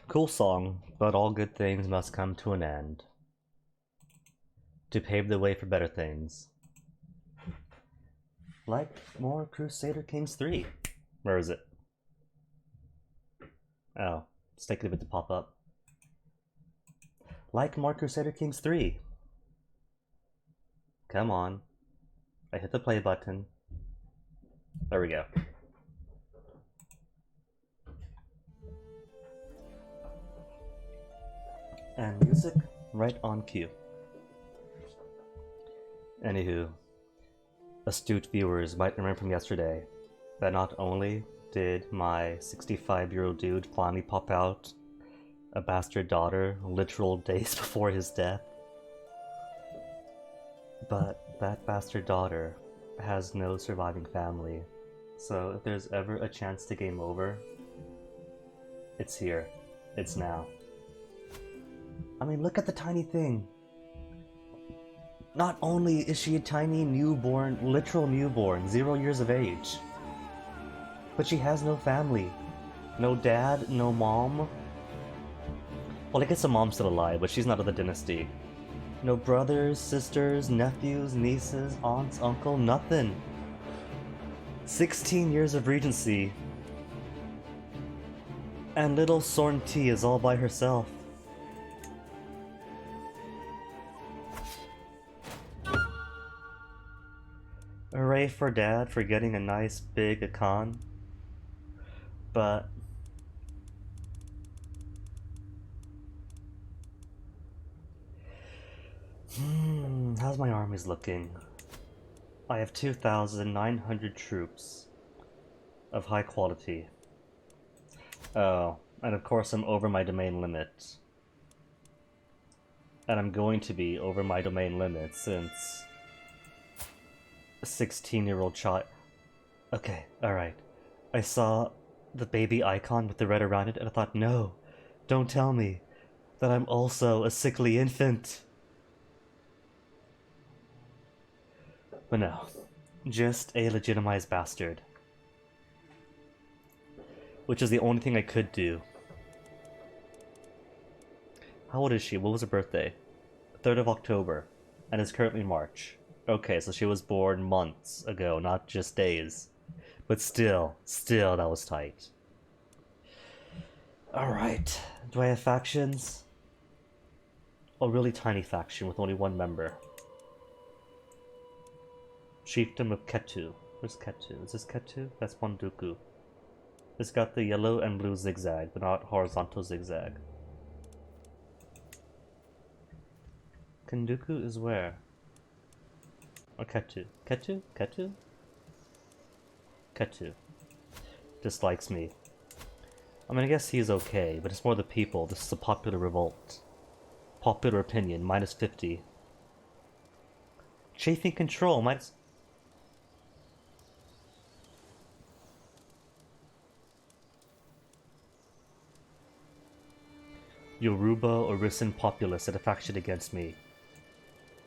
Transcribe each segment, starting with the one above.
Cool song, but all good things must come to an end. To pave the way for better things. Like more Crusader Kings 3. Where is it? Oh, it's taking a bit to pop up. Like more Crusader Kings 3. Come on. I hit the play button. There we go. And music right on cue. Anywho, astute viewers might remember from yesterday that not only did my 65-year-old dude finally pop out a bastard daughter literal days before his death, but that bastard daughter has no surviving family. So if there's ever a chance to game over, it's here. It's now. I mean, look at the tiny thing. Not only is she a tiny newborn, literal newborn, 0 years of age, but she has no family. No dad, no mom. Well, I guess the mom's still alive, but she's not of the dynasty. No brothers, sisters, nephews, nieces, aunts, uncle, nothing. 16 years of regency. And little Sorn T is all by herself. Hooray for Dad for getting a nice big icon. But how's my armies looking? I have 2,900 troops of high quality. Oh, and of course I'm over my domain limit. And I'm going to be over my domain limit since a 16-year-old child. Okay, alright. I saw the baby icon with the red around it and I thought, no, don't tell me that I'm also a sickly infant. But no, just a legitimized bastard. Which is the only thing I could do. How old is she? What was her birthday? 3rd of October, and it's currently March. Okay, so she was born months ago, not just days. But still, that was tight. Alright, do I have factions? A really tiny faction with only one member. Chiefdom of Ketu. Where's Ketu? Is this Ketu? That's Bonduku. It's got the yellow and blue zigzag, but not horizontal zigzag. Kenduku is where? Or Ketu? Ketu? Ketu? Ketu. Dislikes me. I mean, I guess he's okay, but it's more the people. This is a popular revolt. Popular opinion, minus 50. Chafing control, minus... Yoruba Orison populace at a faction against me.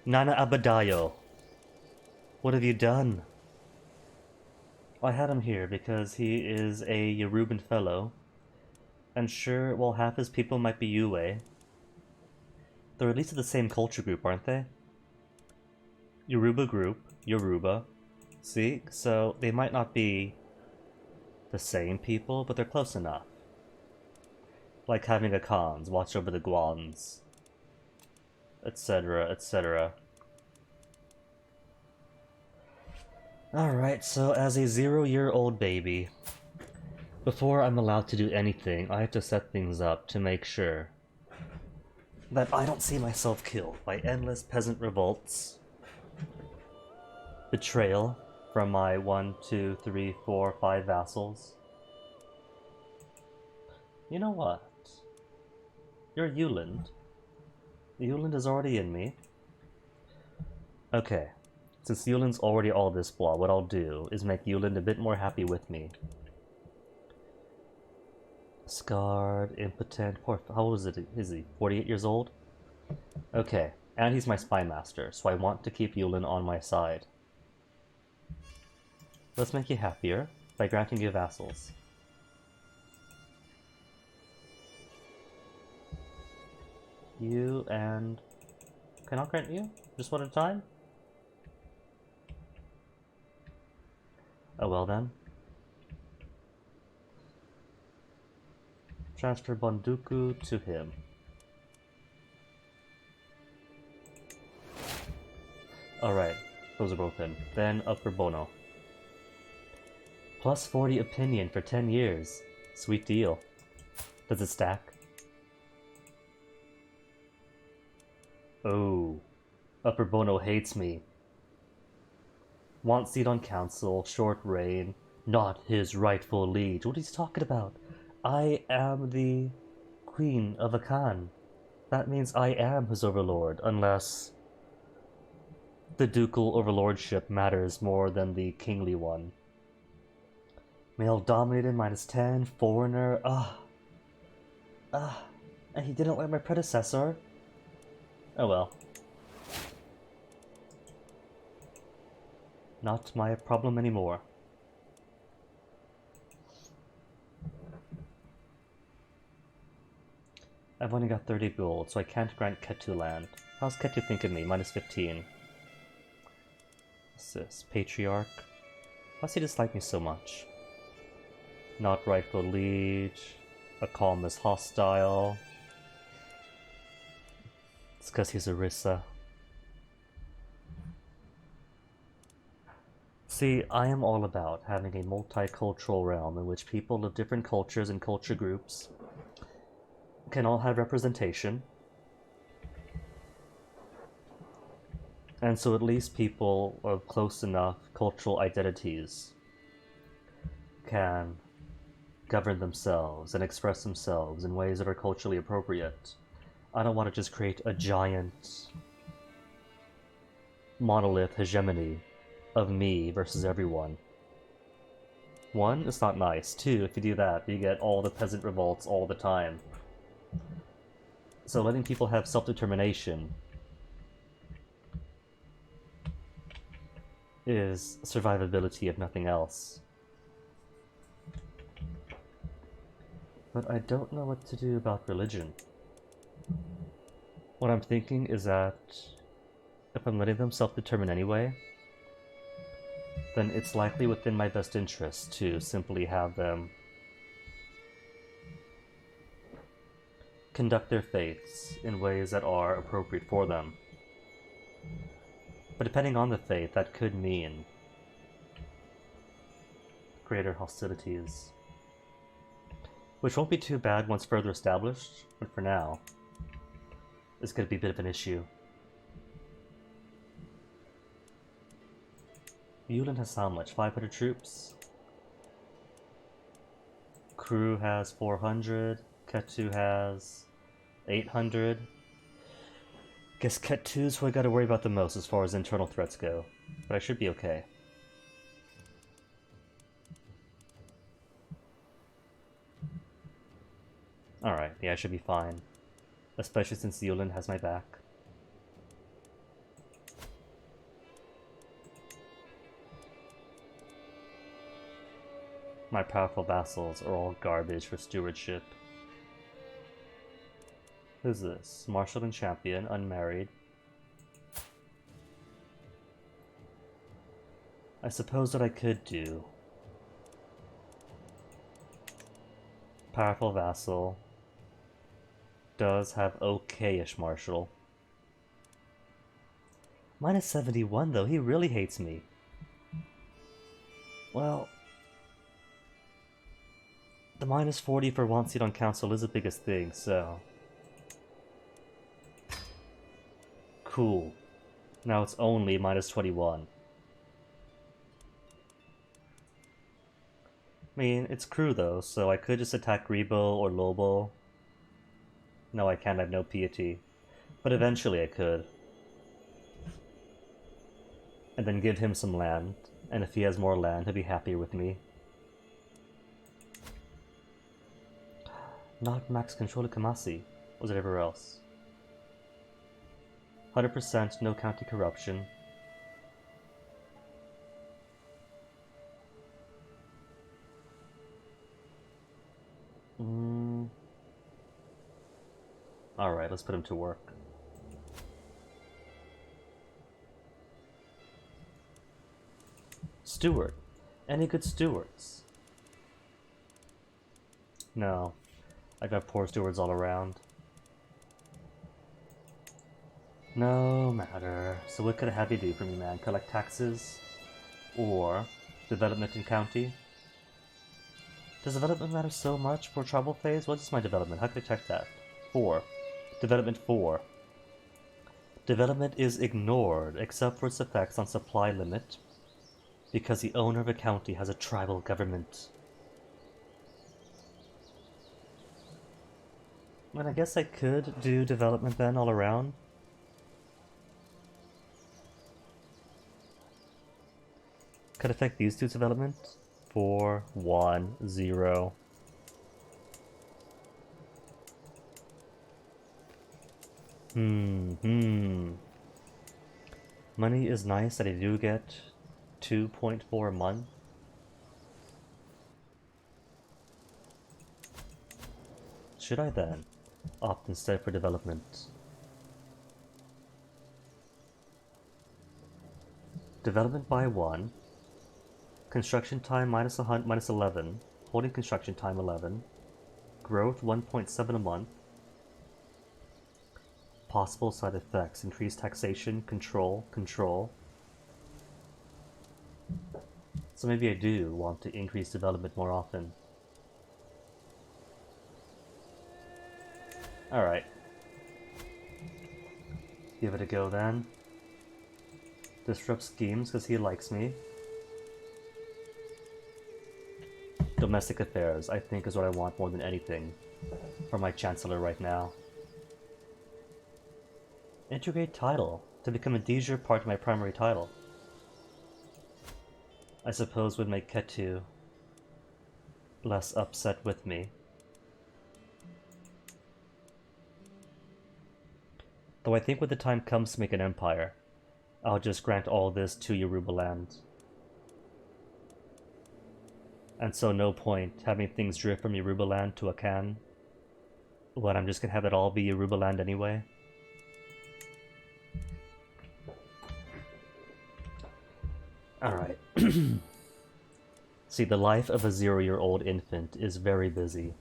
Nana Abadayo. What have you done? I had him here because he is a Yoruban fellow. And sure, well, half his people might be Yue. They're at least of the same culture group, aren't they? Yoruba group, Yoruba. See? So they might not be the same people, but they're close enough. Like having a Khans watch over the Guans, etc., etc. Alright, so as a 0-year-old baby, before I'm allowed to do anything, I have to set things up to make sure that I don't see myself killed by endless peasant revolts, betrayal from my 1, 2, 3, 4, 5 vassals. You know what? You're Yuland. Yuland is already in me. Okay. Since Yuland's already all this blah, what I'll do is make Yuland a bit more happy with me. Scarred, impotent, poor... How old is he? 48 years old? Okay. And he's my spy master, so I want to keep Yuland on my side. Let's make you happier by granting you vassals. You and... Can I grant you? Just one at a time? Oh well then. Transfer Bonduku to him. Alright, those are both in. Then Upper Bono. Plus 40 opinion for 10 years. Sweet deal. Does it stack? Oh. Upper Bono hates me. Want seat on council, short reign, not his rightful liege. What is he talking about? I am the queen of Akan. That means I am his overlord, unless the ducal overlordship matters more than the kingly one. Male dominated -10, foreigner, and he didn't like my predecessor? Oh well. Not my problem anymore. I've only got 30 gold, so I can't grant Ketu land. How's Ketu think of me? -15. What's this? Patriarch? Why's he dislike me so much? Not rightful liege. A calm is hostile. It's because he's a Rissa. See, I am all about having a multicultural realm in which people of different cultures and culture groups can all have representation. And so at least people of close enough cultural identities can govern themselves and express themselves in ways that are culturally appropriate. I don't want to just create a giant monolith hegemony of me versus everyone. One, it's not nice. Two, if you do that, you get all the peasant revolts all the time. So letting people have self-determination is survivability if nothing else. But I don't know what to do about religion. What I'm thinking is that if I'm letting them self-determine anyway, then it's likely within my best interest to simply have them conduct their faiths in ways that are appropriate for them. But depending on the faith, that could mean greater hostilities. Which won't be too bad once further established, but for now, it's going to be a bit of an issue. Yulin has how much? 500 troops? Crew has 400. Ketu has 800. Guess Ketu's who I gotta worry about the most as far as internal threats go. But I should be okay. Alright, yeah, I should be fine. Especially since Yulin has my back. My powerful vassals are all garbage for stewardship. Who's this? Marshal and champion, unmarried. I suppose what I could do. Powerful vassal. Does have okay-ish marshal. -71 though, he really hates me. Well, the -40 for one seat on council is the biggest thing, so... Cool. Now it's only -21. I mean, it's crew though, so I could just attack Rebo or Lobo. No, I can't, I have no piety. But eventually I could. And then give him some land, and if he has more land, he'll be happier with me. Not max control of Kamasi. Was it ever else? 100% no county corruption. Alright, let's put him to work. Steward. Any good stewards? No. I got poor stewards all around. No matter. So what could I have you do for me, man? Collect taxes? Or development in county? Does development matter so much for tribal phase? What is my development? How can I check that? 4. Development 4. Development is ignored except for its effects on supply limit because the owner of a county has a tribal government. And I guess I could do development then all around. Could affect these two development. 4, 1, 0. Money is nice that I do get 2.4 a month. Should I then opt instead for development? Development by 1. Construction time minus 11. Holding construction time 11. Growth 1.7 a month. Possible side effects: increased taxation, control. So maybe I do want to increase development more often. Alright. Give it a go then. Disrupt schemes because he likes me. Domestic affairs, I think, is what I want more than anything for my chancellor right now. Integrate title to become a de jure part of my primary title. I suppose would make Ketu less upset with me. Though I think when the time comes to make an empire, I'll just grant all this to Yoruba land. And so no point having things drift from Yoruba land to Akan. What, I'm just gonna have it all be Yoruba land anyway? Alright. See, the life of a 0-year-old infant is very busy.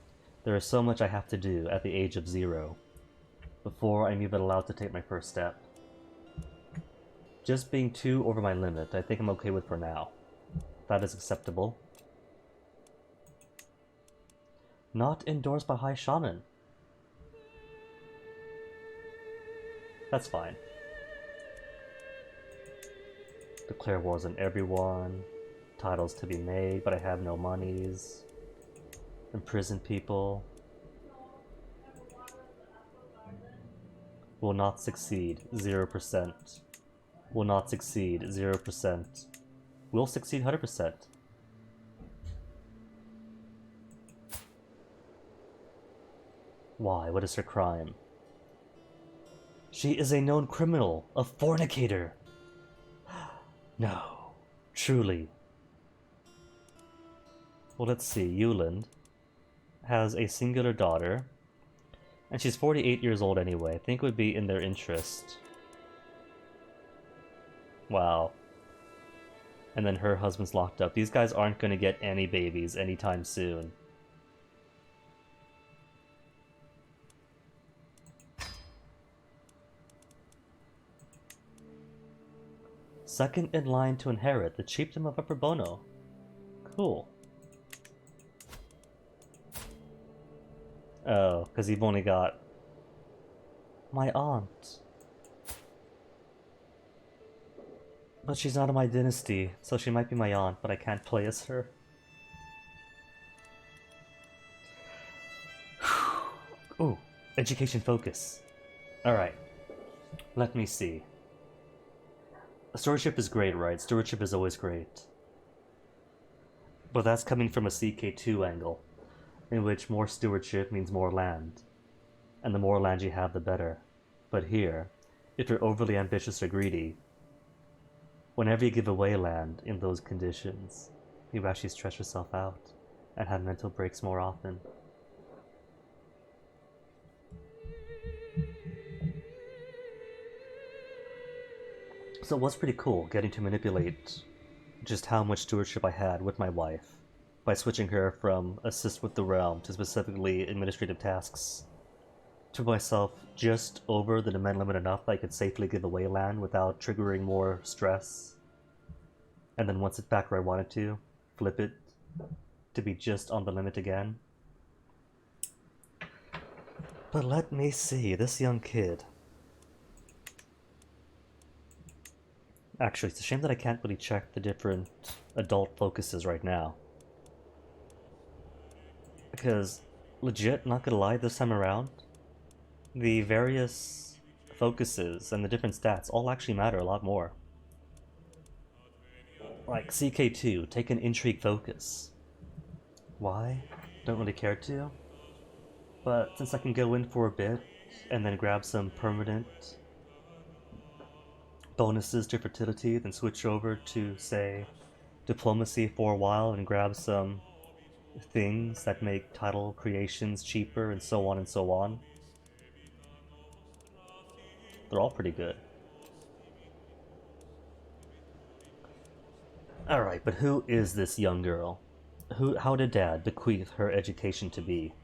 There is so much I have to do at the age of 0 before I'm even allowed to take my first step. Just being 2 over my limit, I think I'm okay with for now. That is acceptable. Not endorsed by High Shaman. That's fine. Declare wars on everyone. Titles to be made, but I have no monies. Imprison people. Will not succeed, 0%. Will not succeed, 0%. Will succeed 100%. Why? What is her crime? She is a known criminal, a fornicator. No, truly. Well, let's see. Yuland has a singular daughter, and she's 48 years old anyway. I think it would be in their interest. Wow. And then her husband's locked up. These guys aren't going to get any babies anytime soon. Second in line to inherit the chiefdom of Upper Bono. Cool. Oh, because you've only got my aunt. But she's not in my dynasty, so she might be my aunt, but I can't play as her. Ooh, education focus. Alright. Let me see. Stewardship is great, right? Stewardship is always great. But that's coming from a CK2 angle, in which more stewardship means more land. And the more land you have, the better. But here, if you're overly ambitious or greedy, whenever you give away land in those conditions, you actually stress yourself out and have mental breaks more often. So it was pretty cool getting to manipulate just how much stewardship I had with my wife by switching her from assist with the realm to specifically administrative tasks to myself just over the demand limit enough that I could safely give away land without triggering more stress. And then once it's back where I wanted to, flip it to be just on the limit again. But let me see, this young kid. Actually, it's a shame that I can't really check the different adult focuses right now. Because, legit, not gonna lie, this time around, the various focuses and the different stats all actually matter a lot more. Like CK2, take an intrigue focus. Why? Don't really care to. But since I can go in for a bit and then grab some permanent bonuses to fertility, then switch over to, say, diplomacy for a while and grab some things that make title creations cheaper and so on and so on. They're all pretty good. Alright, but who is this young girl? How did Dad bequeath her education to be?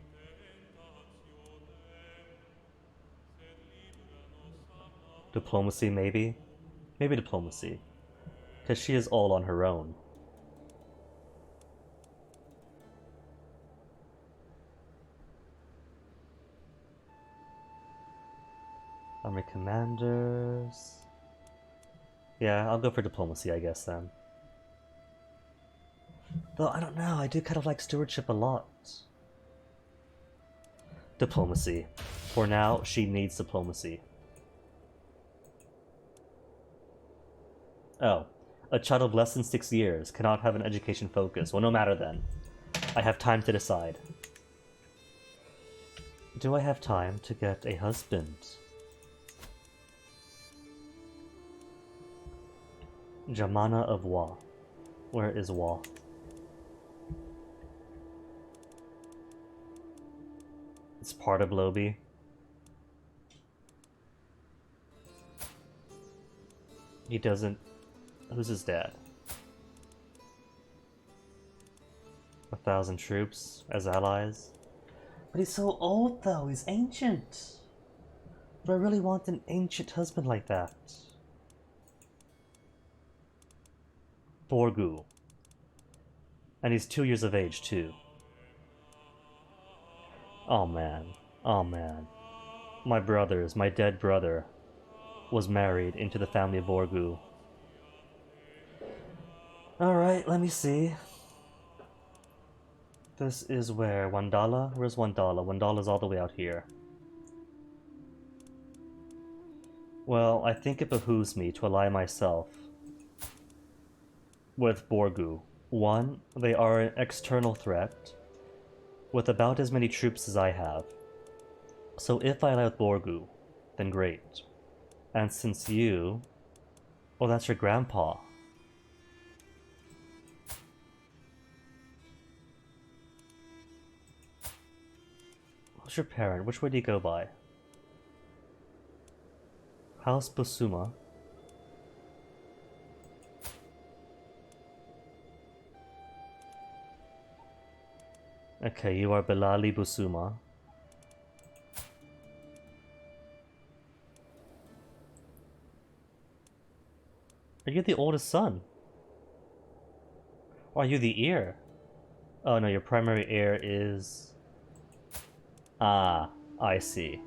Diplomacy, maybe? Maybe diplomacy. Because she is all on her own. Army commanders... Yeah, I'll go for diplomacy, I guess, then. Though, I don't know, I do kind of like stewardship a lot. Diplomacy. For now, she needs diplomacy. Oh. A child of less than 6 years cannot have an education focus. Well, no matter then. I have time to decide. Do I have time to get a husband? Jamana of Wa. Where is Wa? It's part of Lobi. He doesn't... Who's his dad? 1,000 troops as allies. But he's so old though, he's ancient. Do I really want an ancient husband like that? Borgu. And he's 2 years of age too. Oh man. Oh man. My dead brother, was married into the family of Borgu. Alright, let me see. This is where? Wandala? Where's Wandala? Wandala's all the way out here. Well, I think it behooves me to ally myself with Borgu. One, they are an external threat, with about as many troops as I have. So if I ally with Borgu, then great. And since you... Oh, that's your grandpa. Who's your parent? Which way do you go by? House Busuma. Okay, you are Bilali Busuma. Are you the oldest son? Or are you the heir? Oh no, your primary heir is... Ah, I see.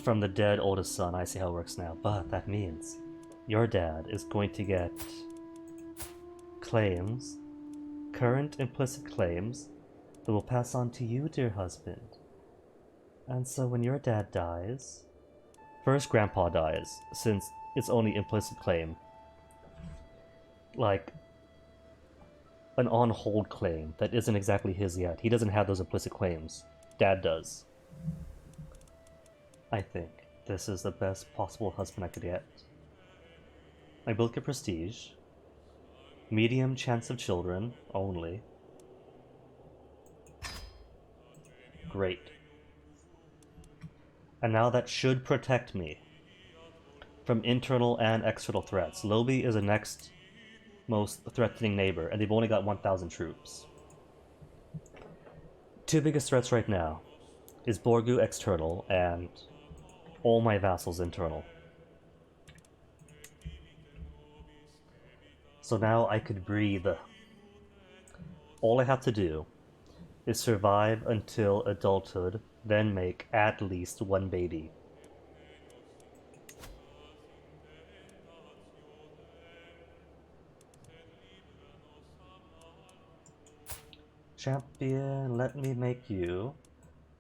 From the dead oldest son, I see how it works now. But that means your dad is going to get claims, current implicit claims, that will pass on to you, dear husband. And so when your dad dies... First grandpa dies, since it's only implicit claim. Like, an on-hold claim that isn't exactly his yet. He doesn't have those implicit claims. Dad does. I think this is the best possible husband I could get. I will get prestige. Medium chance of children, only. Great. And now that should protect me from internal and external threats. Lobi is the next most threatening neighbor, and they've only got 1,000 troops. Two biggest threats right now is Borgu external and all my vassals internal. So now I could breathe. All I have to do is survive until adulthood, then make at least one baby. Champion, let me make you.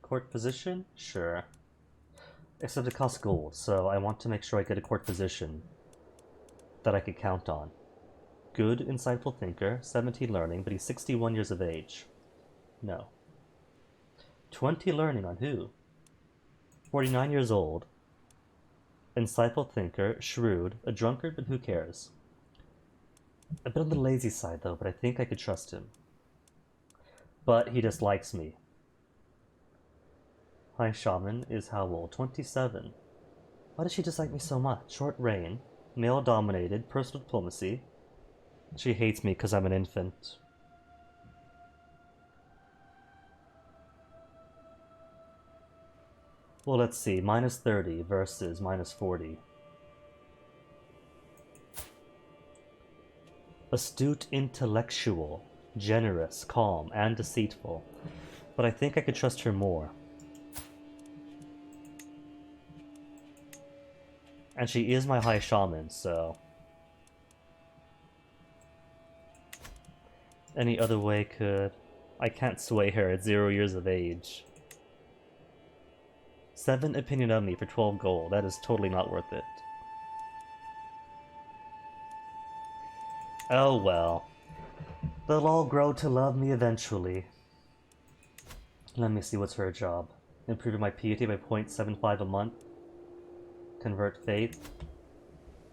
Court position? Sure. Except it costs gold, so I want to make sure I get a court position that I can count on. Good, insightful thinker, 17 learning, but he's 61 years of age. No. 20 learning on who? 49 years old. Insightful thinker, shrewd, a drunkard, but who cares? A bit on the lazy side though, but I think I could trust him. But he dislikes me. High Shaman is how old? 27. Why does she dislike me so much? Short reign, male dominated, personal diplomacy. She hates me because I'm an infant. Well, let's see. Minus 30 versus minus 40. Astute intellectual, generous, calm, and deceitful. But I think I could trust her more. And she is my high shaman, so... Any other way could... I can't sway her at 0 years of age. 7 opinion of me for 12 gold. That is totally not worth it. Oh well. They'll all grow to love me eventually. Let me see what's her job. Improving my piety by 0.75 a month. Convert faith.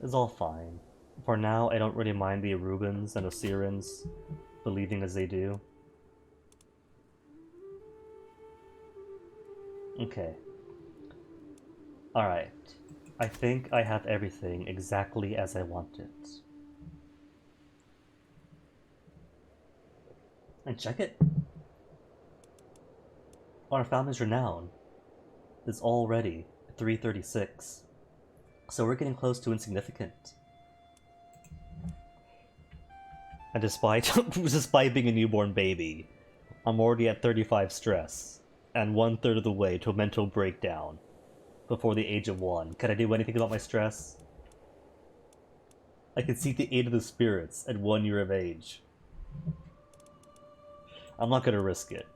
Is all fine. For now, I don't really mind the Arubans and Osirans believing as they do. Okay. Alright. I think I have everything exactly as I want it. And check it. Our family's renown is already 336. So we're getting close to insignificant. And despite being a newborn baby, I'm already at 35 stress, and 1/3 of the way to a mental breakdown before the age of 1. Can I do anything about my stress? I can seek the aid of the spirits at 1 year of age. I'm not gonna risk it.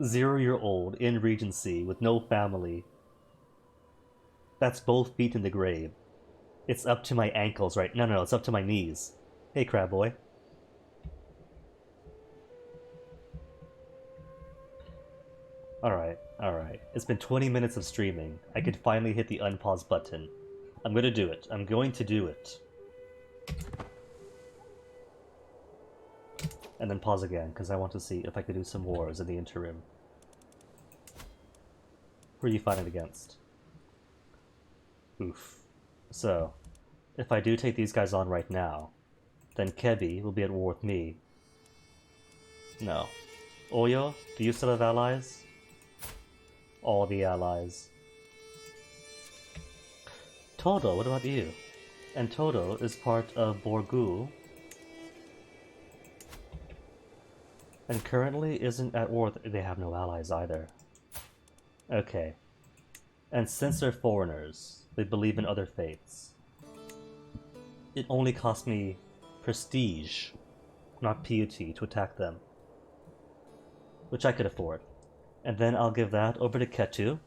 0-year-old in regency with no family. That's both feet in the grave. It's up to my ankles, right? No, it's up to my knees. Hey, crab boy. Alright. It's been 20 minutes of streaming. I could finally hit the unpause button. I'm gonna do it. I'm going to do it. And then pause again, because I want to see if I could do some wars in the interim. Who are you fighting against? Oof. So, if I do take these guys on right now, then Kebi will be at war with me. No. Oyo, do you still have allies? All the allies. Todo, what about you? And Todo is part of Borgu, and currently isn't at war. They have no allies either. Okay. And since they're foreigners, they believe in other faiths. It only cost me prestige, not piety, to attack them. Which I could afford. And then I'll give that over to Ketu,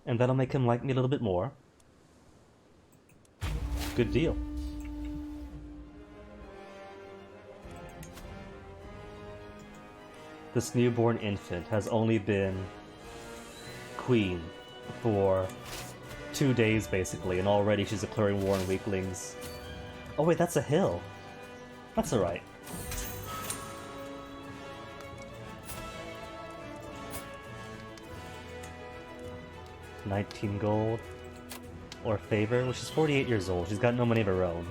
and that'll make him like me a little bit more. Good deal. This newborn infant has only been queen for 2 days, basically, and already she's declaring war on weaklings. Oh wait, that's a hill. That's alright. $19 gold. or favor. Well, she's 48 years old. She's got no money of her own.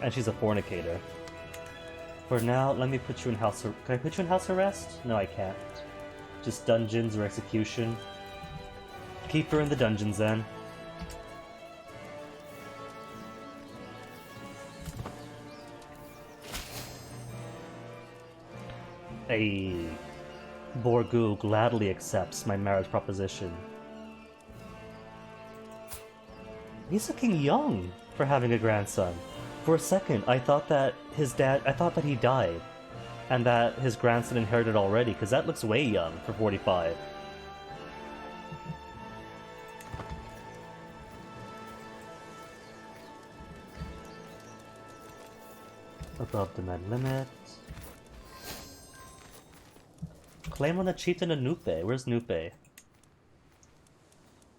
And she's a fornicator. For now, let me put you in house... Can I put you in house arrest? No, I can't. Just dungeons or execution. Keep her in the dungeons, then. A Borgu gladly accepts my marriage proposition. He's looking young for having a grandson. For a second, I thought that he died, and that his grandson inherited already, because that looks way young for 45. Above the med limit. Claim on the chieftain of Nupe. Where's Nupe?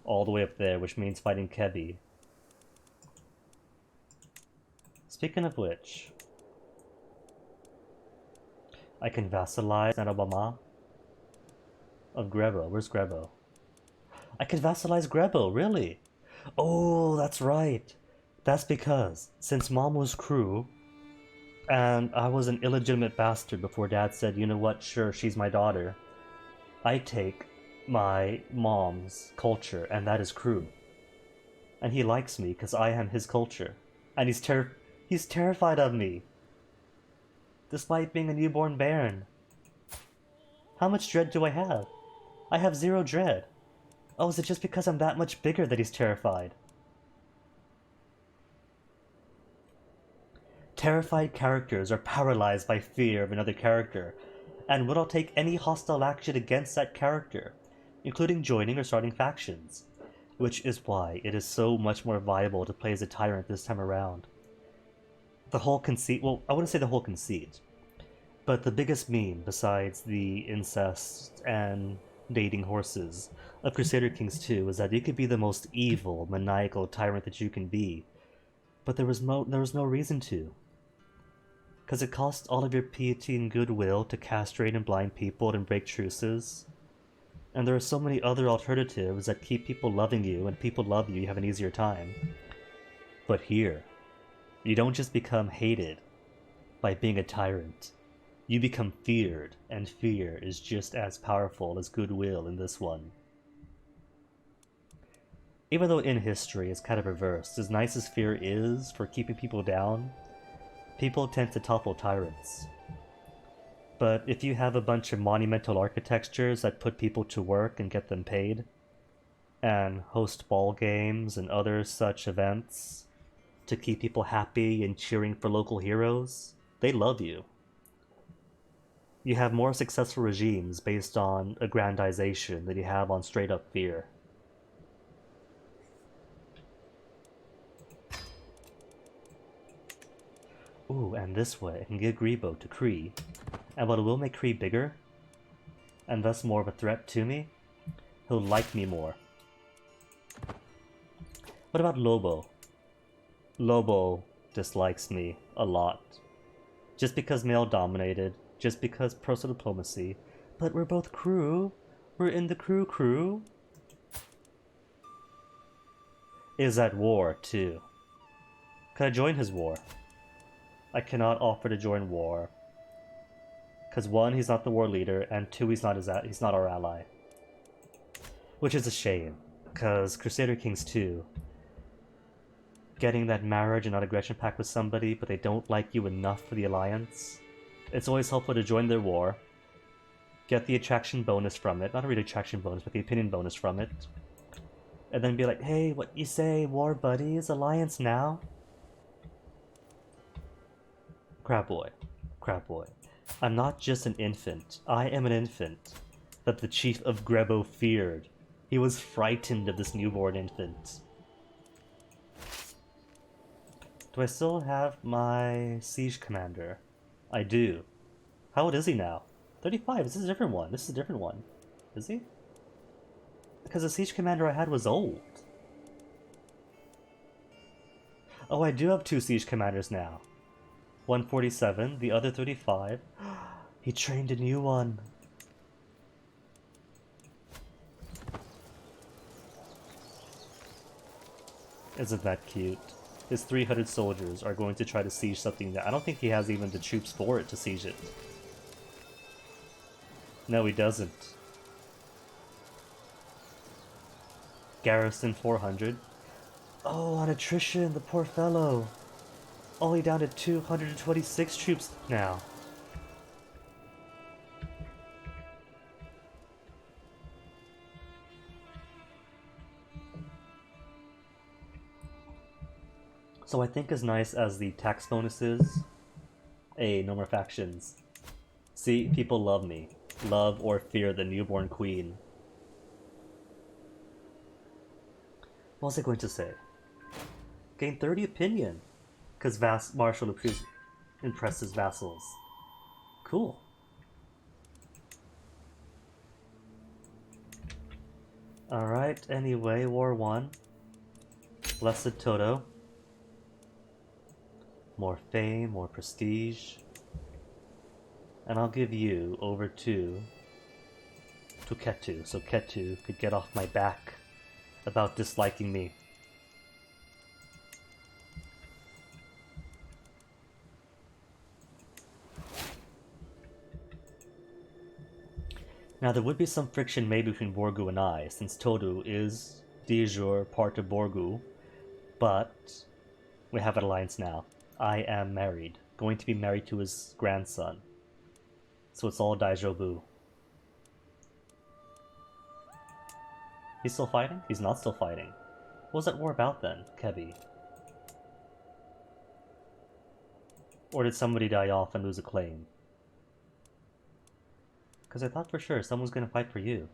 All the way up there, which means fighting Kebi. Speaking of which, I can vassalize Narabama of Grebo. Where's Grebo? I can vassalize Grebo, really? Oh, that's right. That's because, since Mom was crew, and I was an illegitimate bastard before Dad said, you know what, sure, she's my daughter, I take my mom's culture, and that is crew. And he likes me because I am his culture. And he's terrified of me. Despite being a newborn baron. How much dread do I have? I have 0 dread. Oh, is it just because I'm that much bigger that he's terrified? Terrified characters are paralyzed by fear of another character, and will take any hostile action against that character, including joining or starting factions, which is why it is so much more viable to play as a tyrant this time around. The whole conceit, well, I wouldn't say the whole conceit, but the biggest meme, besides the incest and dating horses, of Crusader Kings 2 is that you could be the most evil, maniacal tyrant that you can be, but there was no reason to. Because it costs all of your piety and goodwill to castrate and blind people and break truces. And there are so many other alternatives that keep people loving you, and people love you, you have an easier time. But here, you don't just become hated by being a tyrant. You become feared, and fear is just as powerful as goodwill in this one. Even though in history it's kind of reversed, as nice as fear is for keeping people down, people tend to topple tyrants. But if you have a bunch of monumental architectures that put people to work and get them paid, and host ball games and other such events to keep people happy and cheering for local heroes, they love you. You have more successful regimes based on aggrandization than you have on straight up fear. Ooh, and this way I can give Grebo to Kree, and what will make Kree bigger, and thus more of a threat to me, he'll like me more. What about Lobo? Lobo dislikes me a lot. Just because male-dominated, just because pro-diplomacy, but we're both crew. We're in the crew. Is at war, too. Can I join his war? I cannot offer to join war. Because 1, he's not the war leader, and 2, he's not our ally. Which is a shame, because Crusader Kings 2, getting that marriage and non-aggression pact with somebody, but they don't like you enough for the alliance, it's always helpful to join their war, get the attraction bonus from it, not a real attraction bonus, but the opinion bonus from it, and then be like, hey, what you say, war buddies, alliance now? Crab boy. I'm not just an infant. I am an infant that the chief of Grebo feared. He was frightened of this newborn infant. Do I still have my siege commander? I do. How old is he now? 35. This is a different one. Is he? Because the siege commander I had was old. Oh, I do have 2 siege commanders now. One 47, the other 35. He trained a new one. Isn't that cute? His 300 soldiers are going to try to siege something that I don't think he has even the troops for it to siege it. No, he doesn't. Garrison 400. Oh, on attrition, the poor fellow. Only down to 226 troops now. So I think as nice as the tax bonuses, no more factions. See, people love me. Love or fear the newborn queen. What was I going to say? Gain 30 opinion. Because Marshall impresses vassals. Cool. Alright, anyway, War 1. Blessed Toto. More fame, more prestige. And I'll give you over to Ketu, so Ketu could get off my back about disliking me. Now there would be some friction maybe between Borgu and I, since Todu is de jure part of Borgu, but we have an alliance now. I am married, going to be married to his grandson. So it's all Daijobu. He's still fighting? He's not still fighting. What was that war about then, Kebi? Or did somebody die off and lose a claim? Because I thought for sure someone's gonna fight for you.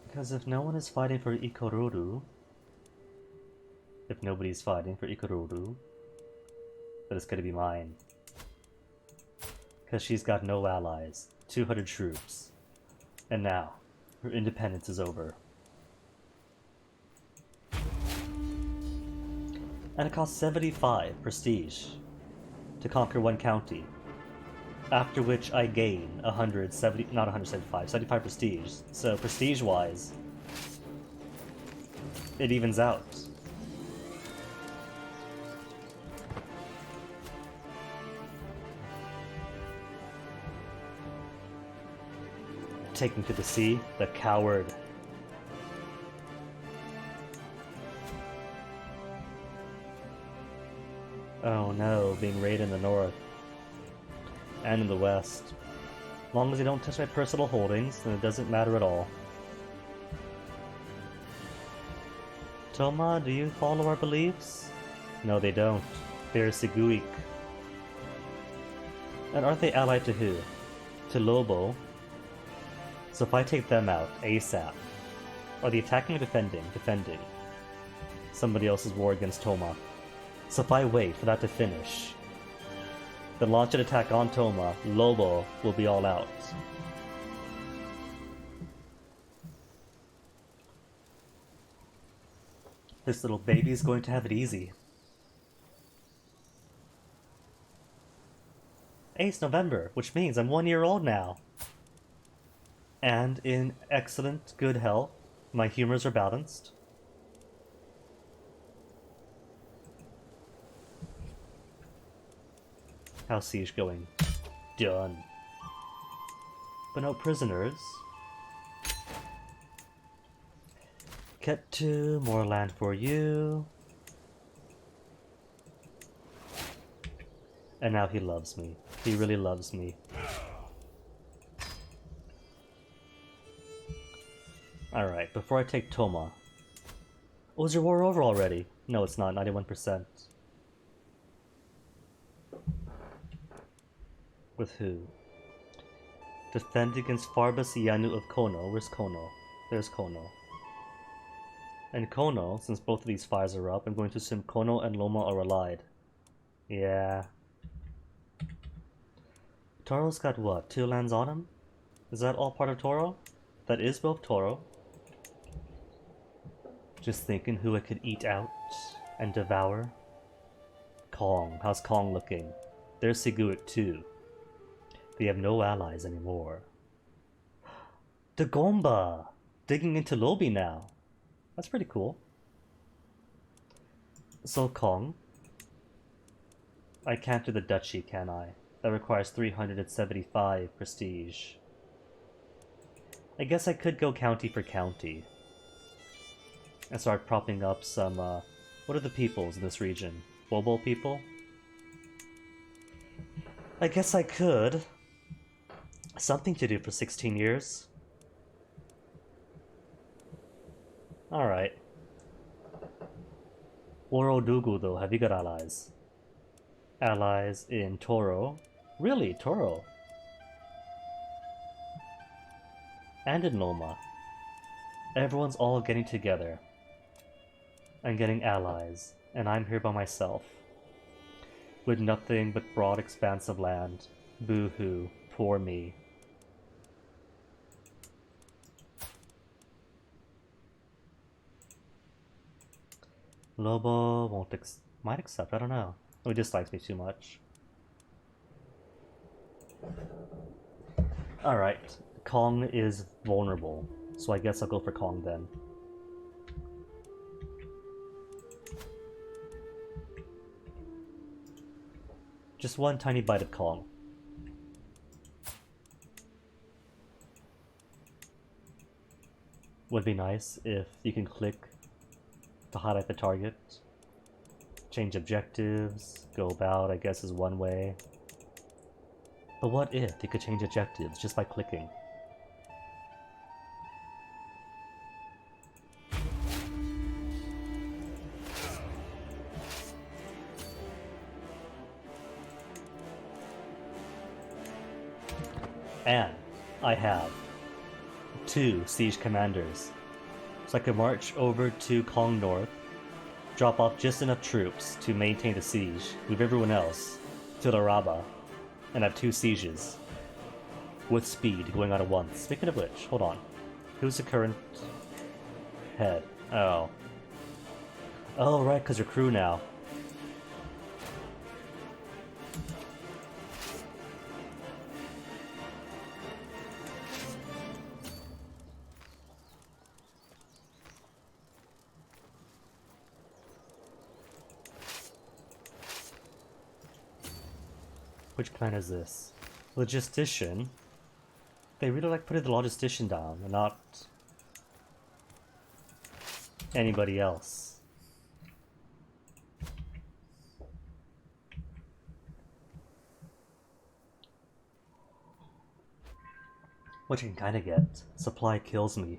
Because if no one is fighting for Ikororu, if nobody's fighting for Ikororu, then it's gonna be mine. Because she's got no allies, 200 troops, and now her independence is over. And it costs 75 prestige to conquer one county. After which I gain 170, not 175, 75 prestige. So prestige-wise, it evens out. Taken to the sea, the coward. Oh no, being raided in the north. And in the west. As long as they don't touch my personal holdings, then it doesn't matter at all. Toma, do you follow our beliefs? No, they don't. They're Seguik. And aren't they allied to who? To Lobo. So if I take them out, ASAP. Are they attacking or defending? Defending. Somebody else's war against Toma. So if I wait for that to finish, then launch an attack on Toma, Lobo will be all out. This little baby is going to have it easy. It's November, which means I'm 1 year old now. And in excellent good health. My humors are balanced. How's siege going? Done. But no prisoners. Ketu, more land for you. And now he loves me. He really loves me. Alright, before I take Toma. Oh, is your war over already? No, it's not. 91%. With who? Defend against Farbus Yanu of Kono. Where's Kono? There's Kono. And Kono, since both of these fires are up, I'm going to assume Kono and Loma are allied. Yeah. Toro's got what? 2 lands on him? Is that all part of Toro? That is both Toro. Just thinking who I could eat out and devour. Kong. How's Kong looking? There's Siguit too. They have no allies anymore. Dagomba! Digging into Lobi now. That's pretty cool. So Kong. I can't do the duchy, can I? That requires 375 prestige. I guess I could go county for county. And start propping up some, what are the peoples in this region? Bobo people? I guess I could. Something to do for 16 years. Alright. Orodugu though, have you got allies? Allies in Toro? Really, Toro? And in Noma. Everyone's all getting together. And getting allies. And I'm here by myself. With nothing but broad expanse of land. Boo-hoo. Poor me. Lobo might accept, I don't know. Oh, he dislikes me too much. Alright, Kong is vulnerable, so I guess I'll go for Kong then. Just one tiny bite of Kong. Would be nice if you can click to highlight the target. Change objectives, go about, I guess, is one way. But what if you could change objectives just by clicking? And I have 2 siege commanders. So I can march over to Kong North, drop off just enough troops to maintain the siege, move everyone else to Laraba, and have 2 sieges with speed going on at once. Speaking of which, hold on. Who's the current head? Oh. Oh, right, because you're crew now. Which clan is this? Logistician? They really like putting the logistician down and not anybody else. Which you can kinda get. Supply kills me.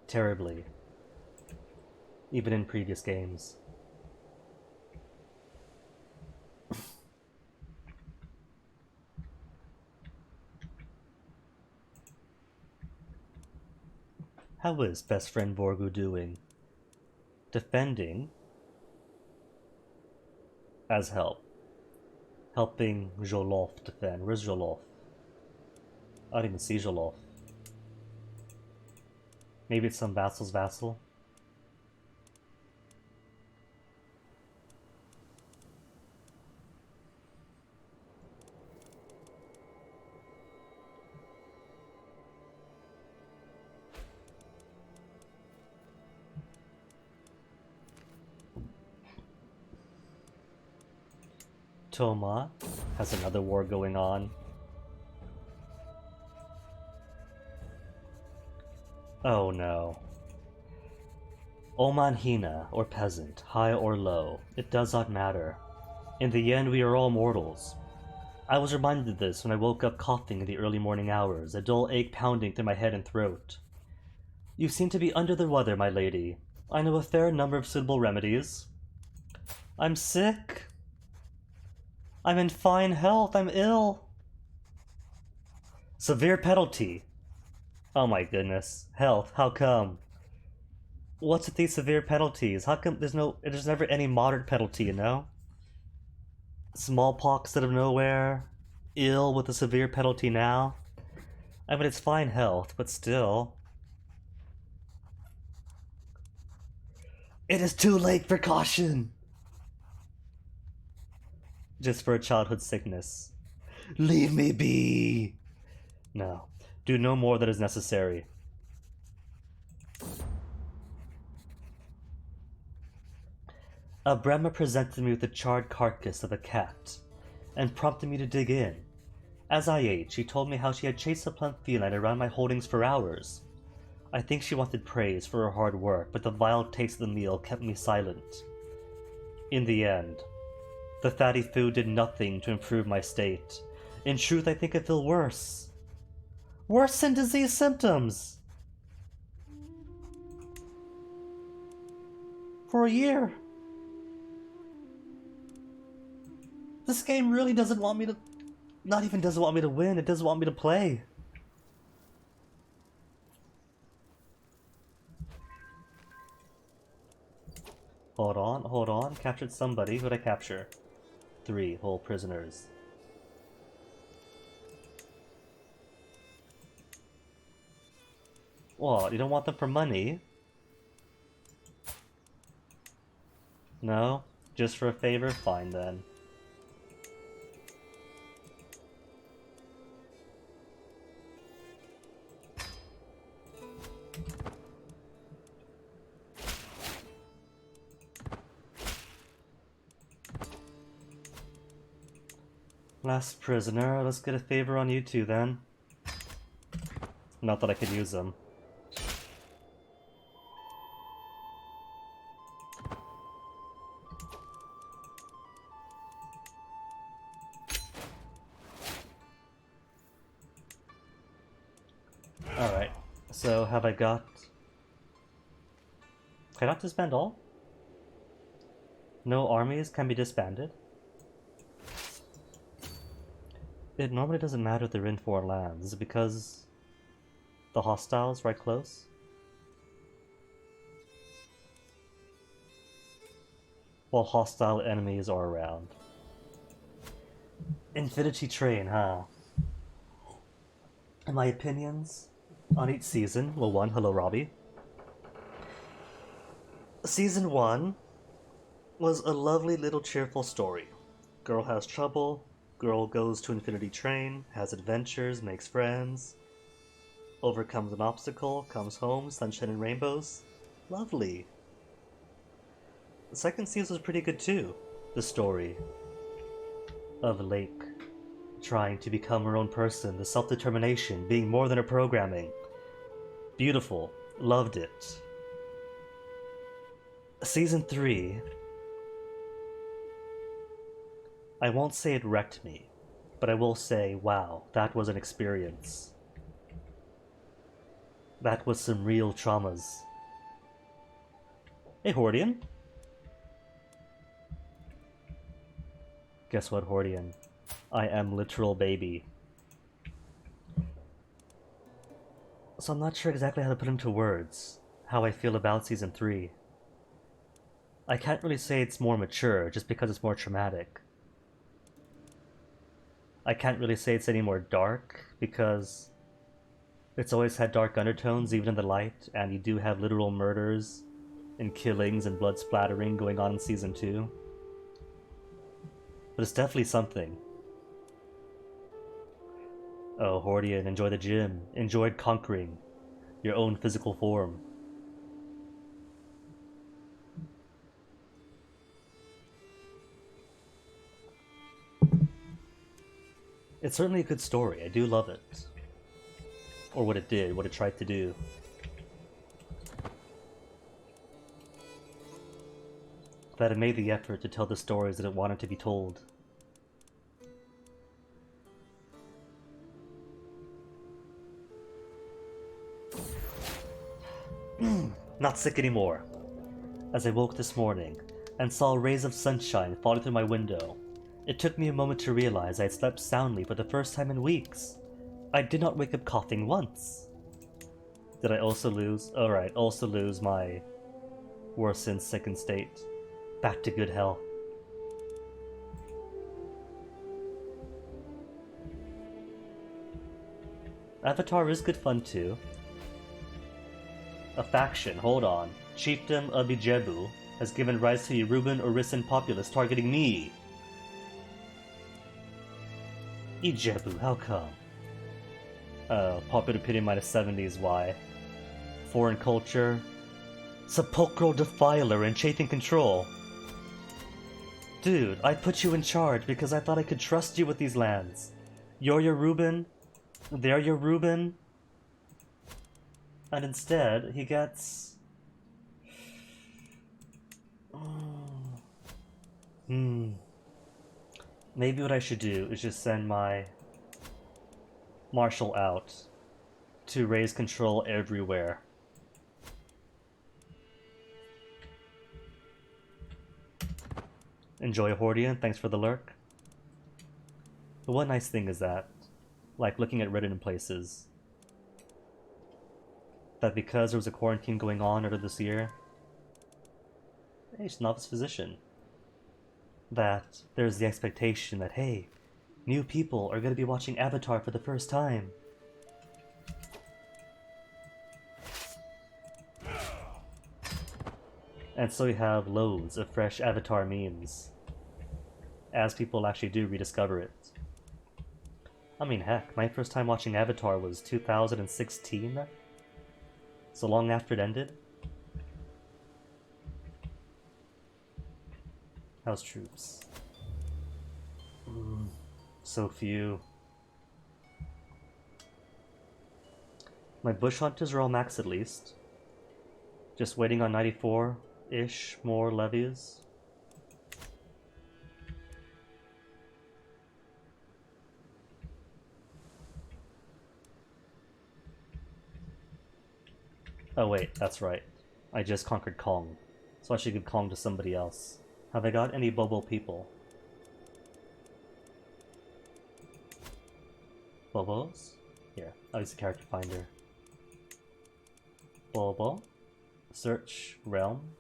Terribly. Even in previous games. How is best friend Borgu doing? Defending as help. Helping Jolof defend. Where's Jolof? I didn't even see Jolof. Maybe it's some vassal's vassal? Toma has another war going on. Oh no. Omanhina, or peasant, high or low, it does not matter. In the end, we are all mortals. I was reminded of this when I woke up coughing in the early morning hours, a dull ache pounding through my head and throat. You seem to be under the weather, my lady. I know a fair number of suitable remedies. I'm sick. I'm in fine health. I'm ill. Severe penalty. Oh my goodness. Health. How come? What's with these severe penalties? How come there's never any moderate penalty, you know? Smallpox out of nowhere. Ill with a severe penalty now. I mean, it's fine health, but still. It is too late for caution! Just for a childhood sickness. Leave me be! No. Do no more than is necessary. A Brahma presented me with the charred carcass of a cat, and prompted me to dig in. As I ate, she told me how she had chased a plump feline around my holdings for hours. I think she wanted praise for her hard work, but the vile taste of the meal kept me silent. In the end, the fatty food did nothing to improve my state. In truth, I think I feel worse. Worse than disease symptoms! For a year. This game really doesn't want me to... Not even doesn't want me to win, it doesn't want me to play. Hold on. Captured somebody. Who'd I capture? 3 whole prisoners. What? You don't want them for money? No? Just for a favor? Fine then. Last prisoner, let's get a favor on you two then. Not that I could use them. Alright, so have I got... Can I not disband all? No armies can be disbanded? It normally doesn't matter if they're in foreign lands. Is it because the hostiles right close? While hostile enemies are around. Infinity Train, huh? My opinions on each season. Well, 1, hello Robbie. Season 1 was a lovely little cheerful story. Girl has trouble. Girl goes to Infinity Train, has adventures, makes friends, overcomes an obstacle, comes home, sunshine and rainbows. Lovely. The second season was pretty good too. The story of Lake trying to become her own person, the self-determination, being more than her programming. Beautiful. Loved it. Season 3... I won't say it wrecked me, but I will say, wow, that was an experience. That was some real traumas. Hey, Hordian. Guess what, Hordian? I am literal baby. So I'm not sure exactly how to put into words how I feel about Season 3. I can't really say it's more mature, just because it's more traumatic. I can't really say it's any more dark, because it's always had dark undertones, even in the light, and you do have literal murders and killings and blood splattering going on in Season 2. But it's definitely something. Oh, Hordian, enjoy the gym. Enjoyed conquering your own physical form. It's certainly a good story. I do love it. Or what it did, what it tried to do. That it made the effort to tell the stories that it wanted to be told. Not sick anymore. As I woke this morning and saw rays of sunshine falling through my window, it took me a moment to realize I had slept soundly for the first time in weeks. I did not wake up coughing once. Did I also lose? Alright, also lose my worsened second state. Back to good health. Avatar is good fun too. A faction, hold on. Chiefdom of Ijebu has given rise to the Yoruban Orisan populace targeting me. Ijebu, how come? Popular opinion -70 is why. Foreign culture. Sepulchral defiler and chafing control. Dude, I put you in charge because I thought I could trust you with these lands. You're your Reuben, they're your Reuben. And instead, he gets... Maybe what I should do is just send my Marshal out to raise control everywhere. Enjoy Hordian, thanks for the lurk. The one nice thing is that, like looking at Reddit in places, that because there was a quarantine going on earlier this year, hey, she's a novice physician, that there's the expectation that, hey, new people are going to be watching Avatar for the first time. And so you have loads of fresh Avatar memes, as people actually do rediscover it. I mean, heck, my first time watching Avatar was 2016, so long after it ended. How's troops? So few. My bush hunters are all max at least. Just waiting on 94-ish more levies. Oh wait, that's right. I just conquered Kong, so I should give Kong to somebody else. Have I got any Bobo people? Bobos? Here, I'll use the character finder. Bobo. Search realm.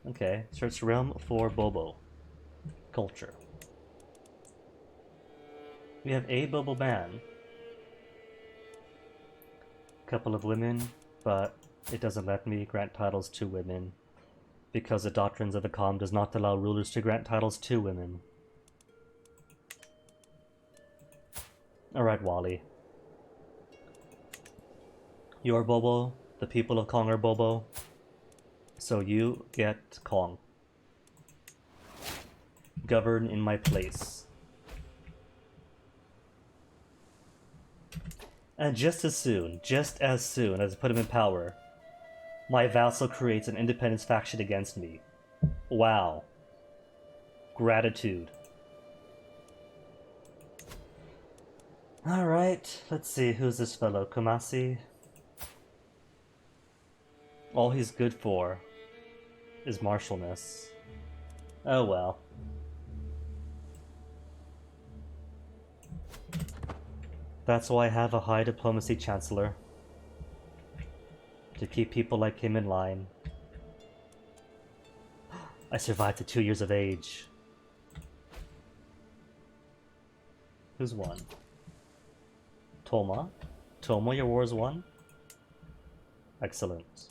Okay, search realm for Bobo. Culture. We have a Bobo man. Couple of women, but it doesn't let me grant titles to women because the doctrines of the calm does not allow rulers to grant titles to women. Alright, Wally. You're Bobo, the people of Kong are Bobo, so you get Kong. Govern in my place. And just as soon as I put him in power, my vassal creates an independence faction against me. Wow. Gratitude. Alright, let's see, who's this fellow? Kumasi? All he's good for is marshalness. Oh well. That's why I have a high diplomacy chancellor. To keep people like him in line. I survived to 2 years of age. Who's won? Toma? Toma, your war's won? Excellent.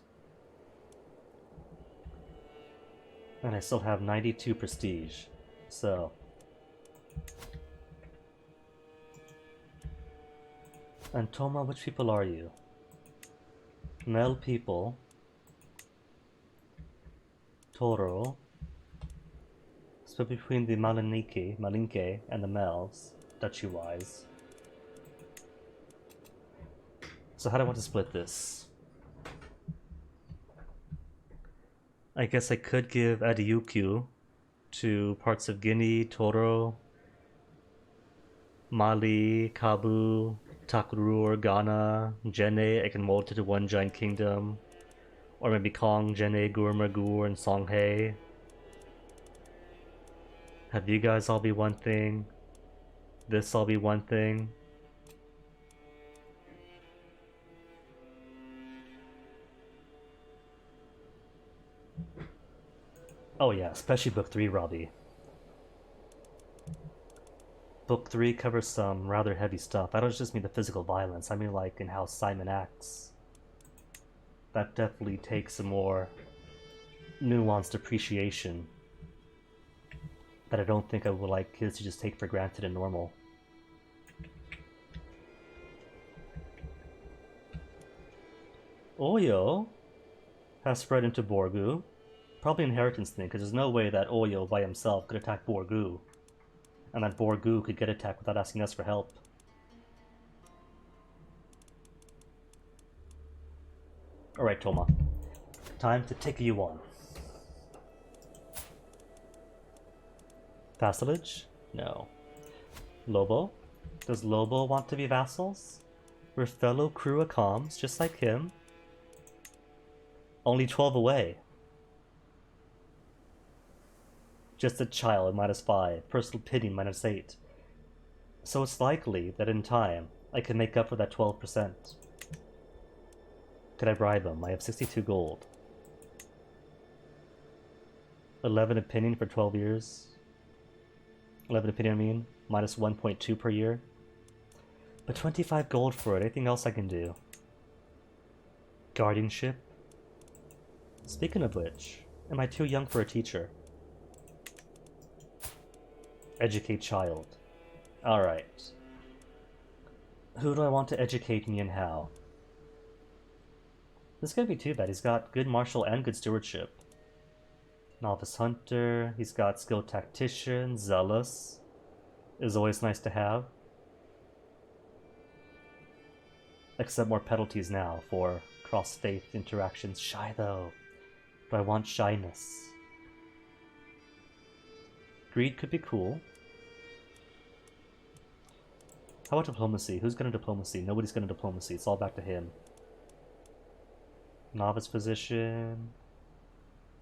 And I still have 92 prestige, so... And Toma, which people are you? Mel people. Toro. Split between the Malinke, and the Mels, duchy-wise. So how do I want to split this? I guess I could give Adiukyu to parts of Guinea, Toro, Mali, Kabu, Takurur, Ghana, Jene. I can mold it to one giant kingdom. Or maybe Kong, Jene, Gur, and Songhae. Have you guys all be one thing? This all be one thing? Oh yeah, especially Book 3, Robbie. Book 3 covers some rather heavy stuff. I don't just mean the physical violence, I mean like in how Simon acts. That definitely takes a more nuanced appreciation. that I don't think I would like kids to just take for granted and normal. Oyo has spread into Borgu. Probably inheritance thing, because there's no way that Oyo by himself could attack Borgu. And that Borgu could get attacked without asking us for help. Alright, Toma. Time to take you on. Vassalage? No. Lobo? Does Lobo want to be vassals? We're fellow crew of comms, just like him. Only 12 away. Just a child, -5. Personal pity, -8. So it's likely that in time, I can make up for that 12%. Could I bribe him? I have 62 gold. 11 opinion for 12 years. 11 opinion, I mean. -1.2 per year. But 25 gold for it. Anything else I can do? Guardianship? Speaking of which, am I too young for a teacher? Educate child. Alright. Who do I want to educate me and how? This can't be too bad. He's got good martial and good stewardship. Novice hunter. He's got skilled tactician. Zealous. Is always nice to have. Except more penalties now for cross-faith interactions. Shy though. Do I want shyness? Greed could be cool. How about diplomacy? Who's gonna diplomacy? Nobody's gonna diplomacy. It's all back to him. Novice position.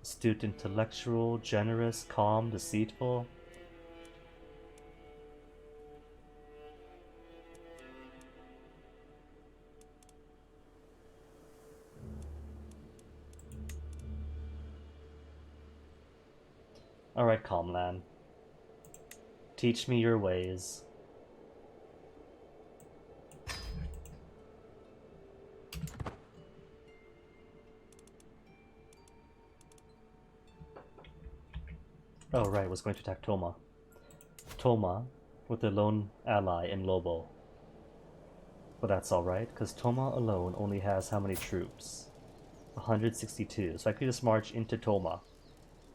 Astute intellectual. Generous. Calm. Deceitful. Alright, Calmland. Teach me your ways. Oh right, was going to attack Toma. Toma with a lone ally in Lobo. But that's alright, because Toma alone only has how many troops? 162. So I could just march into Toma,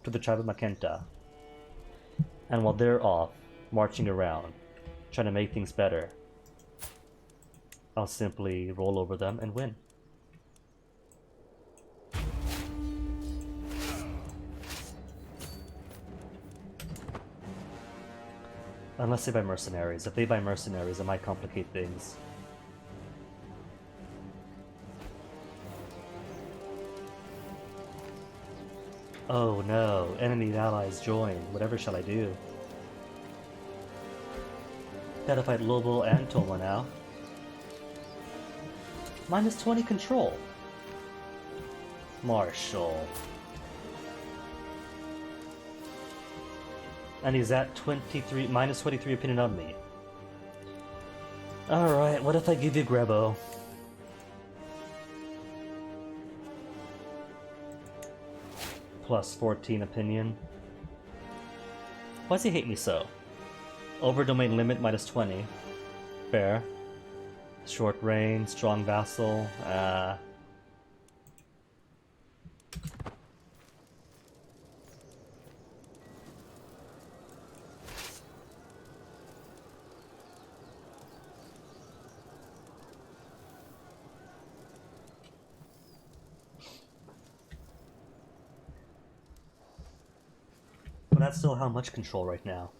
to the tribe of Makenta. And while they're off, marching around, trying to make things better, I'll simply roll over them and win. Unless they buy mercenaries. If they buy mercenaries, it might complicate things. Oh no, enemy allies join. Whatever shall I do? Gotta fight Lobo and Toma now. -20 control. Marshall. And he's at -23 opinion on me. Alright, what if I give you Grebo? +14 opinion. Why does he hate me so? Over domain limit -20. Fair. Short range, strong vassal. But that's still how much control right now?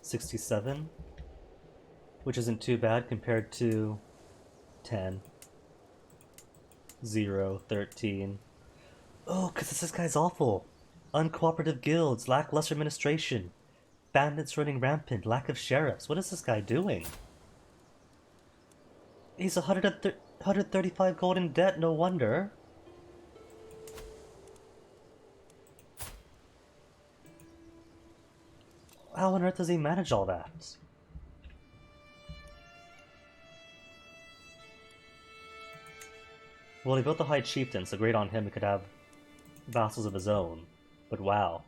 67? Which isn't too bad compared to 10. 0, 13. Oh, because this guy's awful. Uncooperative guilds, lackluster administration, bandits running rampant, lack of sheriffs. What is this guy doing? He's 135 gold in debt, no wonder. How on earth does he manage all that? Well, he built the High Chieftain, so great on him, he could have vassals of his own. But wow.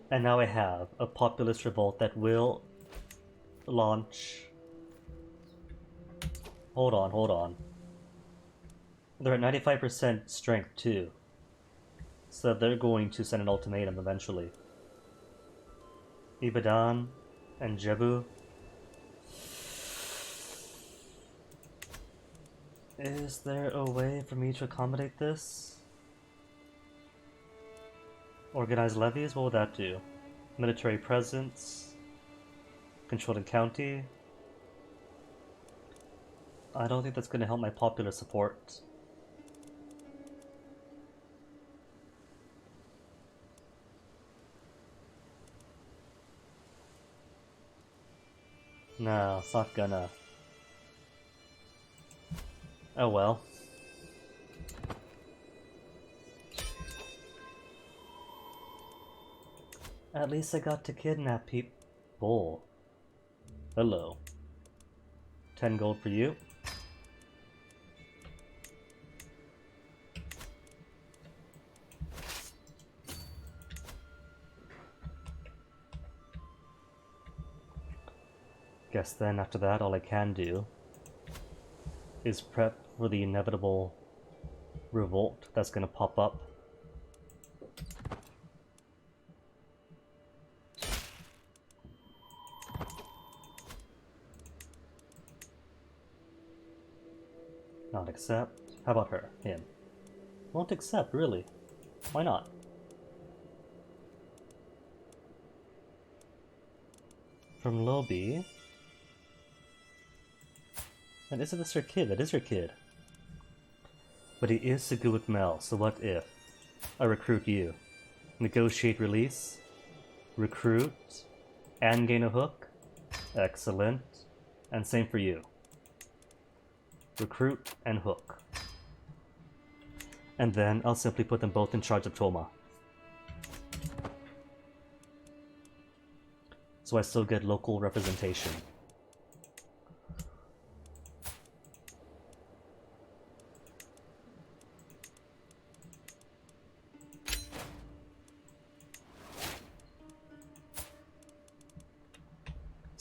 And now I have a populist revolt that will launch. Hold on, hold on. They're at 95% strength too. So they're going to send an ultimatum eventually. Ibadan and Jebu. Is there a way for me to accommodate this? Organized levies? What would that do? Military presence? Controlled county? I don't think that's going to help my popular support. No, it's not gonna. Oh well. At least I got to kidnap people. Hello. 10 gold for you. Guess then after that all I can do is prep for the inevitable revolt that's gonna pop up. Not accept. How about her? Him. Won't accept, really. Why not? From Lobi. And isn't this her kid? That is her kid. But he is Seguit Mel, so what if I recruit you? Negotiate release? Recruit? And gain a hook? Excellent. And same for you. Recruit and hook. And then I'll simply put them both in charge of Toma. So I still get local representation.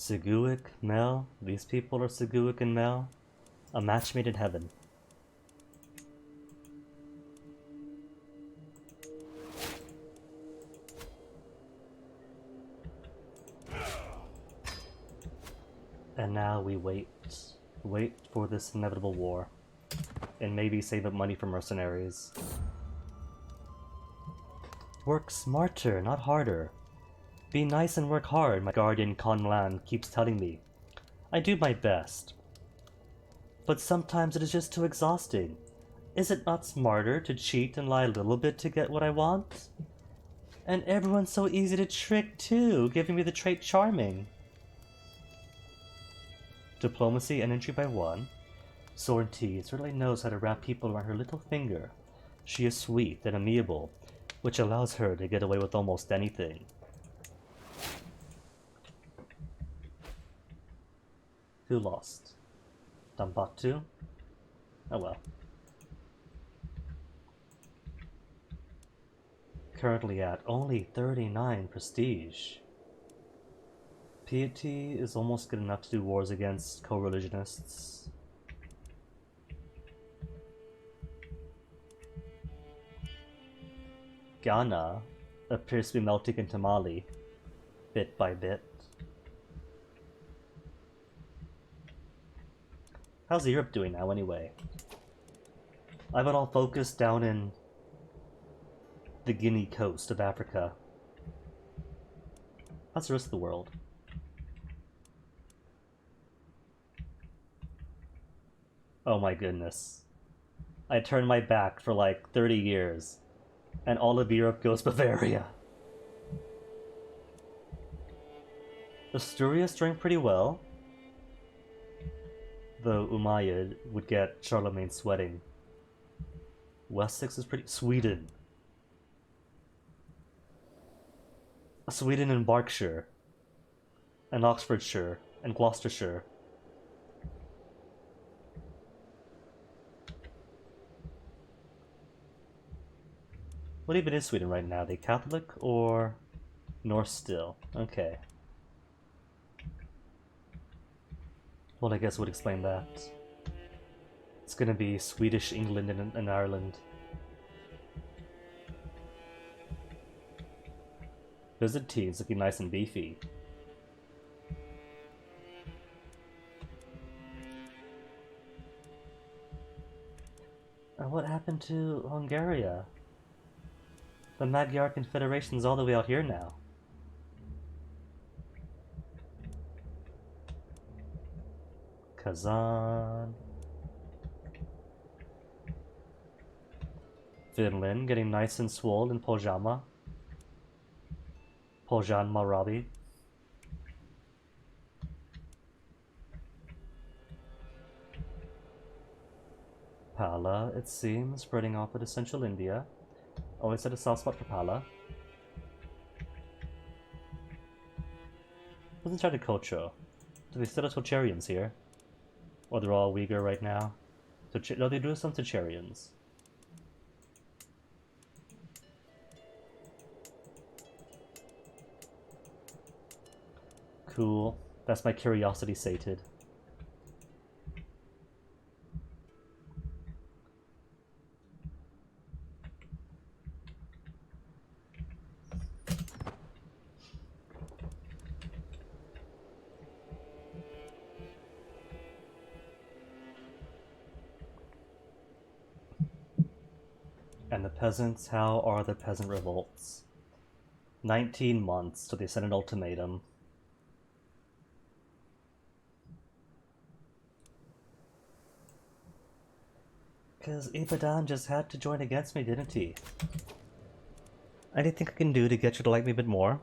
Seguic, Mel, these people are Seguic and Mel. A match made in heaven. And now we wait. Wait for this inevitable war. And maybe save up money for mercenaries. Work smarter, not harder. Be nice and work hard, my guardian Conlan keeps telling me. I do my best. But sometimes it is just too exhausting. Is it not smarter to cheat and lie a little bit to get what I want? And everyone's so easy to trick too, giving me the trait charming. Diplomacy and entry by 1. Sortie certainly knows how to wrap people around her little finger. She is sweet and amiable, which allows her to get away with almost anything. Who lost? Dambatu? Oh well. Currently at only 39 prestige. Piety is almost good enough to do wars against co-religionists. Ghana appears to be melting into Mali, bit by bit. How's Europe doing now, anyway? I've it all focused down in the Guinea coast of Africa. How's the rest of the world? Oh my goodness. I turned my back for like 30 years, and all of Europe goes Bavaria. Asturias doing pretty well, though Umayyad would get Charlemagne sweating. Wessex is pretty... Sweden. Sweden and Berkshire, and Oxfordshire, and Gloucestershire. What even is Sweden right now? Are they Catholic or Norse still? Okay. Well, I guess would explain that. It's gonna be Swedish, England, and Ireland. Byzantine's looking nice and beefy. What happened to Hungary? The Magyar Confederation's all the way out here now. Kazan. Finland getting nice and swole in Poljama. Poljan Marabi. Pala, it seems, spreading off into central India. Always had a soft spot for Pala. Who's in charge of culture? Do they still have Tocharians here? Or they're all Uyghur right now? No, they do have some Tocharians. Cool. That's my curiosity sated. And the peasants, how are the peasant revolts? 19 months till they send an ultimatum. Because Ibadan just had to join against me, didn't he? Anything I can do to get you to like me a bit more?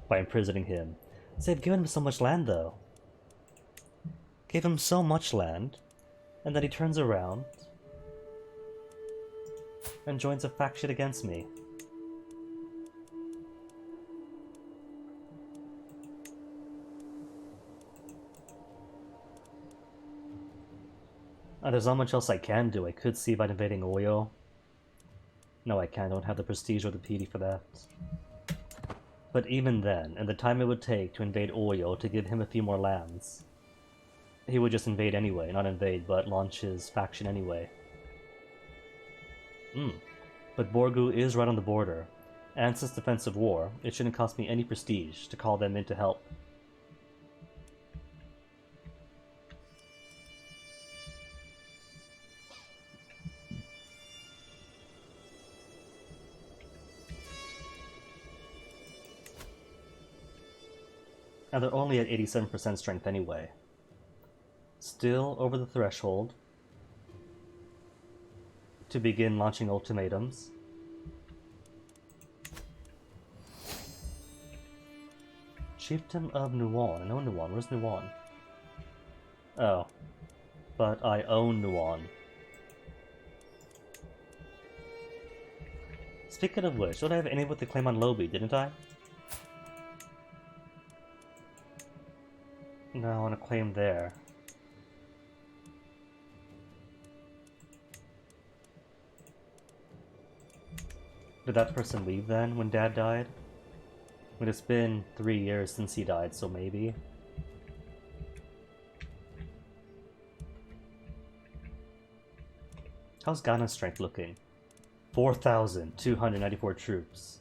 By imprisoning him. See, I've given him so much land, though. Gave him so much land, and then he turns around and joins a faction against me. There's not much else I can do. I could see about invading Oyo. No, I can't. I don't have the prestige or the PD for that. But even then, and the time it would take to invade Oyo to give him a few more lands, he would just invade anyway. Not invade, but launch his faction anyway. But Borgu is right on the border, and since defensive war, it shouldn't cost me any prestige to call them in to help. And they're only at 87% strength anyway. Still over the threshold to begin launching ultimatums. Chieftain of Nuon. I know Nuon. Where's Nuon? Oh. But I own Nuon. Speaking of which, don't I have any with the claim on Lobi, didn't I? No, I want to claim there. Did that person leave then, when Dad died? I mean, it's been 3 years since he died, so maybe. How's Ghana's strength looking? 4,294 troops.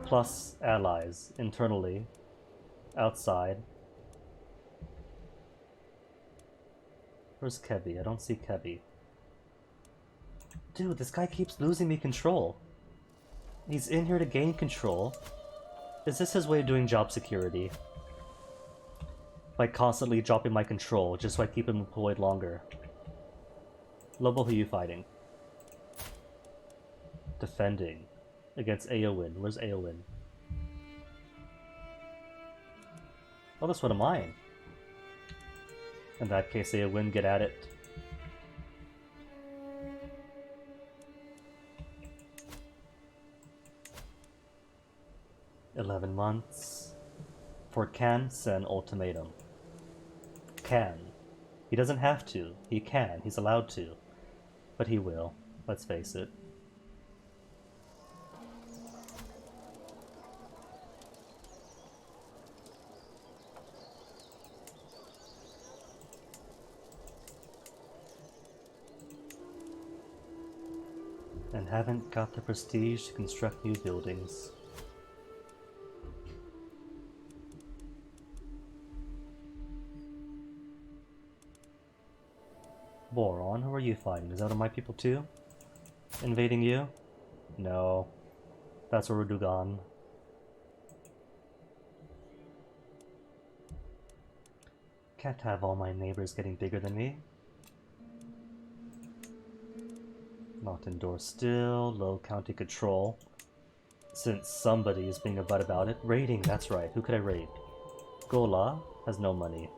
Plus allies, internally, outside. Where's Kebi? I don't see Kebi. Dude, this guy keeps losing me control. He's in here to gain control. Is this his way of doing job security? By constantly dropping my control, just so I keep him employed longer. Lobo, who are you fighting? Defending. Against Aowin. Where's Aowin? Oh, that's one of mine. In that case, Aowin, get at it. "11 months. For can send ultimatum." Can. He doesn't have to. He can. He's allowed to. But he will. Let's face it. and haven't got the prestige to construct new buildings. Boron, who are you fighting? Is that one of my people too? Invading you? No. That's Urudugan. Can't have all my neighbors getting bigger than me. Not indoor still, low county control. Since somebody is being a butt about it. Raiding, that's right. Who could I raid? Gola has no money.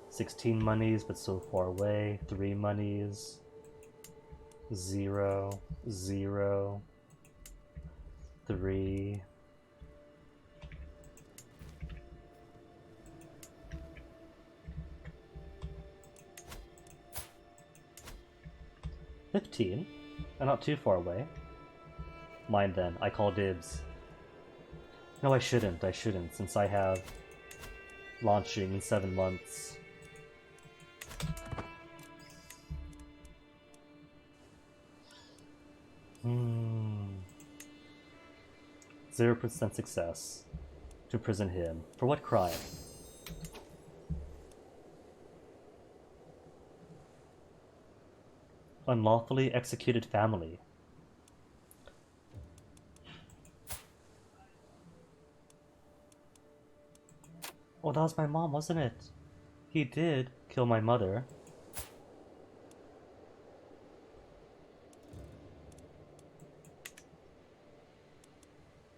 16 monies, but so far away. 3 monies. 0, 0, 3. $15, and not too far away. Mine then, I call dibs. No, I shouldn't, since I have launching in 7 months. Hmm. 0% success to imprison him. For what crime? Unlawfully executed family. Oh, that was my mom, wasn't it? He did kill my mother.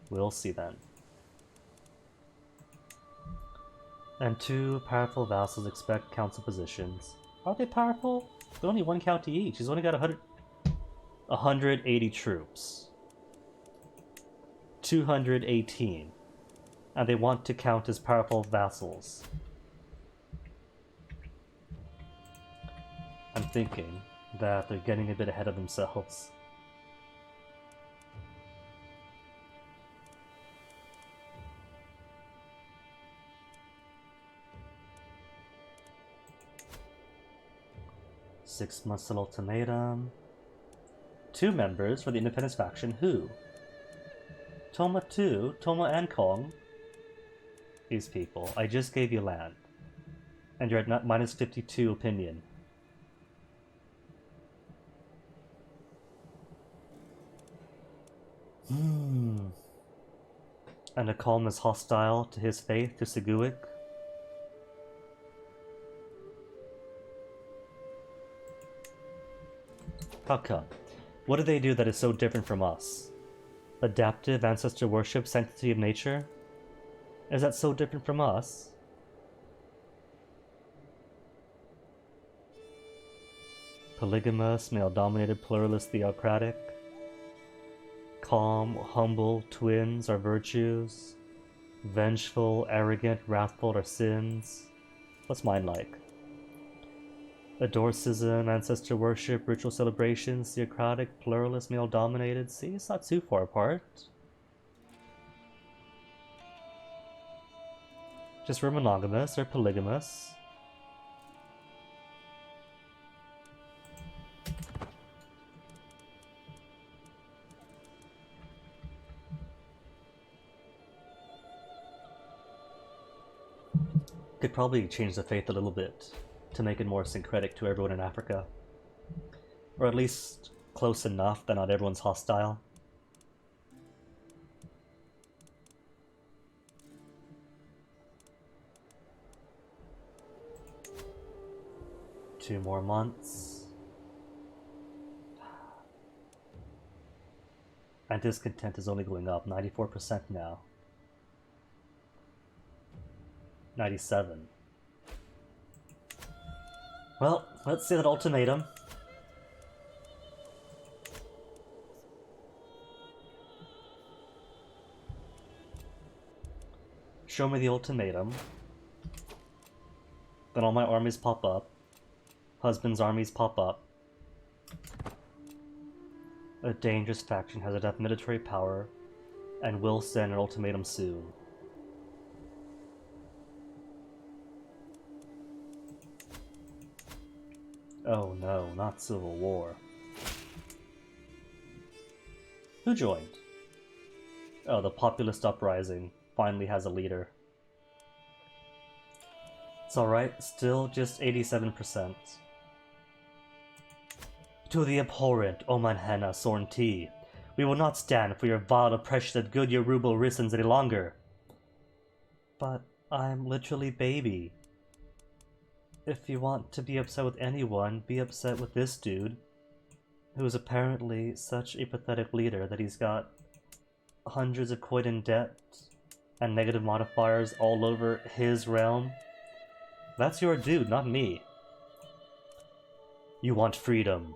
We'll see then. And 2 powerful vassals expect council positions. Are they powerful? They're only 1 county each. He's only got 180 troops. 218. And they want to count as powerful vassals. I'm thinking that they're getting a bit ahead of themselves. Six months till ultimatum. 2 members for the independence faction. Who? Toma 2, Toma and Kong. These people. I just gave you land. And you're at minus 52 opinion. And a calm is hostile to his faith, to Seguic. How come? What do they do that is so different from us? Adaptive ancestor worship, sanctity of nature? Is that so different from us? Polygamous, male-dominated, pluralist, theocratic. Calm, humble, twins are virtues. Vengeful, arrogant, wrathful are sins. What's mine like? Adorcism, ancestor worship, ritual celebrations, theocratic, pluralist, male-dominated. See, it's not too far apart. Just we're monogamous or polygamous. Could probably change the faith a little bit to make it more syncretic to everyone in Africa. Or at least close enough that not everyone's hostile. Two more months. And discontent is only going up, 94% now. 97. Well, let's see that ultimatum. Show me the ultimatum. Then all my armies pop up. Husband's armies pop up. A dangerous faction has enough military power and will send an ultimatum soon. Oh no, not civil war. Who joined? Oh, the populist uprising finally has a leader. It's alright, still just 87%. To the abhorrent Omanhana Sornti, we will not stand for your vile oppression of good Yoruba Risens any longer. But I'm literally baby. If you want to be upset with anyone, be upset with this dude, who is apparently such a pathetic leader that he's got hundreds of quid in debt and negative modifiers all over his realm. That's your dude, not me. You want freedom.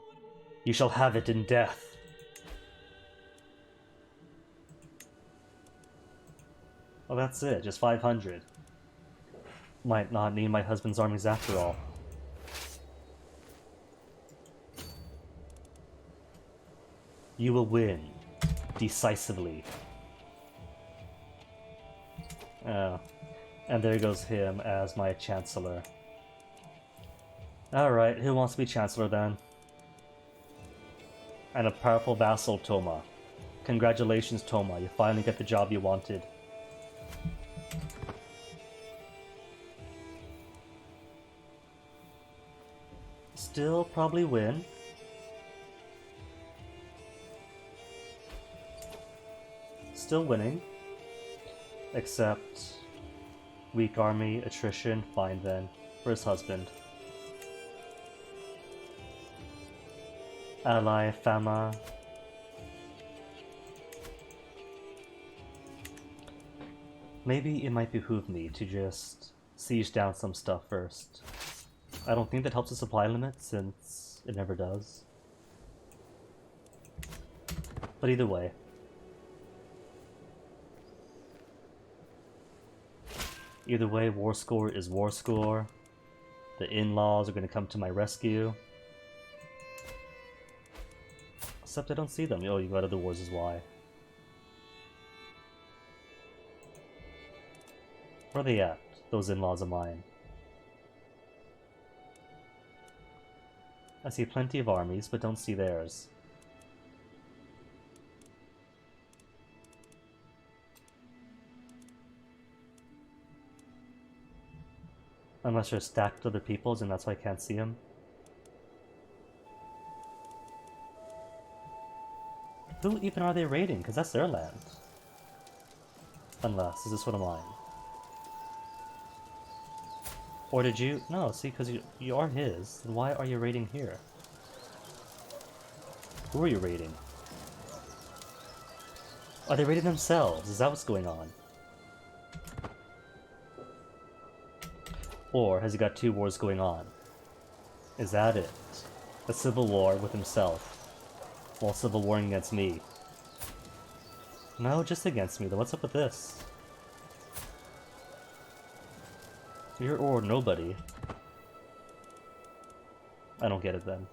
You shall have it in death. Well, that's it, just 500. Might not need my husband's armies after all. You will win. Decisively. Oh. And there goes him as my chancellor. Alright, who wants to be chancellor then? And a powerful vassal, Toma. Congratulations, Toma, you finally get the job you wanted. Still probably win. Still winning. Except weak army, attrition, fine then. For his husband. Ally, Fama. Maybe it might behoove me to just siege down some stuff first. I don't think that helps the supply limit, since it never does. But either way. Either way, war score is war score. The in-laws are going to come to my rescue. Except I don't see them. Oh, you go to the wars is why. Where are they at? Those in-laws of mine. I see plenty of armies, but don't see theirs. Unless they're stacked with other peoples and that's why I can't see them. Who even are they raiding? Because that's their land. Unless, is this one of mine? Or did you? No, see, because you are his. Then why are you raiding here? Who are you raiding? Are they raiding themselves? Is that what's going on? Or has he got two wars going on? Is that it? A civil war with himself, while civil warring against me. No, just against me, then what's up with this? You're or nobody. I don't get it then.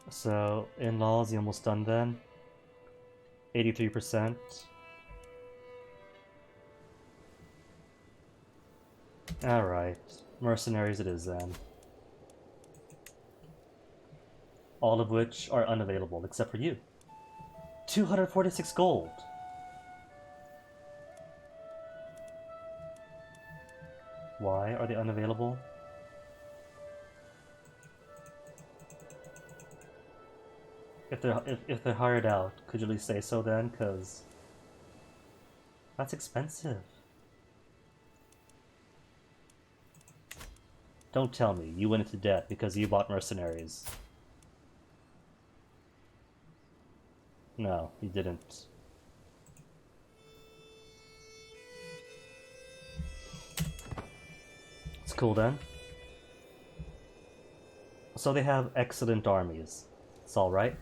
So, in-laws, you almost done then? 83%. Alright. Mercenaries it is then. All of which are unavailable, except for you. 246 gold! Why are they unavailable? If they're hired out, could you at least say so then? Cause that's expensive. Don't tell me you went into debt because you bought mercenaries. No, you didn't. It's cool then. So they have excellent armies. It's alright.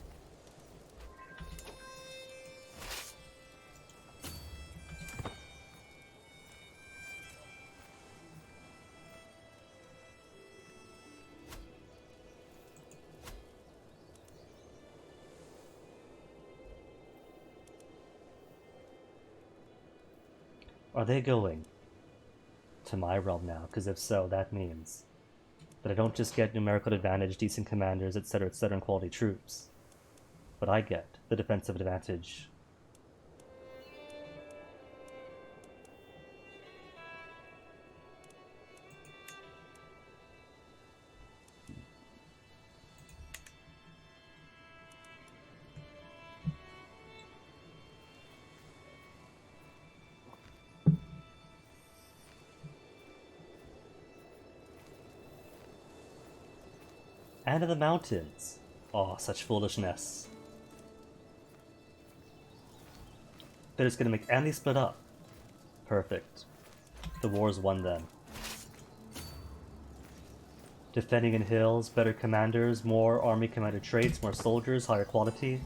Are they going to my realm now? Because if so, that means But I don't just get numerical advantage, decent commanders, etc., and quality troops. But I get the defensive advantage. And in the mountains. Oh, such foolishness. They're just gonna make... And they split up. Perfect. The war's won then. Defending in hills, better commanders, more army commander traits, more soldiers, higher quality.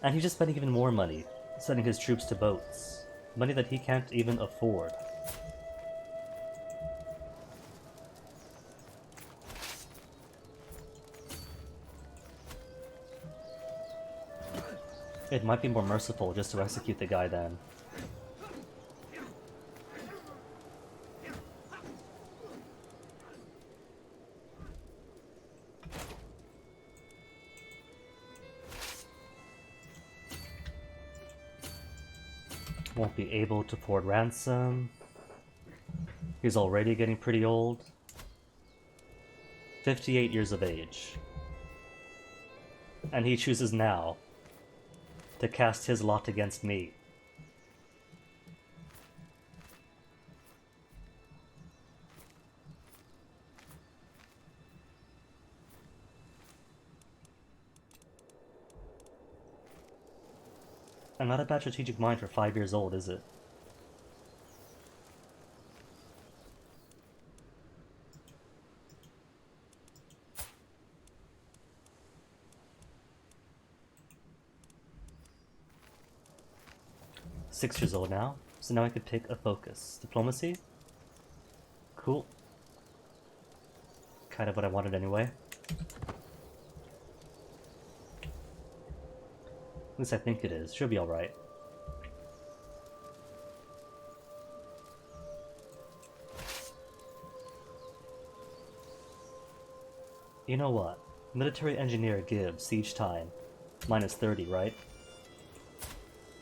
And he's just spending even more money, sending his troops to boats. Money that he can't even afford. It might be more merciful just to execute the guy then. Won't be able to afford ransom. He's already getting pretty old. 58 years of age. And he chooses now to cast his lot against me. And not a bad strategic mind for 5 years old, is it? Six years old now, so now I could pick a focus. Diplomacy? Cool. Kind of what I wanted anyway. At least I think it is. Should be alright. You know what? Military engineer gives siege time. Minus 30, right?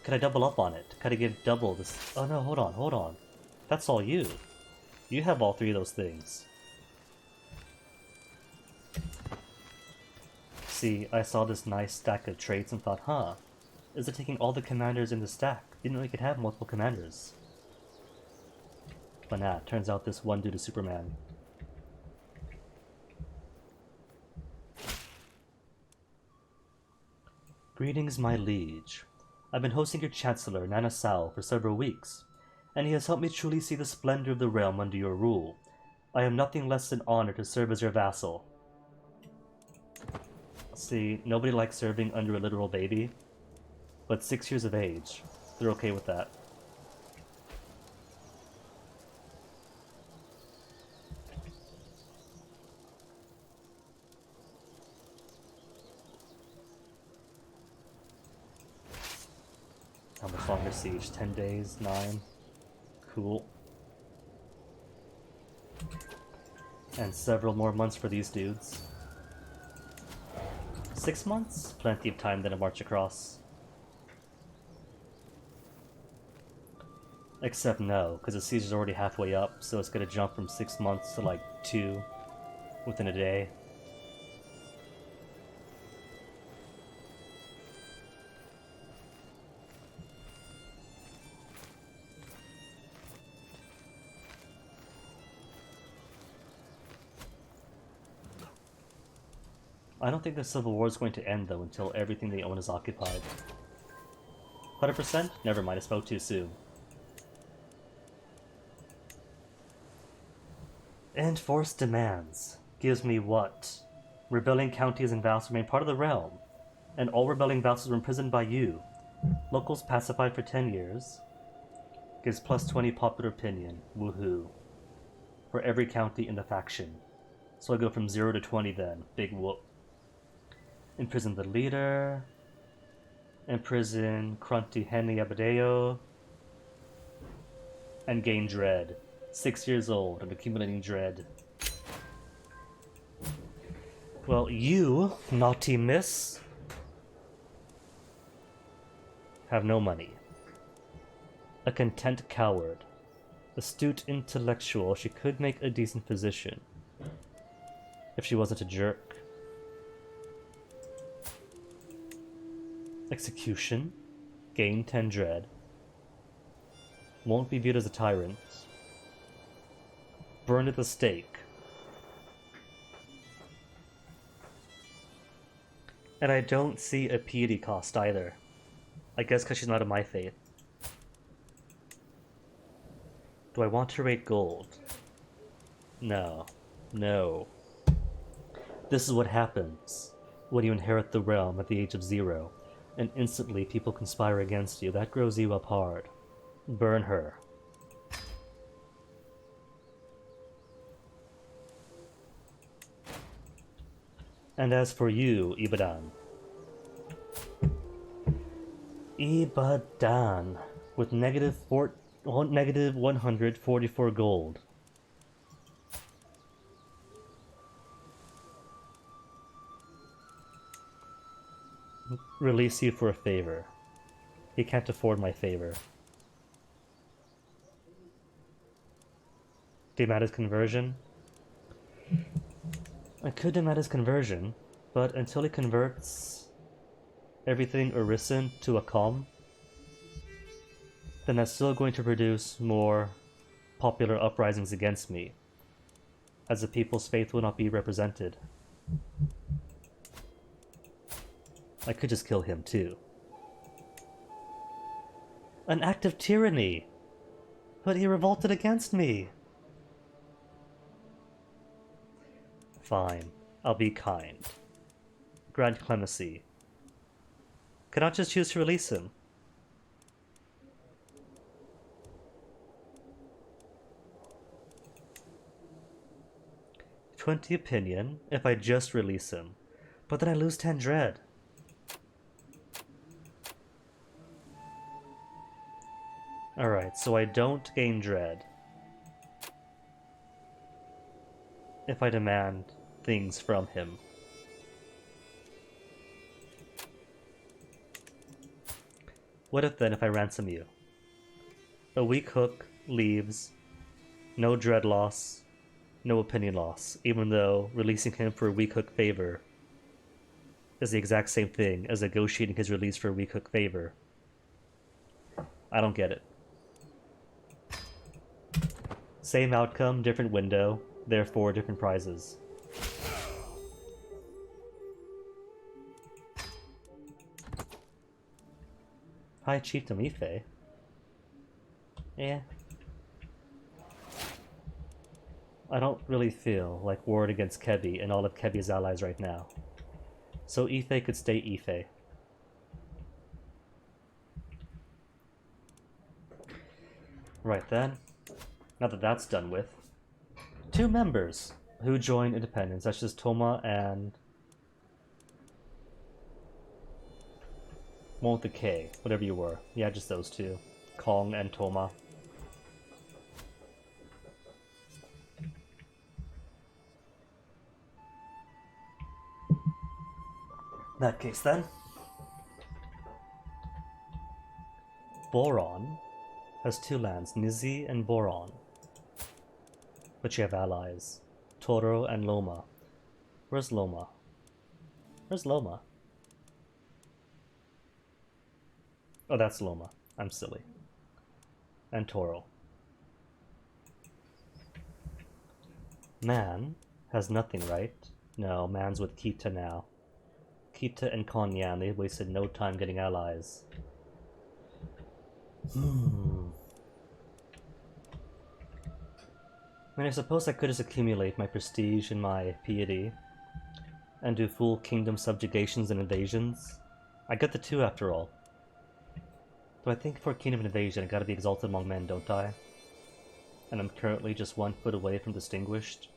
Could I double up on it? Could I give double this? Oh no, hold on. That's all you. You have all three of those things. See, I saw this nice stack of traits and thought, huh, is it taking all the commanders in the stack? Didn't know you could have multiple commanders. But nah, turns out this one dude is Superman. Greetings, my liege. I've been hosting your Chancellor, Nana Sao, for several weeks, and he has helped me truly see the splendor of the realm under your rule. I am nothing less than honored to serve as your vassal. See, nobody likes serving under a literal baby, but 6 years of age, they're okay with that. How much longer siege? 10 days? 9? Cool. And several more months for these dudes. 6 months? Plenty of time then to march across. Except no, because the siege is already halfway up, so it's gonna jump from 6 months to like 2 within a day. I don't think the Civil War is going to end though until everything they own is occupied. 100%? Never mind, I spoke too soon. Enforced demands. Gives me what? Rebelling counties and vassals remain part of the realm, and all rebelling vassals were imprisoned by you. Locals pacified for 10 years. Gives plus 20 popular opinion. Woohoo. For every county in the faction. So I go from 0 to 20 then. Big whoop. Imprison the leader. Imprison Krunti Henny Abadeo. And gain dread. 6 years old and accumulating dread. Well, you, naughty miss, have no money. A content coward. Astute intellectual, she could make a decent physician. If she wasn't a jerk. Execution. Gain 10 dread. Won't be viewed as a tyrant. Burned at the stake. And I don't see a piety cost either. I guess because she's not of my faith. Do I want to rate gold? No. No. This is what happens when you inherit the realm at the age of 0, and instantly people conspire against you. That grows you up hard. Burn her. And as for you, Ibadan. Ibadan, with negative 144 gold. Release you for a favor. He can't afford my favor. Demand his conversion? I could demand his conversion, but until he converts everything Orison to a calm, then that's still going to produce more popular uprisings against me, as the people's faith will not be represented. I could just kill him too. An act of tyranny! But he revolted against me! Fine, I'll be kind. Grant clemency. Cannot just choose to release him. $20 opinion if I just release him, but then I lose 10 dread. Alright, so I don't gain dread if I demand things from him. What if then if I ransom you? A weak hook leaves, no dread loss, no opinion loss, even though releasing him for a weak hook favor is the exact same thing as negotiating his release for a weak hook favor. I don't get it. Same outcome, different window, therefore different prizes. Hi, Chieftain Ife. Yeah. I don't really feel like warring against Kebi and all of Kebi's allies right now. So Ife could stay Ife. Right then. Now that that's done with. 2 members who join independence. That's just Toma and one with the K, whatever you were. Yeah, just those 2. Kong and Toma. In that case then. Boron has 2 lands, Nizi and Boron. But you have allies. Toro and Loma. Where's Loma? Where's Loma? Oh, that's Loma. I'm silly. And Toro. Man has nothing, right? No, Man's with Kita now. Kita and Konyan, they wasted no time getting allies. I mean, I suppose I could just accumulate my prestige and my piety and do full kingdom subjugations and invasions. I get the 2 after all. But I think for kingdom invasion I gotta be exalted among men, don't I? And I'm currently just 1 foot away from distinguished.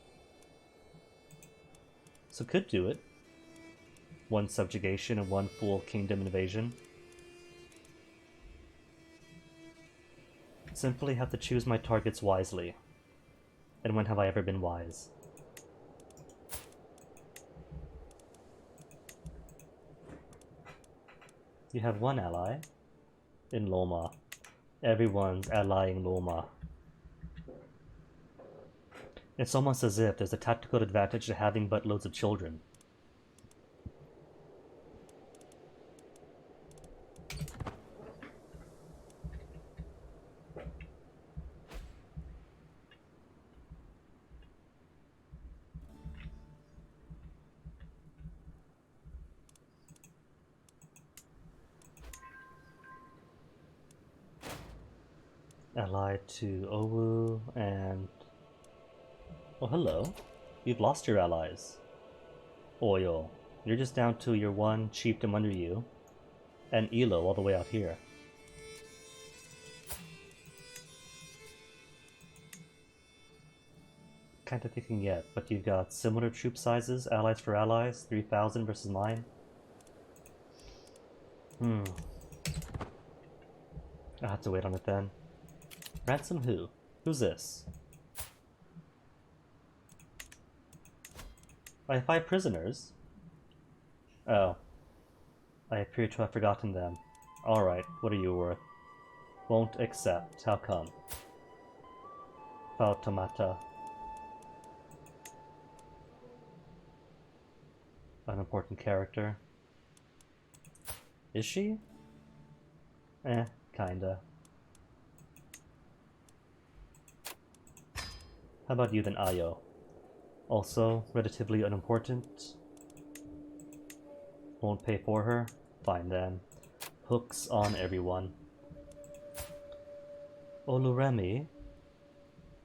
So could do it. 1 subjugation and 1 full kingdom invasion. Simply have to choose my targets wisely. And when have I ever been wise? You have one ally in Loma. Everyone's allying Loma. It's almost as if there's a tactical advantage to having buttloads of children. Allied to Owu and... Oh, hello. You've lost your allies. Oil. You're just down to your one chiefdom under you. And Elo all the way out here. Kinda thinking yet, but you've got similar troop sizes, allies for allies, 3,000 versus mine. I'll have to wait on it then. Ransom who? Who's this? I have 5 prisoners. Oh. I appear to have forgotten them. Alright, what are you worth? Won't accept. How come? Fautomata. Unimportant character. Is she? Kinda. How about you then, Ayo? Also, relatively unimportant. Won't pay for her? Fine then. Hooks on everyone. Oluremi?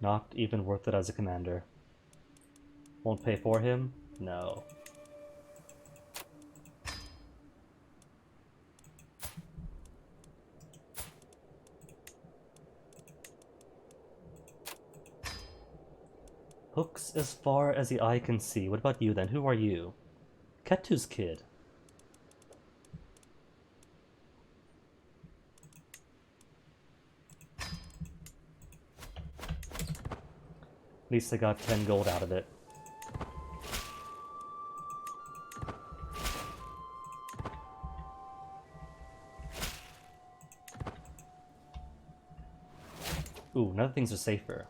Not even worth it as a commander. Won't pay for him? No. Hooks as far as the eye can see. What about you then? Who are you? Ketu's kid. At least I got 10 gold out of it. Ooh, now that things are safer.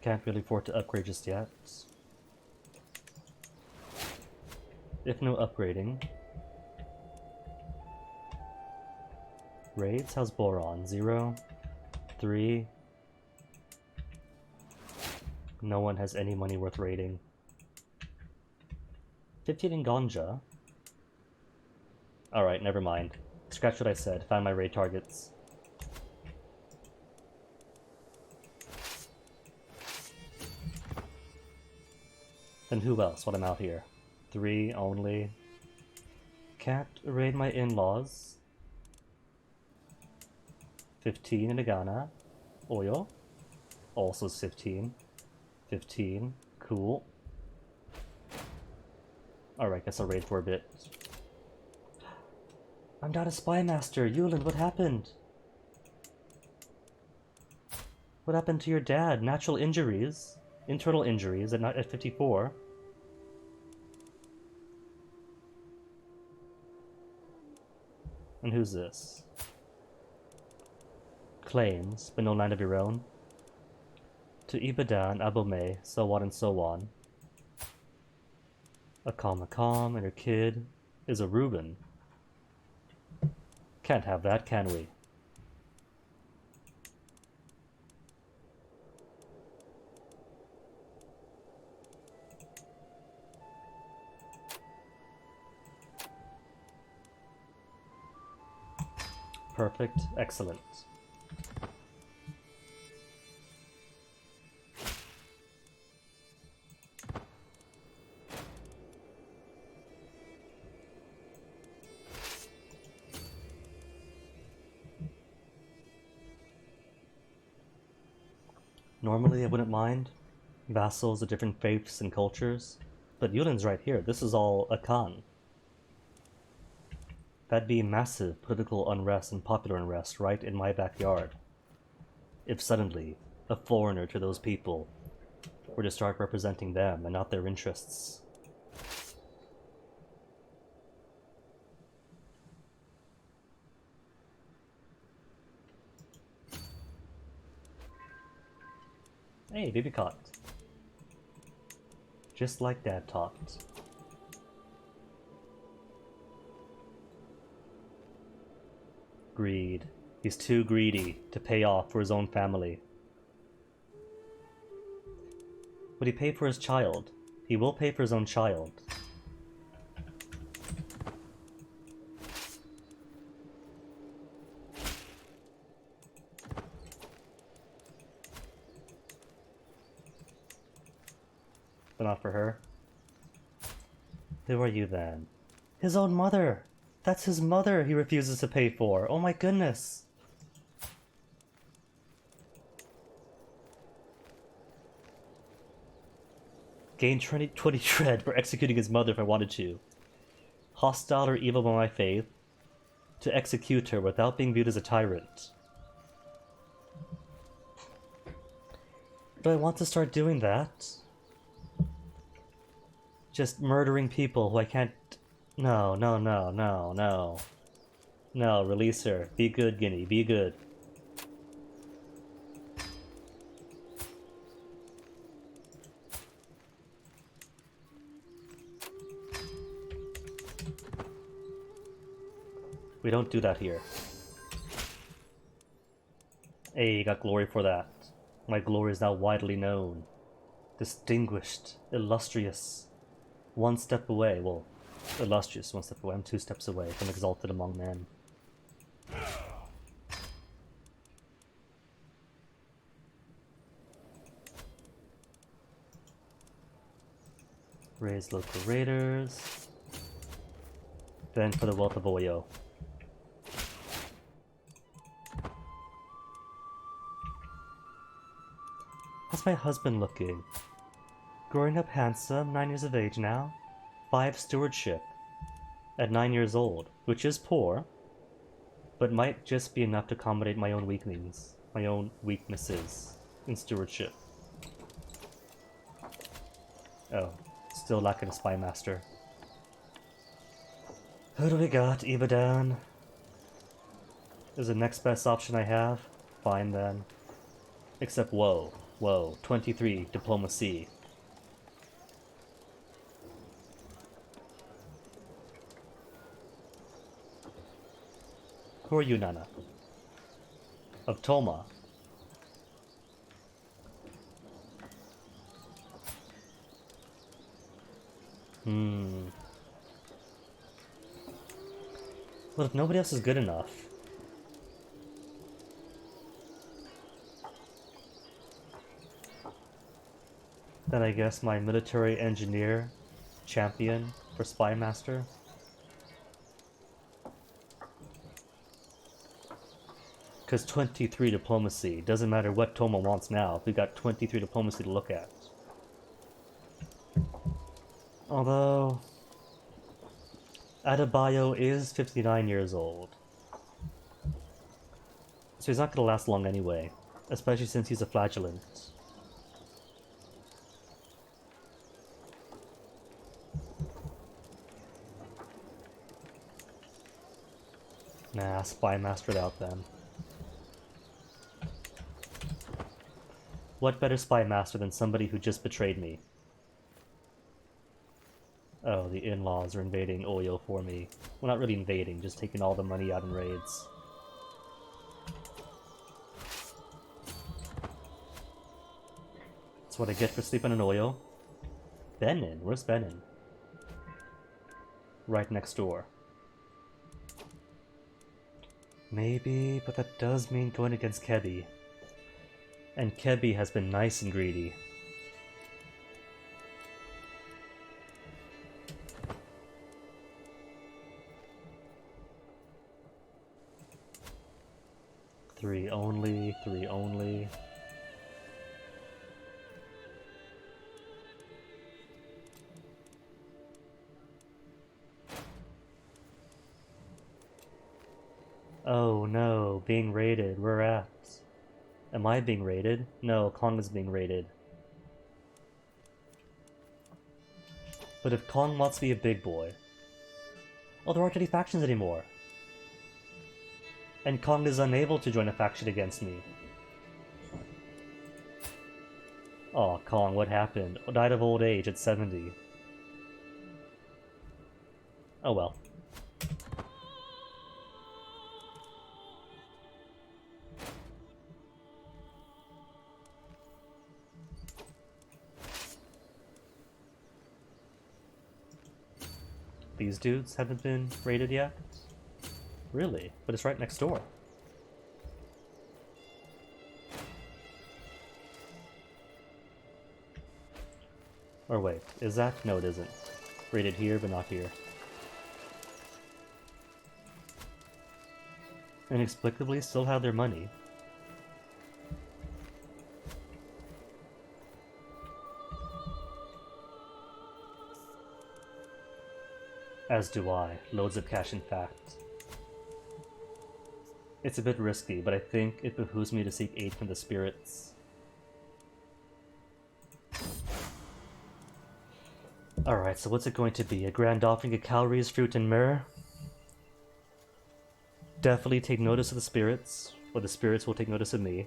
Can't really afford to upgrade just yet. If no upgrading. Raids? How's Boron? 0? 3? No one has any money worth raiding. 15 in Ganja? Alright, never mind. Scratch what I said. Found my raid targets. Then who else when I'm out here? 3 only. Can't raid my in-laws. 15 in Agana. Oil. Also 15. 15. Cool. Alright, guess I'll raid for a bit. I'm not a spy master. Yulin, what happened? What happened to your dad? Natural injuries? Internal injuries at 54. And who's this? Claims, but no land of your own. To Ibadan, Abome, so on and so on. A calm, and her kid is a Reuben. Can't have that, can we? Perfect. Excellent. Normally I wouldn't mind vassals of different faiths and cultures, but Yulin's right here. This is all a Khan. That'd be massive political unrest and popular unrest right in my backyard. If suddenly a foreigner to those people. We're to start representing them and not their interests. Hey, baby caught. Just like Dad taught. Greed. He's too greedy to pay off for his own family. Would he pay for his child? He will pay for his own child. But not for her. Who are you then? His own mother! That's his mother he refuses to pay for! Oh my goodness! Gain 20 tread for executing his mother if I wanted to. Hostile or evil by my faith. To execute her without being viewed as a tyrant. Do I want to start doing that? Just murdering people who I can't... No, no, no, no, no. No, release her. Be good, Guinea, be good. We don't do that here. Hey, got glory for that. My glory is now widely known. Distinguished. Illustrious. One step away. Well, illustrious, one step away. I'm 2 steps away from exalted among men. Raise local raiders. Then for the wealth of Oyo. How's my husband looking? Growing up handsome, 9 years of age now. 5 stewardship. At 9 years old, which is poor, but might just be enough to accommodate my own weaknesses in stewardship. Oh, still lacking a spy master. Who do we got? Ibadan. Is the next best option I have? Fine then. Except whoa, 23 diplomacy. Who are you, Nana? Of Toma. Well, if nobody else is good enough... then I guess my military engineer champion for Spy Master. Because 23 diplomacy, doesn't matter what Toma wants now, we got 23 diplomacy to look at. Although... Adebayo is 59 years old. So he's not going to last long anyway, especially since he's a flagellant. Nah, Spy Mastered out then. What better Spy Master than somebody who just betrayed me? Oh, the in-laws are invading Oyo for me. Well, not really invading, just taking all the money out in raids. That's what I get for sleeping in Oyo. Benin? Where's Benin? Right next door. Maybe, but that does mean going against Kebi. And Kebi has been nice and greedy. Three only, 3 only. Oh no, being raided, we're at. Am I being raided? No, Kong is being raided. But if Kong wants to be a big boy... Oh, there aren't any factions anymore! And Kong is unable to join a faction against me. Oh, Kong, what happened? Died of old age at 70. Oh well. These dudes haven't been raided yet? Really? But it's right next door. Or wait, is that? No, it isn't. Raided here, but not here. Inexplicably still have their money. As do I. Loads of cash, in fact. It's a bit risky, but I think it behooves me to seek aid from the spirits. Alright, so what's it going to be? A grand offering of calories, fruit, and myrrh? Definitely take notice of the spirits, or the spirits will take notice of me,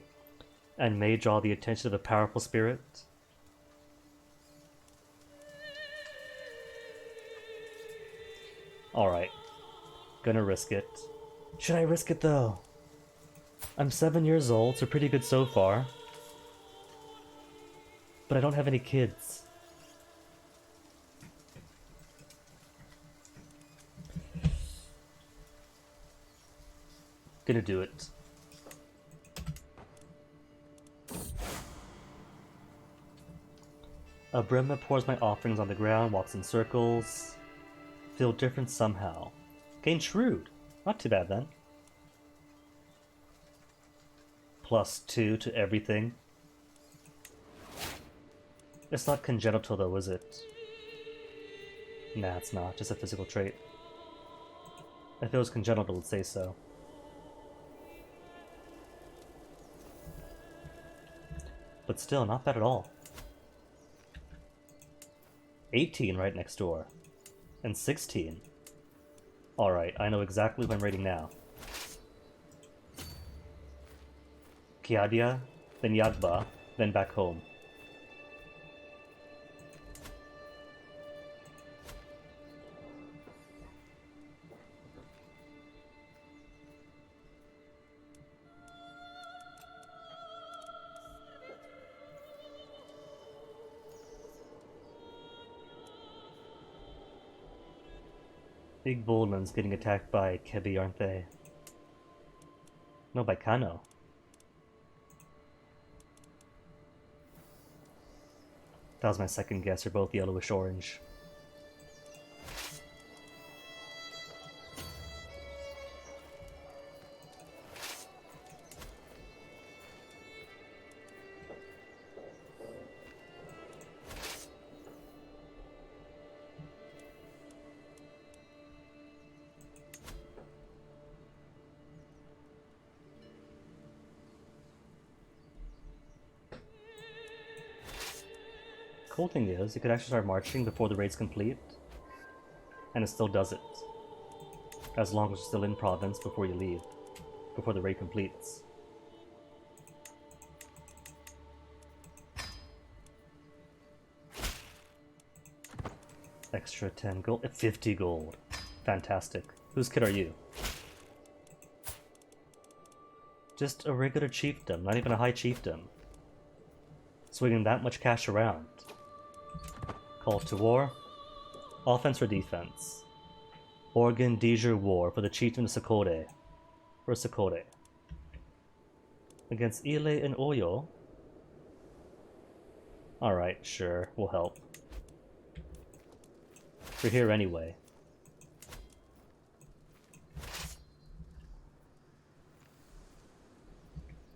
and may draw the attention of a powerful spirit. Alright. Gonna risk it. Should I risk it though? I'm 7 years old, so pretty good so far. But I don't have any kids. Gonna do it. A Brahma pours my offerings on the ground, walks in circles. Feel different somehow. Gain shrewd. Not too bad then. +2 to everything. It's not congenital though, is it? Nah, it's not. Just a physical trait. If it was congenital, it'd say so. But still, not bad at all. 18 right next door. And 16. Alright, I know exactly who I'm raiding now. Kiadia, then Yagba, then back home. Big Bullman's getting attacked by Kebi, aren't they? No, by Kano. That was my second guess, they're both yellowish orange. Cool thing is, you could actually start marching before the raid's complete, and it still does it. As long as you're still in province before you leave, before the raid completes. Extra 10 gold, 50 gold. Fantastic. Whose kid are you? Just a regular chiefdom, not even a high chiefdom. Swinging that much cash around. Call to war. Offense or defense? Organ Dejer War for the chieftain of Sakode. For Sakode. Against Ile and Oyo? Alright, sure, we'll help. We're here anyway.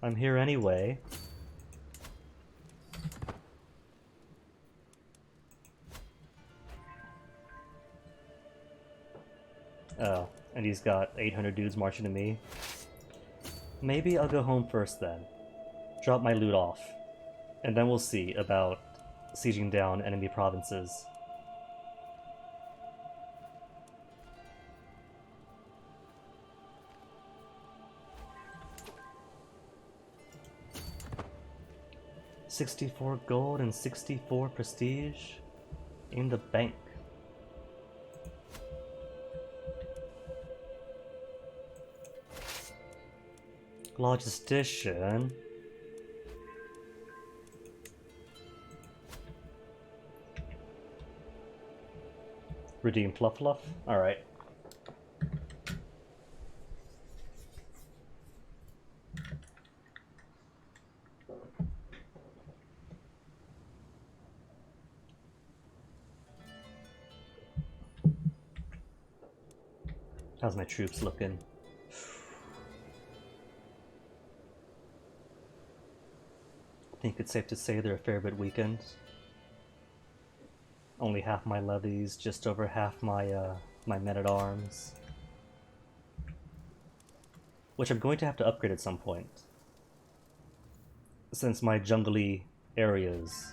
I'm here anyway. Oh, and he's got 800 dudes marching to me. Maybe I'll go home first then. drop my loot off, and then we'll see about sieging down enemy provinces. $64 gold and 64 prestige in the bank. Logistician. Redeem Fluff Fluff? Alright. How's my troops looking? I think it's safe to say they're a fair bit weakened. Only half my levies, just over half my my men-at-arms. Which I'm going to have to upgrade at some point. Since my jungly areas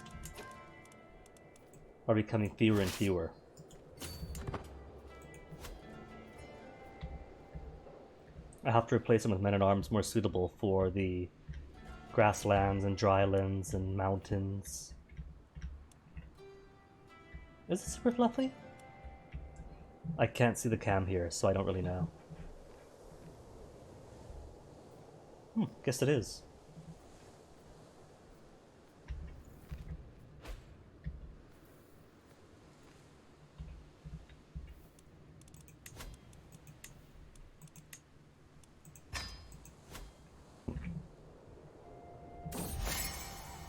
are becoming fewer and fewer. I have to replace them with men-at-arms more suitable for the grasslands and drylands and mountains. Is it super fluffy? I can't see the cam here, so I don't really know. Guess it is.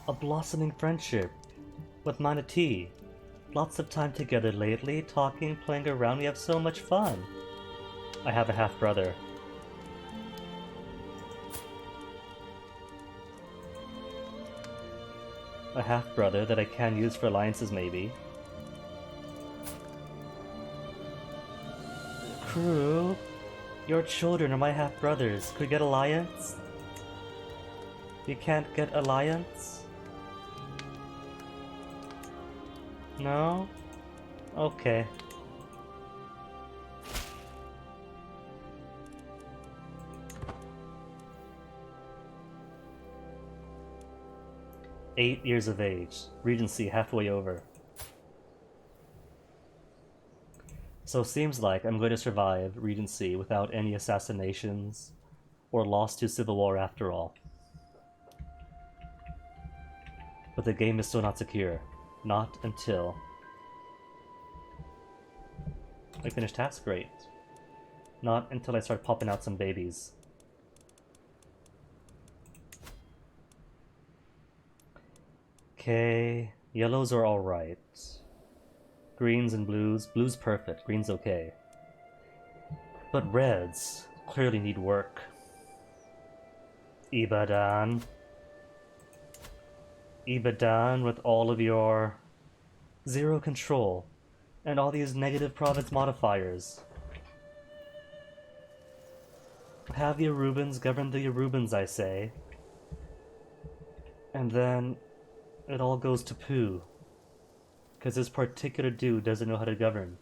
A blossoming friendship with Mana T. Lots of time together lately, talking, playing around, we have so much fun. I have a half-brother. A half-brother that I can use for alliances, maybe. Crew, your children are my half-brothers. Could we get alliance? You can't get alliance? No? Okay. "8 years of age. Regency halfway over." So it seems like I'm going to survive Regency without any assassinations or loss to civil war after all. But the game is still not secure. Not until I finish task. Great. Not until I start popping out some babies. Okay, yellows are alright. Greens and blues. Blues perfect, green's okay. But reds clearly need work. Ibadan. Ibadan with all of your zero control and all these negative province modifiers. Have the Arubans govern the Arubans, I say. And then it all goes to poo. Because this particular dude doesn't know how to govern.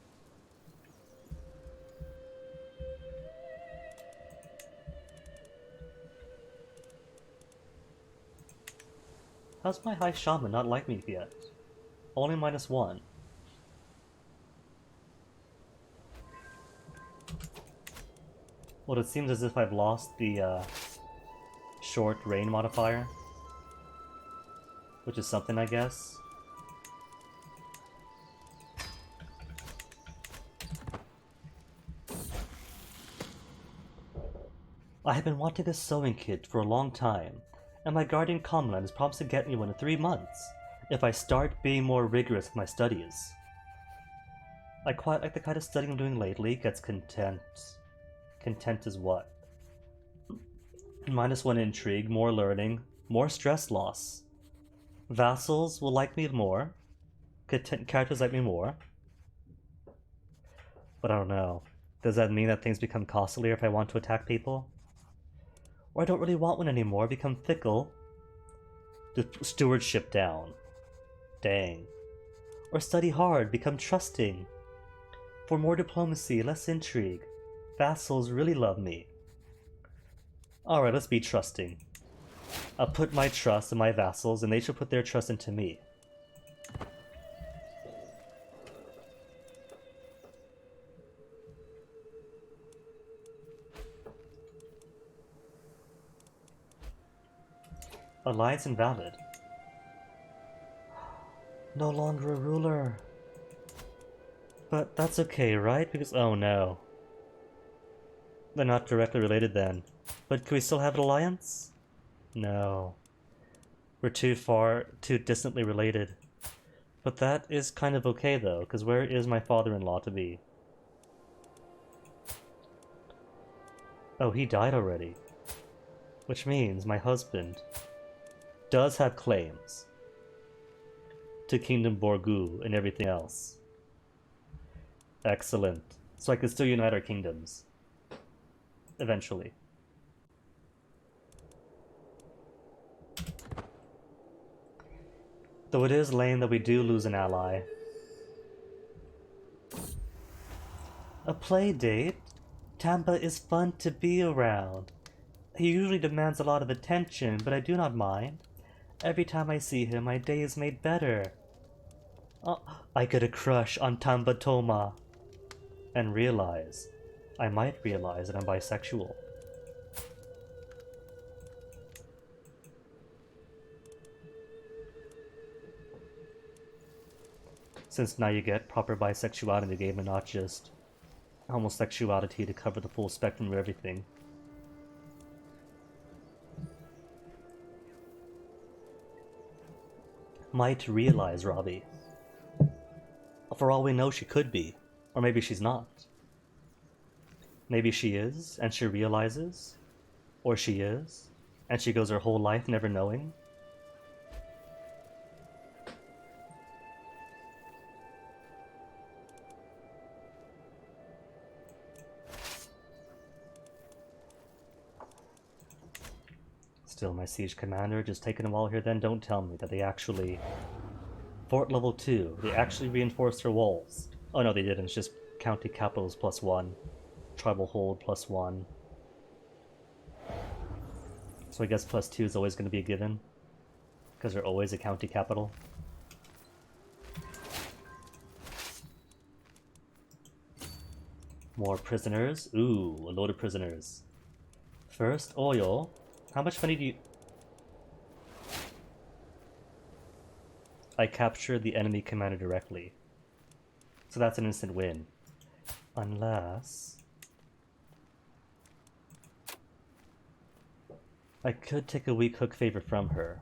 How's my high shaman not like me yet? Only -1. Well, it seems as if I've lost the short rain modifier. Which is something, I guess. I have been wanting a sewing kit for a long time, and my guardian Commonland has promised to get me one in 3 months, if I start being more rigorous with my studies. I quite like the kind of studying I'm doing lately. Gets content. Content is what? -1 intrigue, more learning, more stress loss. Vassals will like me more. Characters like me more. But I don't know. Does that mean that things become costlier if I want to attack people? Or I don't really want one anymore, become fickle, the stewardship down. Dang. Or study hard, become trusting. For more diplomacy, less intrigue. Vassals really love me. Alright, let's be trusting. I'll put my trust in my vassals, and they should put their trust into me. Alliance invalid. No longer a ruler. But that's okay, right? Because, oh no. They're not directly related then. But can we still have an alliance? No. We're too distantly related. But that is kind of okay though, because where is my father-in-law to be? Oh, he died already. Which means my husband does have claims to Kingdom Borgu and everything else. Excellent. So I can still unite our kingdoms. Eventually. Though it is lame that we do lose an ally. A play date? Tamba is fun to be around. He usually demands a lot of attention, but I do not mind. Every time I see him, my day is made better. Oh, I get a crush on Tamba Toma. And I might realize that I'm bisexual. Since now you get proper bisexuality in the game and not just homosexuality to cover the full spectrum of everything. Might realize, Robbie. For all we know, she could be. Or maybe she's not. Maybe she is, and she realizes. Or she is, and she goes her whole life never knowing. Still, my siege commander just taking a while here then. Don't tell me that they actually... Fort level 2, they actually reinforced their walls. Oh no, they didn't. It's just county capitals +1. Tribal hold +1. So I guess +2 is always going to be a given. Because they're always a county capital. More prisoners. Ooh, a load of prisoners. First, oil. How much money do you... I captured the enemy commander directly. So that's an instant win. Unless... I could take a weak hook favor from her.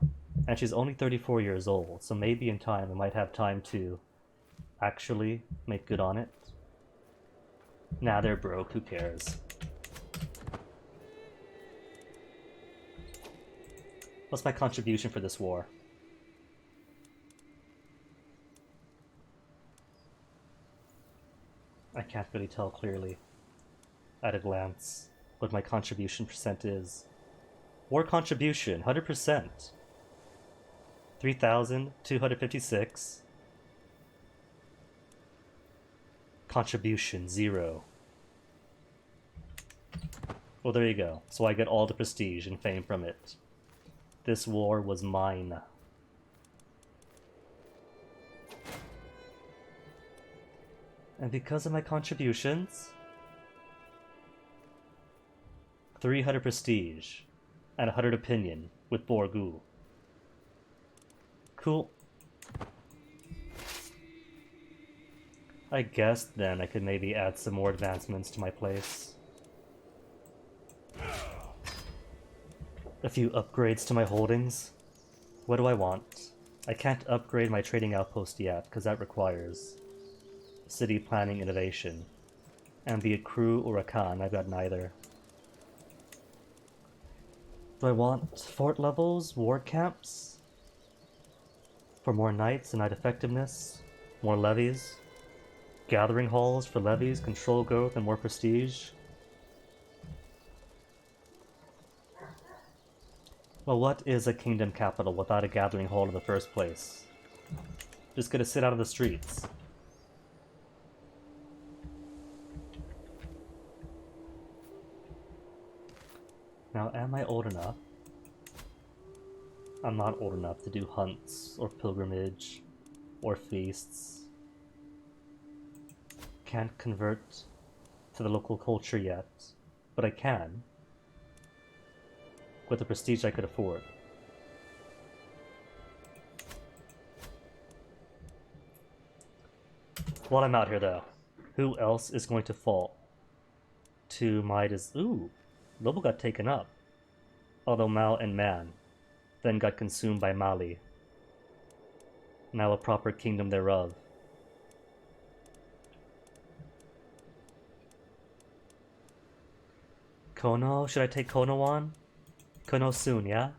And she's only 34 years old, so maybe in time I might have time to actually make good on it. Nah, they're broke, who cares? What's my contribution for this war? I can't really tell clearly at a glance what my contribution percent is. War contribution, 100%. 3,256. Contribution, 0. Well, there you go. So I get all the prestige and fame from it. This war was mine. And because of my contributions, 300 prestige and 100 opinion with Borgu. Cool. I guess then I could maybe add some more advancements to my place. A few upgrades to my holdings. What do I want? I can't upgrade my trading outpost yet, because that requires city planning innovation. And be a crew or a Khan, I've got neither. Do I want fort levels, war camps? For more knights and knight effectiveness? More levies? Gathering halls for levies, control growth, and more prestige? Well, what is a kingdom capital without a gathering hall in the first place? Just gonna sit out of the streets. Now, am I old enough? I'm not old enough to do hunts, or pilgrimage, or feasts. Can't convert to the local culture yet, but I can, with the prestige I could afford. While I'm out here, though, who else is going to fall to my Ooh, Lobo got taken up. Although Mao and Man then got consumed by Mali. Now a proper kingdom thereof. Kono? Should I take Kono on? Kono soon, yeah?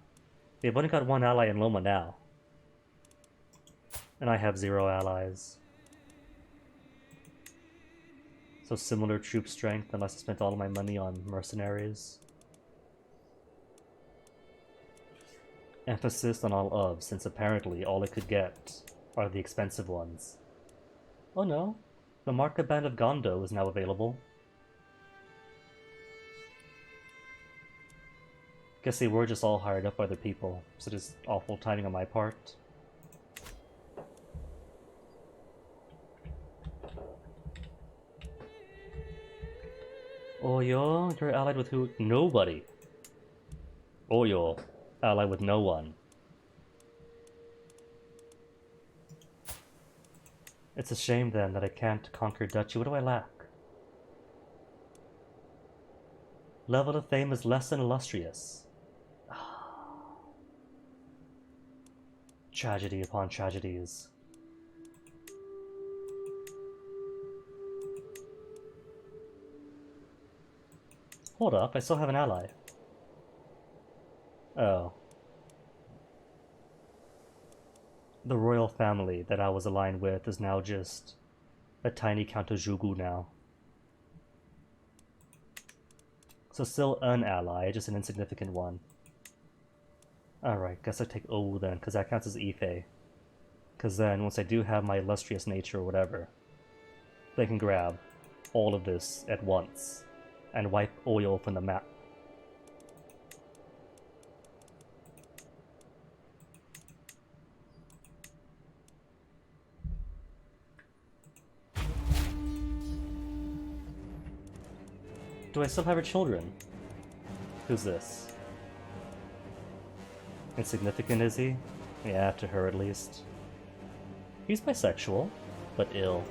They've only got one ally in Loma now. And I have 0 allies. So similar troop strength unless I spent all of my money on mercenaries. Emphasis on all of, since apparently all it could get are the expensive ones. Oh no, the Market Band of Gondo is now available. Guess they were just all hired up by other people, so just awful timing on my part. Oyo, you're allied with who? Nobody. Oyo, allied with no one. It's a shame then that I can't conquer Duchy. What do I lack? Level of fame is less than illustrious. Tragedy upon tragedies. Hold up, I still have an ally. Oh. The royal family that I was aligned with is now just a tiny Count of Jugu now. So still an ally, just an insignificant one. Alright, guess I take Owu then, because that counts as Ife. Because then, once I do have my illustrious nature or whatever, they can grab all of this at once and wipe Oyo from the map. Do I still have her children? Who's this? Insignificant, is he? Yeah, to her at least. He's bisexual, but ill.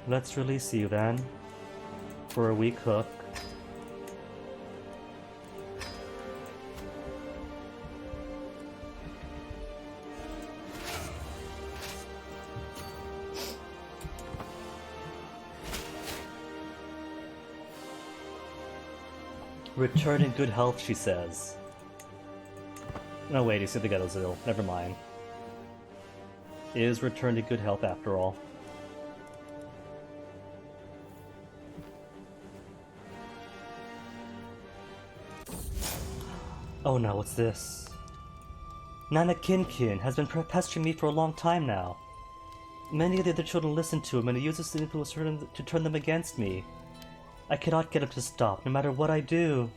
Let's release you then. For a weak hook. Return in good health, she says. No, wait, he said the ghetto's ill. Never mind. Is return to good health after all. Oh no, what's this? Nana Kinkin has been pestering me for a long time now. Many of the other children listen to him and he uses the influence to turn them against me. I cannot get him to stop, no matter what I do.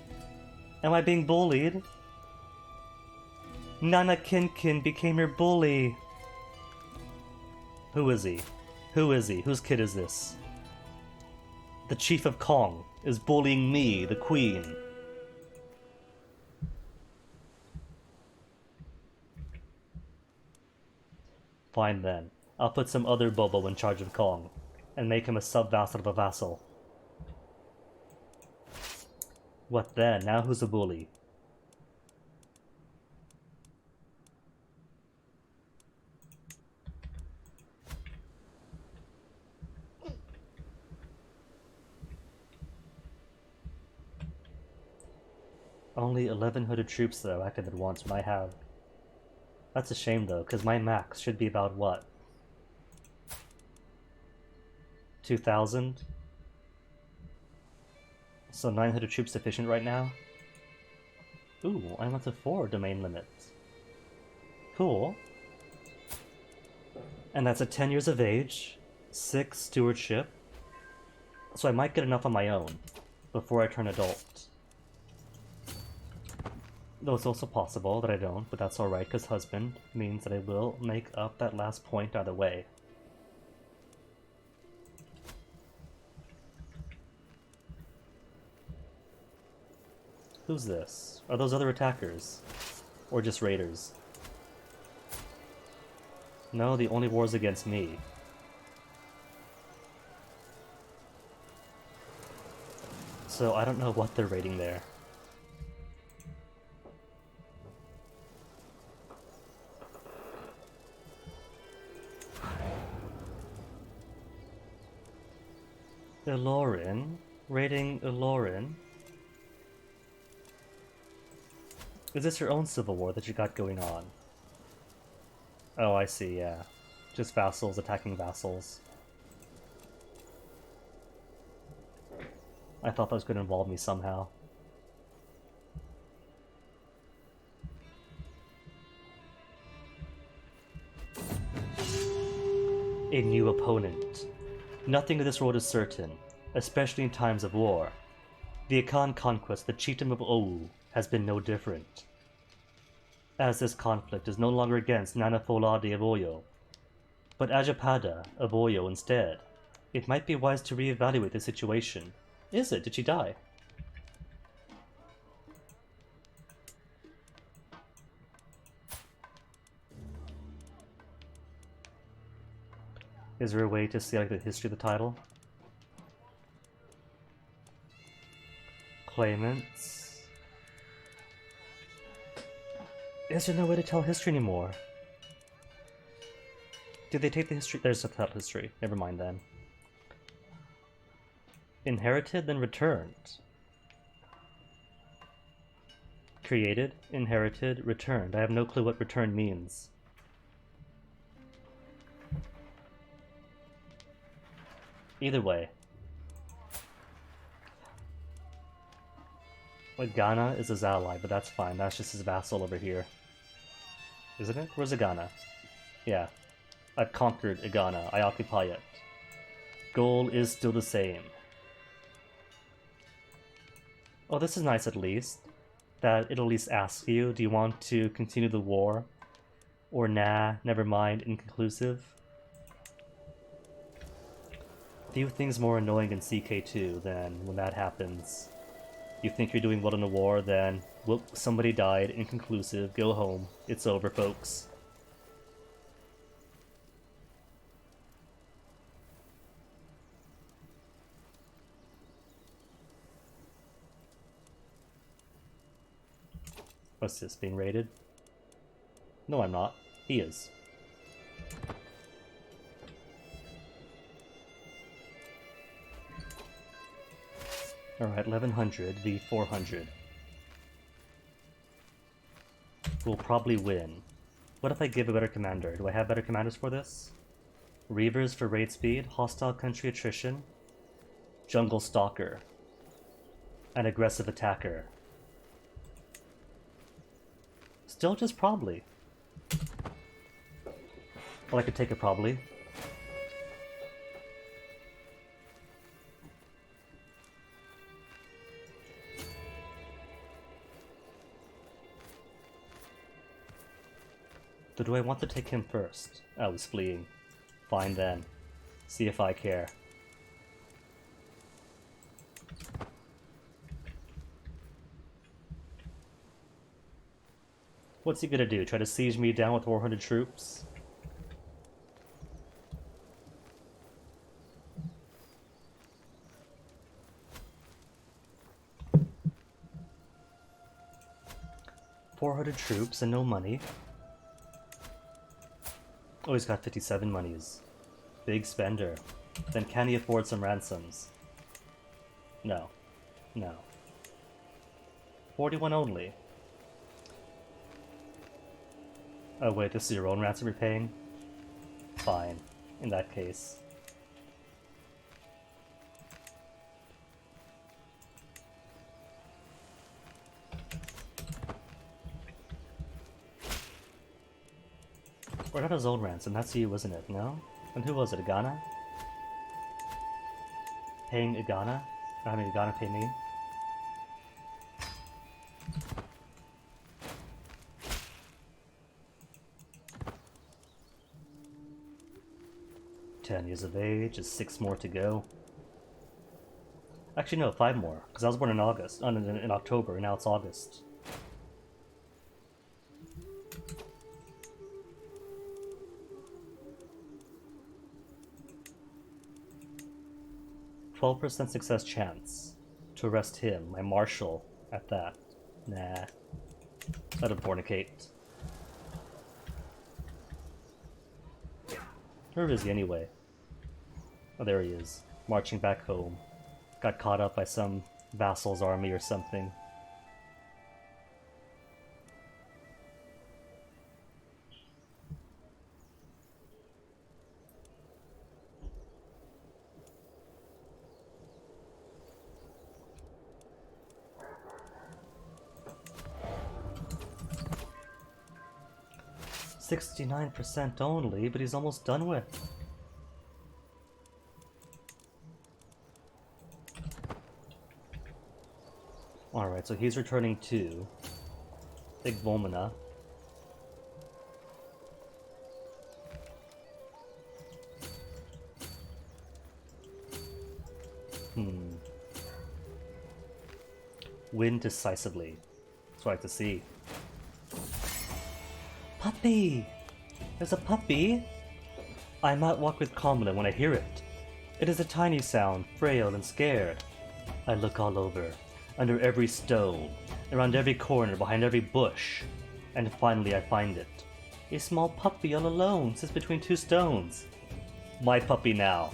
Am I being bullied? Nana Kinkin became your bully. Who is he? Who is he? Whose kid is this? The Chief of Kong is bullying me, the Queen. Fine then. I'll put some other Bobo in charge of Kong, and make him a sub-vassal of a vassal. What then? Now who's a bully? Only 1100 troops though, active at once when I have. That's a shame though, because my max should be about what? 2,000? So 900 troops sufficient right now? Ooh, I'm up to 4 domain limits. Cool. And that's at 10 years of age, 6 stewardship. So I might get enough on my own before I turn adult. Though it's also possible that I don't, but that's alright, because husband means that I will make up that last point either way. Who's this? Are those other attackers? Or just raiders? No, the only war's against me. So I don't know what they're raiding there. Ilorin? Raiding Ilorin? Is this your own civil war that you got going on? Oh, I see, yeah. Just vassals attacking vassals. I thought that was going to involve me somehow. A new opponent. Nothing of this road is certain, especially in times of war. The Akan conquest, the chiefdom of Ou, has been no different. As this conflict is no longer against Nanafolade of Oyo, but Ajapada of Oyo instead, it might be wise to reevaluate the situation. Is it? Did she die? Is there a way to see like the history of the title? Claimants. Is there no way to tell history anymore? Did they take the history? There's a title history. Never mind then. Inherited, then returned. Created, inherited, returned. I have no clue what return means. Either way. Like, Ghana is his ally, but that's fine. That's just his vassal over here. Isn't it? Where's Ghana? Yeah. I've conquered Ghana. I occupy it. Goal is still the same. Oh, this is nice at least. That it'll at least ask you, do you want to continue the war? Or nah, never mind, inconclusive. Few things more annoying in CK2 than when that happens. You think you're doing well in a war, then, whoop, somebody died, inconclusive, go home. It's over, folks. What's this, being raided? No, I'm not. He is. Alright, 1100 v 400. We'll probably win. What if I give a better commander? Do I have better commanders for this? Reavers for raid speed, hostile country attrition, jungle stalker, an aggressive attacker. Still just probably. Well, I could take it probably. So do I want to take him first? Oh, he's fleeing. Fine then. See if I care. What's he gonna do? Try to siege me down with 400 troops? $400 troops and no money. Oh, he's got 57 monies. Big spender. Then can he afford some ransoms? No. No. 41 only. Oh wait, this is your own ransom you're paying? Fine, in that case. We're not a zone ransom, that's you, isn't it? No? And who was it? Igana? Paying Igana? Or having Igana pay me? $10 of age, is 6 more to go. Actually, no, 5 more, because I was born in August, in October, and now it's August. %12 success chance to arrest him, my marshal, at that. Nah. Let him fornicate. Where is he anyway? Oh, there he is. Marching back home. Got caught up by some vassal's army or something. %69 only, but he's almost done with. Alright, so he's returning to Igvomina. Win decisively. That's what I like to see. Puppy! There's a puppy! I might walk with Kamala when I hear it. It is a tiny sound, frail and scared. I look all over, under every stone, around every corner, behind every bush, and finally I find it. A small puppy all alone sits between 2 stones. My puppy now.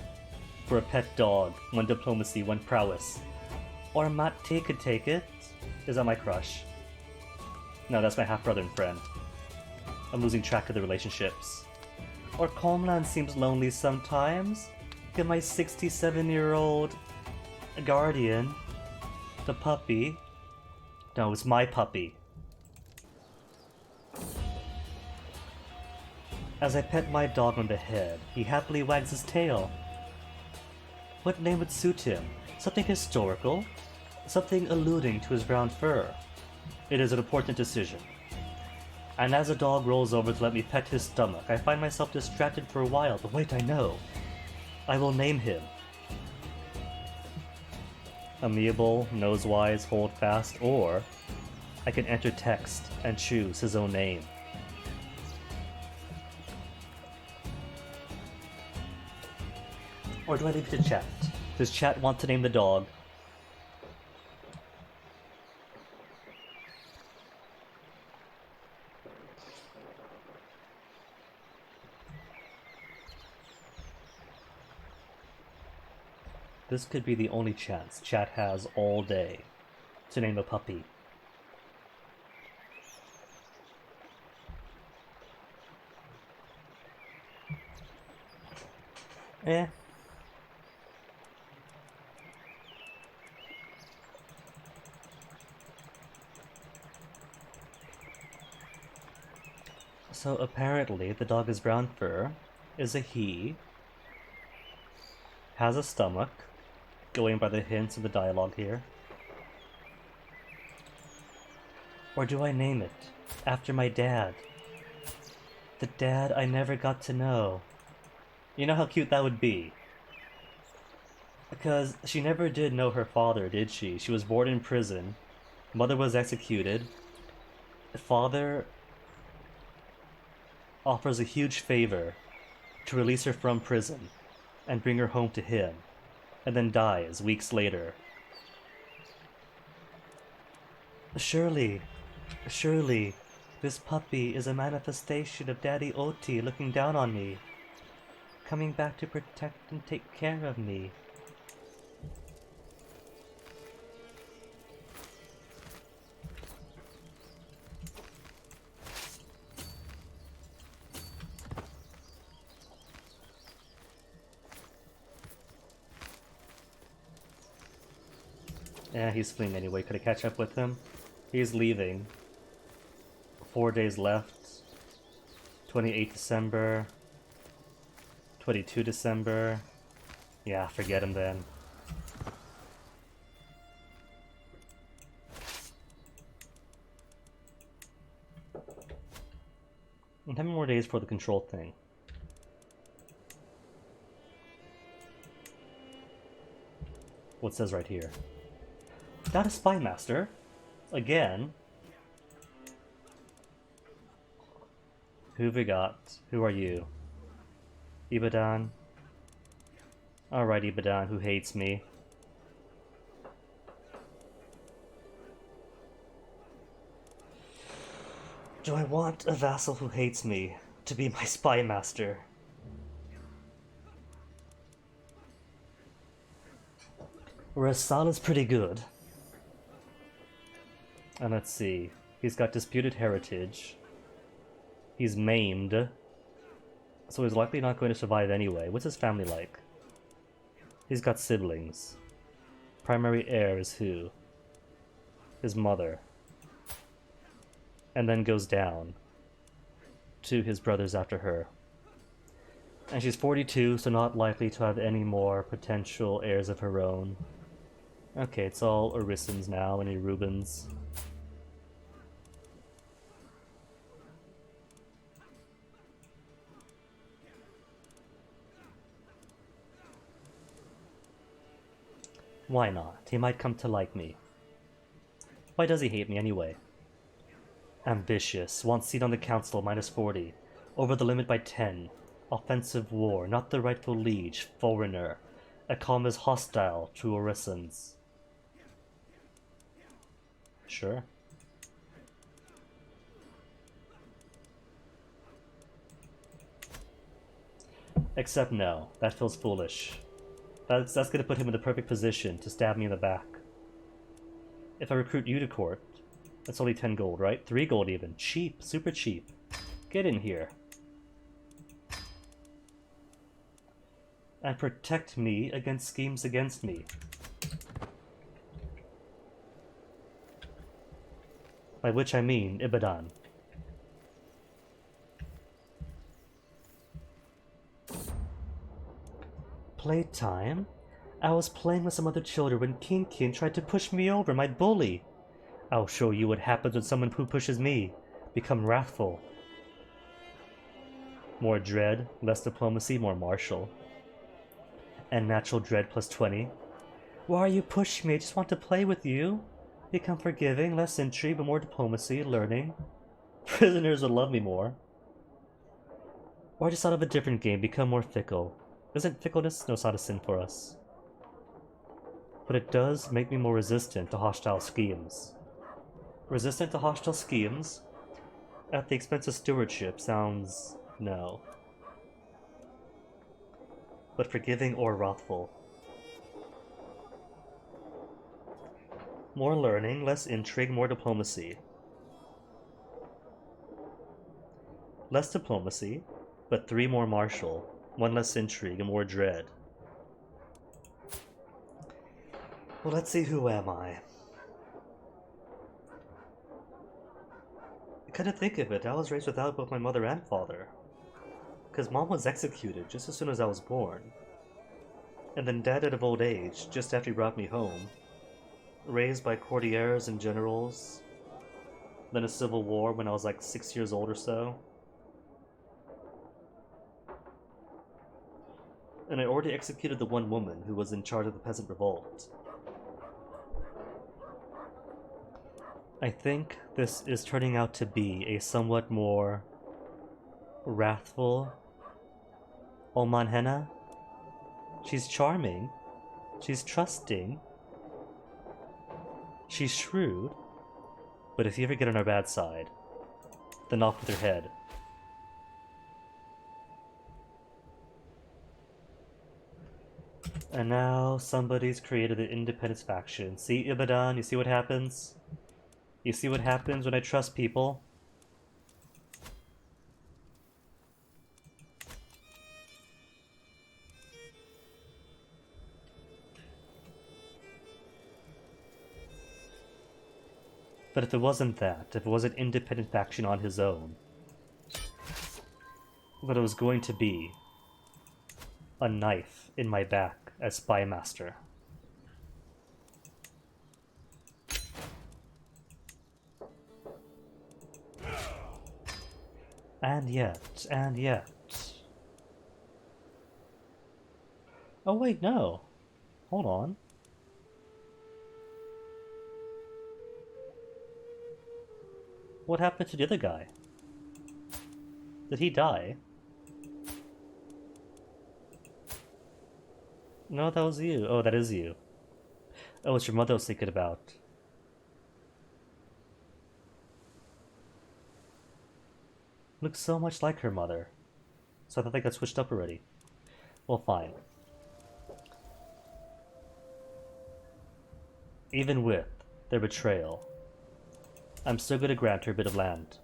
For a pet dog, 1 diplomacy, 1 prowess. Or Mate could take it. Is that my crush? No, that's my half-brother and friend. I'm losing track of the relationships. Or Calmland seems lonely sometimes. Get my 67-year-old guardian, the puppy. No, it's my puppy. As I pet my dog on the head, he happily wags his tail. What name would suit him? Something historical? Something alluding to his brown fur? It is an important decision. And as the dog rolls over to let me pet his stomach, I find myself distracted for a while, but wait, I know. I will name him. Amiable, nosewise, hold fast, or I can enter text and choose his own name. Or do I leave it to chat? Does chat want to name the dog? This could be the only chance chat has all day to name a puppy. Eh. So apparently the dog is brown fur, is a he, has a stomach, going by the hints of the dialogue here. Or do I name it after my dad? The dad I never got to know. You know how cute that would be? Because she never did know her father, did she? She was born in prison. Mother was executed. The father offers a huge favor to release her from prison and bring her home to him, and then dies weeks later. Surely, this puppy is a manifestation of Daddy Oti looking down on me, coming back to protect and take care of me. Yeah, he's fleeing anyway. Could I catch up with him? He's leaving. 4 days left. 28 December. 22 December. Yeah, forget him then. And 10 more days for the control thing. What says right here? Not a spy master. Again. Who've we got? Who are you? Ibadan. Alright, Ibadan, who hates me. Do I want a vassal who hates me to be my spy master? Whereas Sal is pretty good. And let's see. He's got disputed heritage. He's maimed. So he's likely not going to survive anyway. What's his family like? He's got siblings. Primary heir is who? His mother. And then goes down to his brothers after her. And she's 42, so not likely to have any more potential heirs of her own. Okay, it's all Orisons now, any Rubens. Why not? He might come to like me. Why does he hate me anyway? Ambitious, wants seat on the council, minus 40. Over the limit by 10. Offensive war, not the rightful liege, foreigner. Akam is hostile to Orisons. Sure. Except no, that feels foolish. That's gonna put him in the perfect position to stab me in the back. If I recruit you to court, that's only 10 gold, right? 3 gold even. Cheap, super cheap. Get in here. And protect me against schemes against me. By which I mean Ibadan. Playtime? I was playing with some other children when Kinkin tried to push me over, my bully. I'll show you what happens when someone who pushes me become wrathful. More dread, less diplomacy, more martial. And natural dread plus 20. Why are you pushing me? I just want to play with you. Become forgiving, less intrigue, but more diplomacy, learning. Prisoners would love me more. Or I just thought of a different game, become more fickle. Isn't fickleness? No, it's not a sin for us. But it does make me more resistant to hostile schemes. Resistant to hostile schemes? At the expense of stewardship sounds... no. But forgiving or wrathful. More learning, less intrigue, more diplomacy. Less diplomacy, but 3 more martial. 1 less intrigue and more dread. Well, let's see, who am I? Kind of think of it, I was raised without both my mother and father. Because mom was executed just as soon as I was born. And then dad died of old age just after he brought me home. Raised by courtiers and generals. Then a civil war when I was like 6 years old or so. And I already executed the one woman who was in charge of the peasant revolt. I think this is turning out to be a somewhat more wrathful Oman. She's charming, she's trusting, she's shrewd, but if you ever get on her bad side, then off with her head. And now somebody's created an independence faction. See, Ibadan, you see what happens? You see what happens when I trust people? But if it wasn't that, if it was an independent faction on his own, that it was going to be a knife in my back as spy master. And yet. Oh wait, no. Hold on. What happened to the other guy? Did he die? No, that was you. Oh, that is you. Oh, it's your mother I was thinking about. Looks so much like her mother. So I thought they got switched up already. Well, fine. Even with their betrayal, I'm still going to grant her a bit of land.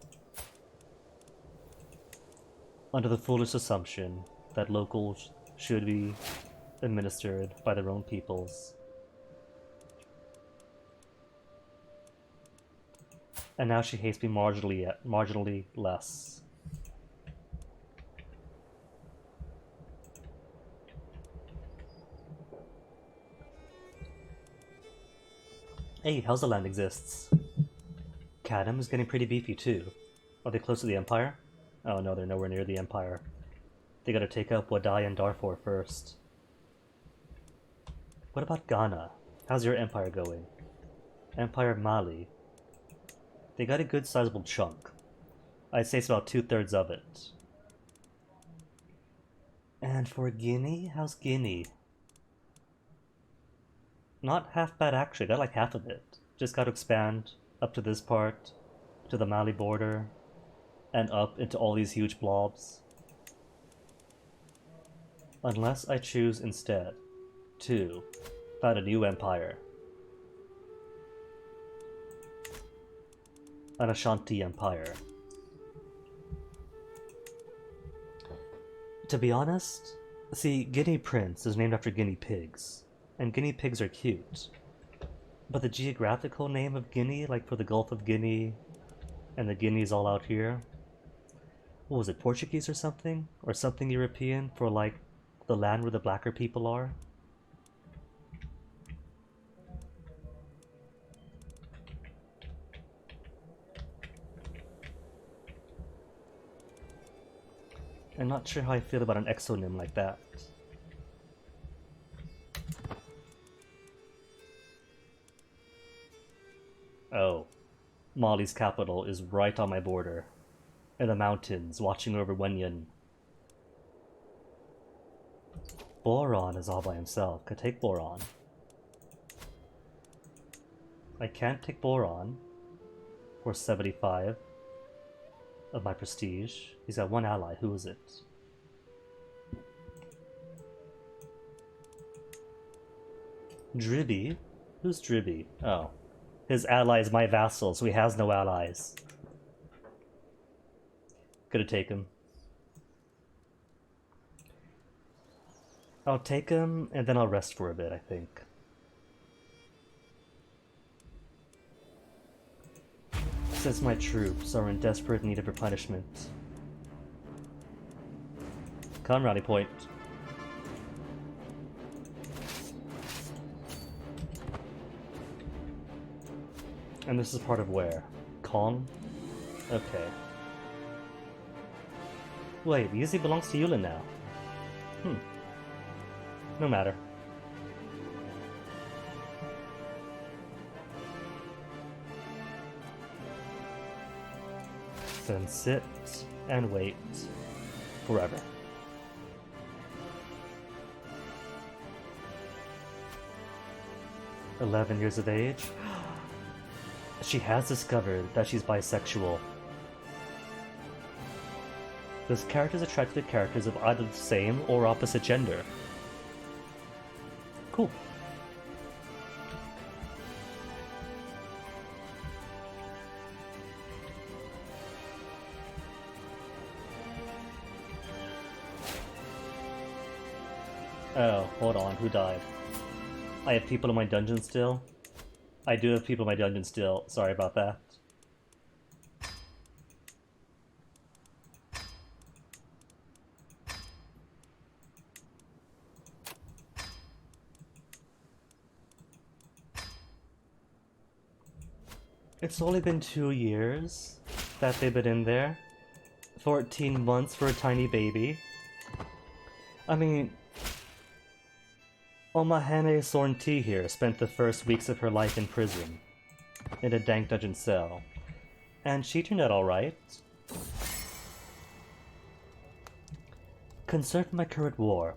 Under the foolish assumption that locals should be administered by their own peoples. And now she hates me marginally less. Hey, how's the land exists? Cadam is getting pretty beefy too. Are they close to the Empire? Oh no, they're nowhere near the Empire. They gotta take up Wadai and Darfur first. What about Ghana? How's your empire going? Empire Mali. They got a good sizable chunk. I'd say it's about 2/3 of it. And for Guinea? How's Guinea? Not half bad actually, got like half of it. Just got to expand up to this part, to the Mali border, and up into all these huge blobs. Unless I choose instead to found a new empire. An Ashanti empire. To be honest, see, Guinea Prince is named after guinea pigs, and guinea pigs are cute. But the geographical name of Guinea, like for the Gulf of Guinea, and the Guineas all out here, what was it, Portuguese or something? Or something European for like the land where the blacker people are? I'm not sure how I feel about an exonym like that. Oh, Mali's capital is right on my border, in the mountains, watching over Wenyan. Boron is all by himself. Could take Boron. I can't take Boron for 75 of my prestige. He's got one ally. Who is it? Dribby? Who's Dribby? Oh. His ally is my vassal, so he has no allies. Gonna take him. I'll take him, and then I'll rest for a bit, I think. Since my troops are in desperate need of replenishment. Come, Rally Point. And this is part of where? Con? Okay. Wait, Yuzi belongs to Yulin now. No matter. Then sit and wait forever. "11 years of age? She has discovered that she's bisexual. This character is attracted to characters of either the same or opposite gender. Cool. Oh, hold on, who died? I have people in my dungeon still? I do have people in my dungeon still, sorry about that. It's only been 2 years that they've been in there. 14 months for a tiny baby. I mean, Omahane Sornti here spent the first weeks of her life in prison, in a dank dungeon cell, and she turned out alright. Concerned for my current war,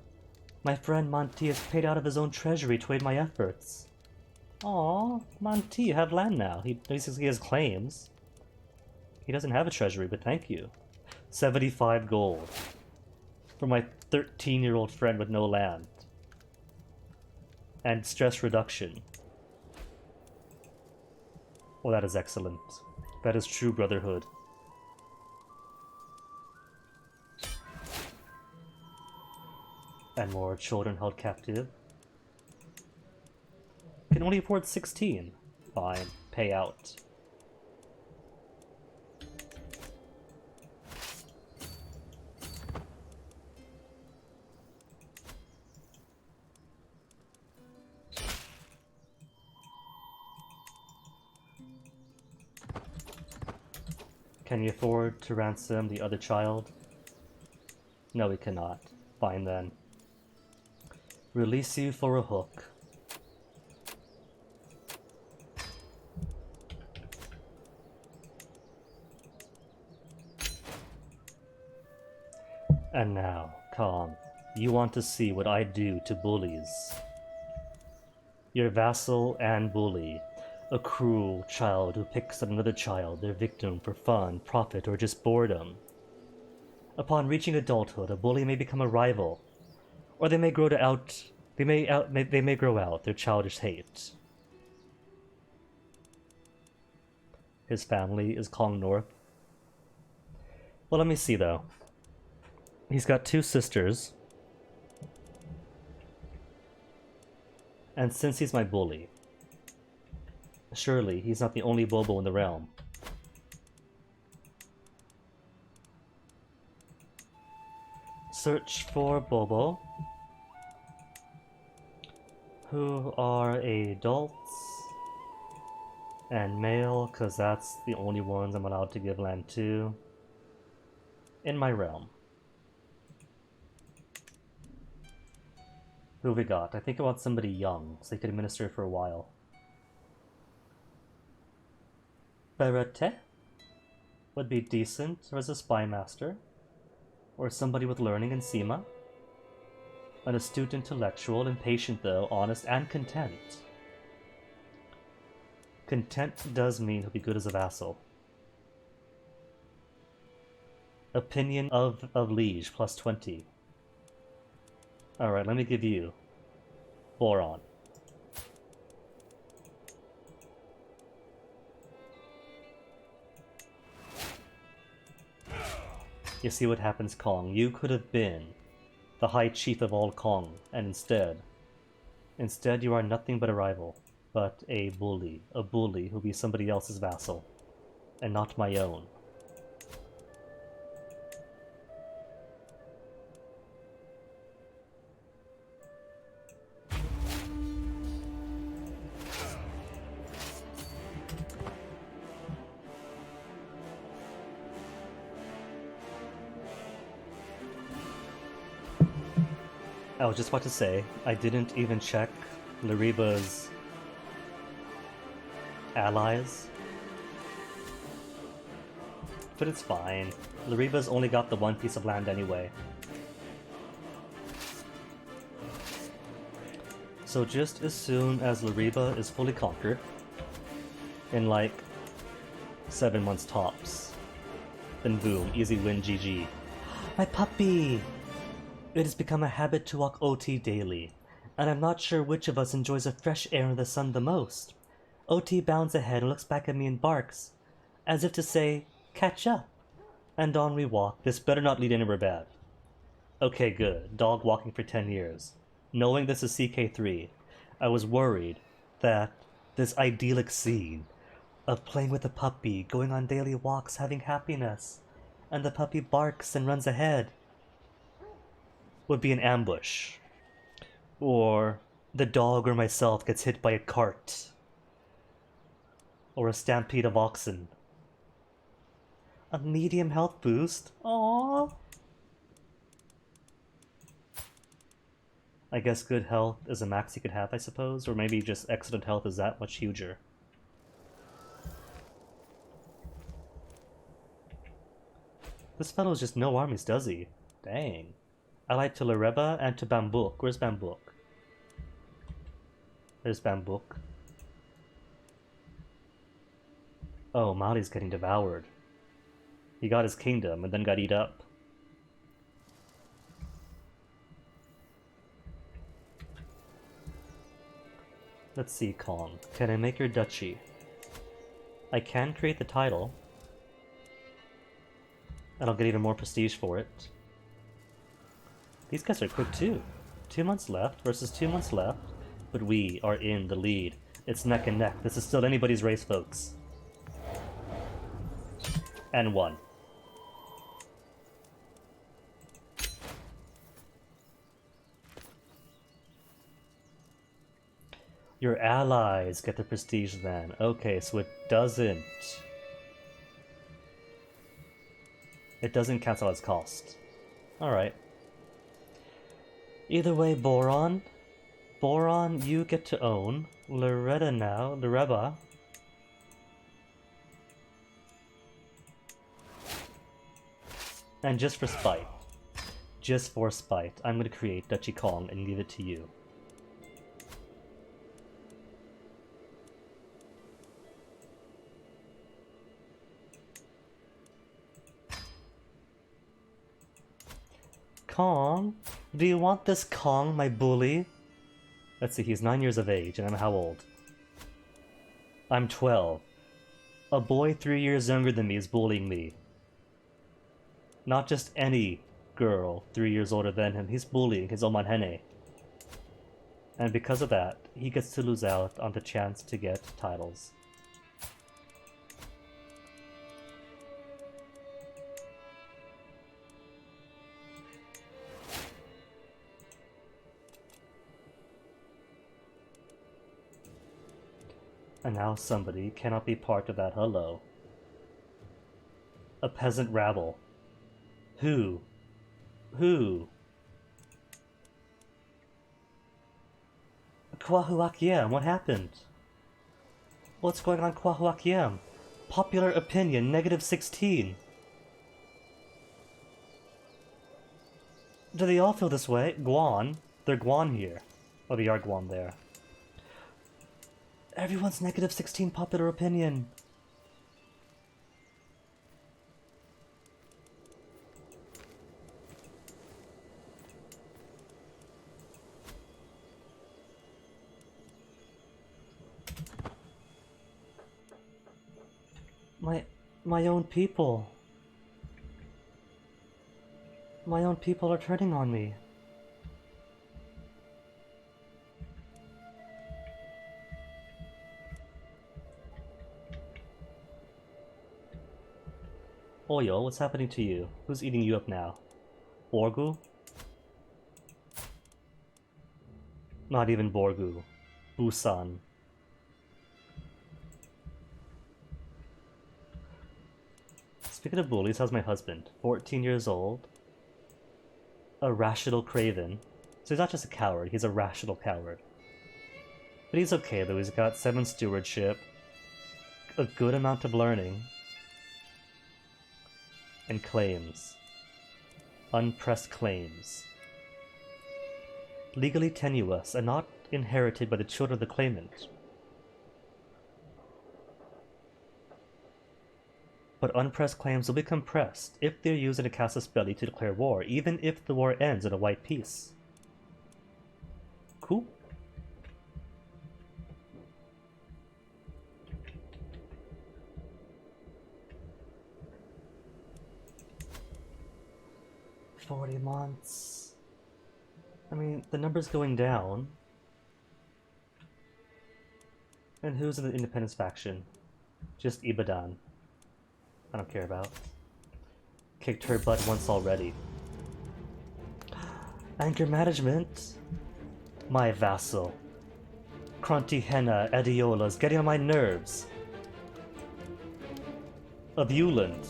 my friend Monty has paid out of his own treasury to aid my efforts. Aww, Monty, you have land now. He basically has claims. He doesn't have a treasury, but thank you. 75 gold. For my 13-year-old friend with no land. And stress reduction. Oh, that is excellent. That is true brotherhood. And more children held captive. Can only afford 16. Fine. Pay out. Can you afford to ransom the other child? No, we cannot. Fine then. Release you for a hook. And now, Kong, you want to see what I do to bullies. Your vassal and bully. A cruel child who picks at another child, their victim, for fun, profit, or just boredom. Upon reaching adulthood, a bully may become a rival, or they may grow out their childish hate. His family is Kong North. Well, let me see though. He's got 2 sisters, and since he's my bully, surely he's not the only Bobo in the realm. Search for Bobo who are adults and male, because that's the only ones I'm allowed to give land to in my realm. Who have we got? I think I want somebody young, so they could administer for a while. Berete would be decent, or as a spy master, or somebody with learning in Sema. An astute intellectual, impatient though, honest, and content. Content does mean he'll be good as a vassal. Opinion of liege, plus 20. Alright, let me give you Boron. You see what happens, Kong. You could have been the High Chief of all Kong, and instead you are nothing but a rival, but a bully who'll be somebody else's vassal, and not my own. I was just about to say, I didn't even check Lariba's allies. But it's fine. Lariba's only got the 1 piece of land anyway. So just as soon as Lariba is fully conquered, in like 7 months tops, then boom, easy win, GG. My puppy! It has become a habit to walk OT daily, and I'm not sure which of us enjoys the fresh air and the sun the most. OT bounds ahead and looks back at me and barks, as if to say, catch up. And on we walk. This better not lead anywhere bad. Okay, good. Dog walking for 10 years. Knowing this is CK3, I was worried that this idyllic scene of playing with a puppy, going on daily walks, having happiness, and the puppy barks and runs ahead, would be an ambush. Or the dog or myself gets hit by a cart. Or a stampede of oxen. A medium health boost? Aww. I guess good health is a max you could have, I suppose? Or maybe just excellent health is that much huger. This fellow's just no armies, does he? Dang. Allied to Lareba and to Bambouk. Where's Bambouk? There's Bambouk. Oh, Mali's getting devoured. He got his kingdom and then got eat up. Let's see, Kong. Can I make your duchy? I can create the title. And I'll get even more prestige for it. These guys are quick too. 2 months left versus 2 months left. But we are in the lead. It's neck and neck. This is still anybody's race, folks. And one. Your allies get the prestige then. Okay, so it doesn't. It doesn't cancel its cost. Alright. Either way, Boron. Boron, you get to own. Loretta now. Loreba. And just for spite. Just for spite, I'm going to create Duchy Kong and give it to you. Kong? Do you want this Kong, my bully? Let's see, he's 9 years of age, and I'm how old? I'm 12. A boy 3 years younger than me is bullying me. Not just any girl 3 years older than him, he's bullying his Omanhene. And because of that, he gets to lose out on the chance to get titles. And now somebody cannot be part of that hello. A peasant rabble. Who? Who? Kwahuakiem, what happened? What's going on, Kwahuakiem? Popular opinion, -16. Do they all feel this way? Guan? They're Guan here. Oh, they are Guan there. Everyone's -16 popular opinion. My own people. My own people are turning on me. Oyo, what's happening to you? Who's eating you up now? Borgu? Not even Borgu. Busan. Speaking of bullies, how's my husband? 14 years old. A rational craven. So he's not just a coward, he's a rational coward. But he's okay though, he's got 7 stewardship, a good amount of learning, and claims. Unpressed claims. Legally tenuous and not inherited by the children of the claimant. But unpressed claims will be compressed if they're used in a casus belli to declare war, even if the war ends in a white peace. Cool. $40 months. I mean, the number's going down. And who's in the independence faction? Just Ibadan. I don't care about. Kicked her butt once already. Anger management? My vassal. Cronty Henna Ediola's getting on my nerves. of Euland.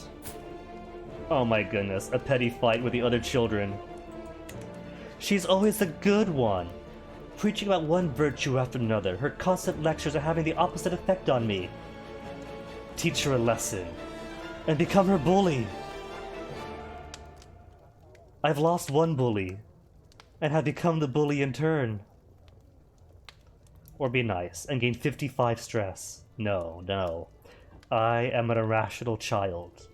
Oh my goodness, a petty fight with the other children. She's always the good one, preaching about one virtue after another. Her constant lectures are having the opposite effect on me. Teach her a lesson, and become her bully. I've lost one bully, and have become the bully in turn. Or be nice, and gain 55 stress. No, no. I am an irrational child.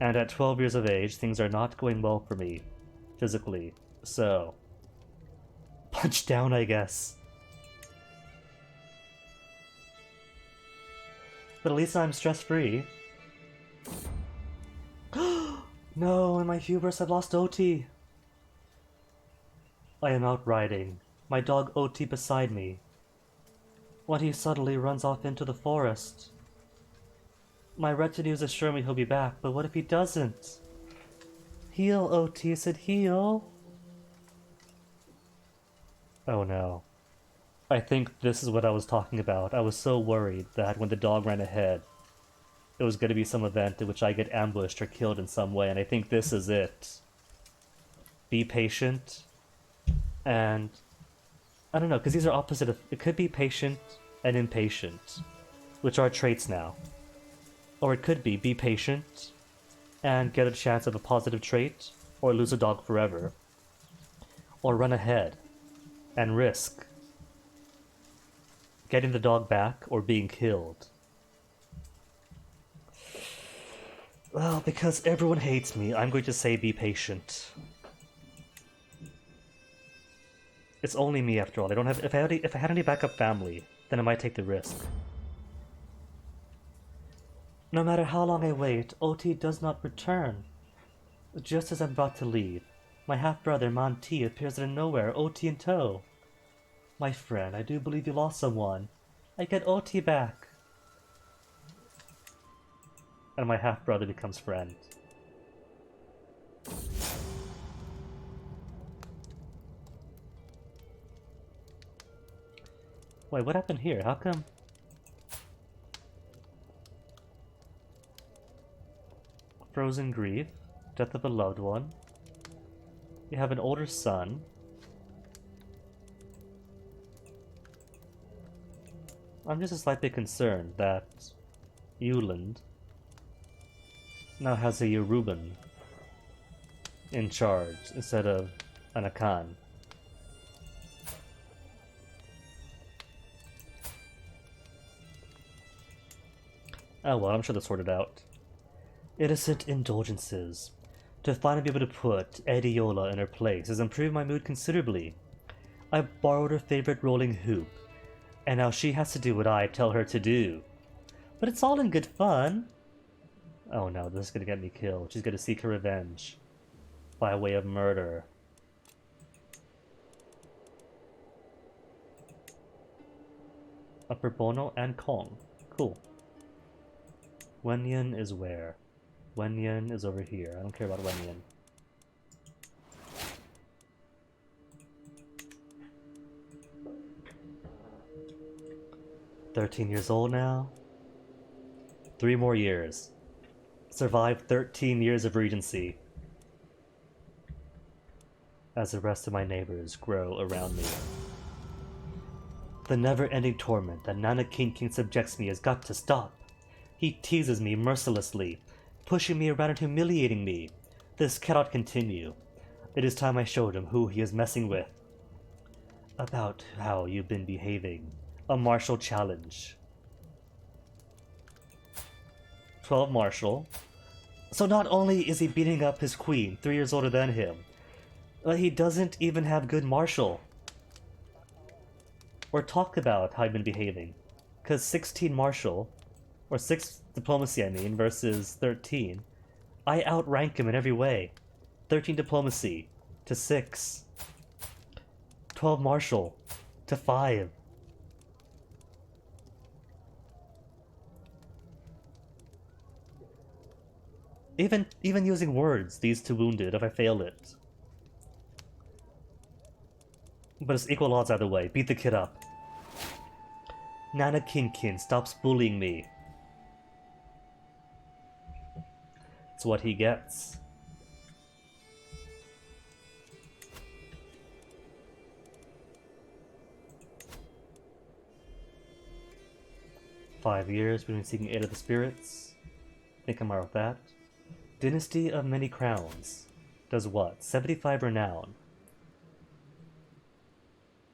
And at 12 years of age, things are not going well for me, physically. So, punch down, I guess. But at least I'm stress-free. No, in my hubris I've lost OT. I am out riding, my dog OT beside me, when he suddenly runs off into the forest. My retinues assure me he'll be back, but what if he doesn't? Heal, OT, I said heal. Oh no. I think this is what I was talking about. I was so worried that when the dog ran ahead, it was going to be some event in which I get ambushed or killed in some way, and I think this is it. Be patient, and I don't know, because these are opposite of, it could be patient and impatient, which are traits now. Or it could be patient and get a chance of a positive trait, or lose a dog forever. Or run ahead and risk getting the dog back or being killed. Well, because everyone hates me, I'm going to say be patient. It's only me after all. I don't have. If I had any backup family, then I might take the risk. No matter how long I wait, OT does not return. Just as I'm about to leave, my half-brother Monty appears out of nowhere, OT in tow. My friend, I do believe you lost someone. I get OT back. And my half-brother becomes friend. Wait, what happened here? How come? Frozen grief, death of a loved one. You have an older son. I'm just slightly concerned that Euland now has a Yoruban in charge instead of an Akan. Oh well, I'm sure that's sorted out. Innocent indulgences. To finally be able to put Ediola in her place has improved my mood considerably. I borrowed her favorite rolling hoop, and now she has to do what I tell her to do. But it's all in good fun. Oh no, this is gonna get me killed. She's gonna seek her revenge by way of murder. Upper Bono and Kong. Cool. Wenyan is where? Wenyan is over here. I don't care about Wenyan. "13 years old now? 3 more years. Survived 13 years of regency. As the rest of my neighbors grow around me. The never-ending torment that Nana King subjects me has got to stop. He teases me mercilessly, pushing me around and humiliating me. This cannot continue. It is time I showed him who he is messing with. About how you've been behaving. A martial challenge." 12 martial. So not only is he beating up his queen, 3 years older than him, but he doesn't even have good martial. Or talk about how he's been behaving. Because 16 martial, or 6 diplomacy I mean, versus 13, I outrank him in every way. 13 diplomacy to 6. 12 martial to 5. Even using words leads to wounded if I fail it. But it's equal odds either way. Beat the kid up. Nana Kinkin stops bullying me. It's what he gets. "5 years between seeking aid of the spirits." Think I'm alright with that. "Dynasty of many crowns." Does what? 75 renown.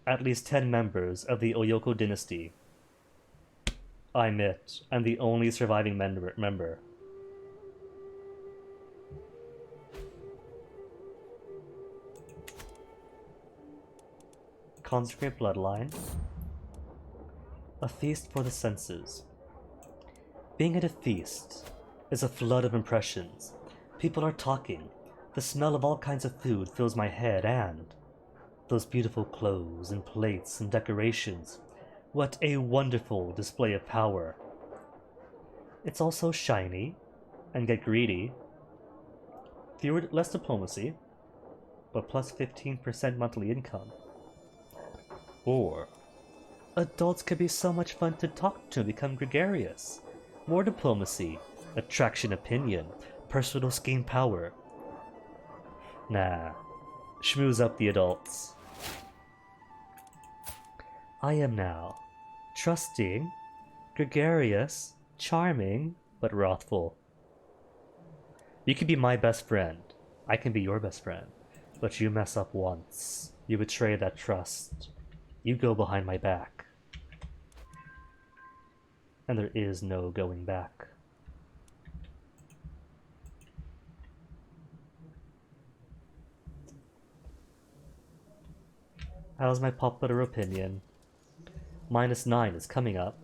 At least 10 members of the Oyoko dynasty. I'm it. I'm the only surviving member. Consecrate bloodline. A feast for the senses. Being at a feast is a flood of impressions. People are talking. The smell of all kinds of food fills my head, and those beautiful clothes and plates and decorations. What a wonderful display of power. It's also shiny and get greedy. Less diplomacy, but plus 15% monthly income. Or adults can be so much fun to talk to and become gregarious. More diplomacy, attraction opinion, personal scheme power. Nah, schmooze up the adults. I am now trusting, gregarious, charming, but wrathful. You can be my best friend. I can be your best friend. But you mess up once. You betray that trust. You go behind my back. And there is no going back. How's my popular opinion? -9 is coming up.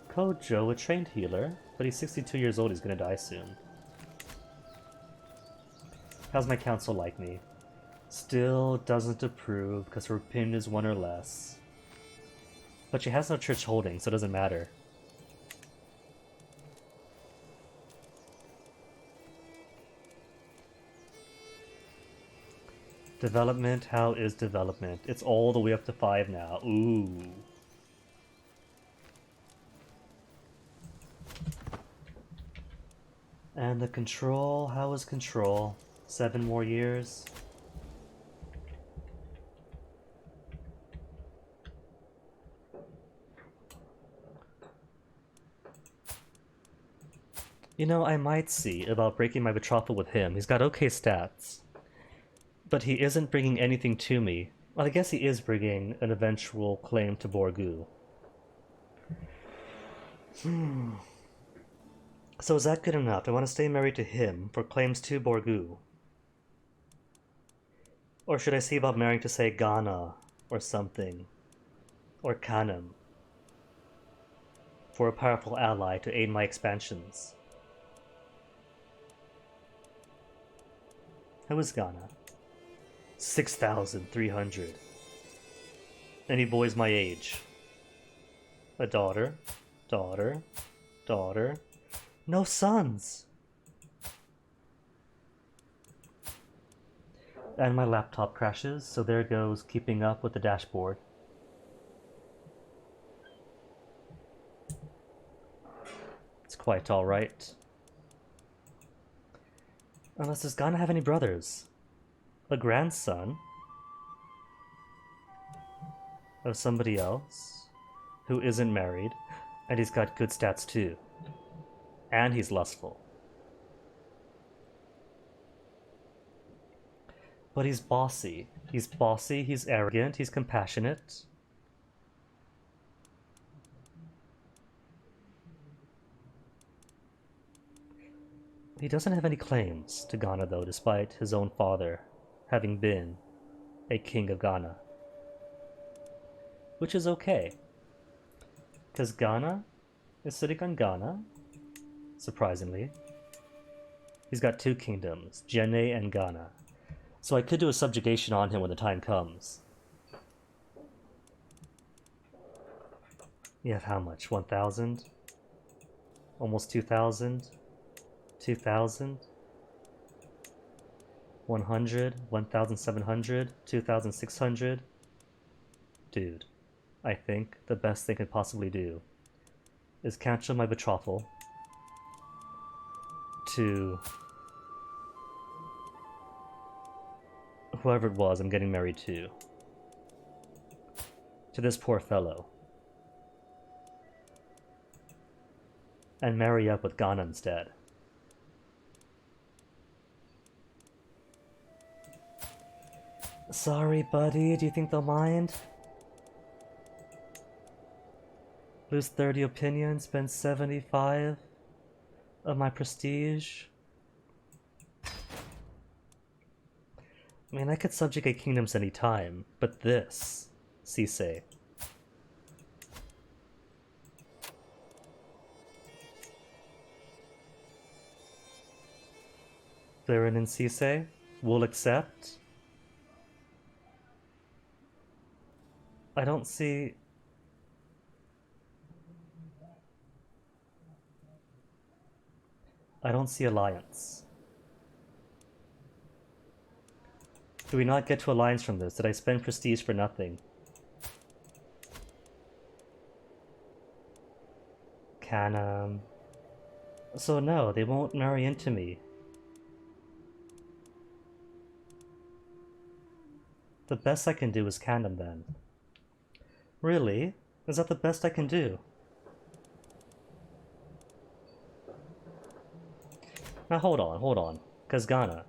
Kojo, a trained healer, but he's 62 years old, he's gonna die soon. How's my council like me? Still doesn't approve because her opinion is 1 or less. But she has no church holding, so it doesn't matter. Development, how is development? It's all the way up to 5 now. Ooh. And the control, how is control? 7 more years. You know, I might see about breaking my betrothal with him. He's got okay stats. But he isn't bringing anything to me. Well, I guess he is bringing an eventual claim to Borgu. So is that good enough? I want to stay married to him for claims to Borgu. Or should I see about marrying to, say, Ghana or something? Or Kanem? For a powerful ally to aid my expansions. How is Ghana? 6,300. Any boys my age? A daughter, daughter, daughter. No sons! And my laptop crashes, so there goes keeping up with the dashboard. It's quite alright. Unless does Ghana have any brothers? A grandson of somebody else who isn't married, and he's got good stats too. And he's lustful. But he's bossy. He's bossy, he's arrogant, he's compassionate. He doesn't have any claims to Ghana though, despite his own father having been a king of Ghana. Which is okay. Because Ghana is sitting on Ghana, surprisingly. He's got 2 kingdoms, Jenne and Ghana. So I could do a subjugation on him when the time comes. You have how much? 1,000? Almost 2,000? 2,000? 100? 1,700? 2,600? Dude, I think the best they could possibly do is cancel my betrothal to whoever it was I'm getting married to this poor fellow, and marry up with Ghana instead. Sorry, buddy, do you think they'll mind? Lose 30 opinions, spend 75 of my prestige? I mean, I could subjugate kingdoms any time, but this, Cisse. Theron and Cisse will accept. I don't see... alliance. Do we not get to alliance from this? Did I spend prestige for nothing? Can, So no, they won't marry into me. The best I can do is can them then. Really? Is that the best I can do? Now hold on. Kazgana.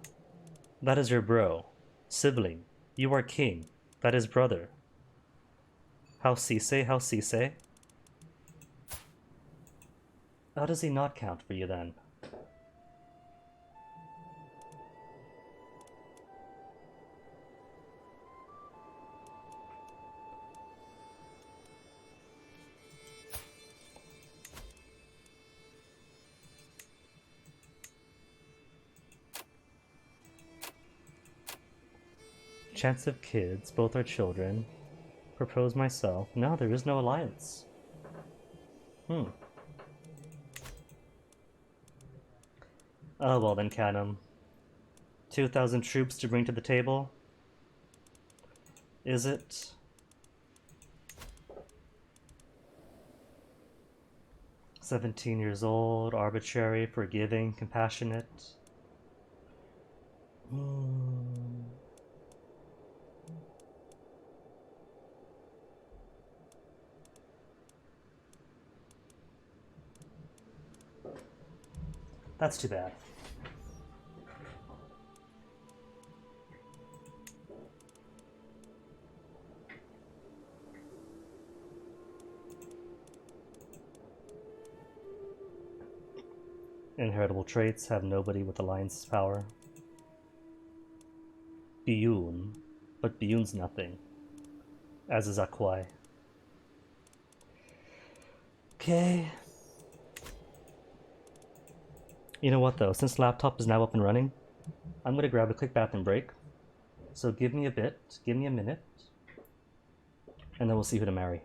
That is your bro. Sibling. You are king. That is brother. How Cisse? How does he not count for you then? Chance of kids, both are children. Propose myself. No, there is no alliance. Oh well then, Canum. 2,000 troops to bring to the table? Is it? "17 years old, arbitrary, forgiving, compassionate." That's too bad. Inheritable traits have nobody with alliance power. Biyun, but Biyun's nothing. As is Akwai. Okay. You know what though, since laptop is now up and running, I'm gonna grab a quick bathroom break. So give me a minute, and then we'll see who to marry.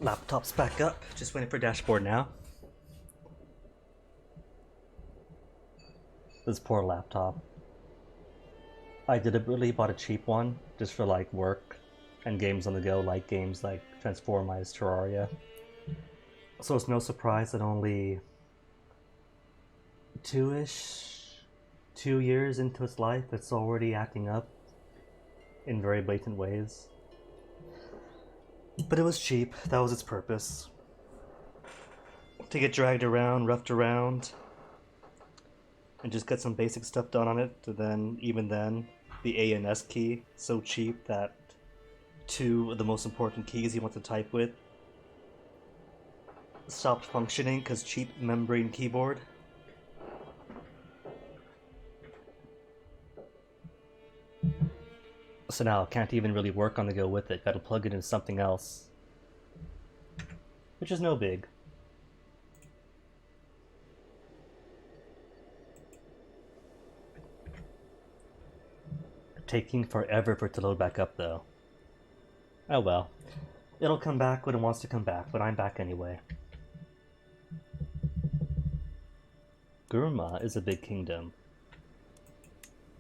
Laptop's back up. Just waiting for dashboard now. This poor laptop. I deliberately bought a cheap one just for like work and games on the go, like games like Transformize Terraria. So it's no surprise that only 2 years into its life, it's already acting up in very blatant ways. But it was cheap. That was its purpose. To get dragged around, roughed around, and just get some basic stuff done on it. And then, even then, the A and S key, so cheap that two of the most important keys you want to type with stopped functioning because cheap membrane keyboard. So now it can't even really work on the go with it. Gotta plug it into something else. Which is no big. Taking forever for it to load back up though. Oh well. It'll come back when it wants to come back, but I'm back anyway. Gurma is a big kingdom.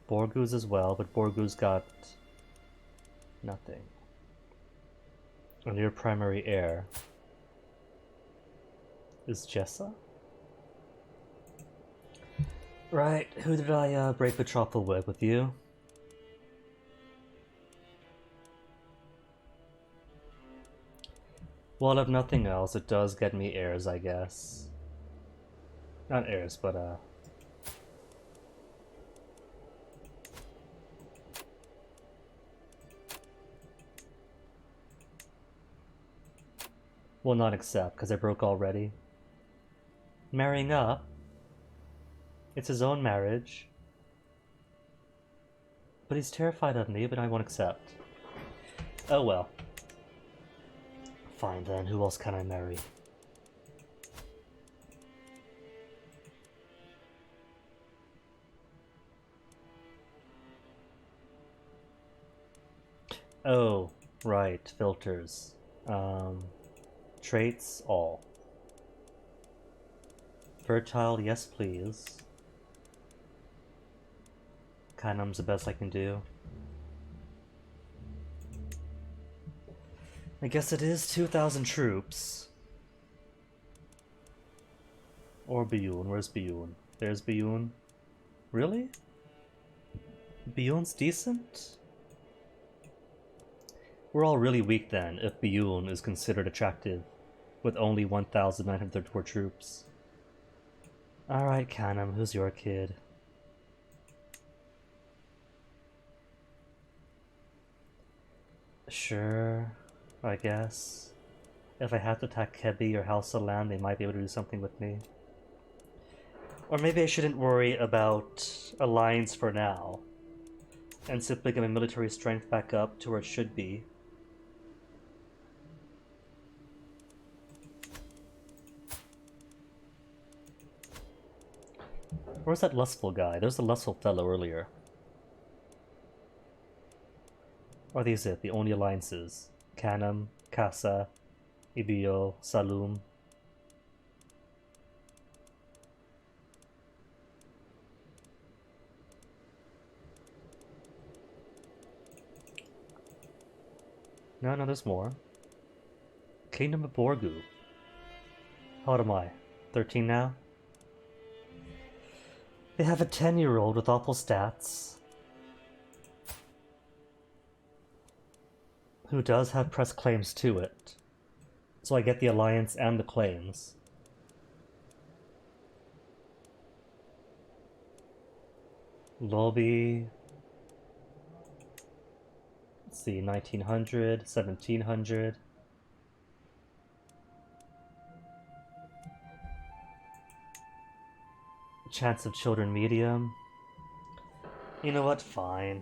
Borgu's as well, but Borgu's got nothing. And your primary heir is Jessa? Right, who did I break betrothal with you? Well, if nothing else, it does get me heirs, I guess. Not heirs, but will not accept, because I broke already. Marrying up? It's his own marriage. But he's terrified of me, but I won't accept. Oh well. Fine then, who else can I marry? Oh, right, filters. Traits, all. Fertile, yes please. Kinum's the best I can do. I guess it is 2,000 troops. Or Biyun, where's Biyun? There's Biyun. Really? Biyun's decent? We're all really weak then, if Biyun is considered attractive, with only 1,934 troops. Alright, Kanam, who's your kid? Sure, I guess. If I have to attack Kebi or House of Land, they might be able to do something with me. Or maybe I shouldn't worry about alliance for now, and simply get my military strength back up to where it should be. Where's that lustful guy? There's the lustful fellow earlier. Are these it? The only alliances? Kanam, Kasa, Ibio, Salum. No, there's more. Kingdom of Borgu. How old am I? 13 now? They have a 10-year-old with awful stats. Who does have press claims to it. So I get the alliance and the claims. Lobby. Let's see, 1900, 1700. Chance of children medium. You know what? Fine.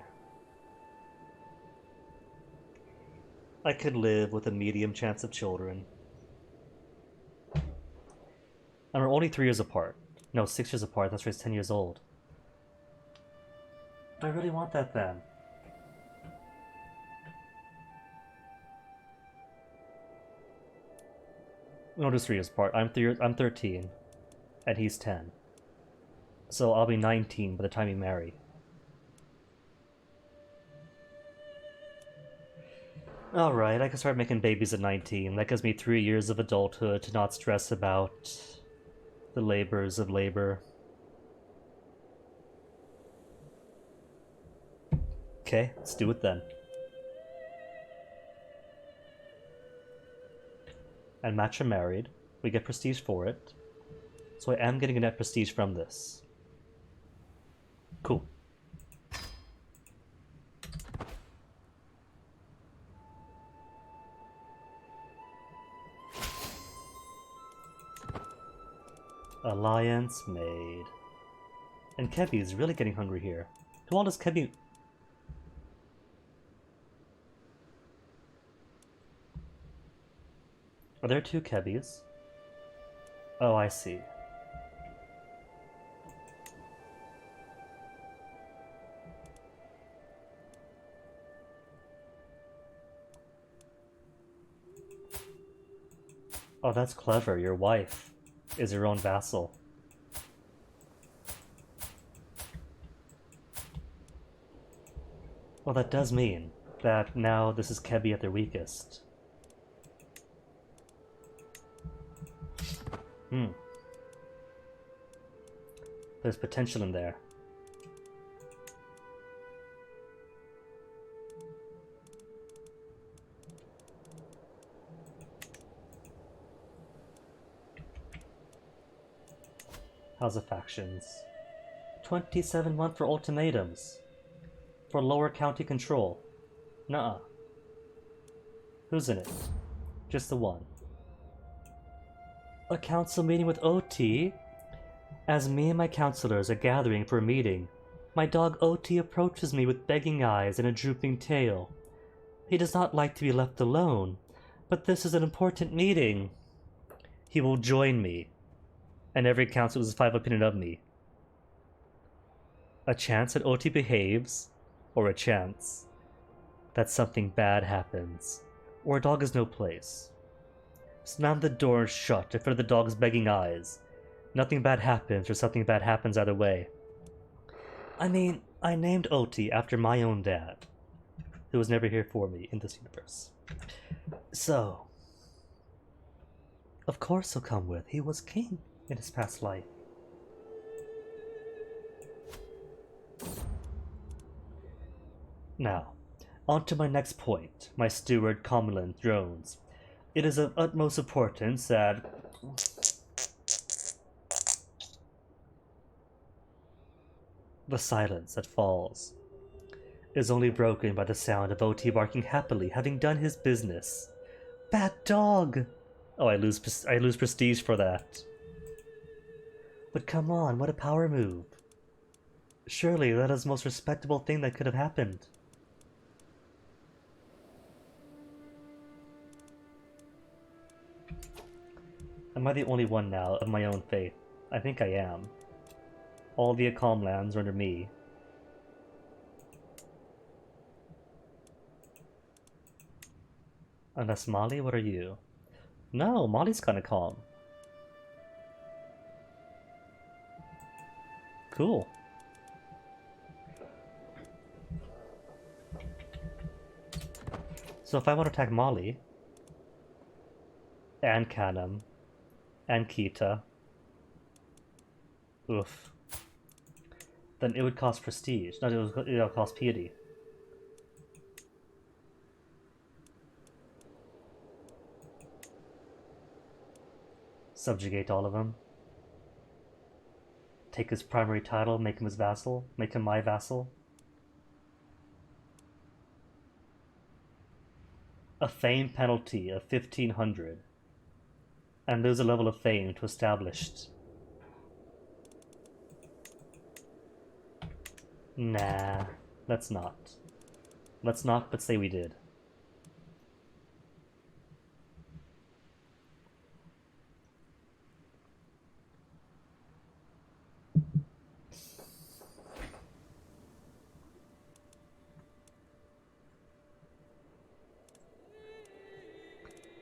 I could live with a medium chance of children. And we're only 3 years apart. No, 6 years apart. That's why he's 10 years old. Do I really want that then? No, just 3 years apart. I'm 13, and he's 10. So I'll be 19 by the time we marry. Alright, I can start making babies at 19. That gives me 3 years of adulthood to not stress about the labors of labor. Okay, let's do it then. And match are married. We get prestige for it. So I am getting a net prestige from this. Cool. Alliance made. And Kebi is really getting hungry here. Who all does Kebi... Are there 2 Kebis? Oh, I see. Oh, that's clever. Your wife is your own vassal. Well, that does mean that now this is Kebi at their weakest. There's potential in there. How's the factions? 27 month for ultimatums. For lower county control. Nuh-uh. Who's in it? Just the one. A council meeting with OT? As me and my counselors are gathering for a meeting, my dog OT approaches me with begging eyes and a drooping tail. He does not like to be left alone, but this is an important meeting. He will join me, and every council has a 5 opinion of me. A chance that OT behaves, or a chance that something bad happens, or a dog has no place. Slam the door shut in front of the dog's begging eyes. Nothing bad happens, or something bad happens either way. I mean, I named OT after my own dad, who was never here for me in this universe. So, of course he'll come with. He was king in his past life. Now, on to my next point, my steward Commonland drones. It is of utmost importance that... The silence that falls is only broken by the sound of OT barking happily, having done his business. Bad dog! Oh, I lose prestige for that. But come on, what a power move. Surely that is the most respectable thing that could have happened. Am I the only one now of my own faith? I think I am. All the Acalm lands are under me. Unless Molly, what are you? No, Molly's kinda calm. Cool. So if I want to attack Molly, and Canham, and Kita, oof, then it would cost prestige. No, it would cost piety. Subjugate all of them. Take his primary title, make him his vassal, make him my vassal. A fame penalty of 1500. And lose a level of fame to established. Nah, let's not. Let's not, but say we did.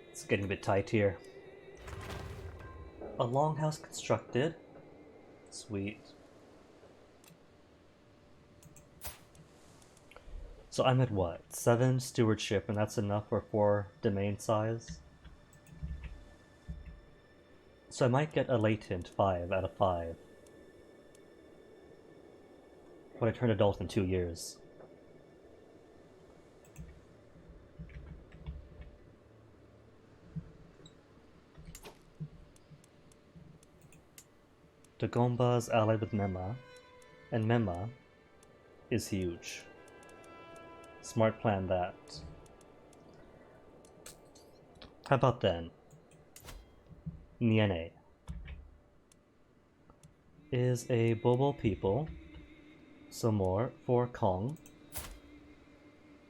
It's getting a bit tight here. a longhouse constructed. Sweet. So I'm at what? 7 stewardship, and that's enough for 4 domain size? So I might get a latent 5 out of 5. When I turn adult in 2 years. Dagomba is allied with Mema, and Mema is huge. Smart plan that. How about then? Niene is a Bobo people, some more for Kong,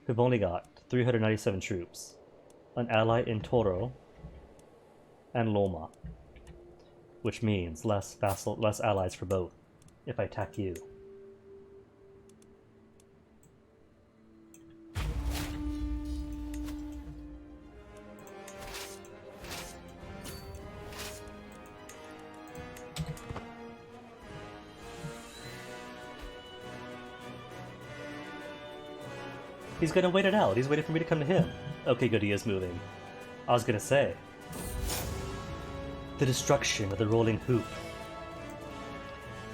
who've only got 397 troops, an ally in Toro and Loma, which means less allies for both if I attack you. He's gonna wait it out. He's waiting for me to come to him. Okay, good, he is moving. I was gonna say. The destruction of the rolling hoop.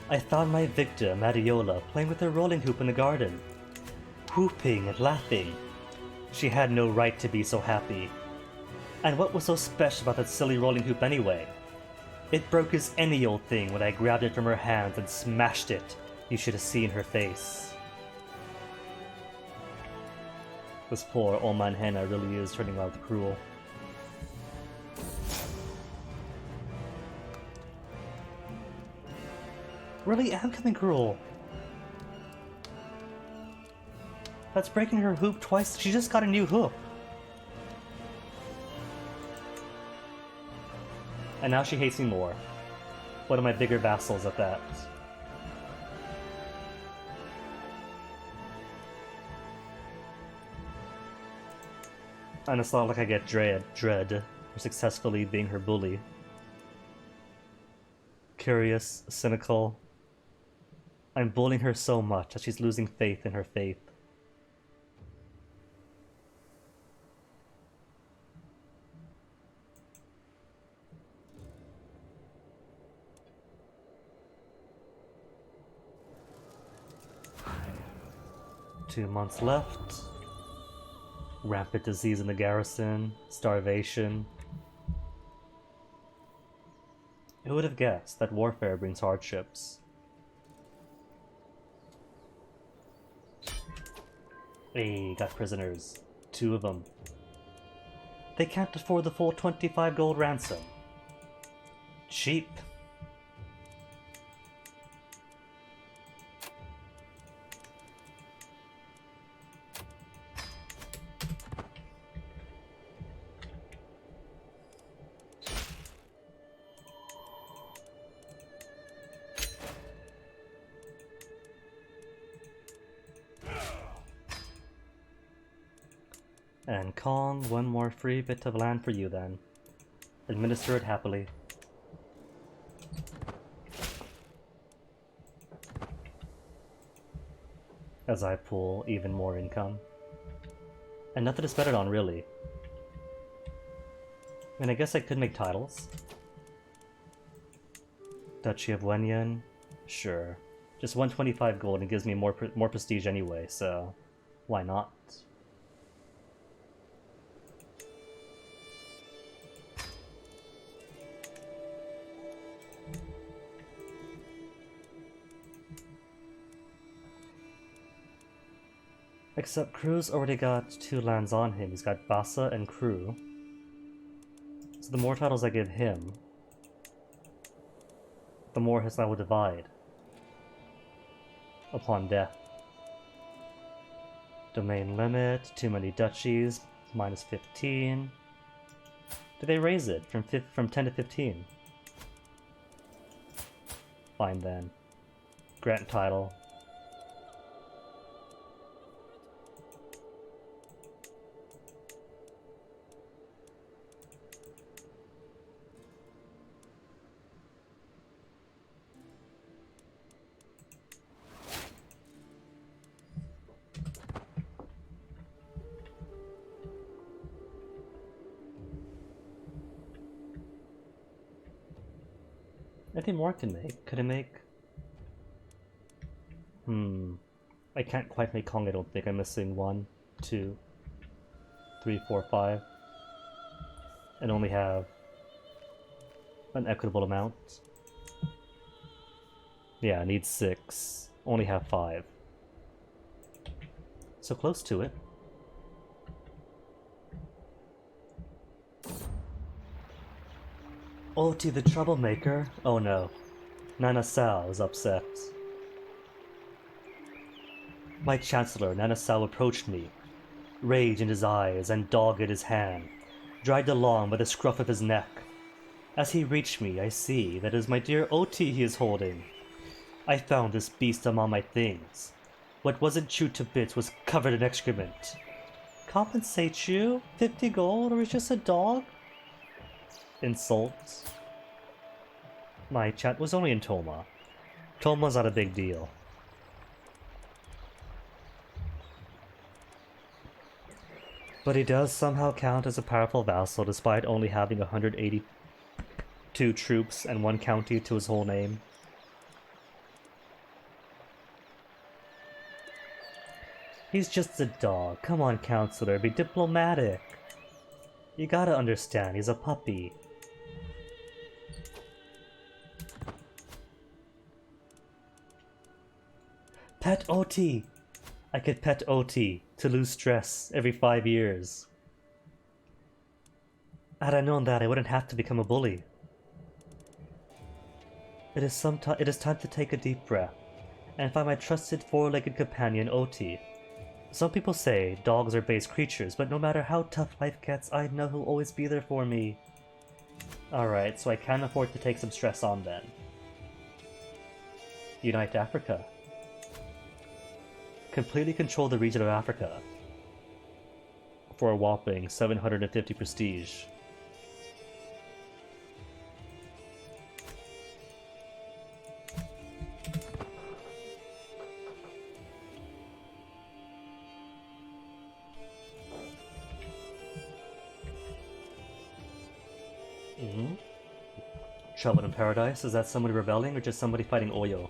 I found my victim, Adiola, playing with her rolling hoop in the garden. Whooping and laughing. She had no right to be so happy. And what was so special about that silly rolling hoop anyway? It broke as any old thing when I grabbed it from her hands and smashed it. You should have seen her face. This poor Oman Henna really is turning out cruel. Really am coming cruel. That's breaking her hoop twice. She just got a new hoop. And now she hates me more. One of my bigger vassals at that. And it's not like I get dread for successfully being her bully. Curious, cynical. I'm bullying her so much that she's losing faith in her faith. Two months left. Rampant disease in the garrison, starvation. Who would have guessed that warfare brings hardships? Hey, got prisoners. 2 of them. They can't afford the full 25 gold ransom. Cheap. And Kong, one more free bit of land for you then. Administer it happily. As I pull even more income. And nothing to spend it on, really. I mean, I guess I could make titles. Duchy of Wenyan? Sure. Just 125 gold and gives me more prestige anyway, so why not? Except Crew's already got 2 lands on him. He's got Bassa and Crew. So the more titles I give him, the more his land will divide upon death. Domain limit, too many duchies, minus 15. Do they raise it from 10 to 15? Fine then. Grant title. Anything more I can make? Could I make... I can't quite make Kong, I don't think. I'm missing 1, 2, 3, 4, 5. And only have an equitable amount. Yeah, I need 6. Only have 5. So close to it. Oti the troublemaker? Oh no. Nana Sao is upset. My chancellor, Nana Sao, approached me, rage in his eyes and dog in his hand, dragged along by the scruff of his neck. As he reached me, I see that it is my dear Oti he is holding. I found this beast among my things. What wasn't chewed to bits was covered in excrement. Compensate you? 50 gold, or he's just a dog? Insult. My chat was only in Toma. Toma's not a big deal. But he does somehow count as a powerful vassal despite only having 182 troops and 1 county to his whole name. He's just a dog. Come on, counselor, be diplomatic. You gotta understand, he's a puppy. Pet OT! I could pet OT to lose stress every 5 years. Had I known that, I wouldn't have to become a bully. It is time to take a deep breath and find my trusted 4-legged companion OT. Some people say dogs are base creatures, but no matter how tough life gets, I know he'll always be there for me. Alright, so I can afford to take some stress on then. Unite Africa. Completely control the region of Africa. For a whopping 750 prestige. Trouble in Paradise? Is that somebody rebelling or just somebody fighting Oyo?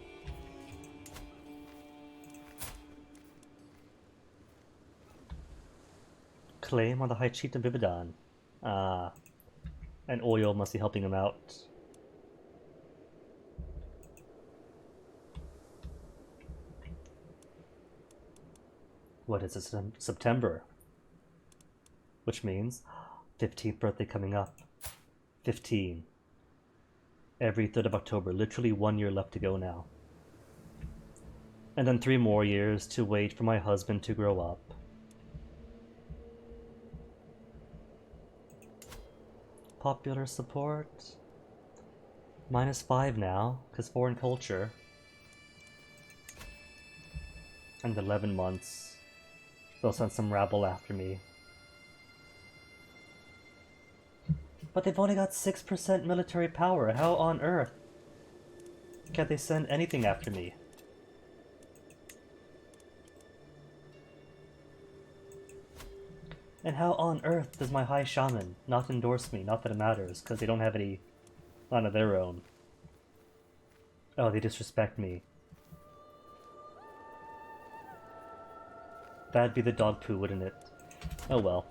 Claim on the High Chieftain Vividan. Ah. And Oyo must be helping him out. What is it? September. Which means 15th birthday coming up. 15. Every 3rd of October. Literally 1 year left to go now. And then 3 more years to wait for my husband to grow up. Popular support. -5 now, because foreign culture. And 11 months. They'll send some rabble after me. But they've only got 6% military power. How on earth can't they send anything after me? And how on earth does my High Shaman not endorse me? Not that it matters, because they don't have any none of their own. Oh, they disrespect me. That'd be the dog poo, wouldn't it? Oh well.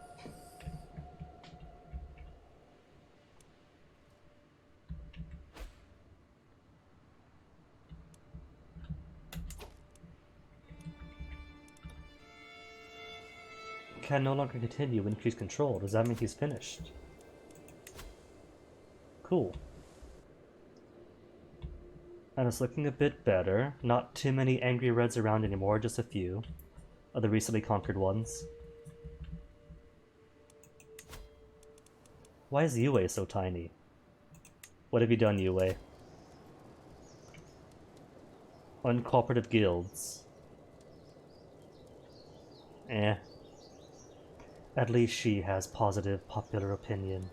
Can no longer continue with increased control. Does that mean he's finished? Cool. And it's looking a bit better. Not too many angry reds around anymore, just a few of the recently conquered ones. Why is Yue so tiny? What have you done, Yue? Uncooperative guilds. Eh. At least she has positive popular opinion.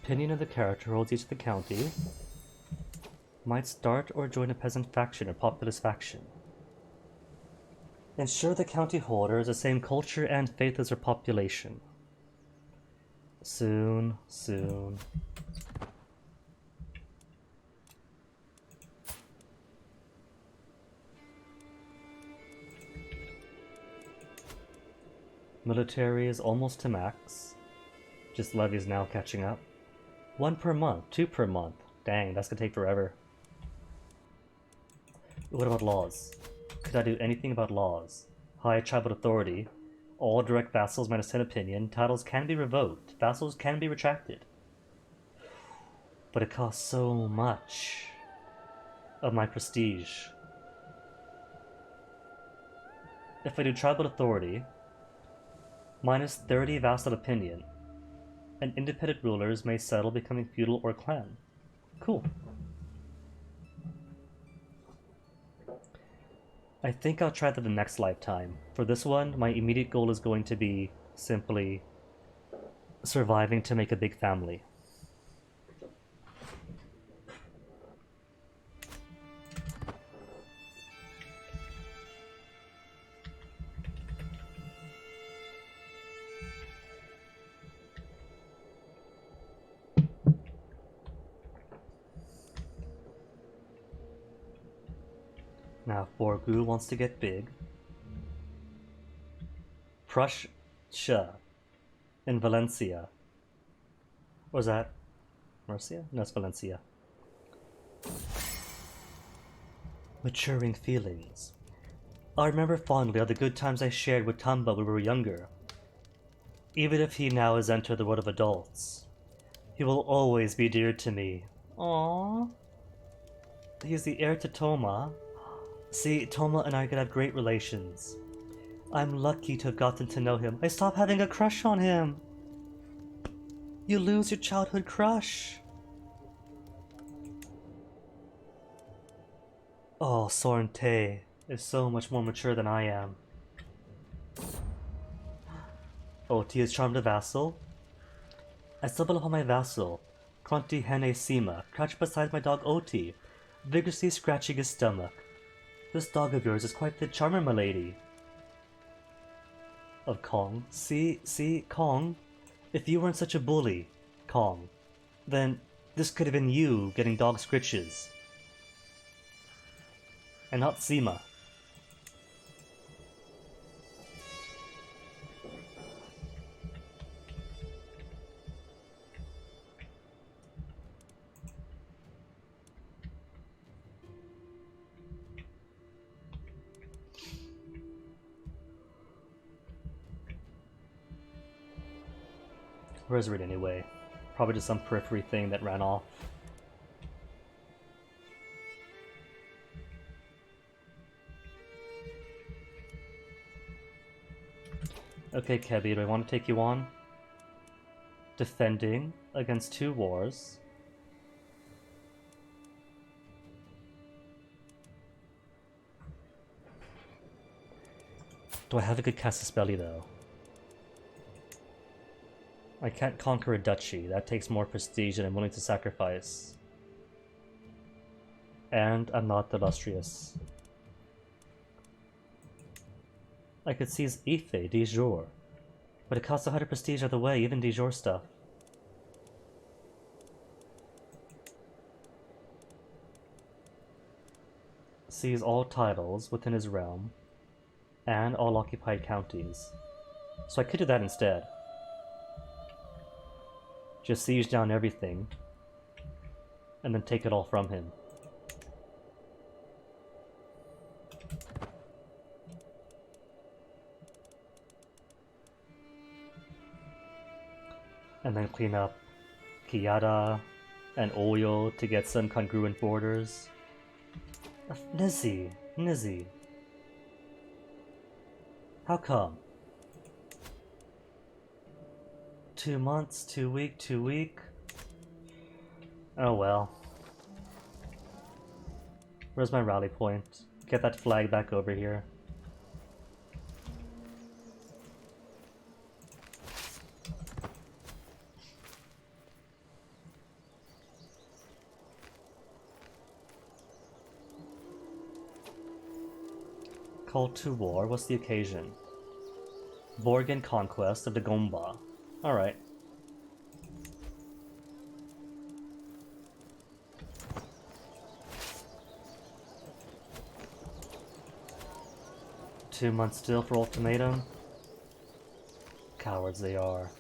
Opinion of the character holds each of the county. Might start or join a peasant faction or populist faction. Ensure the county holder has the same culture and faith as their population. Soon, soon. Military is almost to max. Just levies now catching up. 1 per month, 2 per month. Dang, that's gonna take forever. What about laws? Could I do anything about laws? High tribal authority. All direct vassals minus 10 opinion. Titles can be revoked. Vassals can be retracted. But it costs so much of my prestige. If I do tribal authority, minus 30 vassal opinion, and independent rulers may settle becoming feudal or clan. Cool. I think I'll try that the next lifetime. For this one, my immediate goal is going to be simply surviving to make a big family. Now, Borgu wants to get big. Prussia in Valencia. Or is that Murcia? No, it's Valencia. Maturing feelings. I remember fondly all the good times I shared with Tamba when we were younger. Even if he now has entered the world of adults, he will always be dear to me. Aww. He is the heir to Toma. See, Toma and I could have great relations. I'm lucky to have gotten to know him. I stopped having a crush on him. You lose your childhood crush. Oh, Sorrente is so much more mature than I am. Oh, T is charmed a vassal. I stumble upon my vassal, Conti Hene Sima, crouched beside my dog Oti, vigorously scratching his stomach. This dog of yours is quite the charmer, my lady. Of Kong. See, Kong, if you weren't such a bully, Kong, then this could have been you getting dog scritches. And not Sima. Where is it anyway? Probably just some periphery thing that ran off. Okay, Kebi, do I want to take you on? Defending against 2 wars. Do I have a good Casus-Belli though? I can't conquer a duchy. That takes more prestige than I'm willing to sacrifice. And I'm not illustrious. I could seize Ife, de jure. But it costs 100 prestige either way, even de jure stuff. Seize all titles within his realm, and all occupied counties. So I could do that instead. Just siege down everything, and then take it all from him. And then clean up Kiyada and Oyo to get some congruent borders. Nizzy. How come? 2 months, 2 week. Oh well. Where's my rally point? Get that flag back over here. Call to war. What's the occasion? Vorgan conquest of the Gomba. Alright. Two months still for ultimatum. Cowards they are.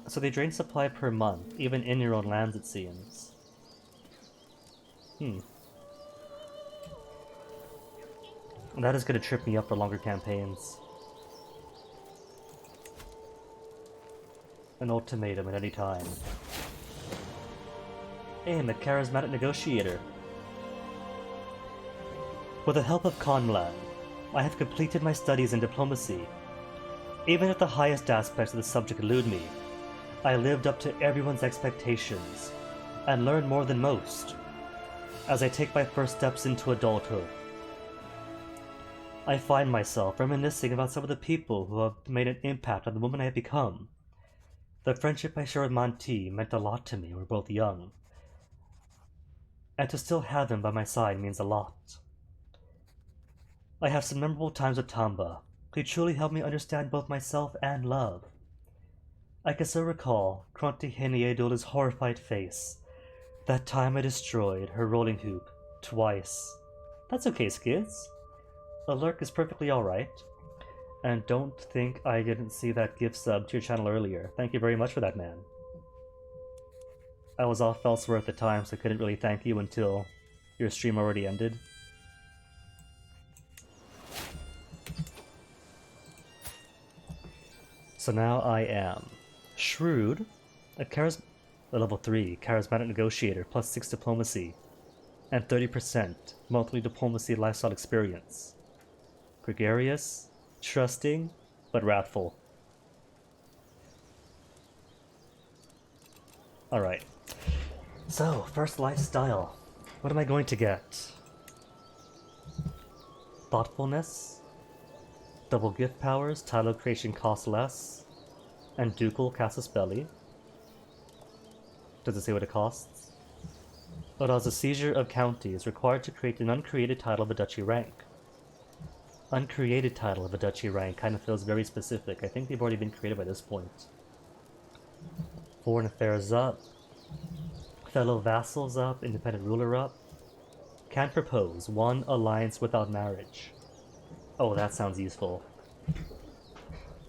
So they drain supply per month, even in your own lands it seems. That is going to trip me up for longer campaigns. An ultimatum at any time. Hey, I'm a charismatic negotiator. With the help of Conlan, I have completed my studies in diplomacy. Even if the highest aspects of the subject elude me, I lived up to everyone's expectations, and learned more than most, as I take my first steps into adulthood. I find myself reminiscing about some of the people who have made an impact on the woman I have become. The friendship I shared with Monty meant a lot to me when we were both young, and to still have him by my side means a lot. I have some memorable times with Tamba, who truly helped me understand both myself and love. I can still recall Kronti Heniedula's horrified face. That time I destroyed her rolling hoop twice. That's okay, Skids. A lurk is perfectly alright. And don't think I didn't see that gift sub to your channel earlier. Thank you very much for that, man. I was off elsewhere at the time, so I couldn't really thank you until your stream already ended. So now I am Shrewd, a level 3 charismatic negotiator, plus 6 diplomacy, and 30% monthly diplomacy lifestyle experience. Gregarious, trusting, but wrathful. Alright. So, first lifestyle. What am I going to get? Thoughtfulness, double gift powers, title creation costs less, and ducal casus belli. Does it say what it costs? Allows a seizure of counties required to create an uncreated title of a duchy rank. Uncreated title of a duchy rank kind of feels very specific. I think they've already been created by this point. Foreign affairs up. Fellow vassals up. Independent ruler up. Can propose one alliance without marriage. Oh, that sounds useful.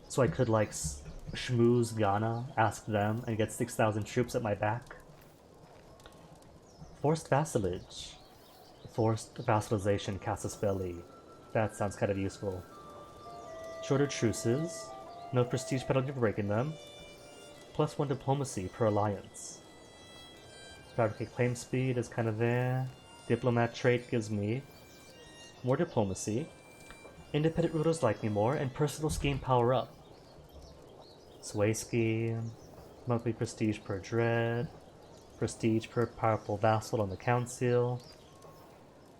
So I could like schmooze Ghana, ask them, and get 6,000 troops at my back. Forced vassalage. Forced vassalization casus belli. That sounds kind of useful. Shorter truces. No prestige penalty for breaking them. Plus 1 diplomacy per alliance. Fabricate claim speed is kind of there. Diplomat trait gives me more diplomacy. Independent rulers like me more, and personal scheme power up. Sway scheme. Monthly prestige per dread. Prestige per powerful vassal on the council.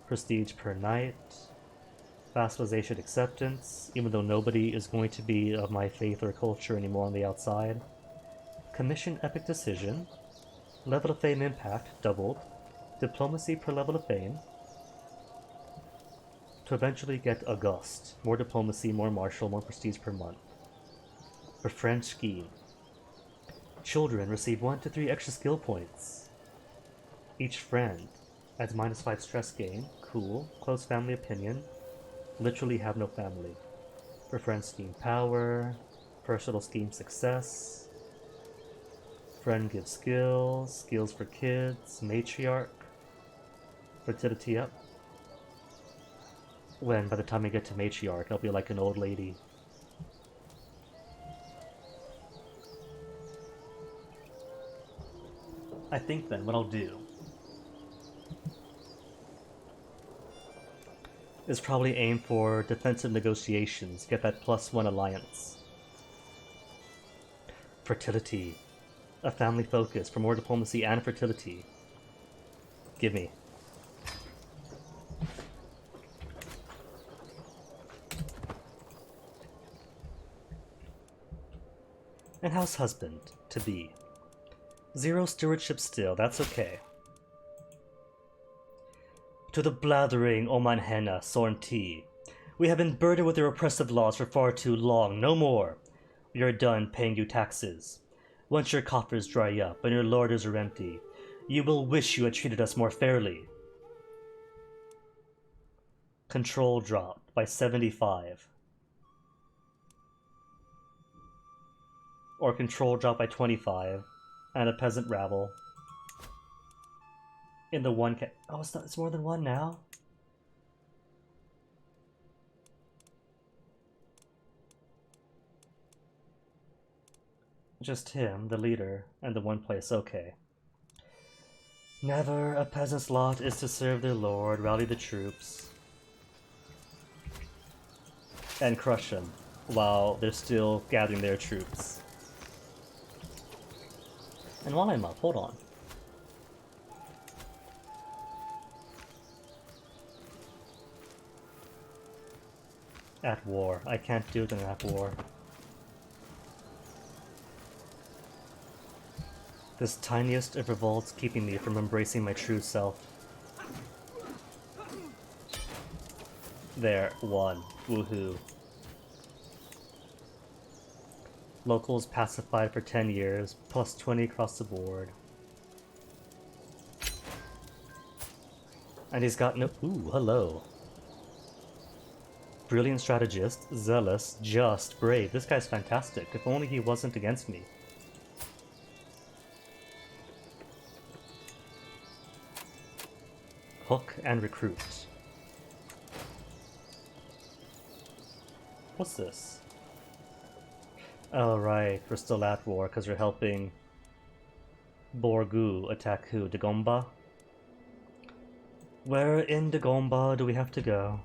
Prestige per knight. Vassalization acceptance, even though nobody is going to be of my faith or culture anymore on the outside. Commission epic decision. Level of fame impact doubled. Diplomacy per level of fame. To eventually get August. More diplomacy, more martial, more prestige per month. For French scheme. Children receive 1 to 3 extra skill points. Each friend adds -5 stress gain. Cool. Close family opinion. Literally have no family. For friend scheme power. Personal scheme success. Friend gives skills. Skills for kids. Matriarch. Fertility up. When by the time I get to matriarch, I'll be like an old lady. I think then what I'll do is probably aim for defensive negotiations, get that +1 alliance. Fertility. A family focus for more diplomacy and fertility. Give me. And house husband to be. 0 stewardship still, that's okay. To the blathering Omanhena Sornti. We have been burdened with your oppressive laws for far too long. No more. We are done paying you taxes. Once your coffers dry up and your larders are empty, you will wish you had treated us more fairly. Control dropped by 75. Or control dropped by 25. And a peasant rabble. In the one oh, it's more than one now? Just him, the leader, and the one place, okay. Never a peasant's lot is to serve their lord, rally the troops, and crush them while they're still gathering their troops. And while I'm up, hold on. At war. I can't do it in at war. This tiniest of revolts keeping me from embracing my true self. There, one. Woohoo. Locals pacified for 10 years, plus 20 across the board. And he's got no... Ooh, hello. Brilliant strategist, zealous, just, brave. This guy's fantastic. If only he wasn't against me. Hook and recruit. What's this? Oh right, we're still at war because we're helping Borgu attack who? Dagomba? Where in Dagomba do we have to go?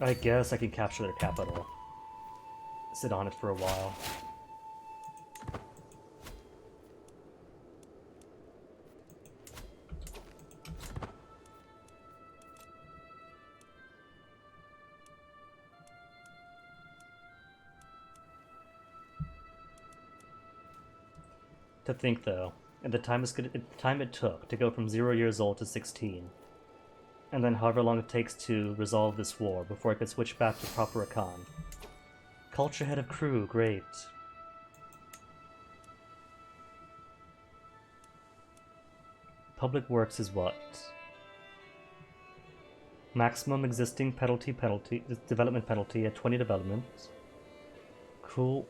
I guess I can capture their capital. Sit on it for a while. To think though, at the time it took to go from 0 years old to 16, and then however long it takes to resolve this war before I could switch back to proper Akan. Culture head of crew, great. Public works is what? Maximum existing development penalty at 20 development. Cool.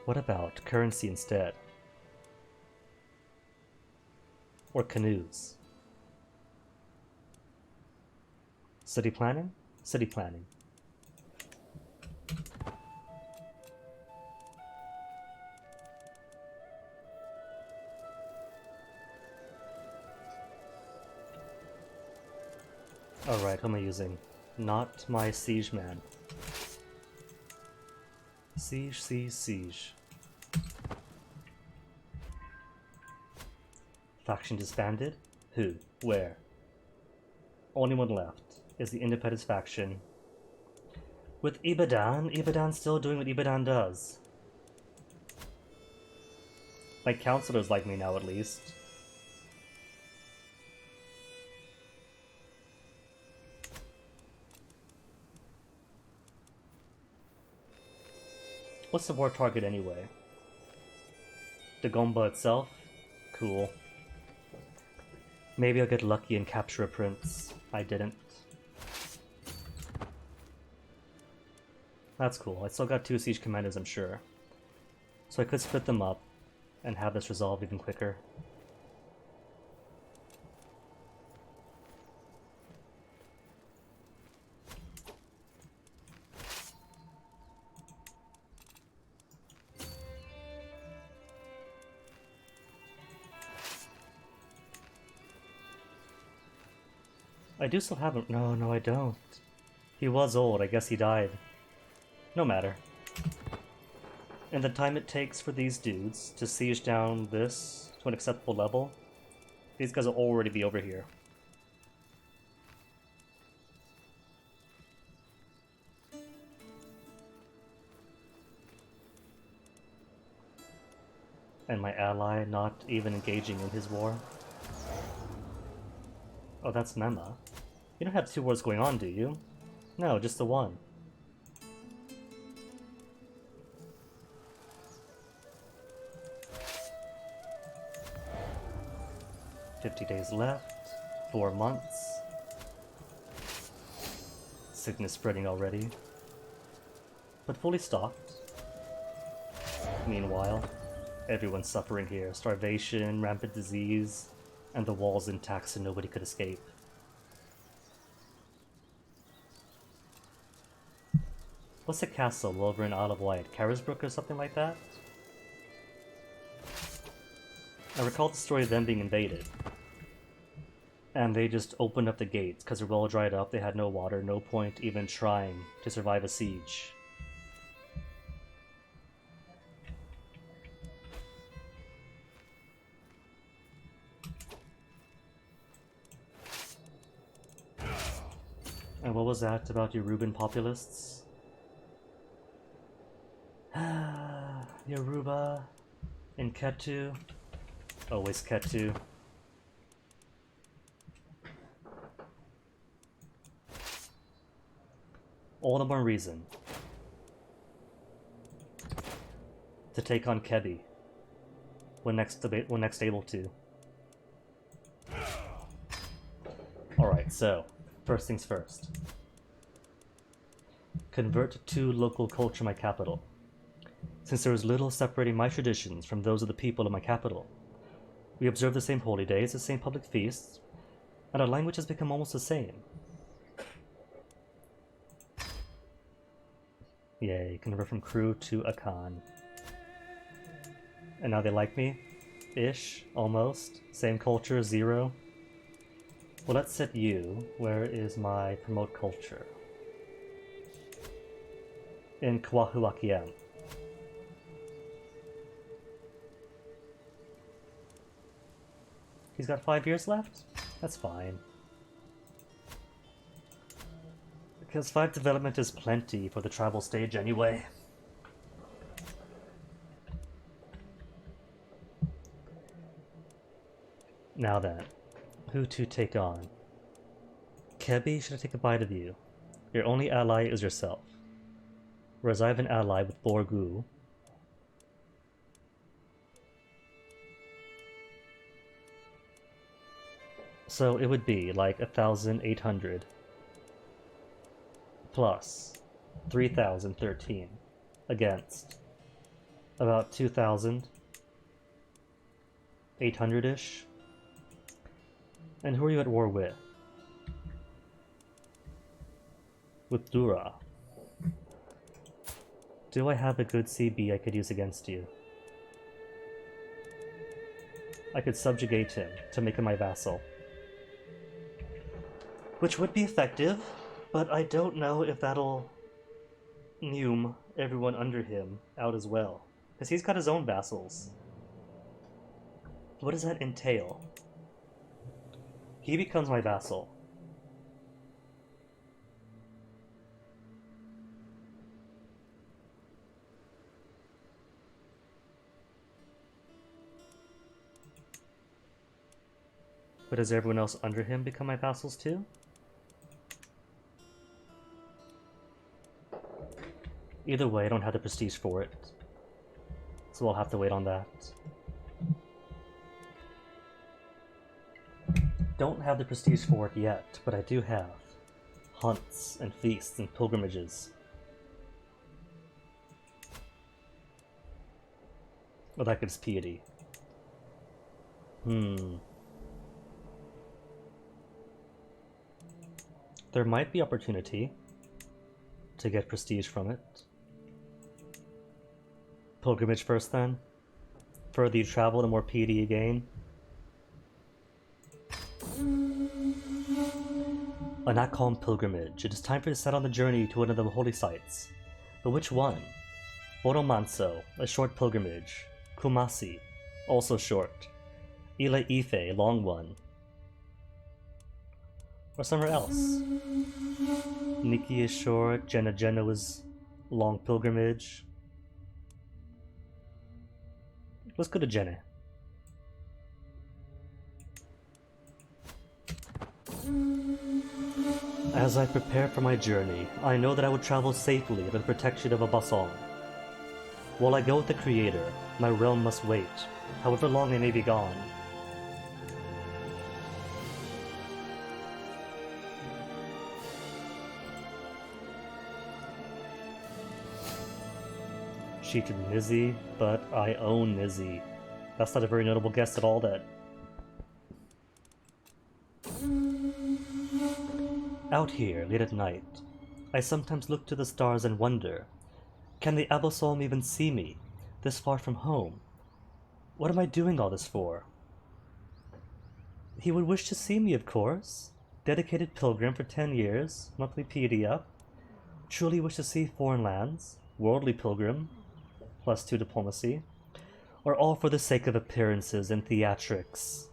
What about currency instead? Or canoes? City planning? City planning. Alright, who am I using? Not my siege man. Siege, siege, siege. Faction disbanded? Who? Where? Only one left is the Independence faction. With Ibadan? Ibadan's still doing what Ibadan does. My counselors like me now, at least. What's the war target anyway? Dagomba itself? Cool. Maybe I'll get lucky and capture a prince. I didn't. That's cool. I still got 2 siege commanders, I'm sure. So I could split them up and have this resolved even quicker. I do still have him. No, I don't. He was old. I guess he died. No matter. And the time it takes for these dudes to siege down this to an acceptable level, these guys will already be over here. And my ally not even engaging in his war. Oh, that's Mema. You don't have two wars going on, do you? No, just the one. "50 days left. 4 months. Sickness spreading already. But fully stocked. Meanwhile, everyone's suffering here. Starvation, rampant disease, and the walls intact so nobody could escape. What's the castle over in Isle of Wight? Carisbrooke or something like that? I recall the story of them being invaded. And they just opened up the gates because they're well dried up, they had no water, no point even trying to survive a siege. And what was that about Yoruban populists? Yoruba in Ketu. Always Ketu. All the more reason to take on Kebi when next able to. Alright, so first things first. Convert to local culture my capital. Since there is little separating my traditions from those of the people of my capital, we observe the same holy days, the same public feasts, and our language has become almost the same. Yay, convert from crew to a Khan. And now they like me? Ish, almost. Same culture, 0. Well, let's set you. Where is my promote culture? In Kwahuakiem. He's got 5 years left? That's fine. Because 5 development is plenty for the travel stage anyway. Now then, who to take on? Kebi, should I take a bite of you? Your only ally is yourself. Whereas I have an ally with Borgu. So it would be like 1,800 plus 3,013 against about 2,800-ish. And who are you at war with? With Dura. Do I have a good CB I could use against you? I could subjugate him to make him my vassal. Which would be effective, but I don't know if that'll nume everyone under him out as well. Because he's got his own vassals. What does that entail? He becomes my vassal. But does everyone else under him become my vassals too? Either way, I don't have the prestige for it. So I'll have to wait on that. Don't have the prestige for it yet, but I do have hunts and feasts and pilgrimages. Oh, that gives piety. There might be opportunity to get prestige from it. Pilgrimage first then. Further you travel, the more piety you gain. A not calm pilgrimage. It is time for you to set on the journey to one of the holy sites. But which one? Boromanso, a short pilgrimage. Kumasi, also short. Ile Ife, a long one. Or somewhere else. Nikki is short, Jenna was long pilgrimage. Let's go to Jenny. As I prepare for my journey, I know that I will travel safely under the protection of a basson. While I go with the Creator, my realm must wait, however long I may be gone. She to Nizzy, but I own Nizzy. That's not a very notable guess at all, that. Out here, late at night, I sometimes look to the stars and wonder, can the Abbasalm even see me, this far from home? What am I doing all this for? He would wish to see me, of course. Dedicated pilgrim for 10 years, monthly piety up. Truly wish to see foreign lands, worldly pilgrim, +2 diplomacy, or all for the sake of appearances and theatrics.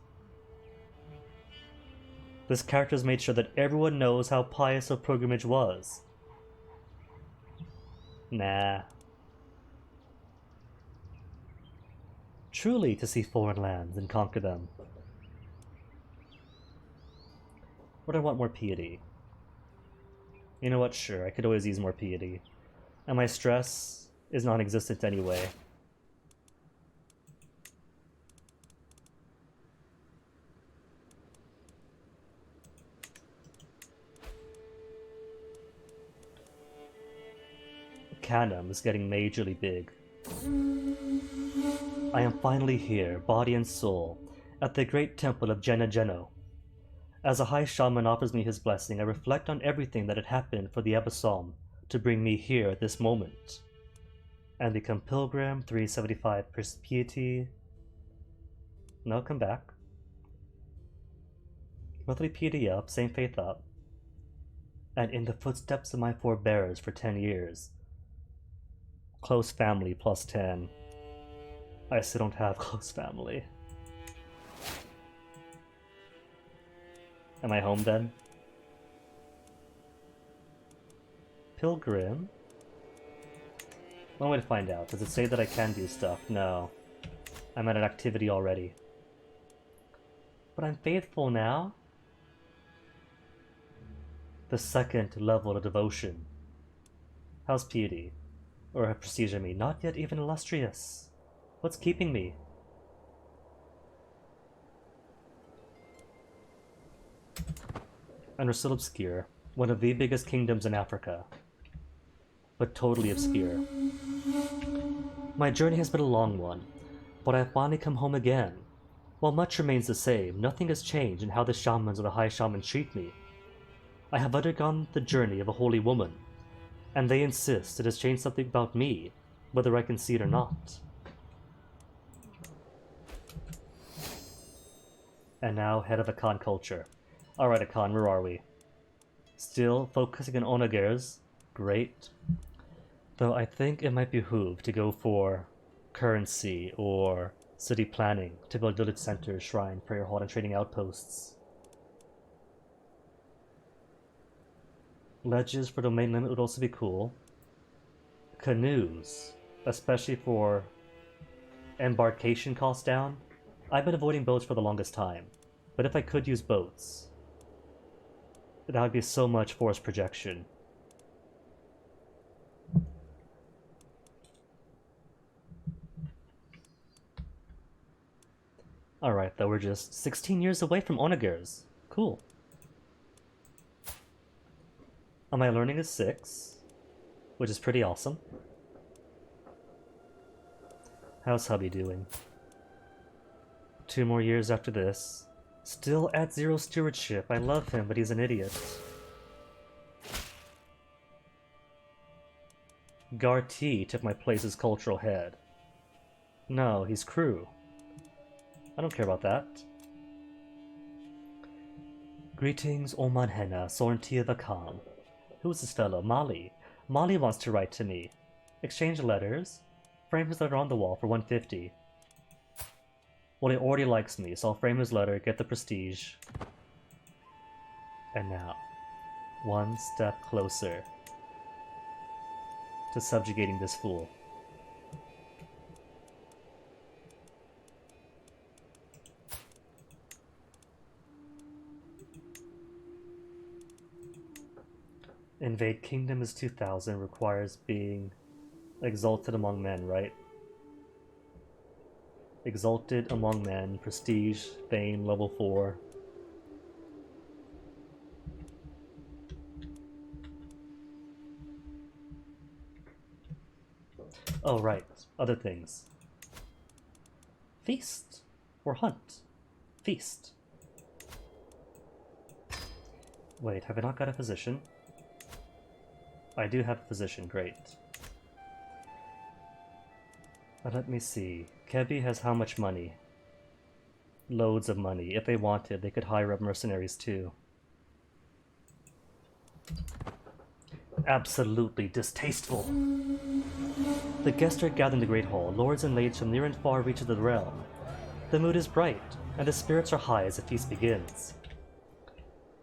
This character's made sure that everyone knows how pious a pilgrimage was. Nah. Truly to see foreign lands and conquer them. Would I want more piety? You know what, sure, I could always use more piety. And my stress is non-existent anyway. Canum is getting majorly big. I am finally here, body and soul, at the great temple of Jenna Jeno. As a high shaman offers me his blessing, I reflect on everything that had happened for the Abbasalm to bring me here at this moment. And become pilgrim, 375 piety. No, come back. Monthly piety up, same faith up. And in the footsteps of my forebears for 10 years. Close family +10. I still don't have close family. Am I home then? Pilgrim? One way to find out. Does it say that I can do stuff? No. I'm at an activity already. But I'm faithful now? The second level of devotion. How's piety? Or prestige, I mean. Not yet even illustrious. What's keeping me? And we're still obscure. One of the biggest kingdoms in Africa. But totally obscure. My journey has been a long one, but I have finally come home again. While much remains the same, nothing has changed in how the shamans or the high shamans treat me. I have undergone the journey of a holy woman, and they insist it has changed something about me, whether I can see it or not. And now, head of Akan culture. Alright, Akan, where are we? Still focusing on onagers. Great. Though I think it might behoove to go for currency or city planning to build village centers, shrine, prayer hall, and trading outposts. Ledges for domain limit would also be cool. Canoes, especially for embarkation costs down. I've been avoiding boats for the longest time, but if I could use boats, that would be so much force projection. Alright, though, we're just 16 years away from onagers. Cool. My learning is 6, which is pretty awesome. How's hubby doing? 2 more years after this. Still at 0 stewardship. I love him, but he's an idiot. Garti took my place as cultural head. No, he's crew. I don't care about that. Greetings, Omanhena, Sorntia Vakam. Who is this fellow? Mali. Mali wants to write to me. Exchange letters. Frame his letter on the wall for 150. Well, he already likes me, so I'll frame his letter, get the prestige. And now, one step closer to subjugating this fool. Invade kingdom is 2000, requires being exalted among men, right? Exalted among men, prestige, fame, level 4. Oh, right. Other things. Feast. Or hunt. Feast. Wait, have I not got a physician? I do have a physician, great. But let me see. Kebi has how much money? Loads of money. If they wanted, they could hire up mercenaries too. Absolutely distasteful. The guests are gathered in the Great Hall, lords and ladies from near and far reaches of the realm. The mood is bright, and the spirits are high as the feast begins.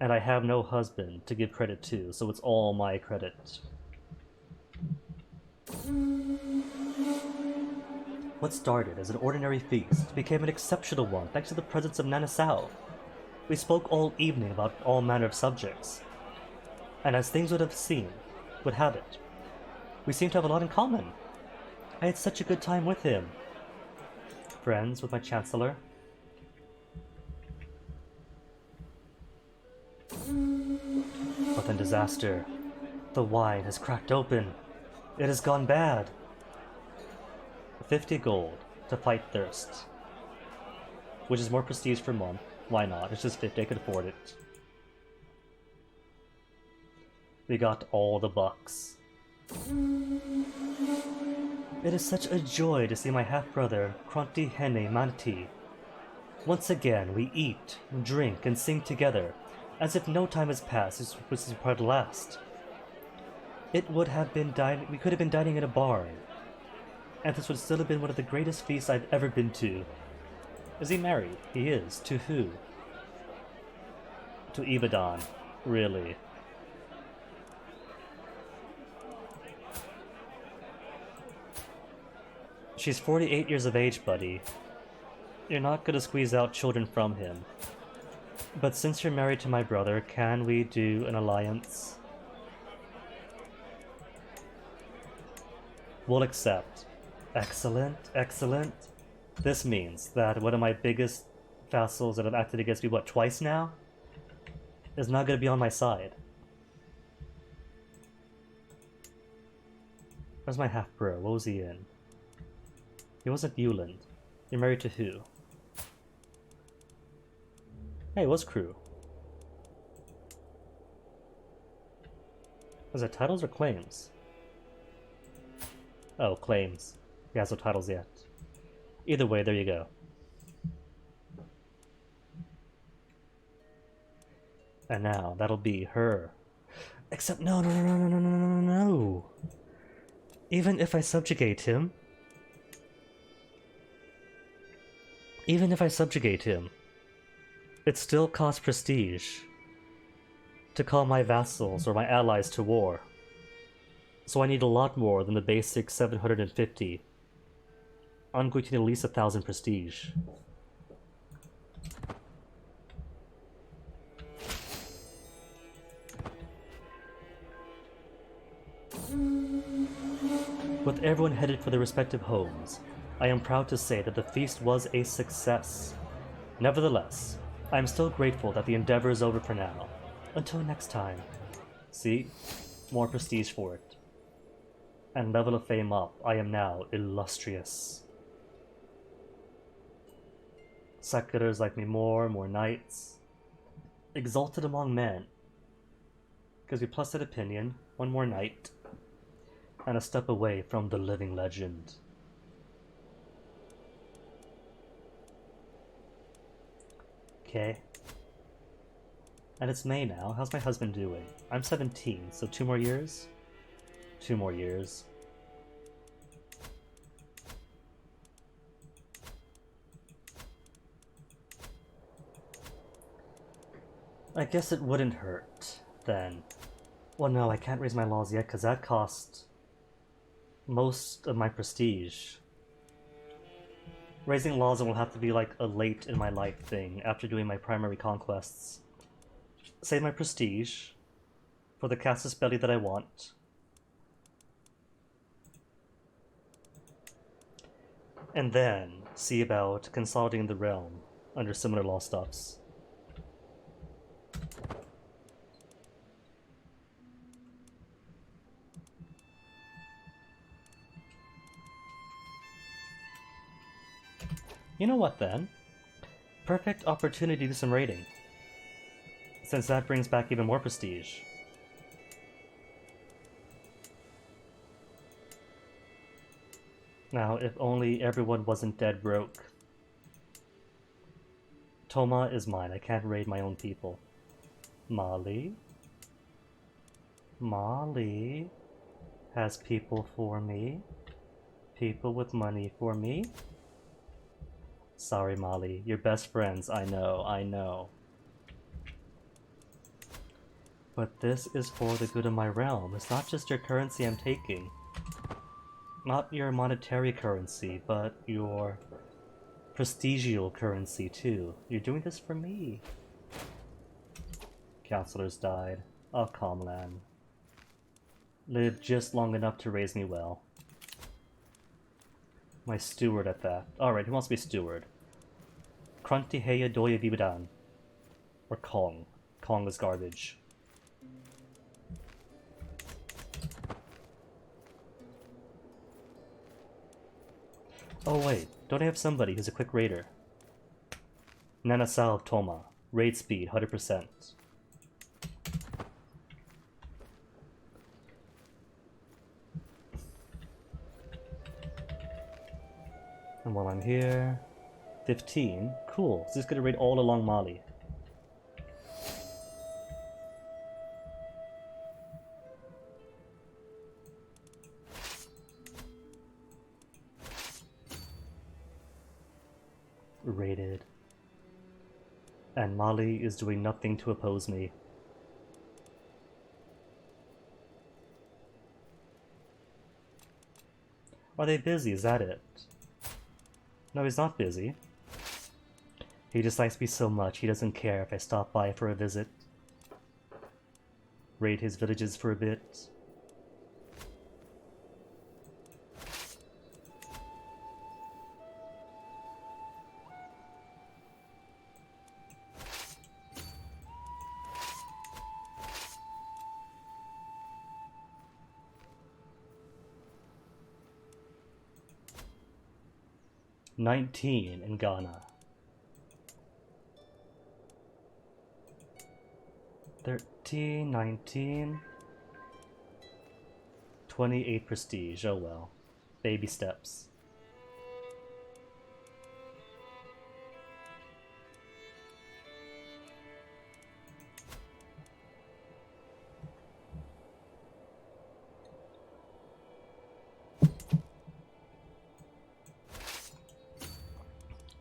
And I have no husband to give credit to, so it's all my credit. What started as an ordinary feast became an exceptional one thanks to the presence of Nana Sao. We spoke all evening about all manner of subjects, and as things would have it, we seemed to have a lot in common. I had such a good time with him. Friends with my chancellor. But then disaster. The wine has cracked open. It has gone bad. 50 gold to fight thirst. Which is more prestige per month. Why not? It's just 50, I could afford it. We got all the bucks. It is such a joy to see my half-brother, Kronti Hene Manti. Once again, we eat, drink, and sing together, as if no time has passed since this was part last. It would have been we could have been dining in a barn, and this would still have been one of the greatest feasts I've ever been to. Is he married? He is. To who? To Ibadan. Really. She's 48 years of age, buddy. You're not gonna squeeze out children from him. But since you're married to my brother, can we do an alliance? We'll accept. Excellent, excellent. This means that one of my biggest vassals that have acted against me, what, twice now? Is not gonna be on my side. Where's my half-bro? What was he in? He wasn't Yuland. You're married to who? Hey, it was crew. Was it titles or claims? Oh, claims. He has no titles yet. Either way, there you go. And now, that'll be her. Except no, no, no, no, no, no, no, no, no. Even if I subjugate him... it still costs prestige to call my vassals or my allies to war. So I need a lot more than the basic 750. I'm going to need at least 1,000 prestige. With everyone headed for their respective homes, I am proud to say that the feast was a success. Nevertheless, I am still grateful that the endeavor is over for now. Until next time. See? More prestige for it. And level of fame up, I am now illustrious. Seculars like me more knights. Exalted among men. Gives me plus that opinion, one more knight. And a step away from the living legend. Okay. And it's May now. How's my husband doing? I'm 17, so 2 more years? 2 more years. I guess it wouldn't hurt, then. Well, no, I can't raise my laws yet, because that cost most of my prestige. Raising laws will have to be like a late in my life thing, after doing my primary conquests. Save my prestige for the casus belli that I want. And then see about consolidating the realm under similar law stops. You know what then? Perfect opportunity to do some raiding, since that brings back even more prestige. Now, if only everyone wasn't dead broke. Toma is mine. I can't raid my own people. Mali? Mali has people for me. People with money for me. Sorry, Mali. You're best friends. I know. But this is for the good of my realm. It's not just your currency I'm taking. Not your monetary currency, but your prestigial currency too. You're doing this for me. Counselors died. Of Comlan. Lived just long enough to raise me well. My steward at that. Alright, who wants to be steward? Krunti Heya Doya Bibadan. Or Kong. Kong is garbage. Oh wait, don't I have somebody who's a quick raider? Nanasao of Toma. Raid speed, 100%. And while I'm here... 15? Cool, so just gonna raid all along Mali. Raided. And Mali is doing nothing to oppose me. Are they busy? Is that it? No, he's not busy. He just likes me so much, he doesn't care if I stop by for a visit. Raid his villages for a bit. $19 in Ghana. 13, 19, 28 prestige. Oh well. Baby steps.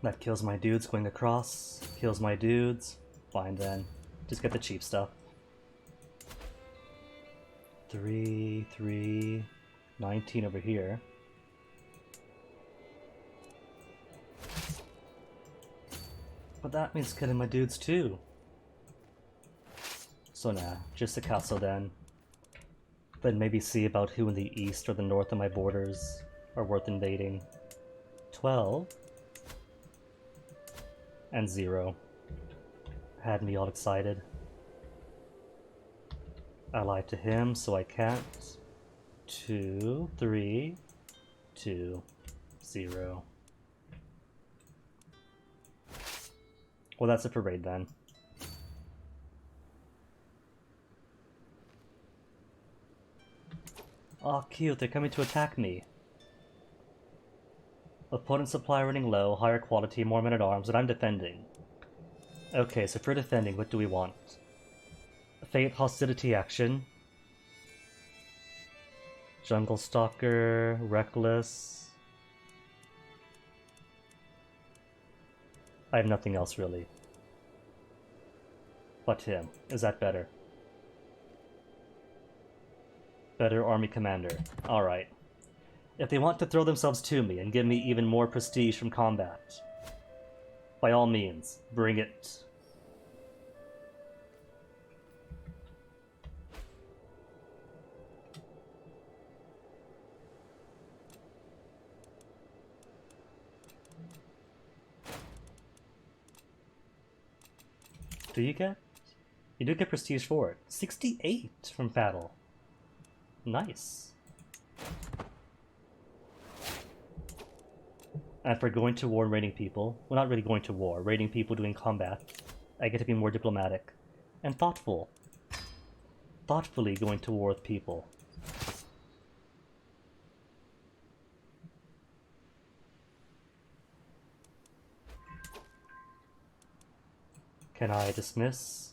That kills my dudes going across. Kills my dudes. Fine then. Just get the cheap stuff. 3, 3, 19 over here. But that means killing my dudes too. So nah, just a castle then. Then maybe see about who in the east or the north of my borders are worth invading. 12. And 0. Had me all excited. I lied to him, so I can't. 2, 3, 2, 0. Well, that's it for raid then. Aw, cute, they're coming to attack me. Opponent supply running low, higher quality, more men-at-arms, and I'm defending. Okay, so for defending, what do we want? Fate hostility action. Jungle Stalker, Reckless. I have nothing else really. But him. Is that better? Better army commander. Alright. If they want to throw themselves to me and give me even more prestige from combat, by all means, bring it. Do you get? You do get prestige for it. 68 from battle. Nice. And for going to war and raiding people, well, not really going to war, raiding people doing combat, I get to be more diplomatic and thoughtful. Thoughtfully going to war with people. Can I dismiss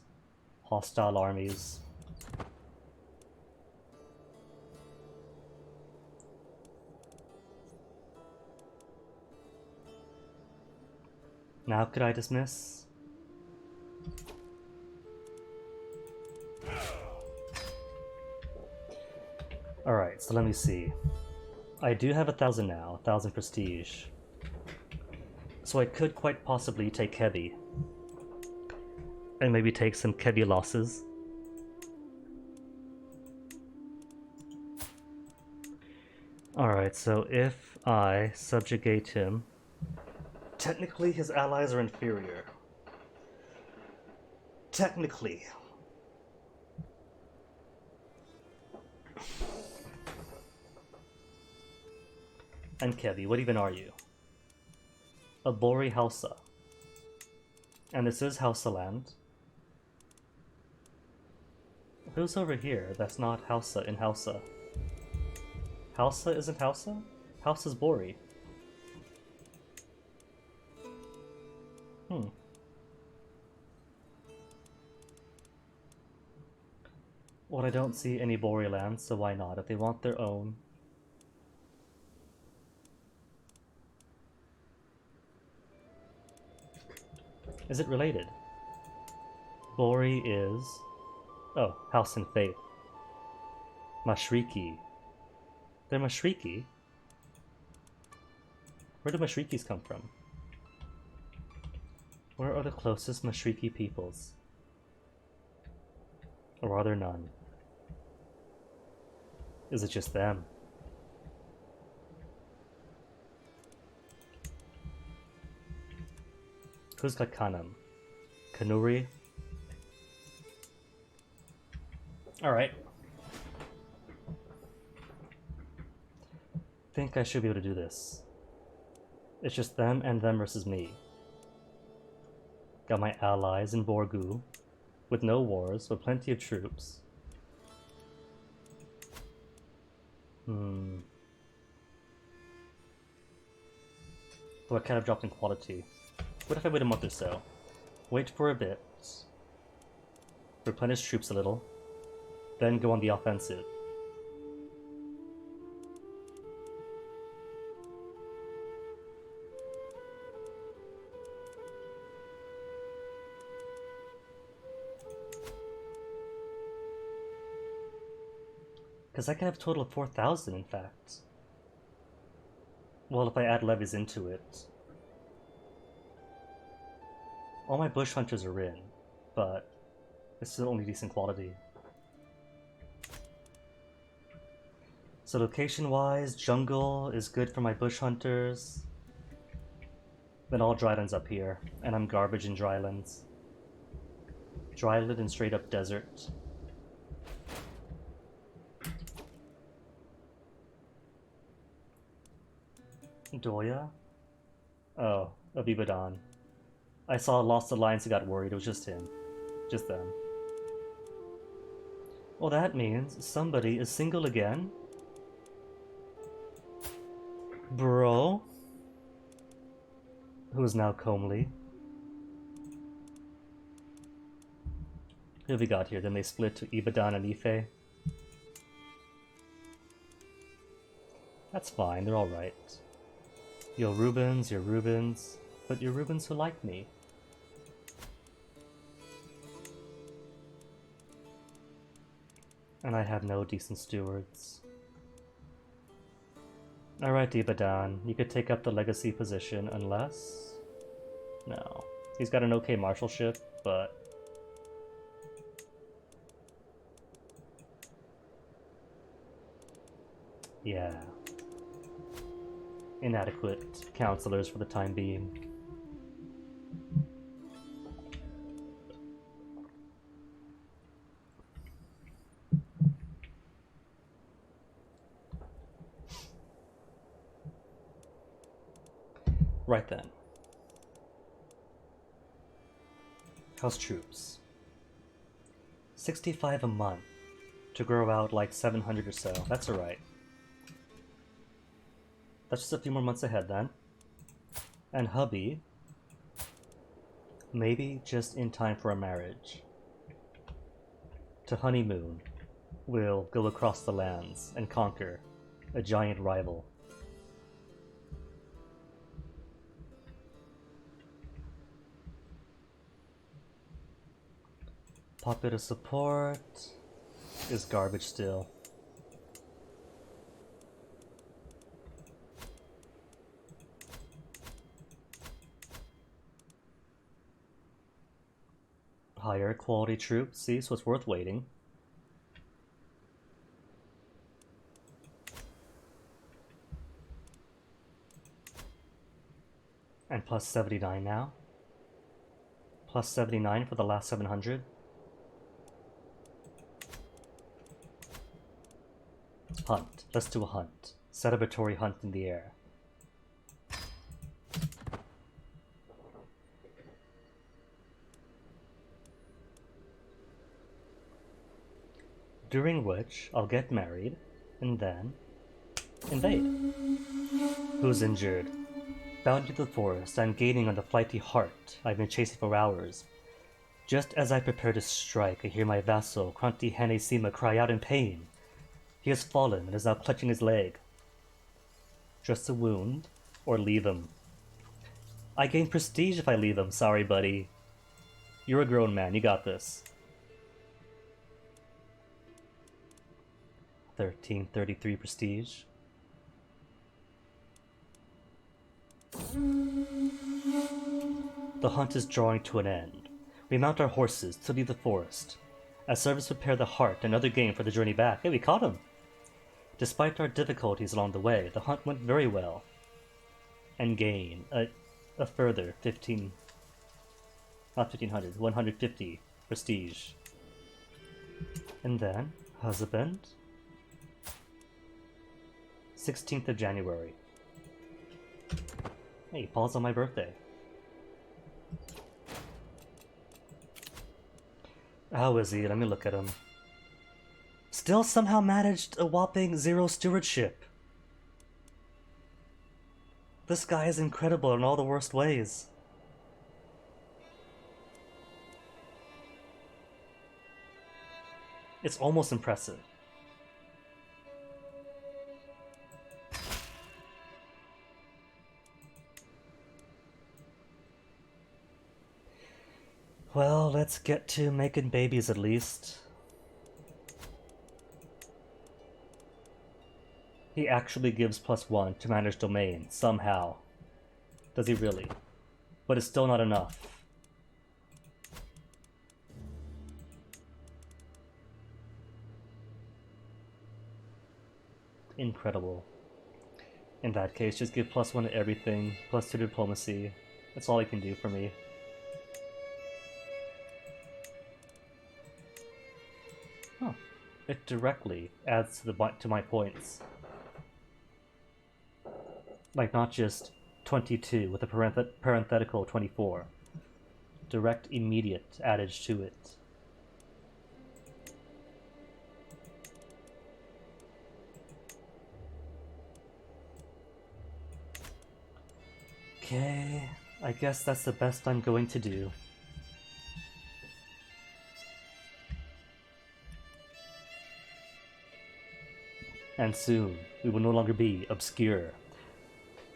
hostile armies? Now could I dismiss? Alright, so let me see. I do have 1,000 now, 1,000 prestige. So I could quite possibly take heavy. And maybe take some heavy losses. Alright, so if I subjugate him, technically his allies are inferior. Technically. And Kevi, what even are you? A Bori Hausa. And this is Hausa land. Who's over here that's not Hausa in Hausa? Hausa isn't Hausa? Hausa's Bori. Well, I don't see any Bori lands, so why not? If they want their own. Is it related? Bori is... Oh, House and Faith. Mashriki. They're Mashriki? Where do Mashrikis come from? Where are the closest Mashriki peoples? Or are there none? Is it just them? Who's got Kanam? Kanuri? Alright. Think I should be able to do this. It's just them and them versus me. Got my allies in Borgu, with no wars, but plenty of troops. Though I kind of dropped in quality. What if I wait a month or so? Wait for a bit. Replenish troops a little. Then go on the offensive. Because I can have a total of 4,000, in fact. Well, if I add levies into it. All my bush hunters are in, but it's still only decent quality. So location-wise, jungle is good for my bush hunters. Then all drylands up here, and I'm garbage in drylands. Dryland and straight up desert. Doya? Oh, Abibadan. I saw Lost Alliance and got worried. It was just him. Just them. Well, that means somebody is single again. Bro. Who is now comely. Who have we got here? Then they split to Ibadan and Ife. That's fine, they're alright. You're Rubens, but you're Rubens who like me. And I have no decent stewards. Alright, Ibadan, you could take up the legacy position unless... No. He's got an okay marshalship, but... Yeah. Inadequate counselors for the time being. Right then. How's troops? 65 a month. To grow out like 700 or so. That's alright. That's just a few more months ahead then. And hubby, maybe just in time for a marriage. To honeymoon, we'll go across the lands and conquer a giant rival. Popular support is garbage still. Higher quality troops, see, so it's worth waiting. And plus 79 now. Plus 79 for the last 700. Hunt. Let's do a hunt. Celebratory hunt in the air. During which I'll get married and then invade. Who's injured? Bound to the forest, I'm gaining on the flighty hart I've been chasing for hours. Just as I prepare to strike, I hear my vassal, Kranti Hanesima, cry out in pain. He has fallen and is now clutching his leg. Just a wound, or leave him. I gain prestige if I leave him, sorry buddy. You're a grown man, you got this. 1333 prestige. The hunt is drawing to an end. We mount our horses to leave the forest. As servants prepare the hart, another game for the journey back. Hey, we caught him! Despite our difficulties along the way, the hunt went very well. And gain a further 15... not 1500, 150 prestige. And then, husband... 16th of January. Hey, falls on my birthday. How is he? Let me look at him. Still somehow managed a whopping 0 stewardship. This guy is incredible in all the worst ways. It's almost impressive. Well, let's get to making babies at least. He actually gives +1 to manage domain, somehow. Does he really? But it's still not enough. Incredible. In that case, just give +1 to everything, +2 to diplomacy. That's all he can do for me. Huh. It directly adds to my points. Like, not just 22 with a parenthetical 24. Direct, immediate adage to it. Okay, I guess that's the best I'm going to do. And soon, we will no longer be obscure.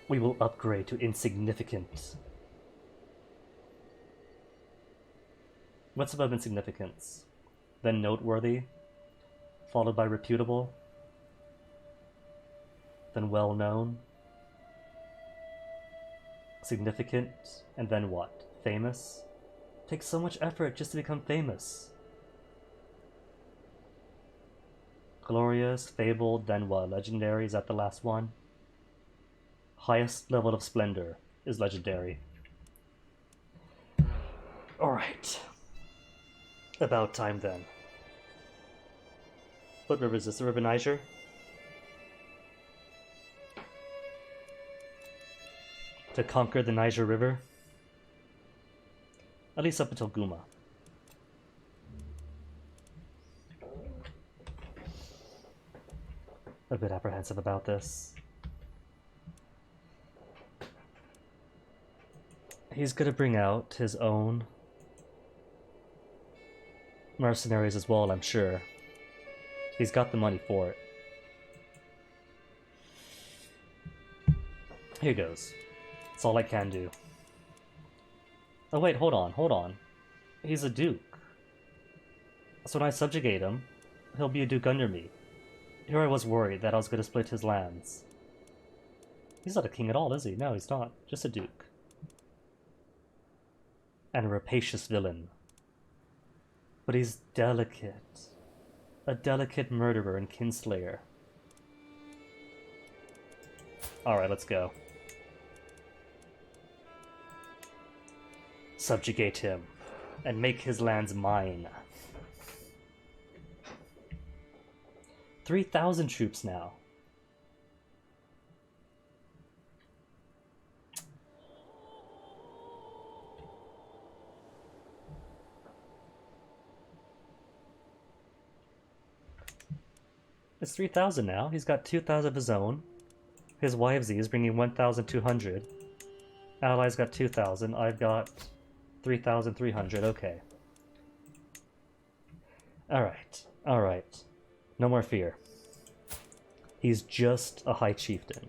We will upgrade to insignificant. What's above insignificance? Then noteworthy, followed by reputable, then well-known, significant, and then what? Famous? Takes so much effort just to become famous. Glorious, fabled, then what? Legendary, is that the last one? Highest level of splendor is legendary. Alright. About time then. What river is this? The River Niger? to conquer the Niger River. At least up until Guma. A bit apprehensive about this. He's gonna bring out his own mercenaries as well, I'm sure. He's got the money for it. Here goes. That's all I can do. Oh wait, hold on. He's a duke. So when I subjugate him, he'll be a duke under me. Here I was worried that I was gonna split his lands. He's not a king at all, is he? No, he's not. Just a duke. And a rapacious villain. But he's delicate. A delicate murderer and kinslayer. Alright, let's go. Subjugate him, and make his lands mine. 3,000 troops now. It's 3,000 now. He's got 2,000 of his own. His YFZ is bringing 1,200. Allies got 2,000. I've got 3,300. Okay. Alright. No more fear. He's just a high chieftain.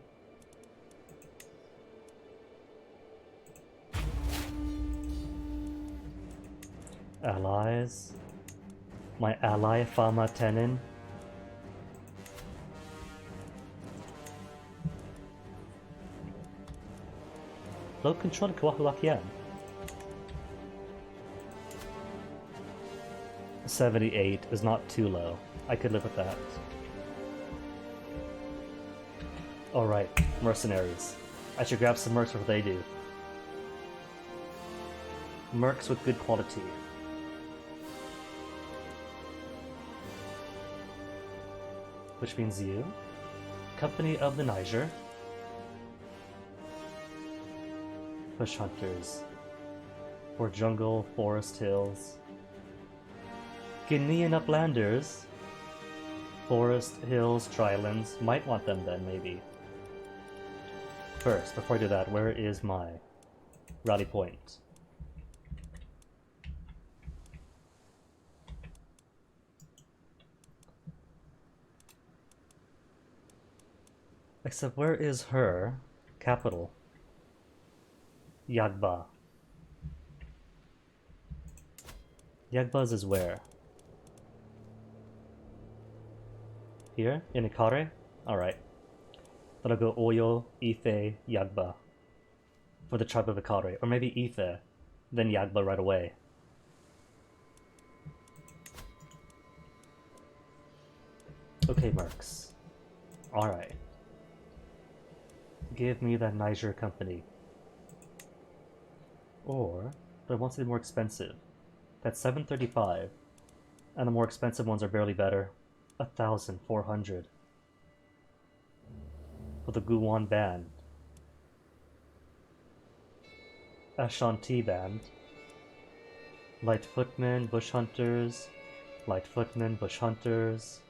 Allies. My ally Fama Tenin. Low control to Kawahuakian. 78 is not too low. I could live with that. Alright, mercenaries. I should grab some mercs for what they do. Mercs with good quality. Which means you. Company of the Niger. Bush hunters. For jungle, forest hills. Guinean uplanders. Forest, hills, drylands. Might want them then, maybe. First, before I do that, where is my rally point? Except where is her capital? Yagba. Yagba's is where? Here? In Ikare? Alright. Then I'll go Oyo, Ife, Yagba. For the tribe of Ikare. Or maybe Ife, then Yagba right away. Okay, mercs. Alright. Give me that Niger company. Or, but I want something more expensive. That's 735. And the more expensive ones are barely better. 1,400. For the Guwan band. Ashanti band. Light footmen, bush hunters. Light footmen, bush hunters.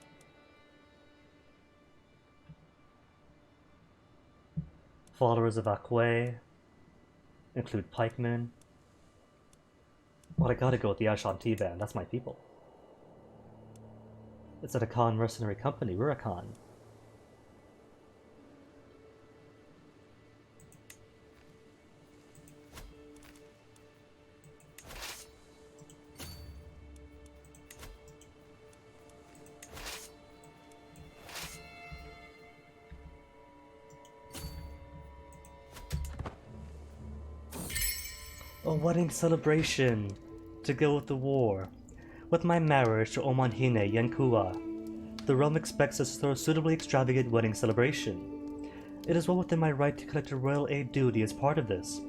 Followers of Akwe. Include pikemen. Well, I gotta go with the Ashanti band. That's my people. It's at a Khan mercenary company, Rurakan. A wedding celebration to go with the war. With my marriage to Omanhine Yankua, the realm expects us to throw a suitably extravagant wedding celebration. It is well within my right to collect a royal aid duty as part of this,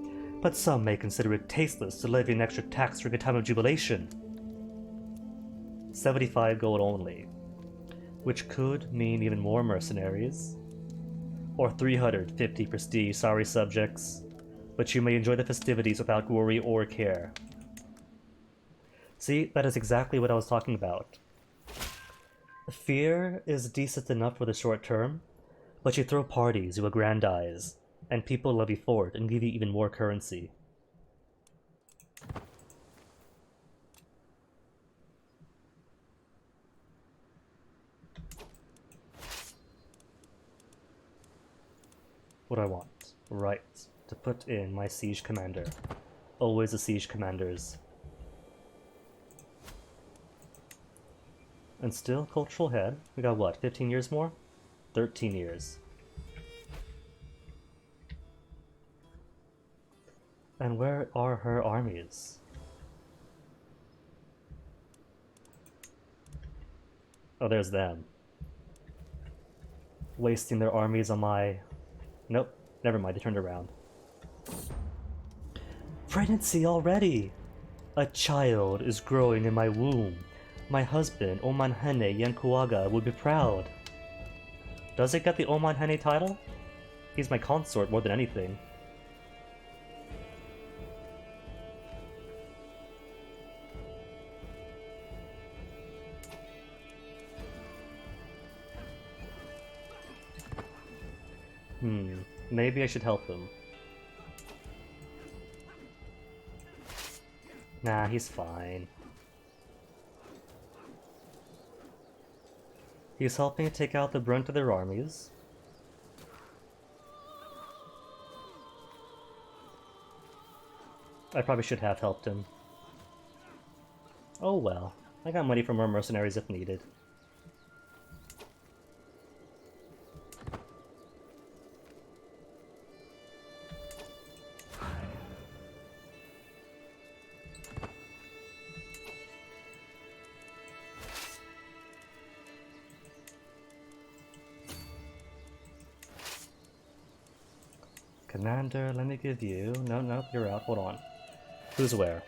but some may consider it tasteless to levy an extra tax during a time of jubilation. 75 gold only, which could mean even more mercenaries. Or 350 prestige, sorry subjects. but you may enjoy the festivities without worry or care. See, that is exactly what I was talking about. Fear is decent enough for the short term, but you throw parties, you aggrandize, and people love you for it and give you even more currency. What do I want? Right, to put in my siege commander. Always the siege commanders. And still, cultural head. We got what, 15 years more? 13 years. And where are her armies? Oh, there's them. Wasting their armies on my... Nope, never mind, they turned around. Pregnancy already! A child is growing in my womb. My husband, Omanhene Yankuaga, would be proud. Does it get the Omanhene title? He's my consort more than anything. Maybe I should help him. Nah, he's fine. He's helping take out the brunt of their armies. I probably should have helped him. Oh well, I got money from our mercenaries if needed. Commander, let me give you... No, you're out. Hold on. Who's where?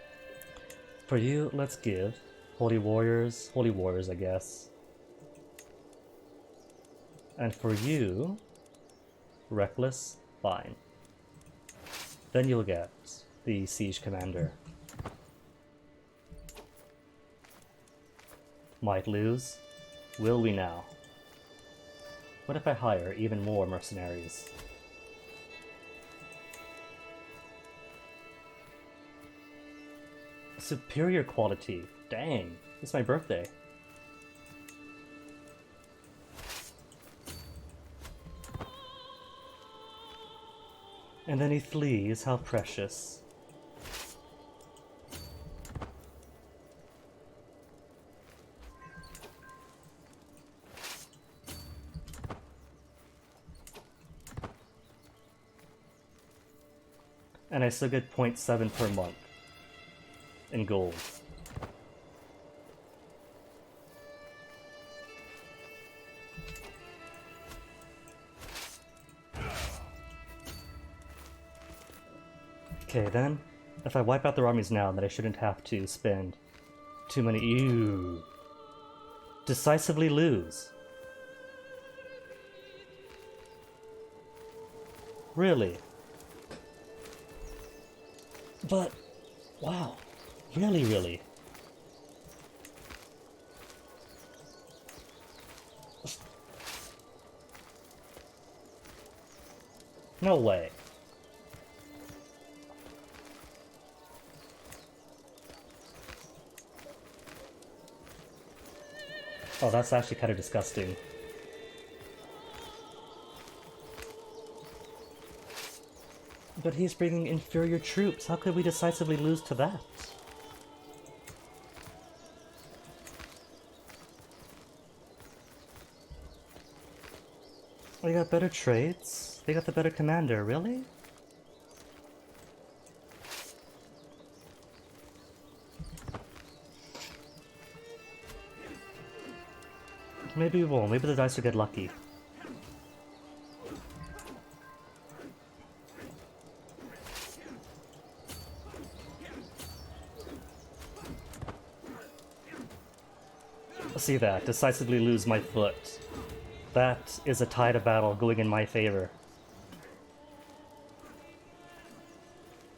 For you, let's give... Holy Warriors, I guess. And for you... Reckless, fine. Then you'll get the Siege Commander. Might lose. Will we now? What if I hire even more mercenaries? Superior quality. Dang, it's my birthday. And then he flees, how precious. And I still get 0.7 per month. In gold. Okay then, if I wipe out their armies now, then I shouldn't have to spend too many... Ew. Decisively lose. Really? But, wow. Really? No way. Oh, that's actually kind of disgusting. But he's bringing inferior troops. How could we decisively lose to that? They got better traits. They got the better commander, really? Maybe we won't. Maybe the dice will get lucky. See that. Decisively lose my foot. That is a tide of battle going in my favor.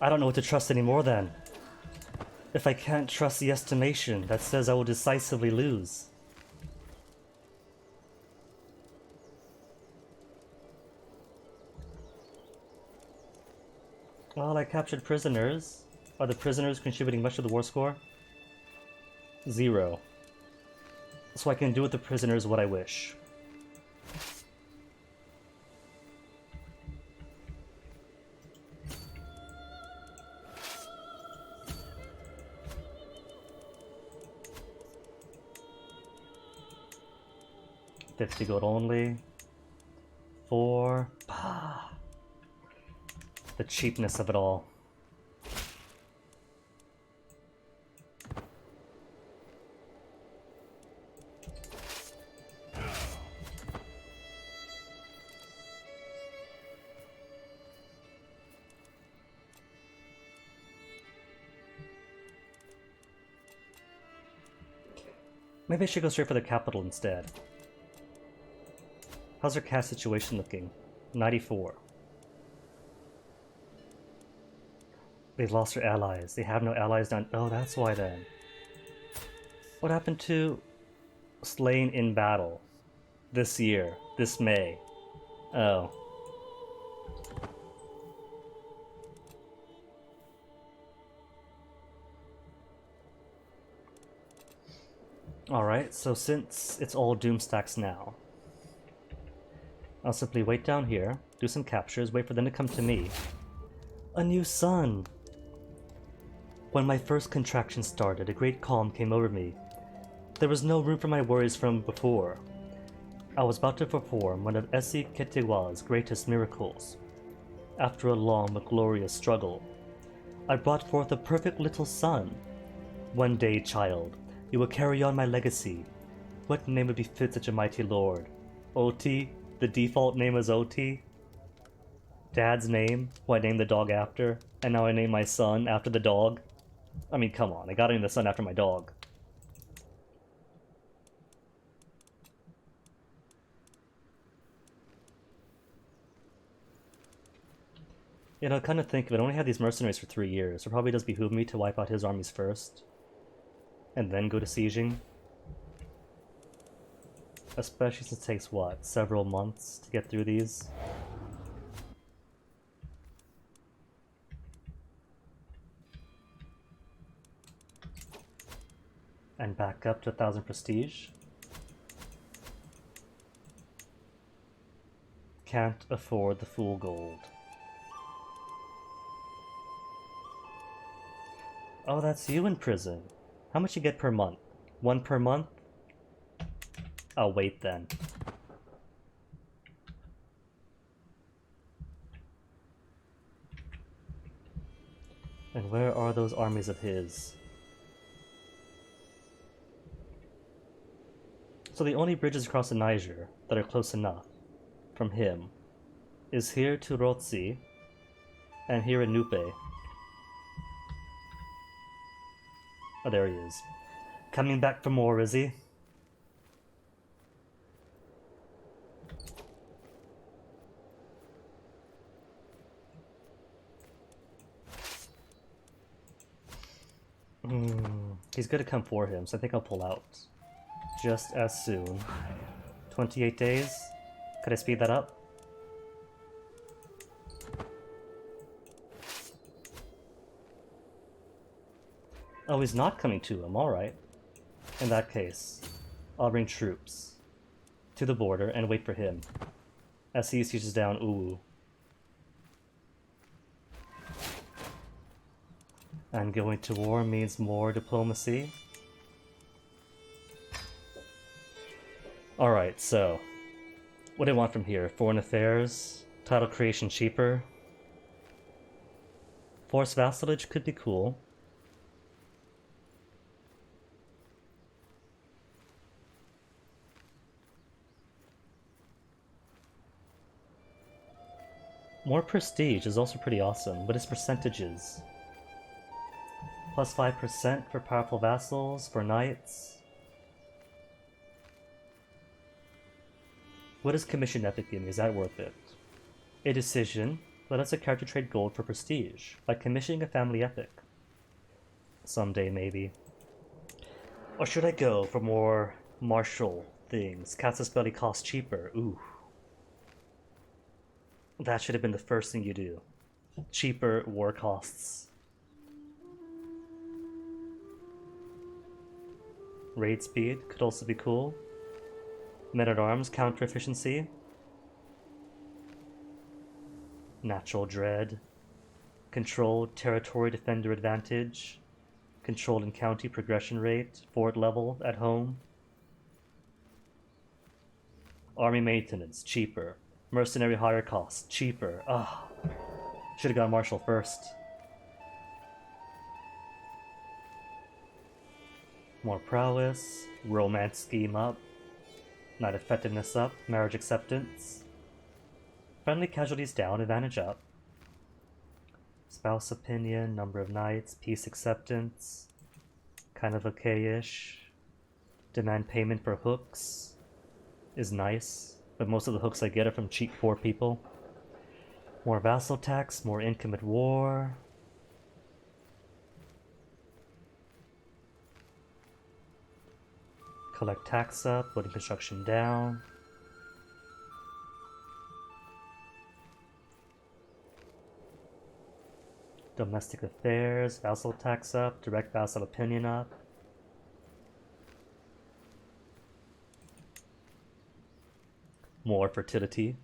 I don't know what to trust anymore then. If I can't trust the estimation that says I will decisively lose. Well, I captured prisoners. Are the prisoners contributing much to the war score? 0. So I can do with the prisoners what I wish. $50 gold only. 4. The cheapness of it all. Maybe I should go straight for the capital instead. How's our cash situation looking? 94. They've lost their allies. They have no allies down. Oh, that's why then. What happened to slain in battle? This year. This May. Oh. Alright, so since it's all doom stacks now, I'll simply wait down here, do some captures, wait for them to come to me. A new sun! When my first contraction started, a great calm came over me. There was no room for my worries from before. I was about to perform one of CK3's greatest miracles. After a long but glorious struggle, I brought forth a perfect little son. One day, child, you will carry on my legacy. What name would befit such a mighty lord? OT? The default name is OT? Dad's name, who I named the dog after, and now I name my son after the dog? I mean, come on, I gotta name the son after my dog. You know, I kind of think if it only had these mercenaries for 3 years, it probably does behoove me to wipe out his armies first. And then go to sieging. Especially since it takes, what, several months to get through these? And back up to 1,000 prestige. Can't afford the full gold. Oh, that's you in prison. How much you get per month? 1 per month? I'll wait then. And where are those armies of his? So the only bridges across the Niger that are close enough from him is here to Rotsi and here in Nupe. Oh, there he is. Coming back for more, is he? He's gonna come for him, so I think I'll pull out. Just as soon. 28 days? Could I speed that up? Oh, he's not coming to him, alright. In that case, I'll bring troops to the border and wait for him as he sieges down Uwu. And going to war means more diplomacy. Alright, so what do I want from here? Foreign affairs, title creation cheaper. Forced vassalage could be cool. More prestige is also pretty awesome, but it's percentages. Plus 5% for powerful vassals, for knights. What does commission epic give me? Is that worth it? A decision, Let us a character trade gold for prestige by commissioning a family epic. Someday, maybe. Or should I go for more martial things? Casus Belli costs cheaper. Ooh. That should have been the first thing you do. Cheaper war costs. Raid speed could also be cool. Men-at-arms counter efficiency. Natural dread. Controlled territory defender advantage. Controlled in county progression rate. Fort level at home. Army maintenance, cheaper. Mercenary higher cost, cheaper. Ah, should have gone martial first. More prowess. Romance scheme up. Knight effectiveness up. Marriage acceptance. Friendly casualties down, advantage up. Spouse opinion, number of knights, peace acceptance. Kind of okay-ish. Demand payment for hooks is nice, but most of the hooks I get are from cheap poor people. More vassal tax, more income at war. Collect tax up, putting construction down. Domestic affairs, vassal tax up, direct vassal opinion up. More fertility.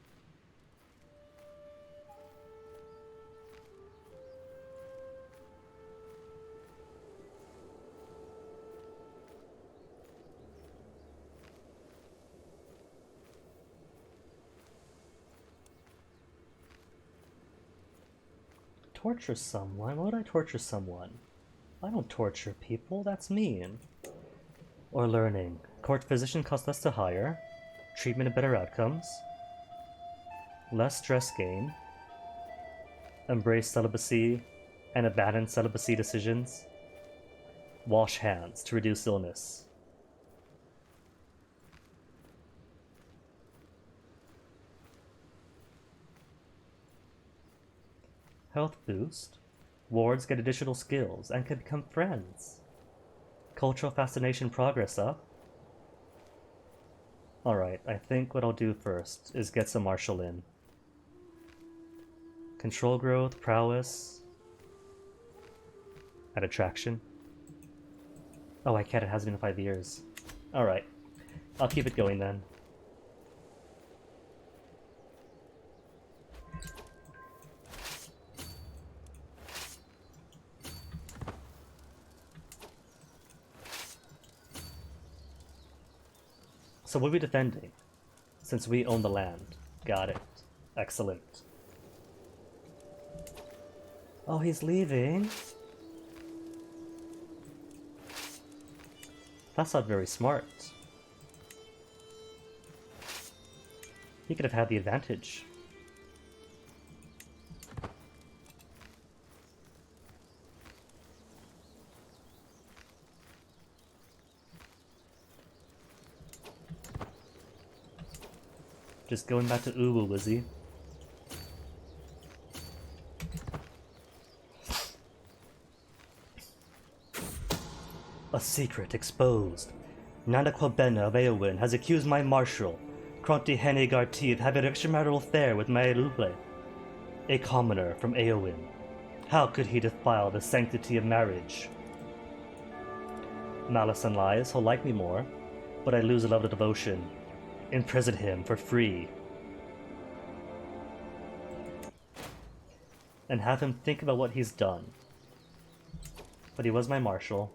Torture someone? Why would I torture someone? I don't torture people, that's mean. Or learning. Court physician costs less to hire. Treatment and better outcomes. Less stress gain. Embrace celibacy and abandon celibacy decisions. Wash hands to reduce illness. Health boost. Wards get additional skills and can become friends. Cultural fascination progress up. Alright, I think what I'll do first is get some martial in. Control growth, prowess. At attraction. Oh, I can't, it has been 5 years. Alright, I'll keep it going then. So what are we defending? Since we own the land. Got it. Excellent. Oh, he's leaving? That's not very smart. He could have had the advantage. Just going back to Uwu, was he? A secret exposed. Nana Kwabena of Eowyn has accused my marshal, Kronti Hene Garti, of having an extramarital affair with Maeluble, a commoner from Eowyn. How could he defile the sanctity of marriage? Malice and lies, he'll like me more, but I lose a love of devotion. Imprison him for free. And have him think about what he's done. But he was my marshal.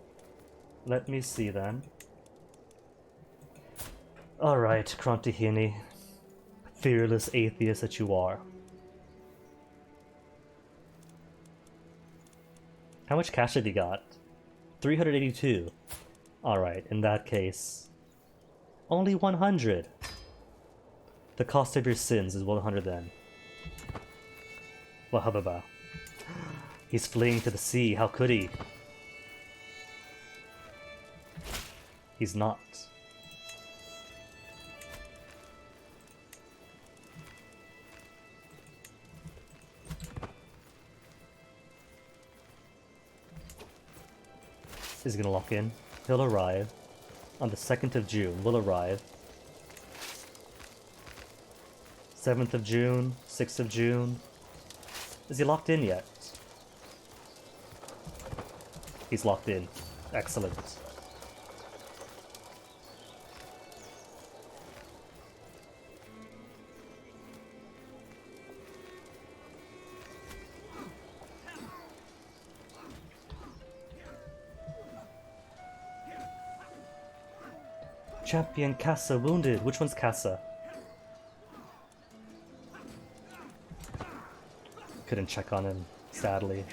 Let me see then. Alright, Krontihini. Fearless atheist that you are. How much cash have you got? 382. Alright, in that case... Only 100! The cost of your sins is 100 then. Wahababa. He's fleeing to the sea, how could he? He's not. is gonna lock in. He'll arrive on the 2nd of June. Will arrive 7th of June, 6th of June. Is he locked in yet? He's locked in. Excellent. Champion Casa wounded. Which one's Casa? Couldn't check on him, sadly.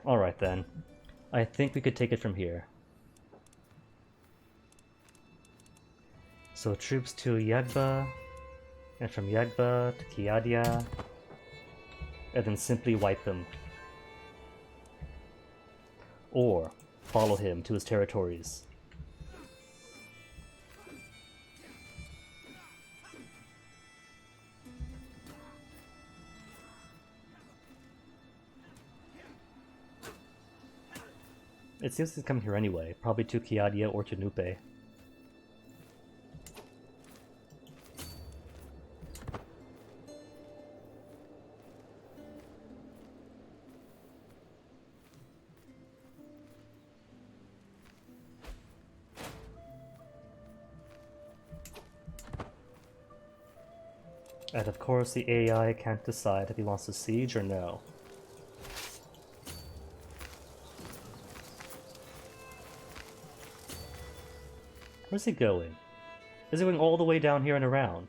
Alright then. I think we could take it from here. So troops to Yagba, and from Yagba to Kiadia, and then simply wipe them. Or follow him to his territories. It seems he's coming here anyway, probably to Kiadia or to Nupe. And of course the AI can't decide if he wants to siege or no. Where's he going? Is he going all the way down here and around?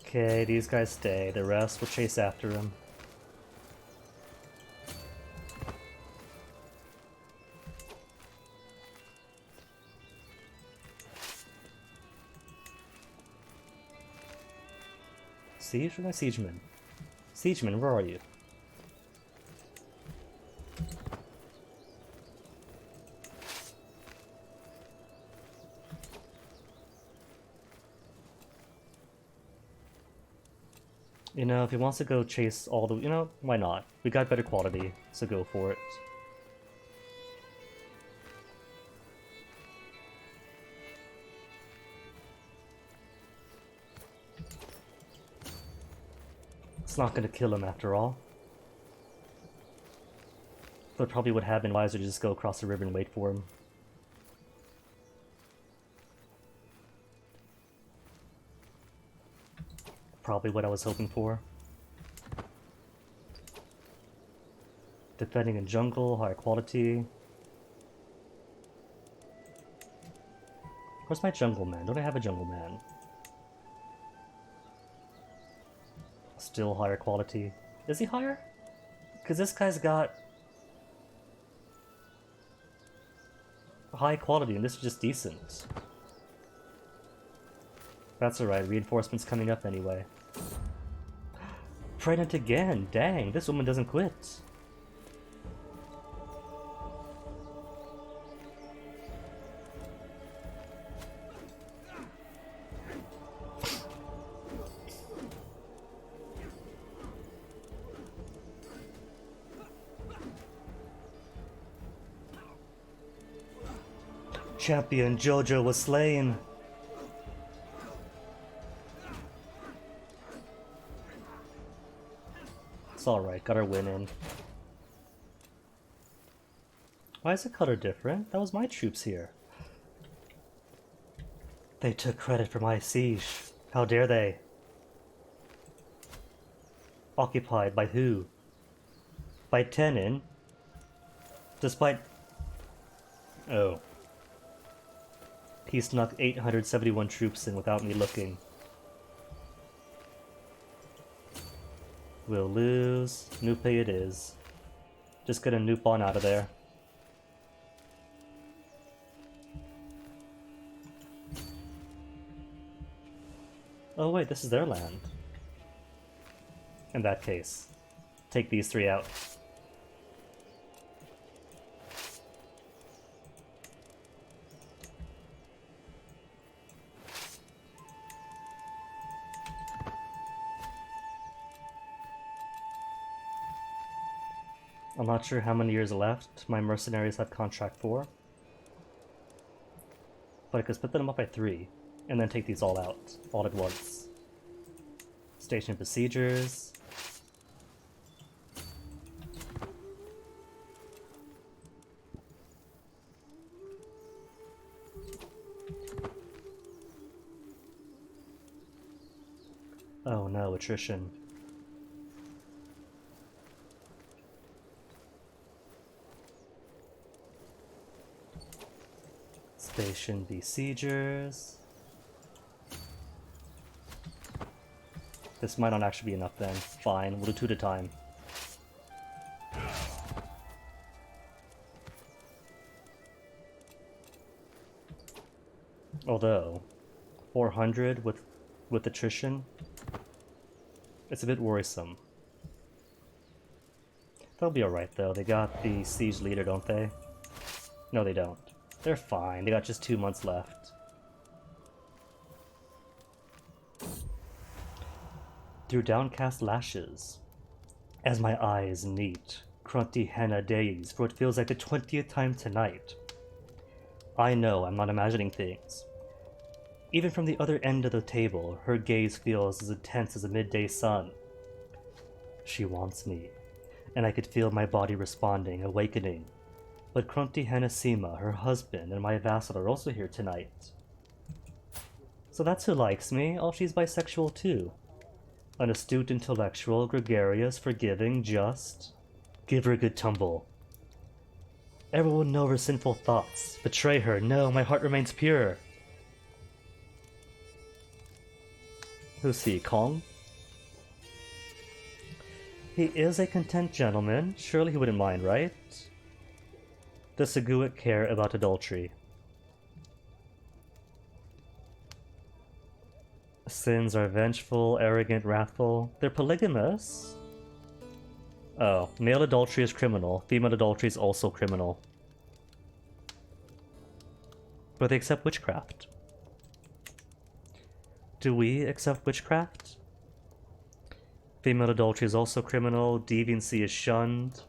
Okay, these guys stay. The rest will chase after him. Siege or not Siegeman? Siegeman, where are you? You know, if he wants to go chase all the... You know, why not? We got better quality, so go for it. It's not gonna kill him after all. But probably would have been wiser to just go across the river and wait for him. Probably what I was hoping for. Defending in jungle, higher quality. Where's my jungle man? Don't I have a jungle man? Still higher quality. Is he higher? Because this guy's got high quality and this is just decent. That's alright, reinforcements coming up anyway. Pregnant again! Dang, this woman doesn't quit. Champion Jojo was slain! It's alright, got our win in. Why is the color different? That was my troops here. They took credit for my siege. How dare they? Occupied by who? By Tenin? Despite... Oh. He snuck 871 troops in without me looking. We'll lose. Nupe it is. Just gonna nupe on out of there. Oh wait, this is their land. In that case, take these three out. I'm not sure how many years left my mercenaries have contract for. But I could split them up by 3, and then take these all out, all at once. Station besiegers. Oh no, attrition. Station besiegers. This might not actually be enough then. Fine, we'll do 2 at a time. Although, 400 with attrition, it's a bit worrisome. They'll be alright though. They got the siege leader, don't they? No, they don't. They're fine. They got just 2 months left. Through downcast lashes, as my eyes meet Krunti henna days, for it feels like the 20th time tonight. I know I'm not imagining things. Even from the other end of the table, her gaze feels as intense as a midday sun. She wants me, and I could feel my body responding, awakening. But Krunti Henasima, her husband, and my vassal are also here tonight. So that's who likes me. Oh, she's bisexual too. An astute intellectual, gregarious, forgiving, just. Give her a good tumble. Everyone know her sinful thoughts. Betray her. No, my heart remains pure. Who's he, Kong? He is a content gentleman. Surely he wouldn't mind, right? Does Seguit care about adultery? Sins are vengeful, arrogant, wrathful. They're polygamous. Oh, male adultery is criminal. Female adultery is also criminal. But they accept witchcraft. Do we accept witchcraft? Female adultery is also criminal. Deviancy is shunned.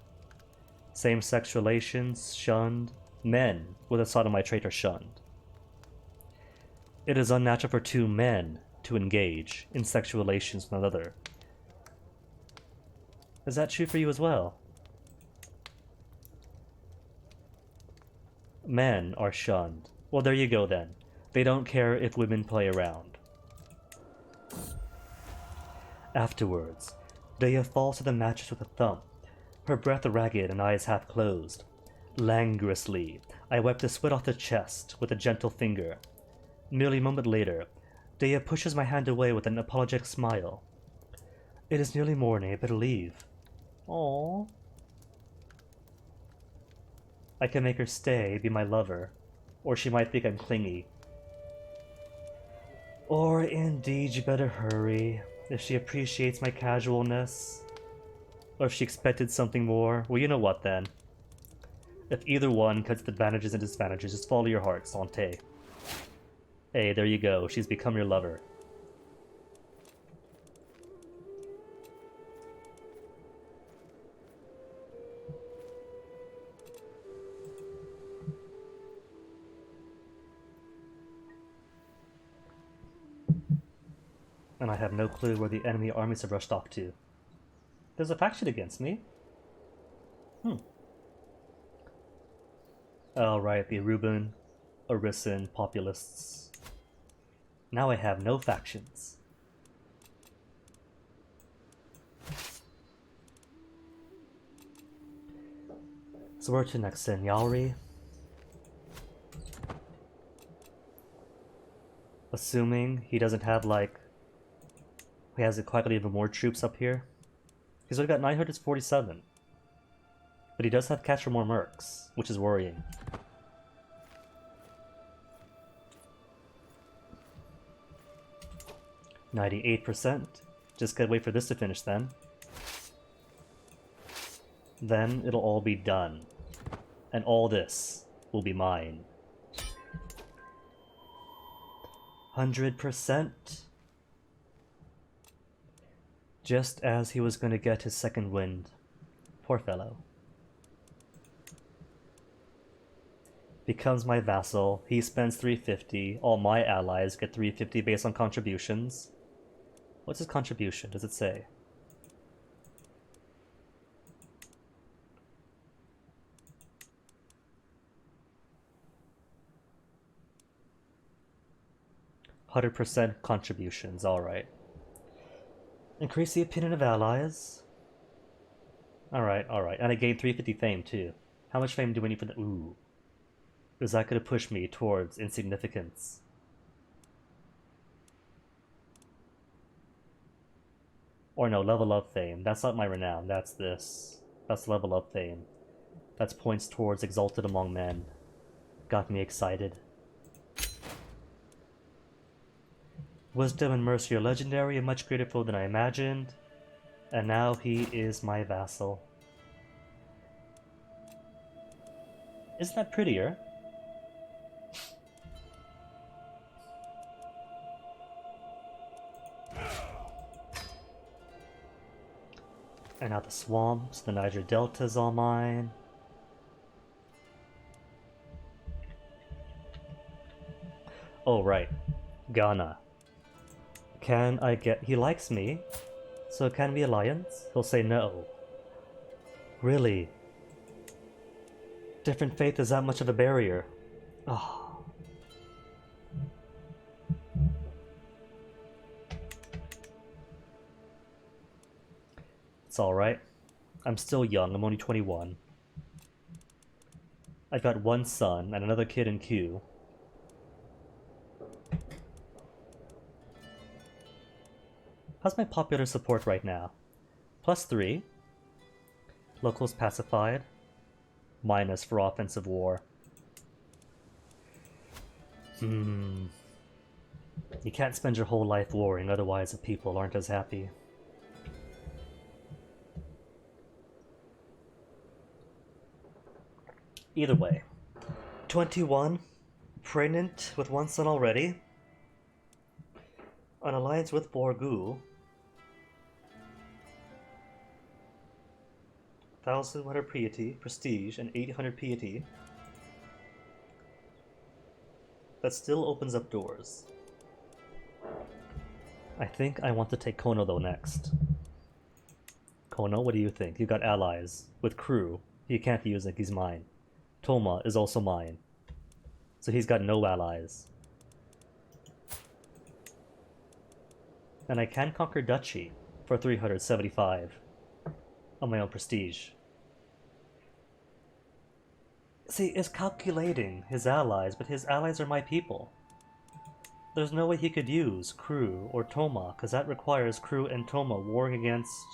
Same-sex relations, shunned. Men with a sodomite trait are shunned. It is unnatural for 2 men to engage in sexual relations with another. Is that true for you as well? Men are shunned. Well, there you go then. They don't care if women play around. Afterwards, Dea falls to the mattress with a thump, her breath ragged and eyes half closed. Languorously, I wipe the sweat off the chest with a gentle finger. Merely a moment later, Dea pushes my hand away with an apologetic smile. It is nearly morning, I better leave. Aww. I can make her stay, be my lover, or she might think I'm clingy. Or indeed you better hurry, if she appreciates my casualness. Or if she expected something more, well you know what then. If either one cuts the advantages and disadvantages, just follow your heart, Santé. Hey, there you go, she's become your lover. And I have no clue where the enemy armies have rushed off to. There's a faction against me. Oh right, the Aruban, Orisan, Populists. Now I have no factions. So where to next then? Yalri? Assuming he doesn't have like... He has quite even more troops up here. He's only got 947. But he does have catch for more mercs, which is worrying. %. Just gotta wait for this to finish then. Then it'll all be done. And all this will be mine. 100%. Just as he was going to get his second wind. Poor fellow. becomes my vassal. He spends 350. All my allies get 350 based on contributions. What's his contribution? Does it say? "100% contributions, alright. Increase the opinion of allies. Alright, alright. And I gained 350 fame too. How much fame do we need for the... Ooh. Is that going to push me towards insignificance? Or no, level up fame. That's not my renown. That's this. That's level up fame. That's points towards exalted among men. Got me excited. Wisdom and mercy are legendary and much greater foe than I imagined. And now he is my vassal. Isn't that prettier? And now the swamps, the Niger Delta is all mine. Oh, right. Ghana. Can I get... He likes me. So can we alliance? He'll say no. Really? Different faith is that much of a barrier. Oh. It's alright. I'm still young, I'm only 21. I've got one son and another kid in queue. How's my popular support right now? +3. Locals pacified. Minus for offensive war. You can't spend your whole life warring, otherwise the people aren't as happy. Either way. 21. Pregnant with one son already. An alliance with Borgu. 1,100 piety, prestige, and 800 piety. That still opens up doors. I think I want to take Kono though next. Kono, what do you think? You got allies. With crew. He can't use it, he's mine. Toma is also mine. So he's got no allies. And I can conquer Duchy for 375 on my own prestige. See, it's calculating his allies, but his allies are my people. There's no way he could use Crew or Toma, because that requires Crew and Toma warring against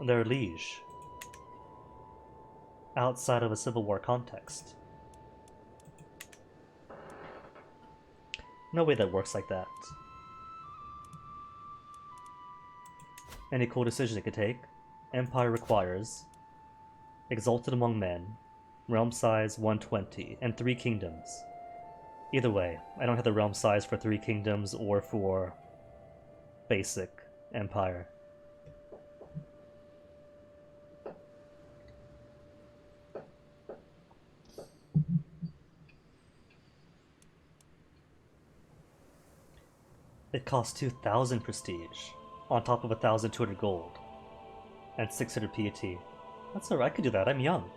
their liege. Outside of a civil war context. No way that works like that. Any cool decision it could take. Empire requires Exalted Among Men, realm size 120, and 3 kingdoms. Either way, I don't have the realm size for 3 kingdoms or for basic empire. It costs 2,000 prestige, on top of 1,200 gold, and 600 piety. That's alright, I could do that, I'm young.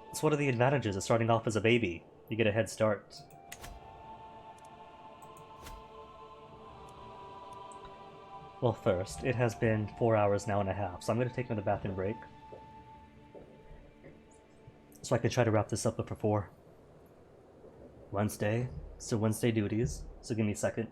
It's one of the advantages of starting off as a baby. You get a head start. Well, first, it has been 4 hours now and a half, so I'm going to take another bathroom break. So I can try to wrap this up before 4. Wednesday, so Wednesday duties, so give me a second.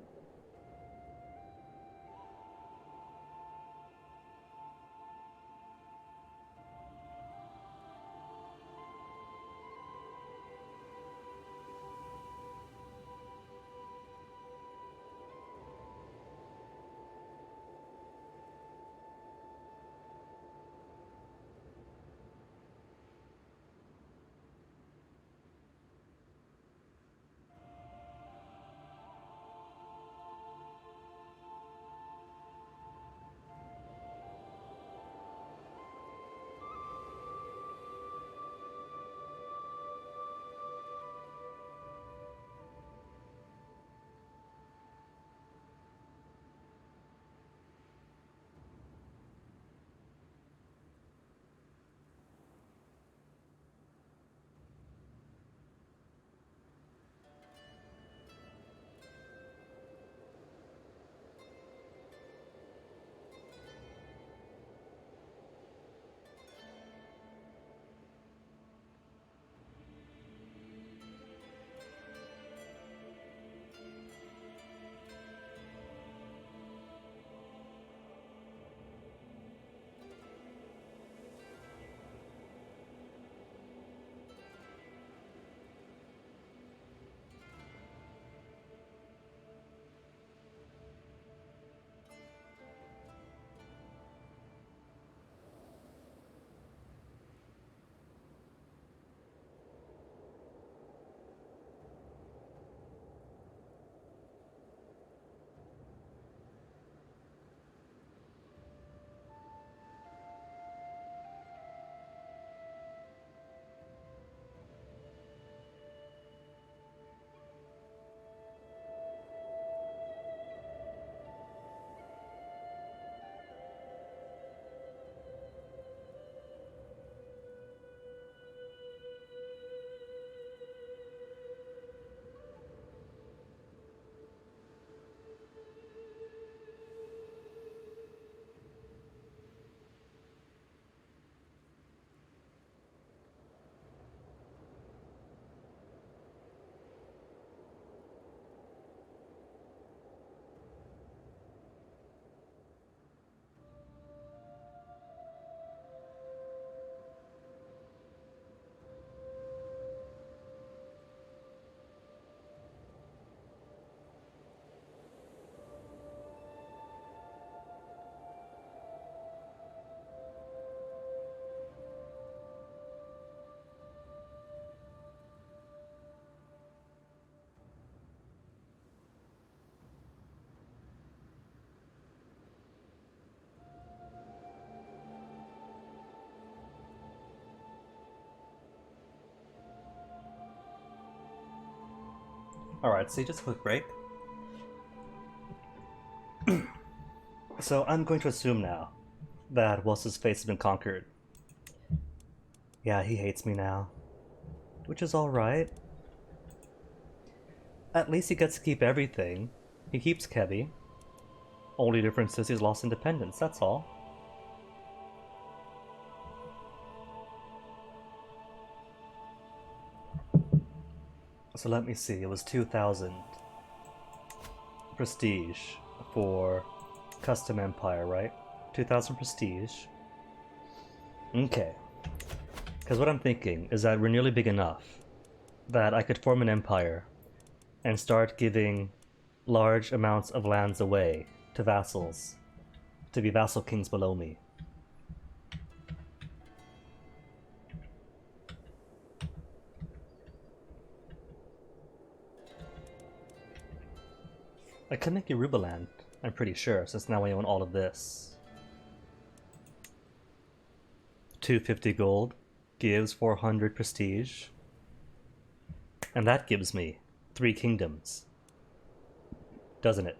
Alright, so just a quick break. So I'm going to assume now that what's his face has been conquered. Yeah, he hates me now. Which is alright. At least he gets to keep everything. He keeps Kebby. Only difference is he's lost independence, that's all. So let me see, it was 2,000 prestige for custom empire, right? 2,000 prestige. Okay. Because what I'm thinking is that we're nearly big enough that I could form an empire and start giving large amounts of lands away to vassals, to be vassal kings below me. I could make Yoruba land, I'm pretty sure, since now I own all of this. 250 gold gives 400 prestige, and that gives me 3 kingdoms, doesn't it?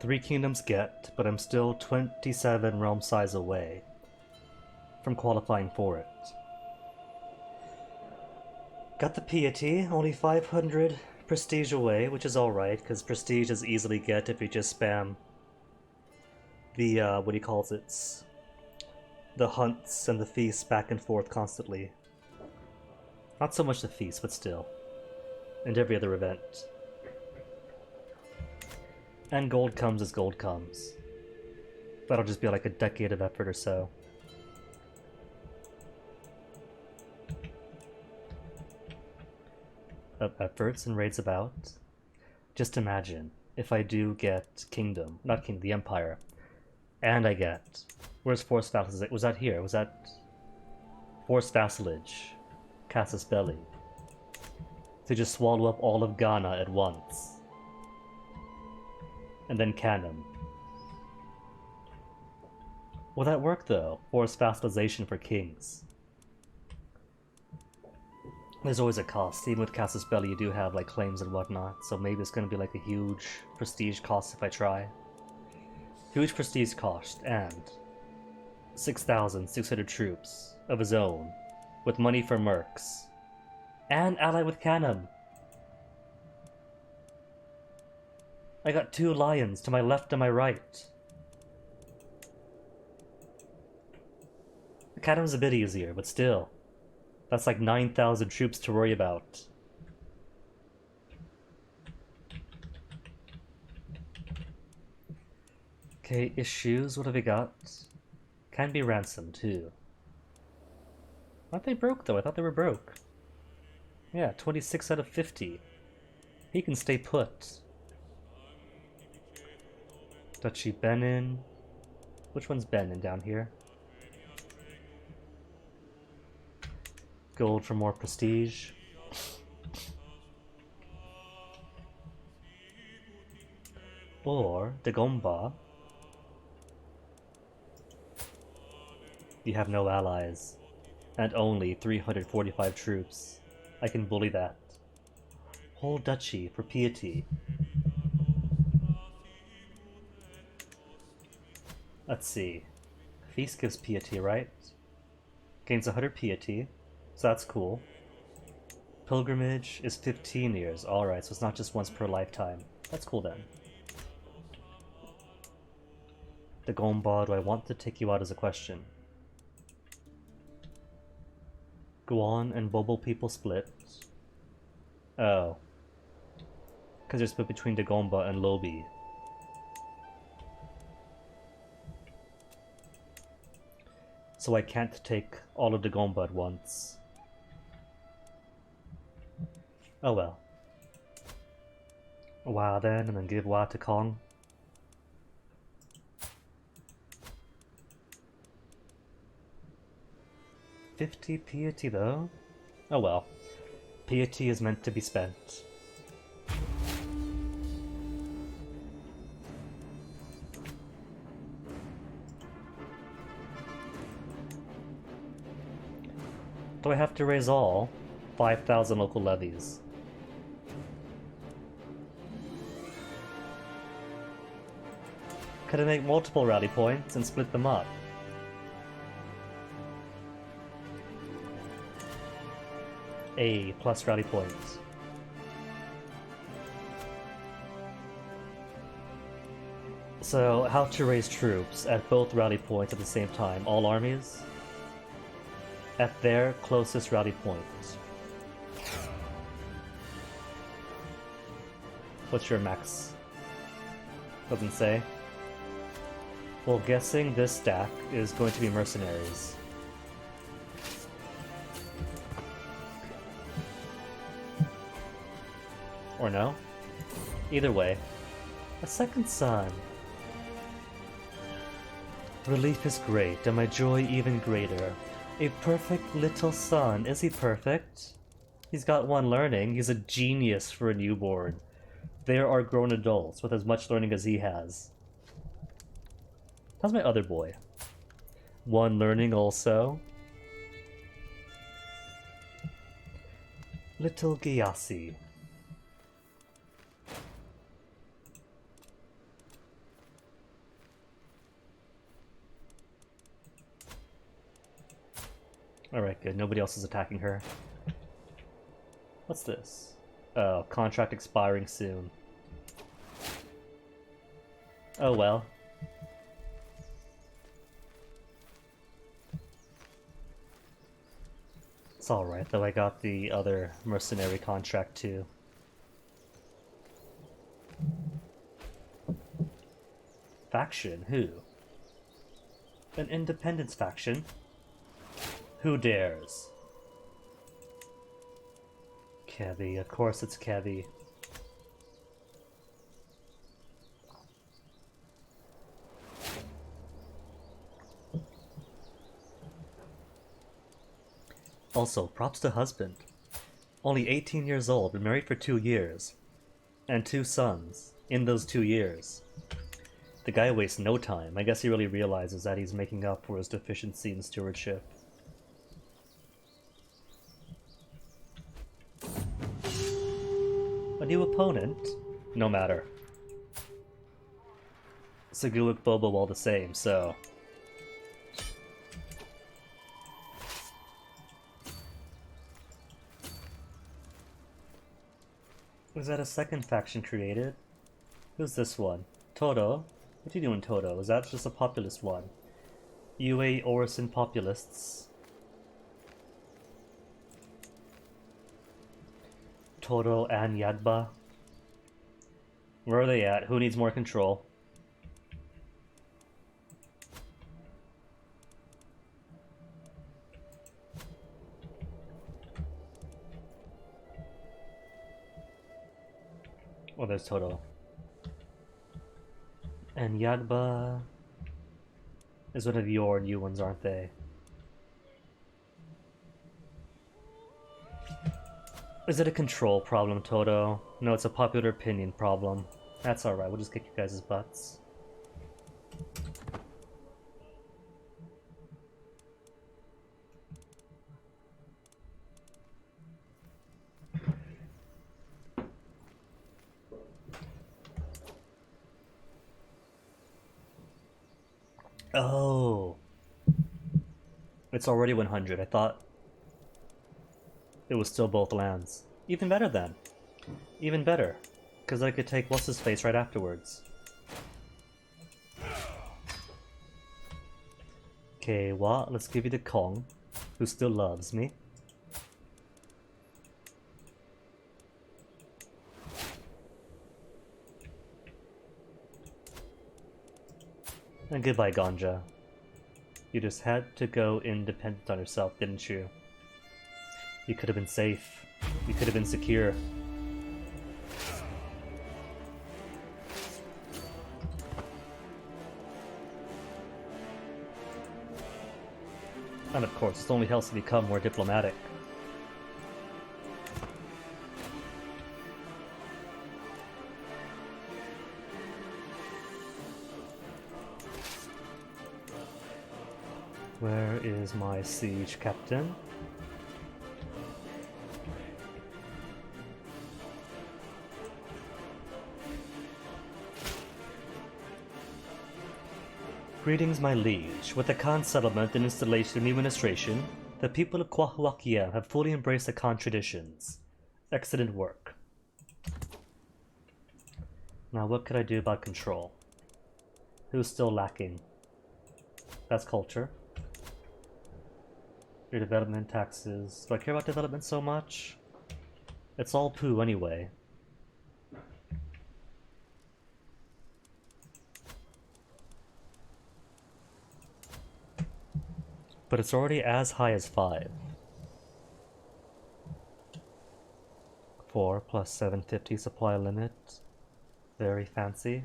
Three kingdoms get, but I'm still 27 realm size away from qualifying for it. Got the piety, only 500 prestige away, which is alright, because prestige is easily get if you just spam the, what he calls it, the hunts and the feasts back and forth constantly. Not so much the feast, but still. And every other event. And gold comes as gold comes. That'll just be like a decade of effort or so. Of efforts and raids about. Just imagine if I do get kingdom, not kingdom, the empire, and I get, where's forced vassalage? Was that here? Was that forced vassalage? Casus Belli. To just swallow up all of Ghana at once. And then Canum. Will that work though? Forced vassalization for kings. There's always a cost. Even with Casus Belli you do have like claims and whatnot, so maybe it's gonna be like a huge prestige cost if I try. Huge prestige cost, and 6,600 troops of his own, with money for mercs. And ally with Canum. I got 2 lions to my left and my right. Canum's a bit easier, but still. That's like 9,000 troops to worry about. Okay, issues, what have we got? Can be ransomed too. Aren't they broke though? I thought they were broke. Yeah, 26 out of 50. He can stay put. Duchy Benin. Which one's Benin down here? Gold for more prestige. Or Dagomba. You have no allies. And only 345 troops. I can bully that. Whole duchy for piety. Let's see. Feast gives piety, right? Gains 100 piety, so that's cool. Pilgrimage is 15 years. Alright, so it's not just once per lifetime. That's cool then. The Gomba, do I want to take you out as a question? Guan and Bobo people split. Oh. Because they're split between Dagomba and Lobi. So I can't take all of Dagomba at once. Oh well. Wa then, and then give Wa to Kong. $50 piety though? Oh well. Piety is meant to be spent. Do I have to raise all 5,000 local levies? Could I make multiple rally points and split them up? A plus rally points. So, how to raise troops at both rally points at the same time? All armies? At their closest rally point. What's your max? Doesn't say. Well, guessing this stack is going to be mercenaries. Or no? Either way. A second son. Relief is great, and my joy even greater. A perfect little son. Is he perfect? He's got one learning. He's a genius for a newborn. There are grown adults with as much learning as he has. How's my other boy? One learning also. Little Gyasi. Alright, good. Nobody else is attacking her. What's this? Oh, contract expiring soon. Oh well. It's alright, though I got the other mercenary contract too. Faction? Who? An independence faction? Who dares? Kevi, of course it's Kevi. Also, props to husband. Only 18 years old, been married for 2 years. And 2 sons in those 2 years. The guy wastes no time. I guess he really realizes that he's making up for his deficiency in stewardship. A new opponent? No matter. Seguic Bobo all the same, so... Was that a second faction created? Who's this one? Toto? What are you doing, Toto? Is that just a populist one? UA Orison Populists. Toto and Yadba. Where are they at? Who needs more control? Oh, there's Toto. And Yagba is one of your new ones, aren't they? Is it a control problem, Toto? No, it's a popular opinion problem. That's alright, we'll just kick you guys' butts. Oh. It's already 100. I thought it was still both lands. Even better then. Even better. Because I could take what's-his-face right afterwards. Okay, well, let's give you the Kong, who still loves me. And goodbye, Ganja. You just had to go independent on yourself, didn't you? You could have been safe. You could have been secure. And of course, it only helps to become more diplomatic. Where is my siege captain? Greetings, my liege. With the Khan settlement and installation of new administration, the people of Kwahuakia have fully embraced the Khan traditions. Excellent work. Now what could I do about control? Who's still lacking? That's culture. Your development taxes. Do I care about development so much? It's all poo anyway. But it's already as high as 5. 4 plus 750 supply limit. Very fancy.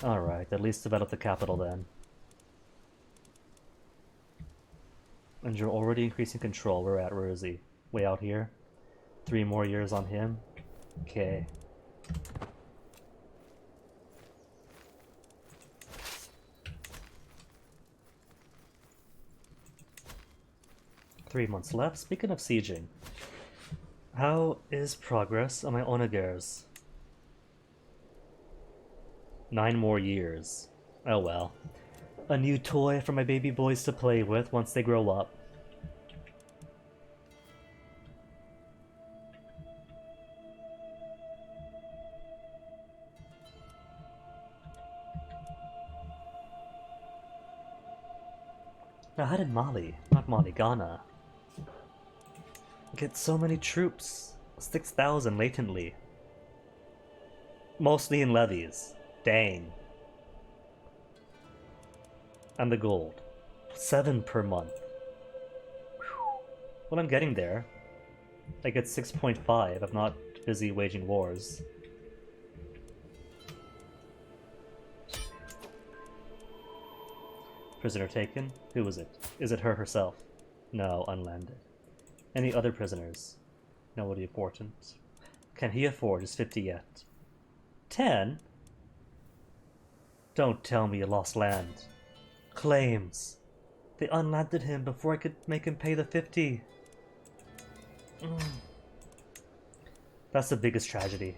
Alright, at least develop the capital then. And you're already increasing control. We're at, where is he? Way out here. 3 more years on him. Okay. Three months left. Speaking of sieging, how is progress on my onagers? 9 more years. Oh well. A new toy for my baby boys to play with once they grow up. Now how did Mali, not Mali, Ghana, get so many troops? 6,000 latently. Mostly in levies. Dang. And the gold. 7 per month. Whew. Well, I'm getting there. I get 6.5. I'm not busy waging wars. Prisoner taken? Who was it? Is it her herself? No, unlanded. Any other prisoners? Nobody important. Can he afford his 50 yet? 10? Don't tell me you lost land. Claims. They unlanded him before I could make him pay the 50. That's the biggest tragedy.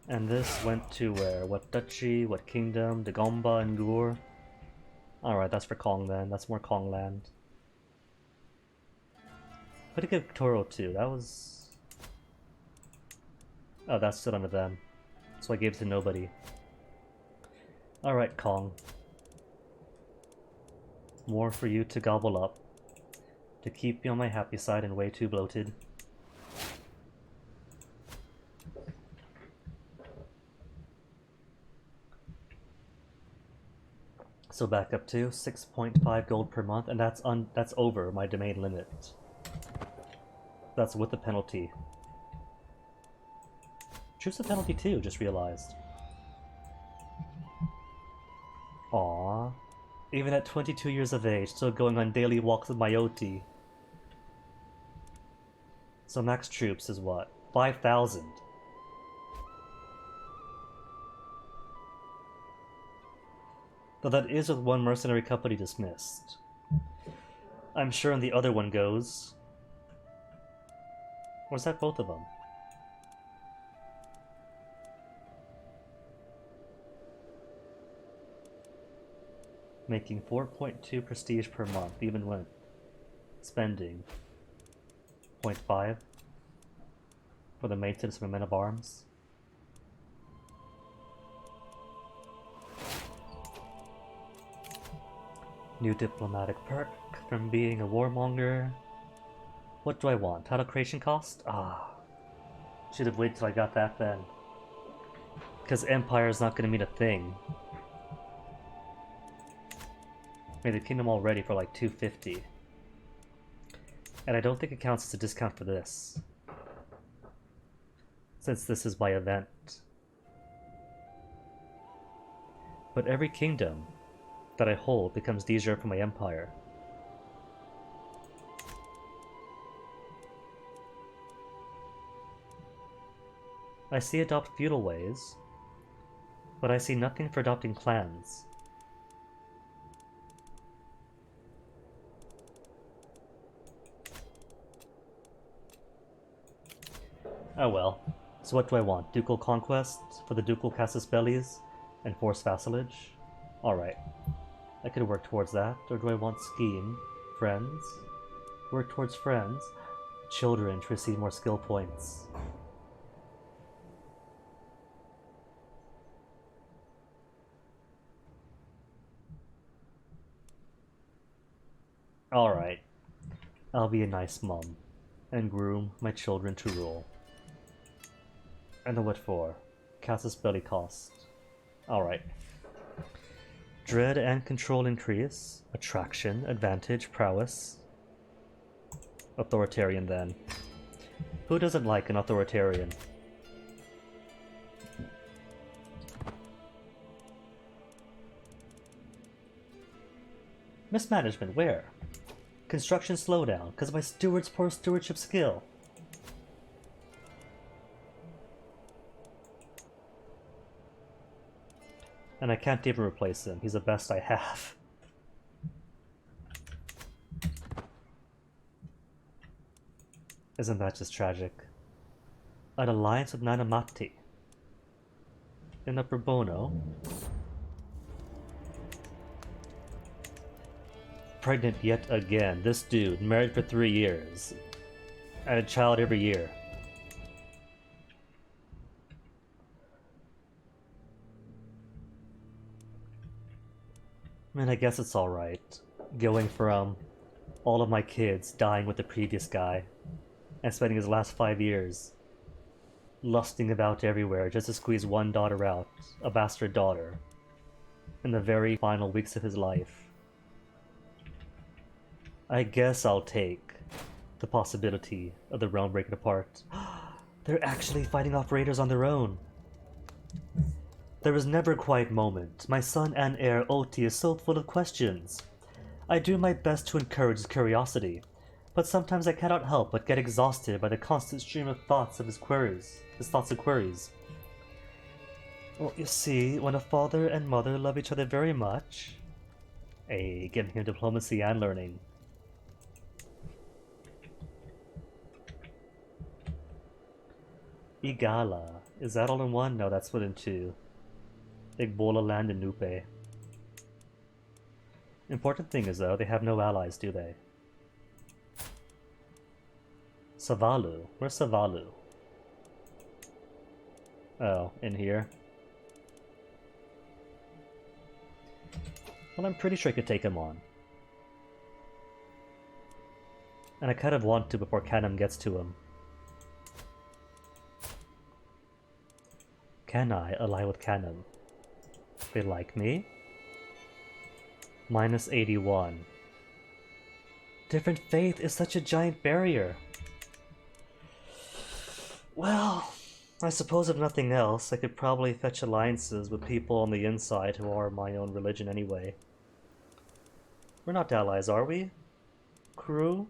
And this went to where? What duchy? What kingdom? Dagomba and Gur? Alright, that's for Kong then. That's more Kong land. What did I give Toro to? That was... Oh, that stood under them. So I gave it to nobody. Alright, Kong. More for you to gobble up. To keep me on my happy side and way too bloated. So back up to 6.5 gold per month, and that's over my domain limit. That's with the penalty. Choose the penalty too, just realized. Aww. Even at 22 years of age, still going on daily walks with Mayoti. So max troops is what? 5,000. Though that is with one mercenary company dismissed. I'm sure when the other one goes... Or is that both of them? Making 4.2 prestige per month, even when spending 0.5 for the maintenance of my men of arms. New diplomatic perk from being a warmonger. What do I want? Title creation cost? Ah. Should have waited till I got that then. Because Empire is not going to mean a thing. Made the kingdom already for like 250. And I don't think it counts as a discount for this. Since this is by event. But every kingdom that I hold becomes de jure for my empire. I see adopt feudal ways, but I see nothing for adopting clans. Oh well. So what do I want? Ducal conquest for the ducal casus bellis and forced vassalage? Alright. I could work towards that. Or do I want scheme? Friends? Work towards friends? Children to receive more skill points. Alright. I'll be a nice mum. And groom my children to rule. And what for? Casus belli cost. Alright. Dread and control increase. Attraction, advantage, prowess. Authoritarian then. Who doesn't like an authoritarian? Mismanagement, where? Construction slowdown, because of my steward's poor stewardship skill. And I can't even replace him. He's the best I have. Isn't that just tragic? An alliance with Nanamati. In Upper Bono. Pregnant yet again. This dude, married for 3 years. And a child every year. I mean, I guess it's alright. Going from all of my kids dying with the previous guy, and spending his last 5 years lusting about everywhere just to squeeze one daughter out, a bastard daughter, in the very final weeks of his life. I guess I'll take the possibility of the realm breaking apart. They're actually fighting off raiders on their own. There is never a quiet moment. My son and heir Oti is so full of questions. I do my best to encourage his curiosity, but sometimes I cannot help but get exhausted by the constant stream of thoughts of his thoughts and queries. Well, you see, when a father and mother love each other very much... Hey, giving him diplomacy and learning. Igala. Is that all in one? No, that's split in two. Igbola land in Nupe. Important thing is though, they have no allies, do they? Savalu. Where's Savalu? Oh, in here. Well, I'm pretty sure I could take him on. And I kind of want to before Canham gets to him. Can I ally with Canham? They like me? Minus 81. Different faith is such a giant barrier. Well, I suppose if nothing else, I could probably fetch alliances with people on the inside who are my own religion anyway. We're not allies, are we? Crew?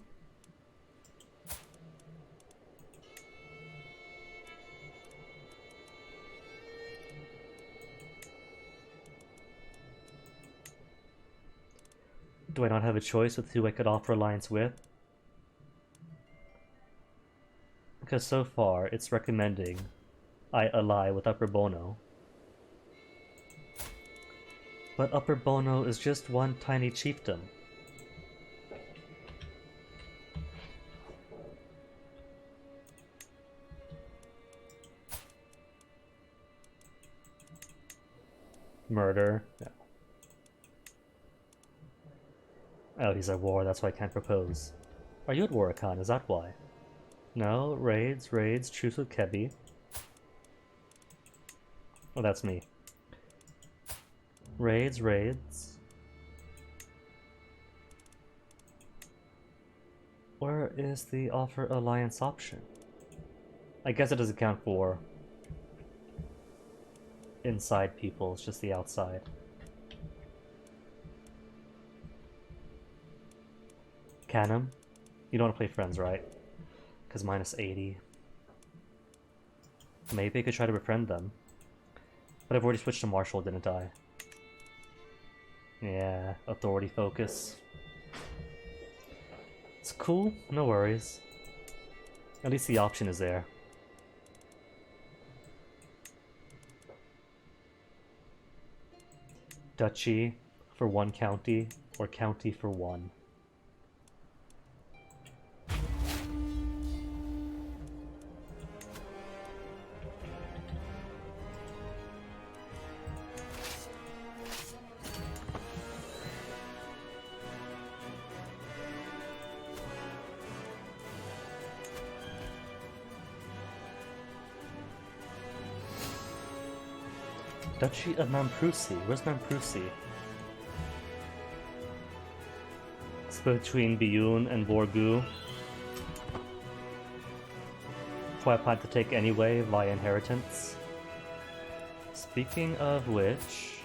Do I not have a choice with who I could offer alliance with? Because so far, it's recommending I ally with Upper Bono. But Upper Bono is just one tiny chiefdom. Murder. No. Oh, he's at war, that's why I can't propose. Are you at war, Khan? Is that why? No, raids, truce with Kebi. Oh, that's me. Raids. Where is the offer alliance option? I guess it doesn't count for inside people, it's just the outside. Canham? You don't want to play friends, right? Because minus 80. Maybe I could try to befriend them. But I've already switched to Marshall, didn't I? Yeah, authority focus. It's cool, no worries. At least the option is there. Duchy for one county, or county for one. Duchy of Mamprusi. Where's Mamprusi? It's between Biyun and Borgu. Who I plan to take anyway via inheritance. Speaking of which,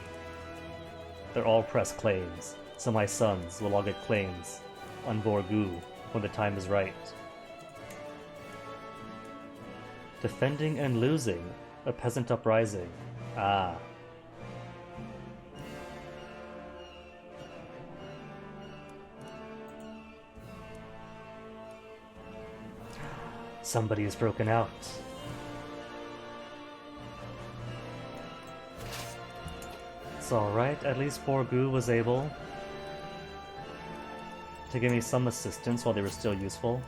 they're all press claims, so my sons will all get claims on Borgu when the time is right. Defending and losing, a peasant uprising. Ah. Somebody has broken out. It's alright, at least Borgu was able to give me some assistance while they were still useful.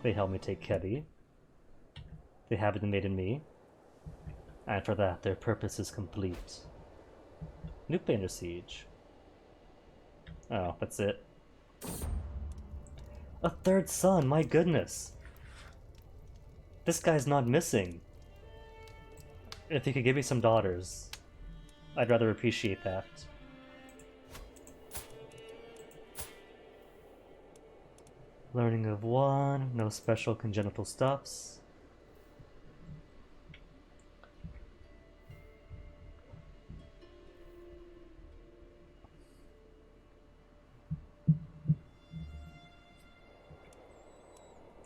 They helped me take Kebi. They haven't made in me. And for that, their purpose is complete. Nuke under siege. Oh, that's it. A third son, my goodness! This guy's not missing. If he could give me some daughters, I'd rather appreciate that. Learning of one, no special congenital stuffs.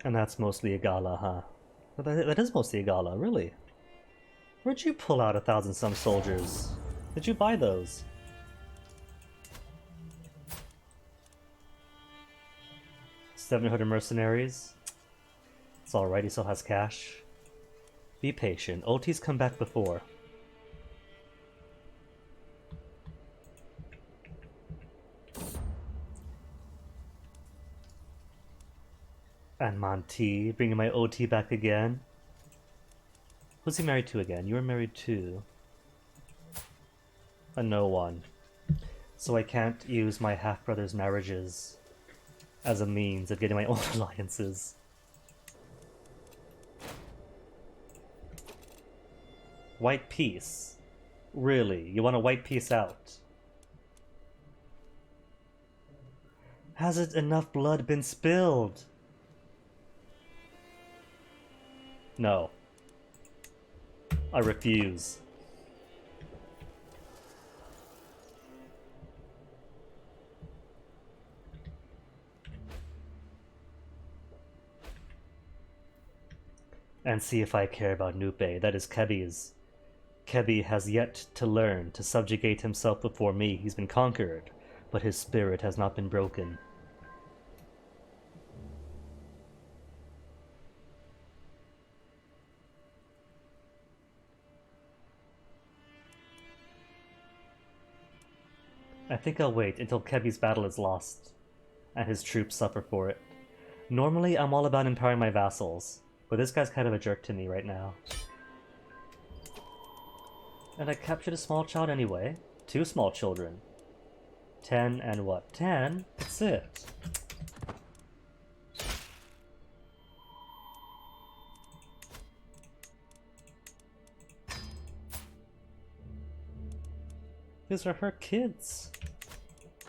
And that's mostly Igala, huh? But that is mostly Igala, really? Where'd you pull out 1,000-some soldiers? Did you buy those? $700 mercenaries? It's alright, he still has cash. Be patient. OT's come back before. And Monty, bringing my OT back again. Who's he married to again? You were married to... a no one. So I can't use my half-brother's marriages as a means of getting my own alliances. White peace? Really? You want a white peace out? Hasn't enough blood been spilled? No. I refuse. And see if I care about Nupe. That is Kebi's. Kebi has yet to learn to subjugate himself before me. He's been conquered, but his spirit has not been broken. I think I'll wait until Kebi's battle is lost, and his troops suffer for it. Normally, I'm all about empowering my vassals, but this guy's kind of a jerk to me right now. And I captured a small child anyway. 2 small children. 10 and what? 10? That's it. These are her kids.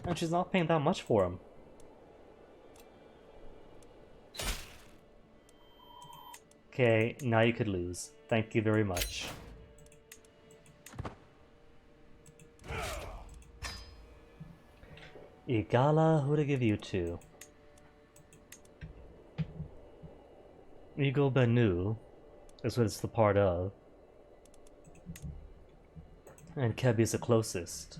And she's not paying that much for them. Okay, now you could lose. Thank you very much. Igala, who to give you to? Eagle Banu is what it's the part of. And Kebi is the closest.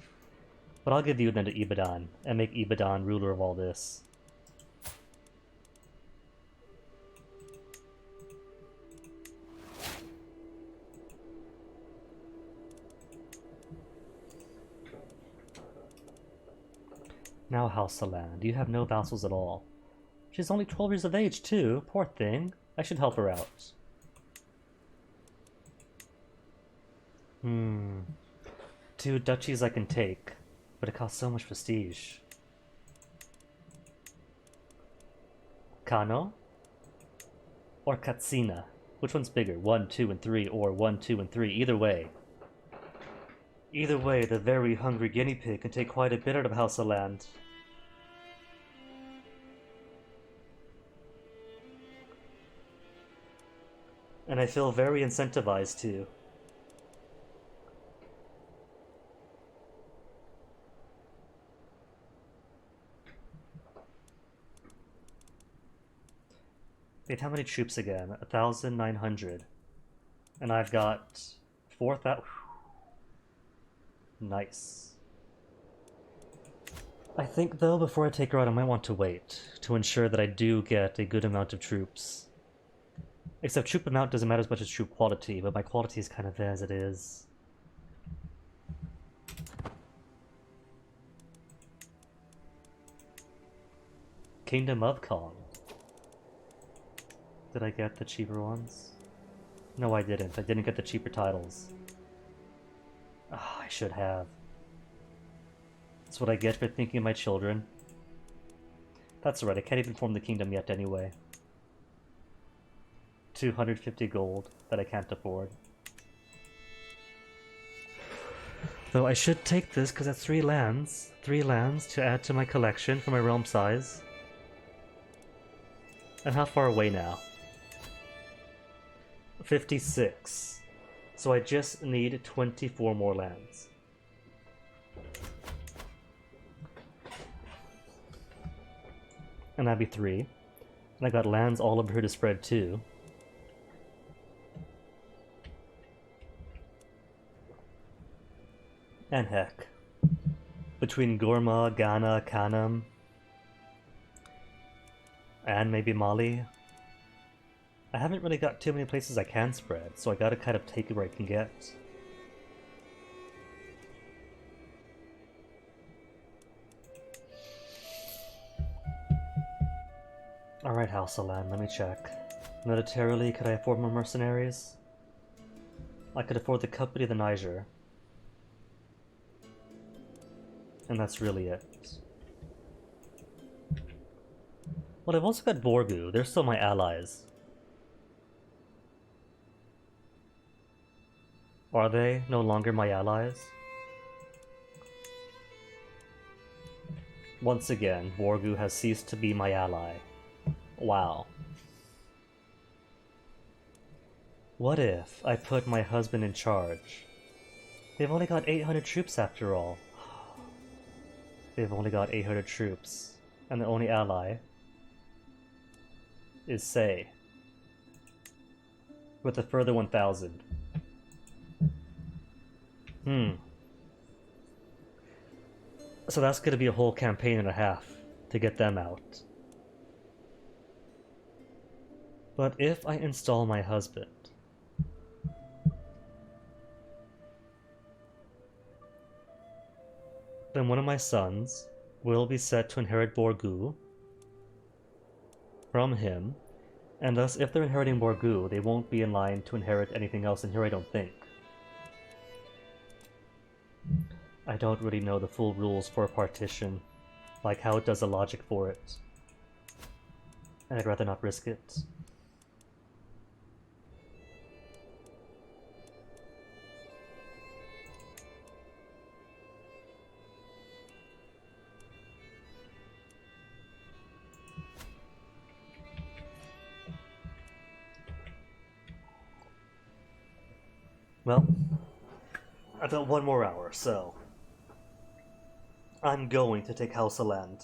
But I'll give you then to Ibadan, and make Ibadan ruler of all this. Now House Saland, you have no vassals at all. She's only 12 years of age too, poor thing. I should help her out. Two duchies I can take, but it costs so much prestige. Kano? Or Katsina? Which one's bigger? 1, 2, and 3, or 1, 2, and 3? Either way. Either way, the very hungry guinea pig can take quite a bit out of House of Land. And I feel very incentivized to. Wait, how many troops again? 1,900. And I've got 4,000. Nice. I think, though, before I take her out, I might want to wait to ensure that I do get a good amount of troops. Except troop amount doesn't matter as much as troop quality, but my quality is kind of as it is. Kingdom of Kong. Did I get the cheaper ones? No, I didn't. I didn't get the cheaper titles. Ah, I should have. That's what I get for thinking of my children. That's alright, I can't even form the kingdom yet anyway. 250 gold that I can't afford. Though I should take this because that's 3 lands. 3 lands to add to my collection for my realm size. And how far away now? 56. So I just need 24 more lands. And that'd be 3. And I got lands all over here to spread too. And heck, between Gorma, Ghana, Kanam, and maybe Mali, I haven't really got too many places I can spread, so I gotta kind of take it where I can get. Alright, House of Land, let me check. Militarily, could I afford more mercenaries? I could afford the company of the Niger. And that's really it. Well, I've also got Borgu. They're still my allies. Are they no longer my allies? Once again, Borgu has ceased to be my ally. Wow. What if I put my husband in charge? They've only got 800 troops after all. They've only got 800 troops, and the only ally is Sei, with a further 1,000. So that's gonna be a whole campaign and a half to get them out. But if I install my husband, then one of my sons will be set to inherit Borgu from him, and thus if they're inheriting Borgu, they won't be in line to inherit anything else in here, I don't think. I don't really know the full rules for a partition, like how it does the logic for it, and I'd rather not risk it. Well, I've got 1 more hour, so I'm going to take House of Land.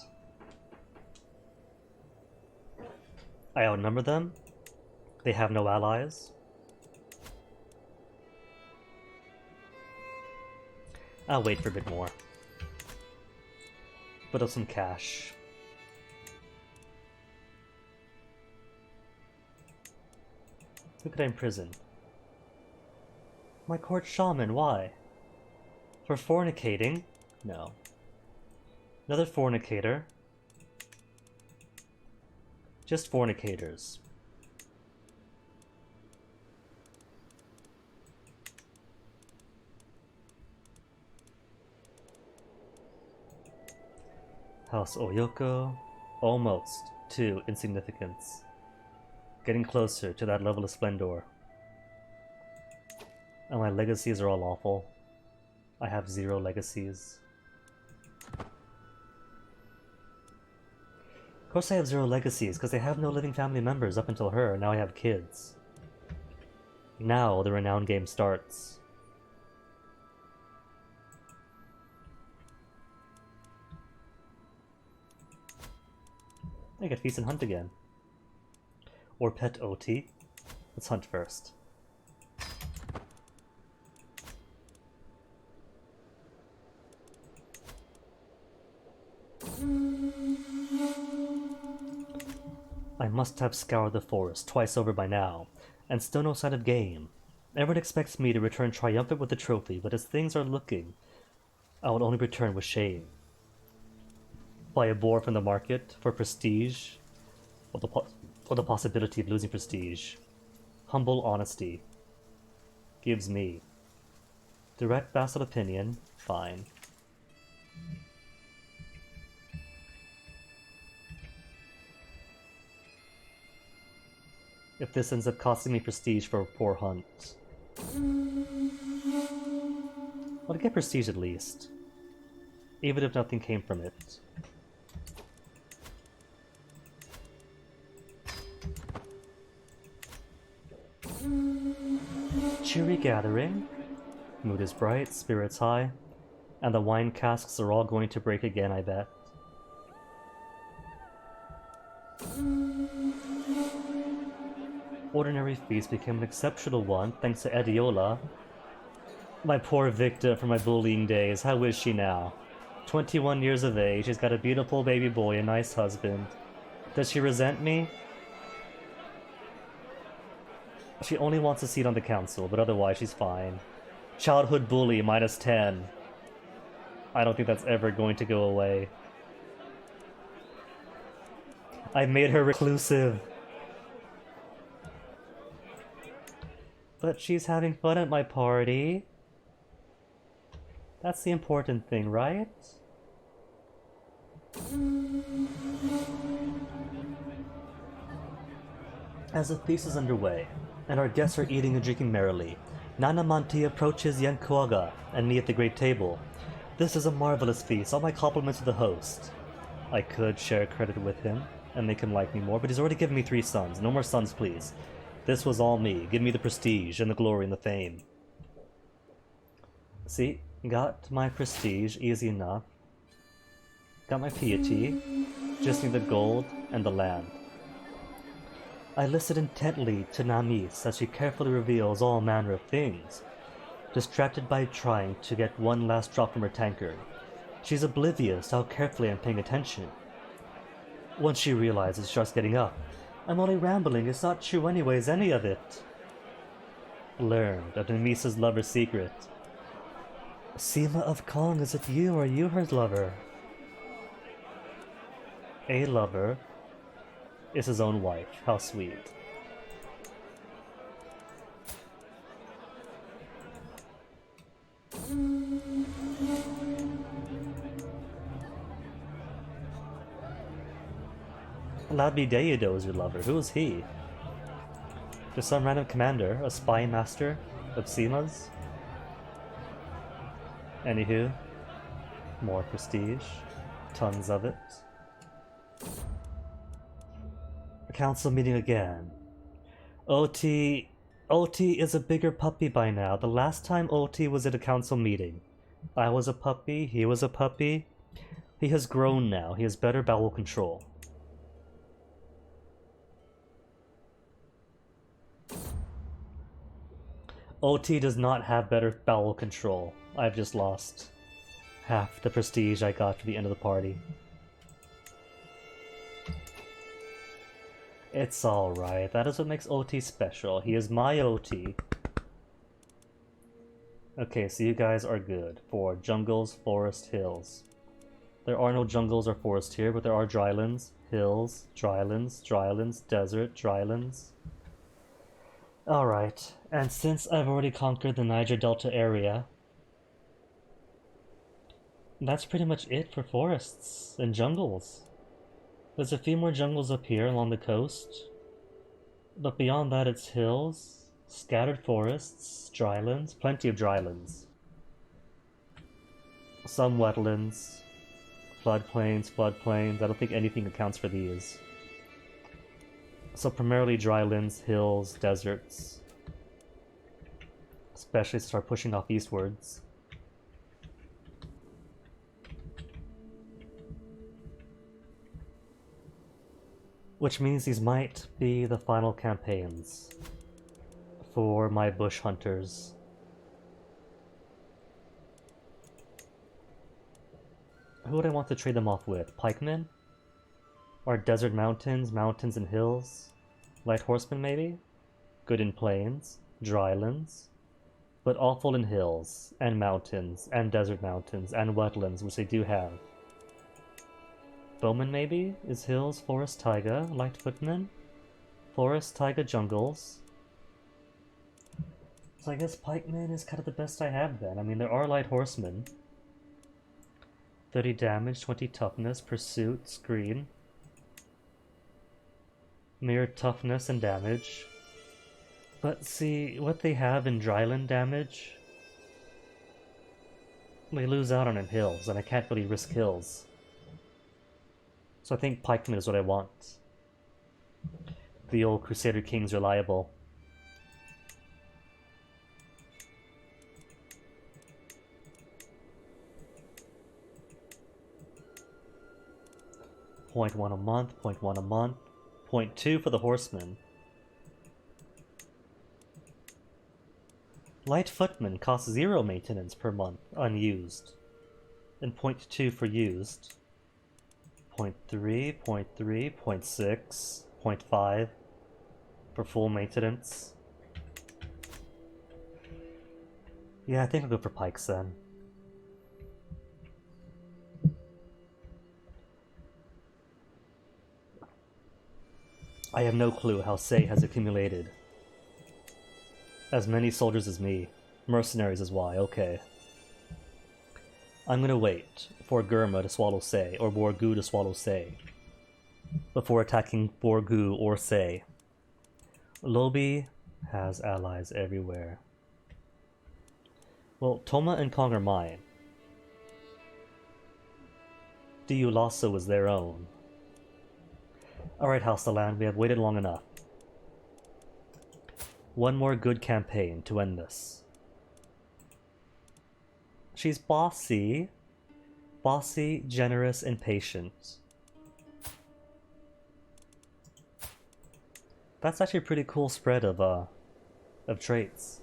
I outnumber them, They have no allies. I'll wait for a bit more. Put up some cash. Who could I imprison? My court shaman, why? For fornicating? No. Another fornicator. Just fornicators. House Oyoko. Almost. 2. Insignificance. Getting closer to that level of splendor. And my legacies are all awful. I have 0 legacies. Of course I have 0 legacies, because I have no living family members up until her, now I have kids. Now the renown game starts. I get feast and hunt again. Or pet OT. Let's hunt first. I must have scoured the forest twice over by now, and still no sign of game. Everyone expects me to return triumphant with the trophy, but as things are looking, I will only return with shame. Buy a boar from the market for prestige, or the possibility of losing prestige. Humble honesty gives me. Direct vassal opinion, fine. If this ends up costing me prestige for a poor hunt. I'll get prestige at least. Even if nothing came from it. Cheery gathering. Mood is bright, spirits high. And the wine casks are all going to break again, I bet. Ordinary feast became an exceptional one thanks to Ediola. My poor Victa from my bullying days, how is she now? 21 years of age, she's got a beautiful baby boy, a nice husband. Does she resent me? She only wants a seat on the council, but otherwise she's fine. Childhood bully, -10. I don't think that's ever going to go away. I made her reclusive. But she's having fun at my party. That's the important thing, right? As the feast is underway, and our guests are eating and drinking merrily, Nanamanti approaches Yankuaga and me at the great table. This is a marvelous feast, all my compliments to the host. I could share credit with him and make him like me more, but he's already given me 3 sons. No more sons, please. This was all me. Give me the prestige and the glory and the fame. See, got my prestige, easy enough. Got my piety, just need the gold and the land. I listened intently to Namis as she carefully reveals all manner of things, distracted by trying to get one last drop from her tankard. She's oblivious to how carefully I'm paying attention. Once she realizes, she starts getting up. I'm only rambling, it's not true anyways, any of it. Learned of Namisa's lover's secret. Seema of Kong, is it you or are you her lover? A lover is his own wife, how sweet. Labi Deido is your lover. Who is he? Just some random commander, a spy master of Seema's? Anywho, more prestige, tons of it. A council meeting again. OT is a bigger puppy by now. The last time OT was at a council meeting, I was a puppy, he was a puppy. He has grown now, he has better bowel control. OT does not have better bowel control. I've just lost half the prestige I got for the end of the party. It's alright, that is what makes OT special. He is my OT. Okay, so you guys are good for jungles, forest, hills. There are no jungles or forests here, but there are drylands, hills, drylands, desert, drylands. Alright, and since I've already conquered the Niger Delta area, that's pretty much it for forests and jungles. There's a few more jungles up here along the coast, but beyond that it's hills, scattered forests, drylands, plenty of drylands. Some wetlands, floodplains. I don't think anything accounts for these. So primarily drylands, hills, deserts. Especially start pushing off eastwards. Which means these might be the final campaigns for my bush hunters. Who would I want to trade them off with? Pikemen? Or desert mountains and hills? Light horsemen maybe? Good in plains, drylands, but awful in hills, and mountains, and desert mountains, and wetlands, which they do have. Bowman maybe? Is hills, forest, taiga, light footmen? Forest, taiga, jungles. So I guess pikemen is kind of the best I have then. I mean, there are light horsemen. 30 damage, 20 toughness, pursuit, screen. Mere toughness and damage. But see, what they have in dryland damage, they lose out on in hills, and I can't really risk hills. So I think pikeman is what I want. The old Crusader King's reliable. .1 a month, .1 a month, .2 for the horsemen. Light footman costs 0 maintenance per month, unused. And .2 for used. .3, .3, .6, .5 for full maintenance. Yeah, I think I'll go for pikes then. I have no clue how Sei has accumulated as many soldiers as me. Mercenaries is why, okay. I'm gonna wait for Gurma to swallow Sei, or Borgu to swallow Sei, before attacking Borgu or Sei. Lobi has allies everywhere. Well, Toma and Kong are mine. Diulasso is their own. Alright, House of Land, we have waited long enough. One more good campaign to end this. She's bossy. Bossy, generous, and patient. That's actually a pretty cool spread of traits.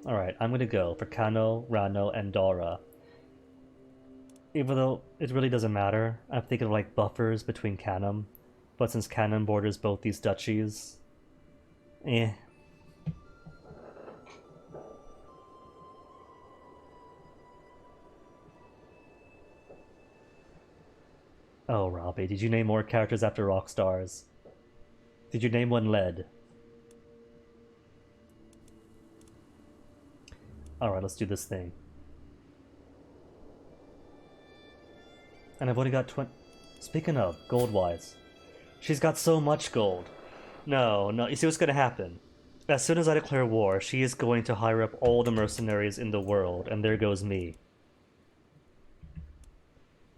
Alright, I'm gonna go for Kano, Rano, and Dora. Even though it really doesn't matter, I'm thinking of like buffers between Kanem. But since Kanem borders both these duchies, eh. Oh, Robbie, did you name more characters after rock stars? Did you name one Led? Alright, let's do this thing. And I've only got 20... Speaking of, gold-wise. She's got so much gold. No, you see what's gonna happen? As soon as I declare war, she is going to hire up all the mercenaries in the world, and there goes me.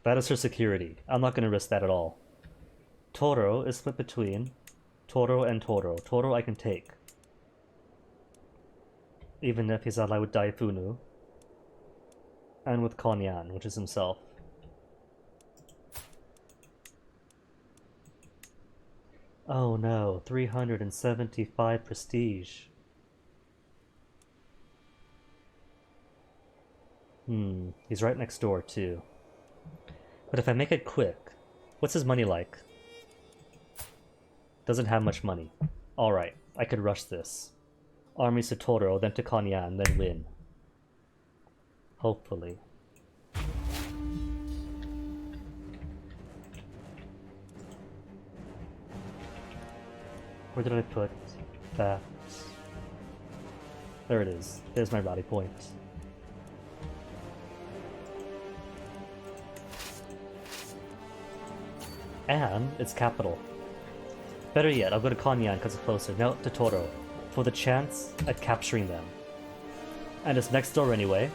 That is her security. I'm not gonna risk that at all. Toro is split between Toro and Toro. Toro I can take. Even if he's allied with Daifunu. And with Konyan, which is himself. Oh no, 375 prestige. He's right next door too. But if I make it quick, what's his money like? Doesn't have much money. Alright, I could rush this. Armies to Toro, then to Kanyan, then win. Hopefully. Where did I put that? There it is. There's my rally point. And it's capital. Better yet, I'll go to Kanyan because it's closer. Now to Toro for the chance at capturing them. And it's next door anyway.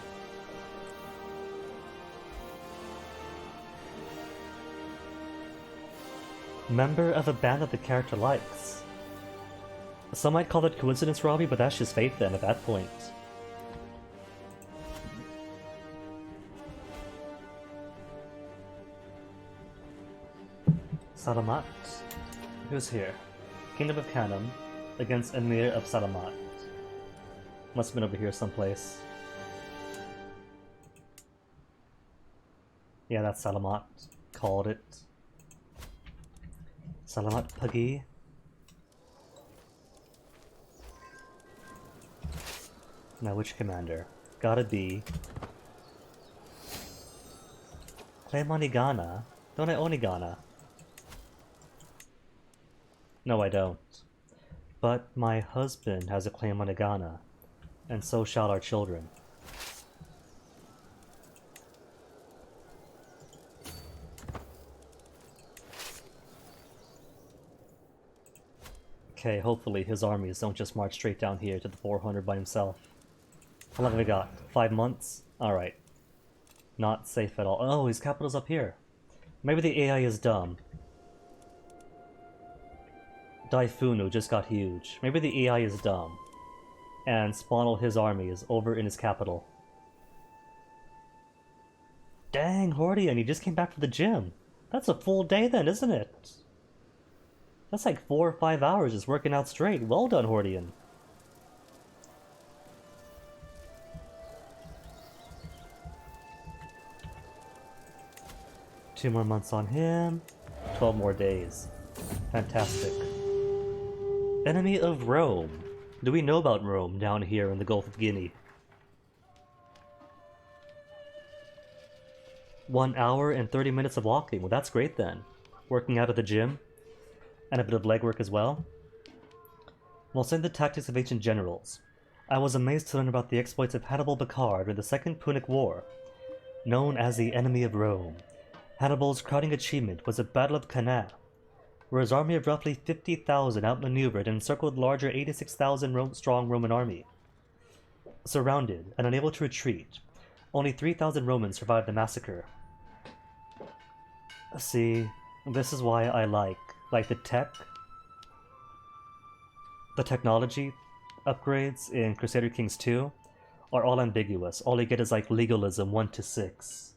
Member of a band that the character likes. Some might call that coincidence, Robbie, but that's just fate then at that point. Salamat. Who's here? Kingdom of Kanem against Emir of Salamat. Must have been over here someplace. Yeah, that's Salamat. Called it. Salamat Pagi. Now which commander? Gotta be... Claim Onigana? Don't I Onigana? No, I don't. But my husband has a claim on Ghana, and so shall our children. Okay, hopefully his armies don't just march straight down here to the 400 by himself. How long have we got? 5 months? Alright. Not safe at all. Oh, his capital's up here. Maybe the AI is dumb. Daifunu just got huge. Maybe the AI is dumb. And spawned all his armies over in his capital. Dang, Hordian, he just came back from the gym. That's a full day then, isn't it? That's like 4 or 5 hours just working out straight. Well done, Hordian. Two more months on him. 12 more days. Fantastic. Enemy of Rome. Do we know about Rome down here in the Gulf of Guinea? 1 hour and 30 minutes of walking. Well, that's great then. Working out at the gym. And a bit of legwork as well. While studying the tactics of ancient generals, I was amazed to learn about the exploits of Hannibal Barca during the Second Punic War. Known as the Enemy of Rome, Hannibal's crowning achievement was the Battle of Cannae, where his army of roughly 50,000 outmaneuvered and encircled larger 86,000 strong Roman army. Surrounded and unable to retreat, only 3,000 Romans survived the massacre. See, this is why I like the technology upgrades in Crusader Kings 2 are all ambiguous. All you get is like legalism 1 to 6,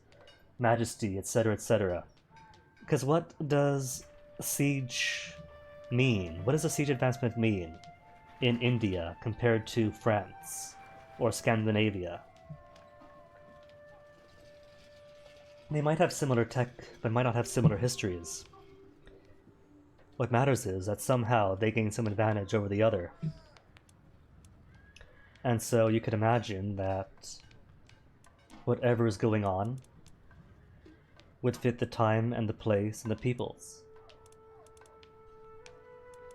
majesty, etc., etc. Because what does siege mean? What does a siege advancement mean in India compared to France or Scandinavia? They might have similar tech, but might not have similar histories. What matters is that somehow they gain some advantage over the other. And so you could imagine that whatever is going on would fit the time and the place and the peoples.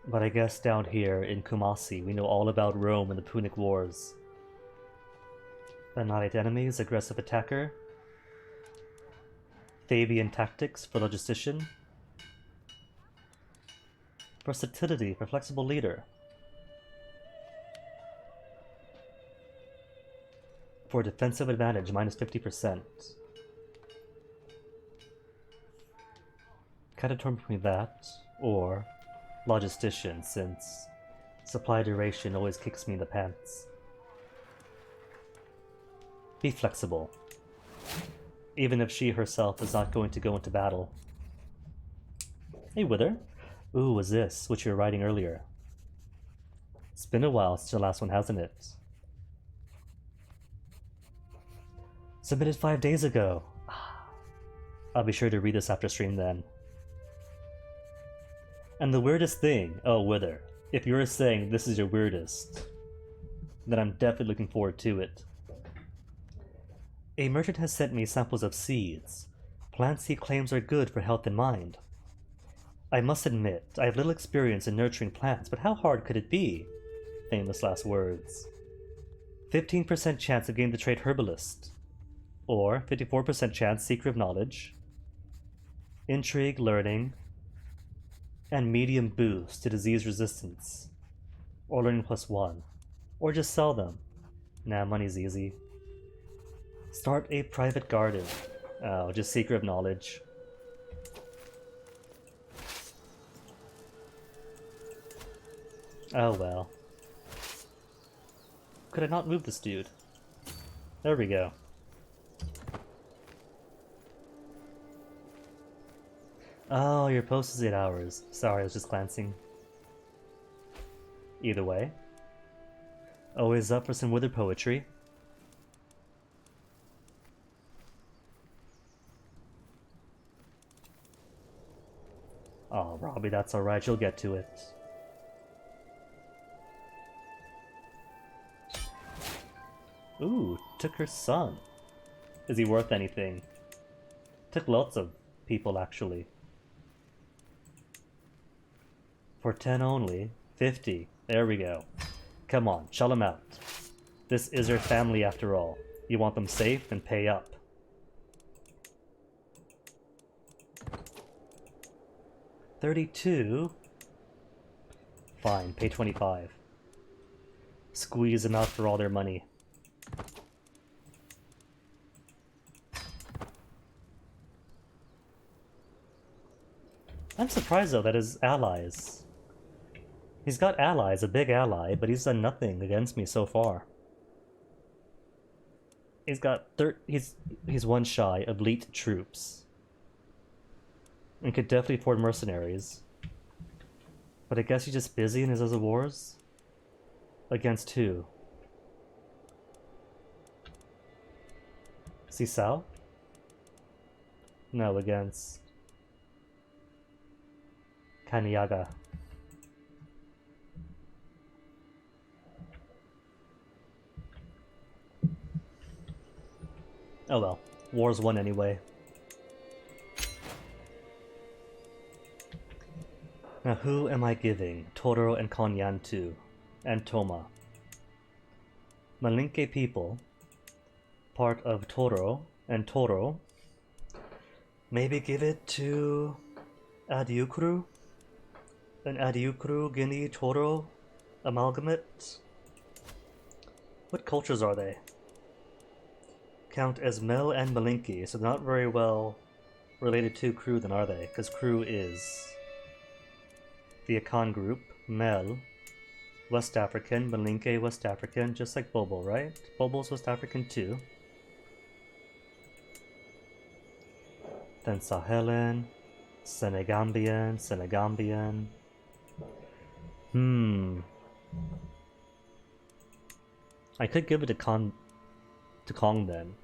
But I guess down here in Kumasi, we know all about Rome and the Punic Wars. Annihilate enemies, aggressive attacker. Fabian tactics for logistician. Versatility for flexible leader. For defensive advantage, minus 50%. Kind of torn between that, or logistician, since supply duration always kicks me in the pants. Be flexible. Even if she herself is not going to go into battle. Hey Wither, Ooh, was this, which you were writing earlier? It's been a while since the last one, hasn't it? Submitted 5 days ago. I'll be sure to read this after stream then. And the weirdest thing, oh Wither, if you're saying this is your weirdest, then I'm definitely looking forward to it. A merchant has sent me samples of seeds, plants he claims are good for health and mind. I must admit, I have little experience in nurturing plants, but how hard could it be? Famous last words. 15% chance of getting the trait Herbalist, or 54% chance Seeker of Knowledge, Intrigue, Learning, and medium boost to disease resistance, or Learning +1, or just sell them. Nah, money's easy. Start a private garden. Oh, just Seeker of Knowledge. Oh well. Could I not move this dude? There we go. Oh, your post is 8 hours. Sorry, I was just glancing. Either way. Always up for some Wither poetry. Oh, Robbie, that's alright, you'll get to it. Ooh, took her son. Is he worth anything? Took lots of people, actually. For 10 only. 50. There we go. Come on, shell him out. This is your family after all. You want them safe and pay up. $32. Fine, pay 25. Squeeze them out for all their money. I'm surprised though that his allies. He's got allies, a big ally, but he's done nothing against me so far. He's got he's one shy of elite troops. And could definitely afford mercenaries. But I guess he's just busy in his other wars? Against who? Sisao? No, against Kaniyaga. Oh well, war's won anyway. Now who am I giving Totoro and Konyan to? And Toma. Malinke people, part of Toro and Toro. Maybe give it to Adiukuru? An Adiukuru Guinea Toro amalgamate? What cultures are they? Count as Mel and Malinke, so not very well related to Crew then, are they? Because Crew is the Akan group, Mel, West African, Malinke West African, just like Bobo, right? Bobo's West African too. Then Sahelan, Senegambian. I could give it to Kong then.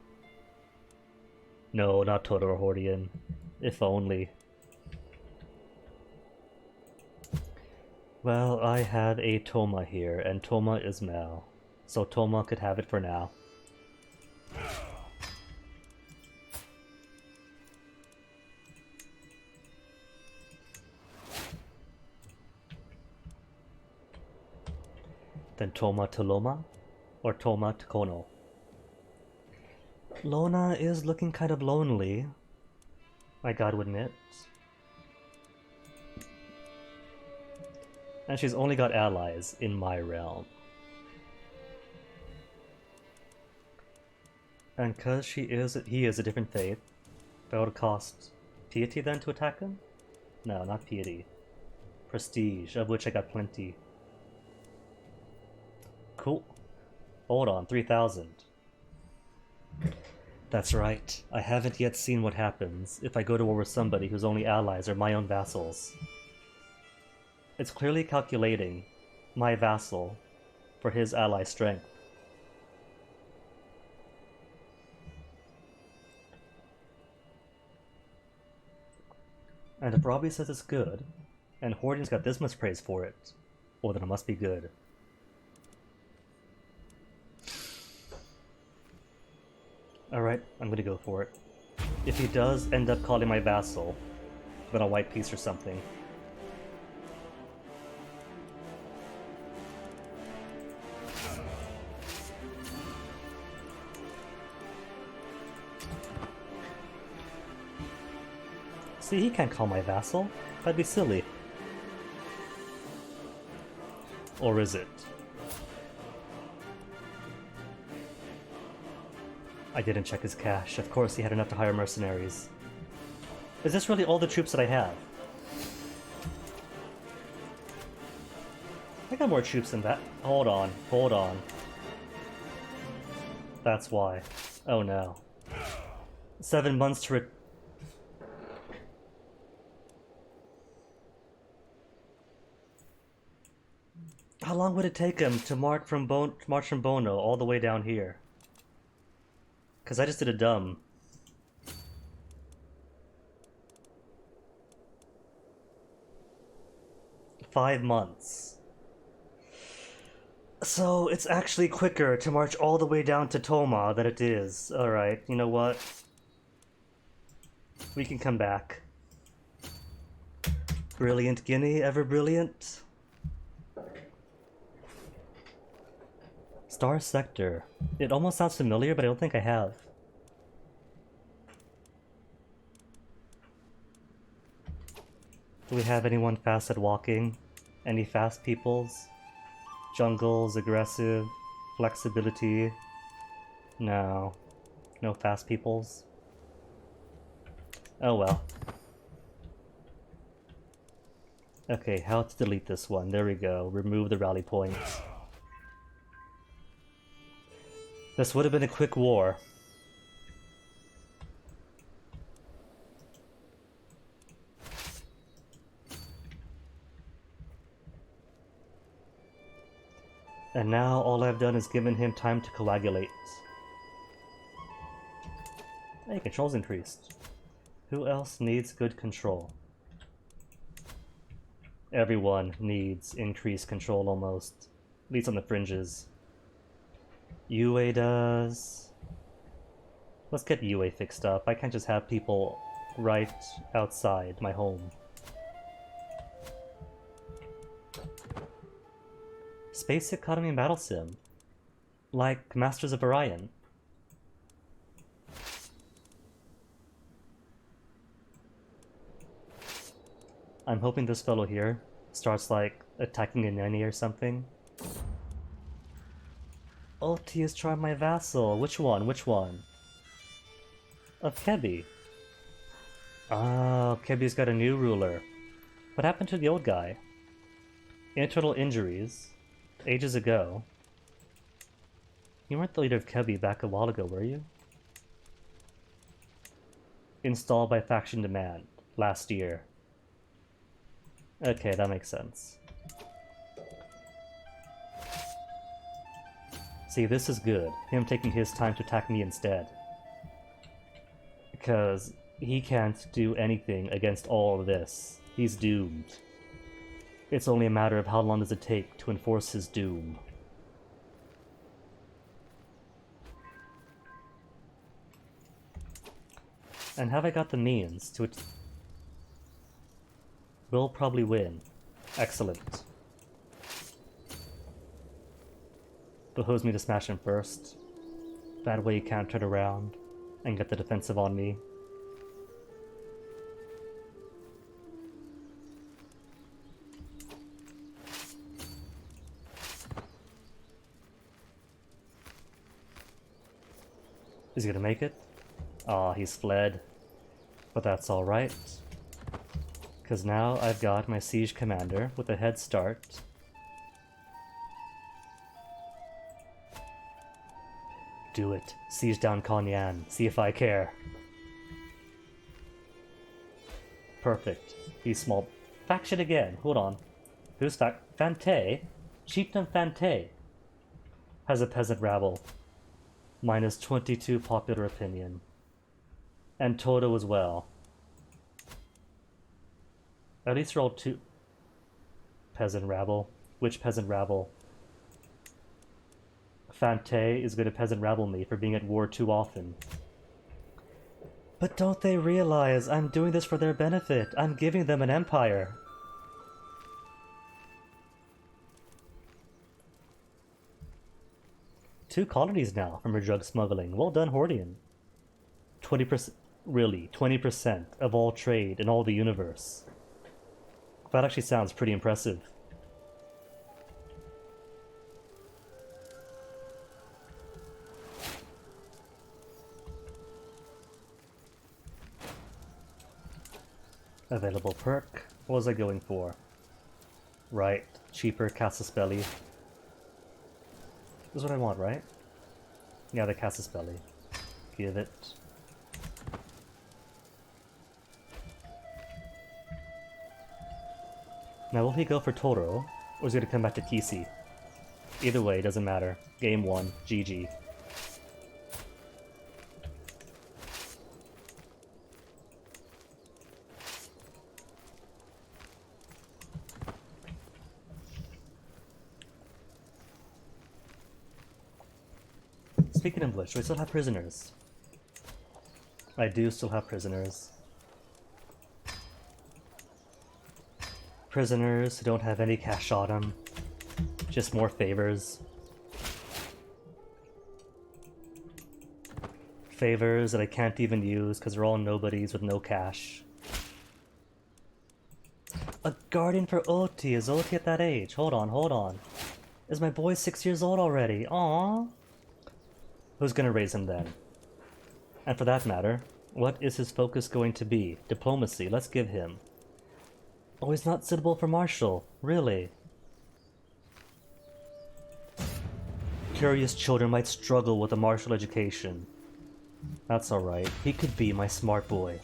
No, not Totoro Hordian. If only. Well, I have a Toma here, and Toma is Mel. So Toma could have it for now. Then Toma to Loma? Or Toma to Kono? Lona is looking kind of lonely, I gotta admit. And she's only got allies in my realm. And cause he is a different faith, that would cost piety then to attack him? No, not piety. Prestige, of which I got plenty. Cool. Hold on, 3,000. That's right. I haven't yet seen what happens if I go to war with somebody whose only allies are my own vassals. It's clearly calculating my vassal for his ally strength. And if Robbie says it's good, and Hoarding's got this much praise for it, well then it must be good. Alright, I'm gonna go for it. If he does end up calling my vassal, then a white piece or something. See, he can't call my vassal. That'd be silly. Or is it? I didn't check his cash. Of course he had enough to hire mercenaries. Is this really all the troops that I have? I got more troops than that. Hold on, hold on. That's why. Oh no. 7 months to How long would it take him to march from Bono all the way down here? Because I just did a dumb. "5 months. So it's actually quicker to march all the way down to Toma than it is. Alright, you know what? We can come back. Brilliant Guinea, ever brilliant? Star Sector. It almost sounds familiar, but I don't think I have. Do we have anyone fast at walking? Any fast peoples? Jungles, aggressive, flexibility? No. No fast peoples? Oh well. Okay, how to delete this one? There we go. Remove the rally points. This would have been a quick war. And now all I've done is given him time to coagulate. Hey, control's increased. Who else needs good control? Everyone needs increased control almost. At least on the fringes. UA does. Let's get UA fixed up. I can't just have people right outside my home. Space Economy and Battle Sim. Like Masters of Orion. I'm hoping this fellow here starts like attacking a nanny or something. Ulti is trying my vassal. Which one? Which one? Of Kebi. Oh, Kebi's got a new ruler. What happened to the old guy? Internal injuries. Ages ago. You weren't the leader of Kebi back a while ago, were you? Installed by faction demand. Last year. Okay, that makes sense. See, this is good. Him taking his time to attack me instead. Because he can't do anything against all of this. He's doomed. It's only a matter of how long does it take to enforce his doom. And have I got the means to it? We'll probably win. Excellent. Behooves me to smash him first. That way he can't turn around and get the defensive on me. Is he gonna make it? Aw, he's fled. But that's alright. Because now I've got my siege commander with a head start. Do it. Siege down Konyan. See if I care. Perfect. He's small. Faction again. Hold on. Who's Fante? Chieftain Fante has a peasant rabble. Minus 22 popular opinion. And Toto as well. At least they're all two. Peasant rabble. Which peasant rabble? Fante is going to peasant rabble me for being at war too often. But don't they realize I'm doing this for their benefit? I'm giving them an empire. Two colonies now from her drug smuggling. Well done, Hordian. 20%, really, 20% of all trade in all the universe. That actually sounds pretty impressive. Available perk. What was I going for? Right, cheaper Casaspelli. This is what I want, right? Yeah, the Casaspelli. Give it. Now, will he go for Toro, or is he going to come back to Kisi? Either way, doesn't matter. Game 1, GG. Speaking of which, we still have prisoners. I do still have prisoners. Prisoners who don't have any cash on them. Just more favors. Favors that I can't even use because they're all nobodies with no cash. A guardian for Oti. Is Oti at that age? Hold on, hold on. Is my boy 6 years old already? Aww. Who's gonna raise him then? And for that matter, what is his focus going to be? Diplomacy, let's give him. Oh, he's not suitable for martial. Really? Curious children might struggle with a martial education. That's alright. He could be my smart boy.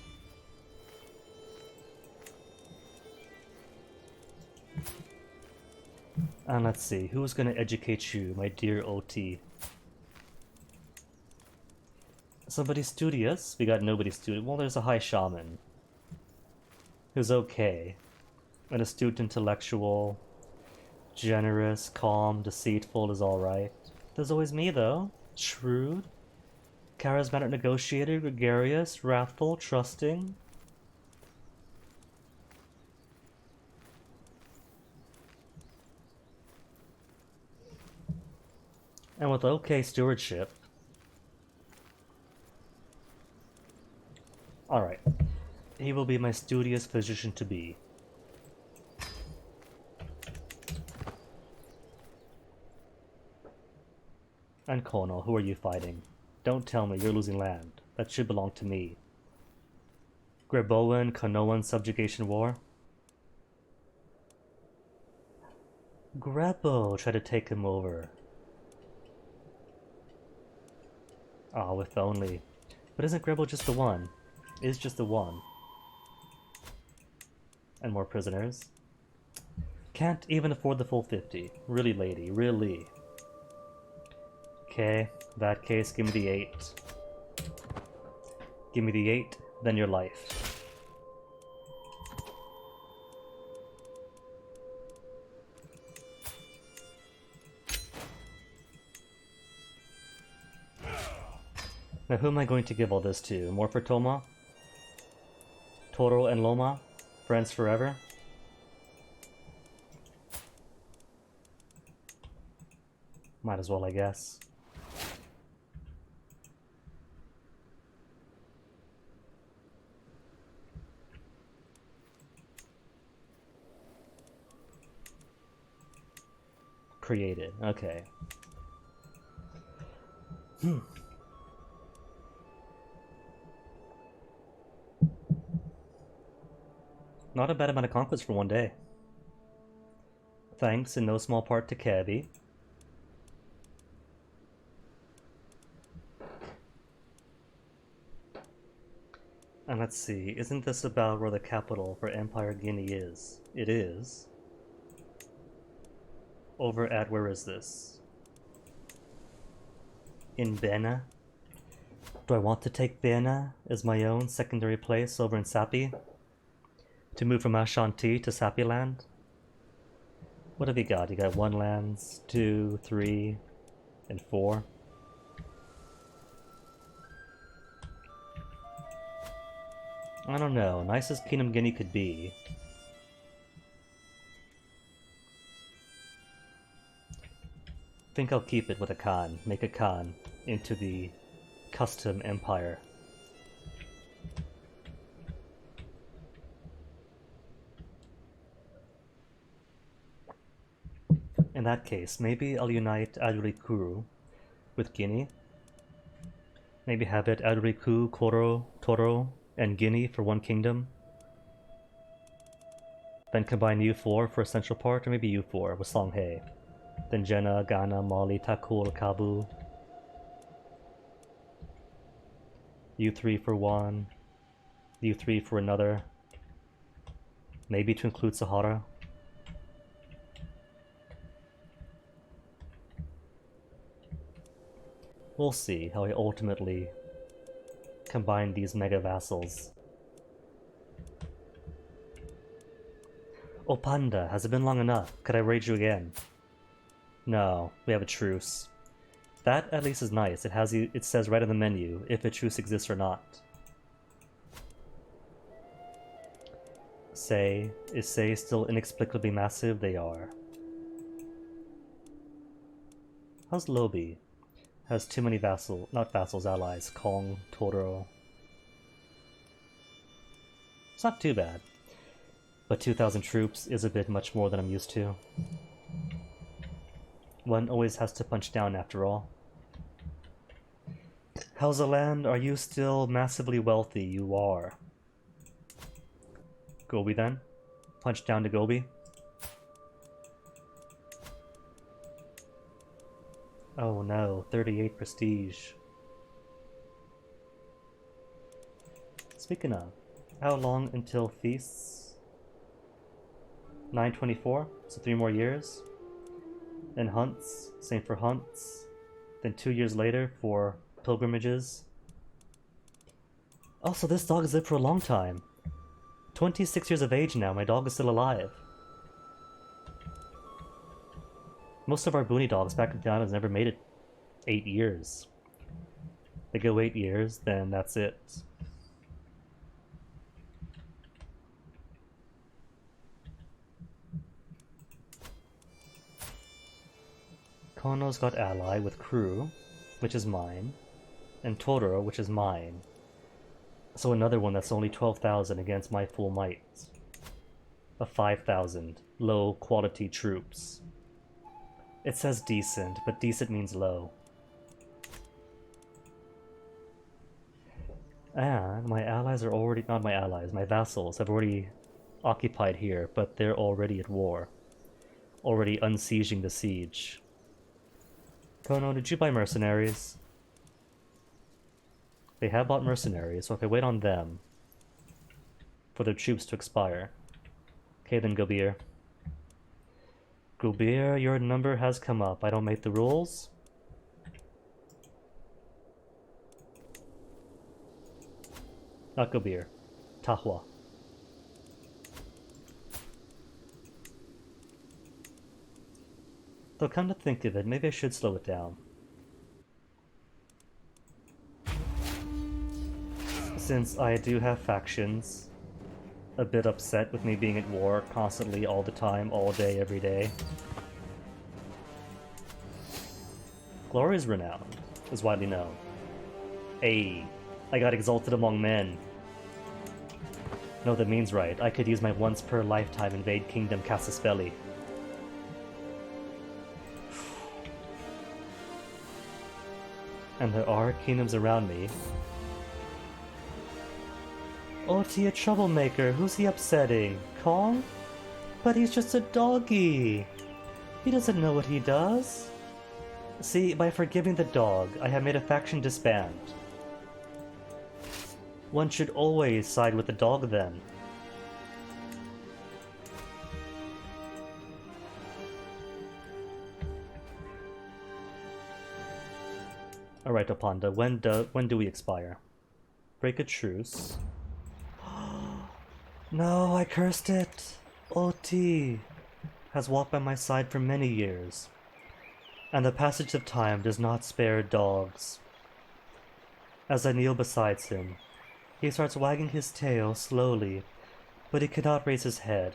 And let's see, who's gonna educate you, my dear OT? Somebody studious? We got nobody studious. Well, there's a high shaman. Who's okay. An astute intellectual. Generous, calm, deceitful is alright. There's always me, though. Shrewd. Charismatic negotiator, gregarious, wrathful, trusting. And with okay stewardship. Alright. He will be my studious physician to be. And Kono, who are you fighting? Don't tell me you're losing land. That should belong to me. Greboan, Konoan subjugation war? Grebo tried to take him over. Ah, if only. But isn't Grebo just the one? Is just the one. And more prisoners. Can't even afford the full 50. Really, lady, really. Okay, that case, give me the 8. Give me the 8, then your life. Now who am I going to give all this to? More for Toma? Toro and Loma? Friends forever? Might as well, I guess. Created, okay. Not a bad amount of conquest for one day. Thanks in no small part to Cabby. And let's see, isn't this about where the capital for Empire Guinea is? It is. over at, where is this? In Bena? Do I want to take Bena as my own secondary place over in Sapi? To move from Ashanti to Sapi land? What have you got? You got 1 lands, 2, 3, and 4. I don't know. Nice as Kingdom Guinea could be. Think I'll keep it with a Khan. Make a Khan into the custom empire. In that case, maybe I'll unite Adurikuru with Guinea. Maybe have it Aduriku, Koro, Toro, and Guinea for 1 kingdom. Then combine U4 for a central part, or maybe U4 with Songhay. Then Jena, Ghana, Mali, Takul, Kabu. U3 for 1. U3 for another. Maybe to include Sahara. We'll see how I ultimately combine these mega vassals. Oh Panda, has it been long enough? Could I raid you again? No, we have a truce. That at least is nice. It says right in the menu if a truce exists or not. Is Say still inexplicably massive? They are. How's Lobi? Has too many allies. Kong, Totoro. It's not too bad. But 2,000 troops is a bit much more than I'm used to. One always has to punch down after all. How's the land? Are you still massively wealthy? You are. Gobi then? Punch down to Gobi. Oh no, 38 prestige. Speaking of, how long until feasts? 924, so 3 more years. And hunts, same for hunts. Then 2 years later for pilgrimages. Oh, so this dog has lived for a long time. 26 years of age now, my dog is still alive. Most of our boony dogs back in the islands never made it 8 years. They go 8 years, then that's it. Kono's got ally with Crew, which is mine, and Totoro, which is mine. So another one that's only 12,000 against my full might. Of 5,000 low quality troops. It says decent, but decent means low. And my allies are already, not my allies, my vassals have already occupied here, but they're already at war. Already unsieging the siege. Kono, did you buy mercenaries? They have bought mercenaries, so if I wait on them for their troops to expire. Okay then, Gobir. Gobir, your number has come up. I don't make the rules. Not Gobir. Tahua. Though come to think of it, maybe I should slow it down. Since I do have factions a bit upset with me being at war constantly, all the time, all day, every day. Glory's renown is widely known. Ayy, I got exalted among men. No, that means right. I could use my once per lifetime invade kingdom Cassaspelli. And there are kingdoms around me. Oti, a troublemaker. Who's he upsetting? Kong? But he's just a doggy. He doesn't know what he does. See, by forgiving the dog, I have made a faction disband. One should always side with the dog then. Alright, Opanda, when do we expire? Break a truce. No, I cursed it! OT has walked by my side for many years, and the passage of time does not spare dogs. As I kneel beside him, he starts wagging his tail slowly, but he cannot raise his head.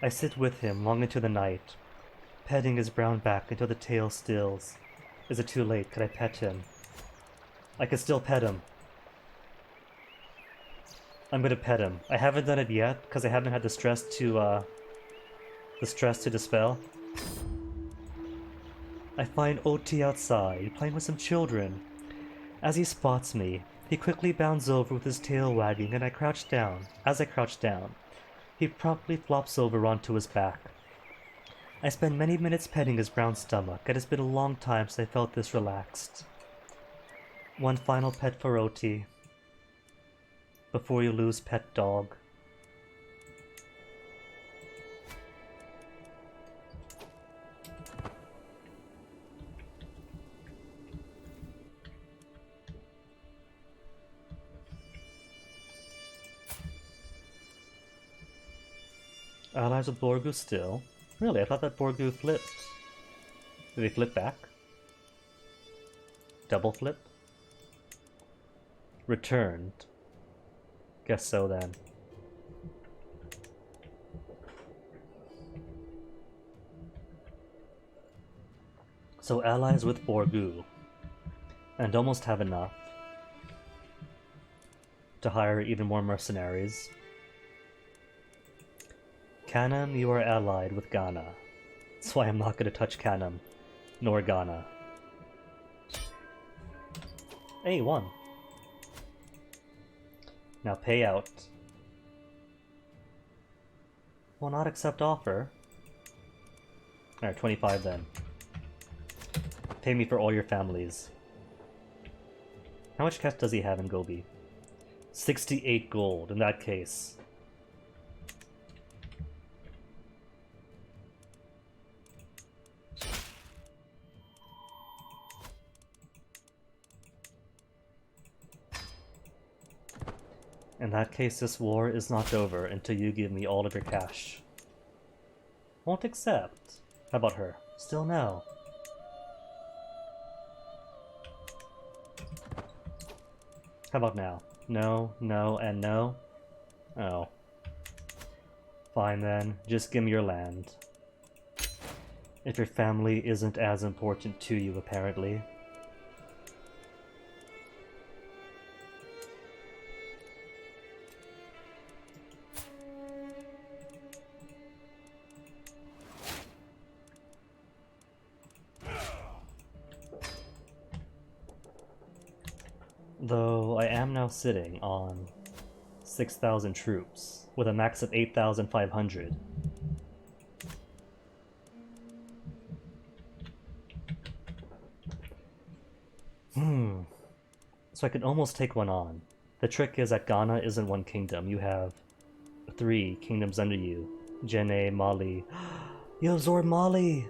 I sit with him long into the night, petting his brown back until the tail stills. Is it too late? Could I pet him? I can still pet him. I'm gonna pet him. I haven't done it yet because I haven't had the stress to dispel. I find OT outside, playing with some children. As he spots me, he quickly bounds over with his tail wagging, and I crouch down. As I crouch down, he promptly flops over onto his back. I spend many minutes petting his brown stomach. It has been a long time since I felt this relaxed. One final pet for OT. Before you lose pet dog. Allies with Borgu still? Really? I thought that Borgu flipped. Did they flip back? Double flip? Returned. Guess so then. So allies with Borgu. And almost have enough to hire even more mercenaries. Kanem, you are allied with Ghana. That's why I'm not going to touch Kanem, nor Ghana. Hey, won. Now pay out. Will not accept offer. Alright, 25 then. Pay me for all your families. How much cash does he have in Gobi? 68 gold, in that case. In that case, this war is not over until you give me all of your cash. Won't accept. How about her? Still no. How about now? No, no, and no? Oh. Fine then, just give me your land. If your family isn't as important to you, apparently. Though I am now sitting on 6,000 troops, with a max of 8,500. So I could almost take one on. The trick is that Ghana isn't one kingdom. You have 3 kingdoms under you. Jene, Mali. You absorbed Mali!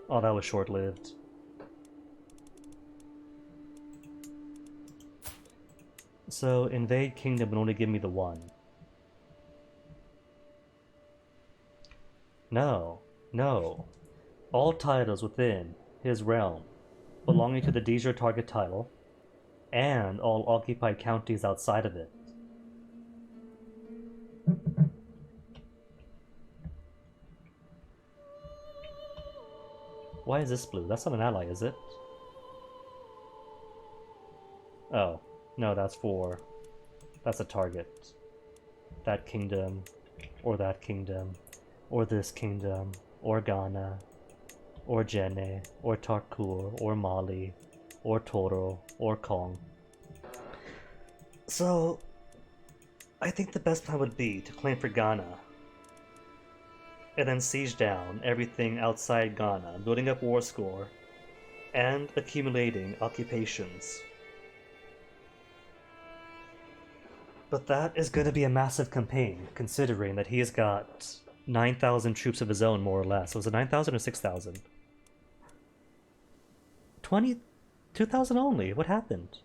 Oh, that was short-lived. So, invade kingdom would only give me the 1. No. No. All titles within his realm belonging to the de jure target title, and all occupied counties outside of it. Why is this blue? That's not an ally, is it? Oh. No, that's a target. That kingdom, or that kingdom, or this kingdom, or Ghana, or Jene, or Tarkur, or Mali, or Toro, or Kong. So, I think the best plan would be to claim for Ghana, and then siege down everything outside Ghana, building up war score, and accumulating occupations. But that is going to be a massive campaign, considering that he has got 9,000 troops of his own, more or less. Was it 9,000 or 6,000? 2,000 only. What happened?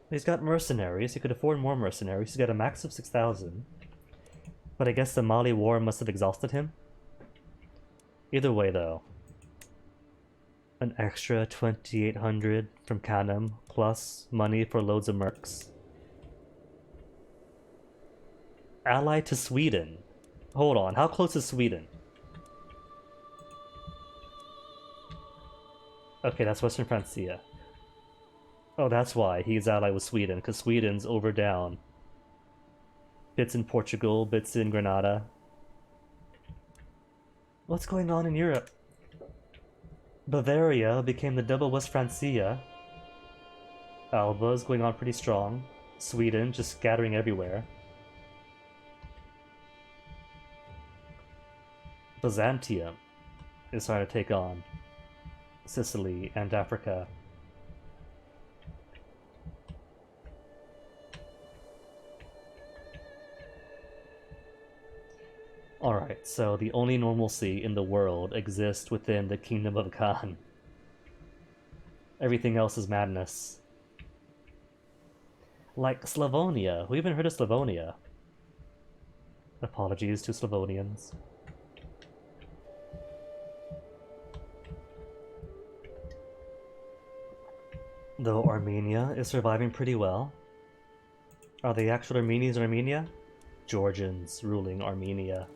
He's got mercenaries. He could afford more mercenaries. He's got a max of 6,000. But I guess the Mali war must have exhausted him. Either way, though. An extra 2,800 from Canem, plus money for loads of mercs. Allied to Sweden. Hold on, how close is Sweden? Okay, that's Western Francia. Oh, that's why he's allied with Sweden, because Sweden's over down. Bits in Portugal, bits in Granada. What's going on in Europe? Bavaria became the double West Francia. Alba's going on pretty strong. Sweden just scattering everywhere. Byzantium is trying to take on Sicily and Africa. Alright, so the only normalcy in the world exists within the Kingdom of Khan. Everything else is madness. Like Slavonia. Who even heard of Slavonia? Apologies to Slavonians. Though Armenia is surviving pretty well. Are the actual Armenians in Armenia? Georgians ruling Armenia.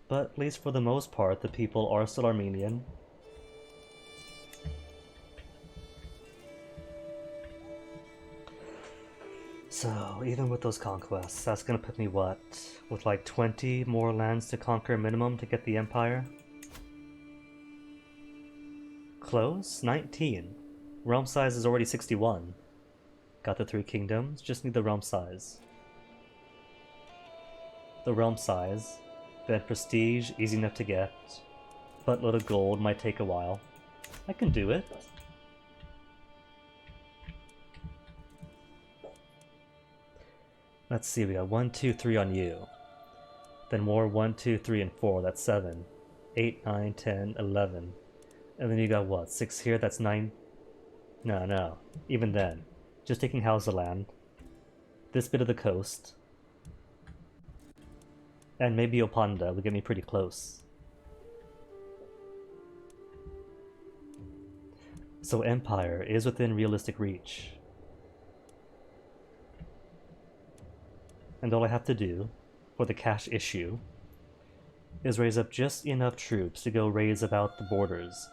But at least for the most part, the people are still Armenian. So, even with those conquests, that's gonna put me what? With like 20 more lands to conquer minimum to get the empire? Close? 19. Realm size is already 61. Got the 3 kingdoms, just need the realm size. The realm size. Then prestige, easy enough to get. Buttload of gold might take a while. I can do it. Let's see, we got 1, 2, 3 on you. Then more 1, 2, 3, and 4, that's 7. 8, 9, 10, 11. And then you got what, 6 here, that's 9? No. Even then. Just taking Hausaland. This bit of the coast. And maybe Opanda would get me pretty close. So Empire is within realistic reach. And all I have to do, for the cash issue, is raise up just enough troops to go raise about the borders.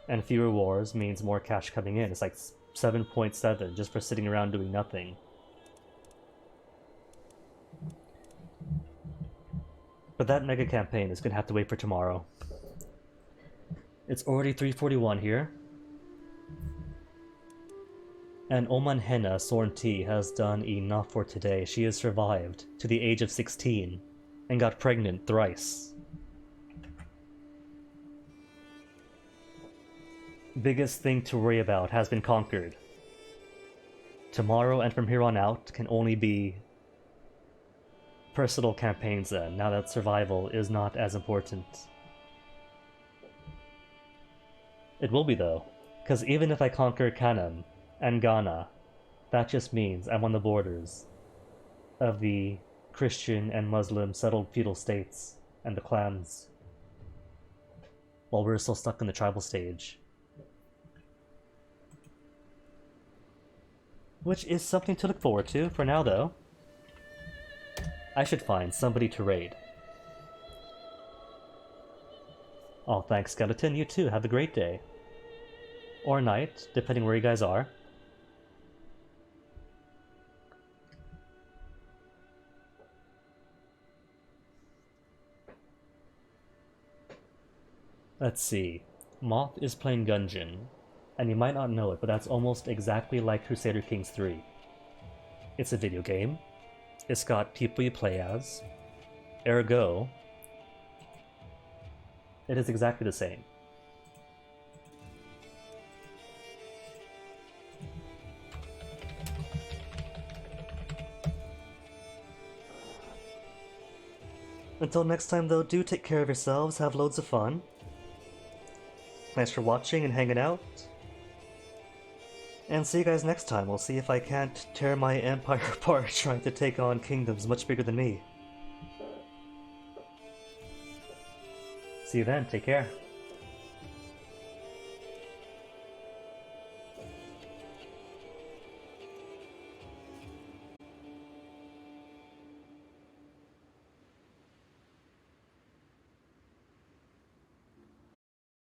And fewer wars means more cash coming in. It's like 7.7 just for sitting around doing nothing. But that mega campaign is gonna have to wait for tomorrow. It's already 3:41 here. And Oman Henna Sornti has done enough for today. She has survived to the age of 16 and got pregnant thrice. Biggest thing to worry about has been conquered. Tomorrow and from here on out can only be personal campaigns then, now that survival is not as important. It will be though, because even if I conquer Kanem and Ghana, that just means I'm on the borders of the Christian and Muslim settled feudal states and the clans, while we're still stuck in the tribal stage. Which is something to look forward to. For now though, I should find somebody to raid. Oh, thanks, Skeleton. You too. Have a great day. Or night, depending where you guys are. Let's see. Moth is playing Gungeon. And you might not know it, but that's almost exactly like Crusader Kings 3. It's a video game. It's got people you play as. Ergo, it is exactly the same. Until next time though, do take care of yourselves, have loads of fun. Thanks for watching and hanging out. And see you guys next time. We'll see if I can't tear my empire apart trying to take on kingdoms much bigger than me. See you then, take care.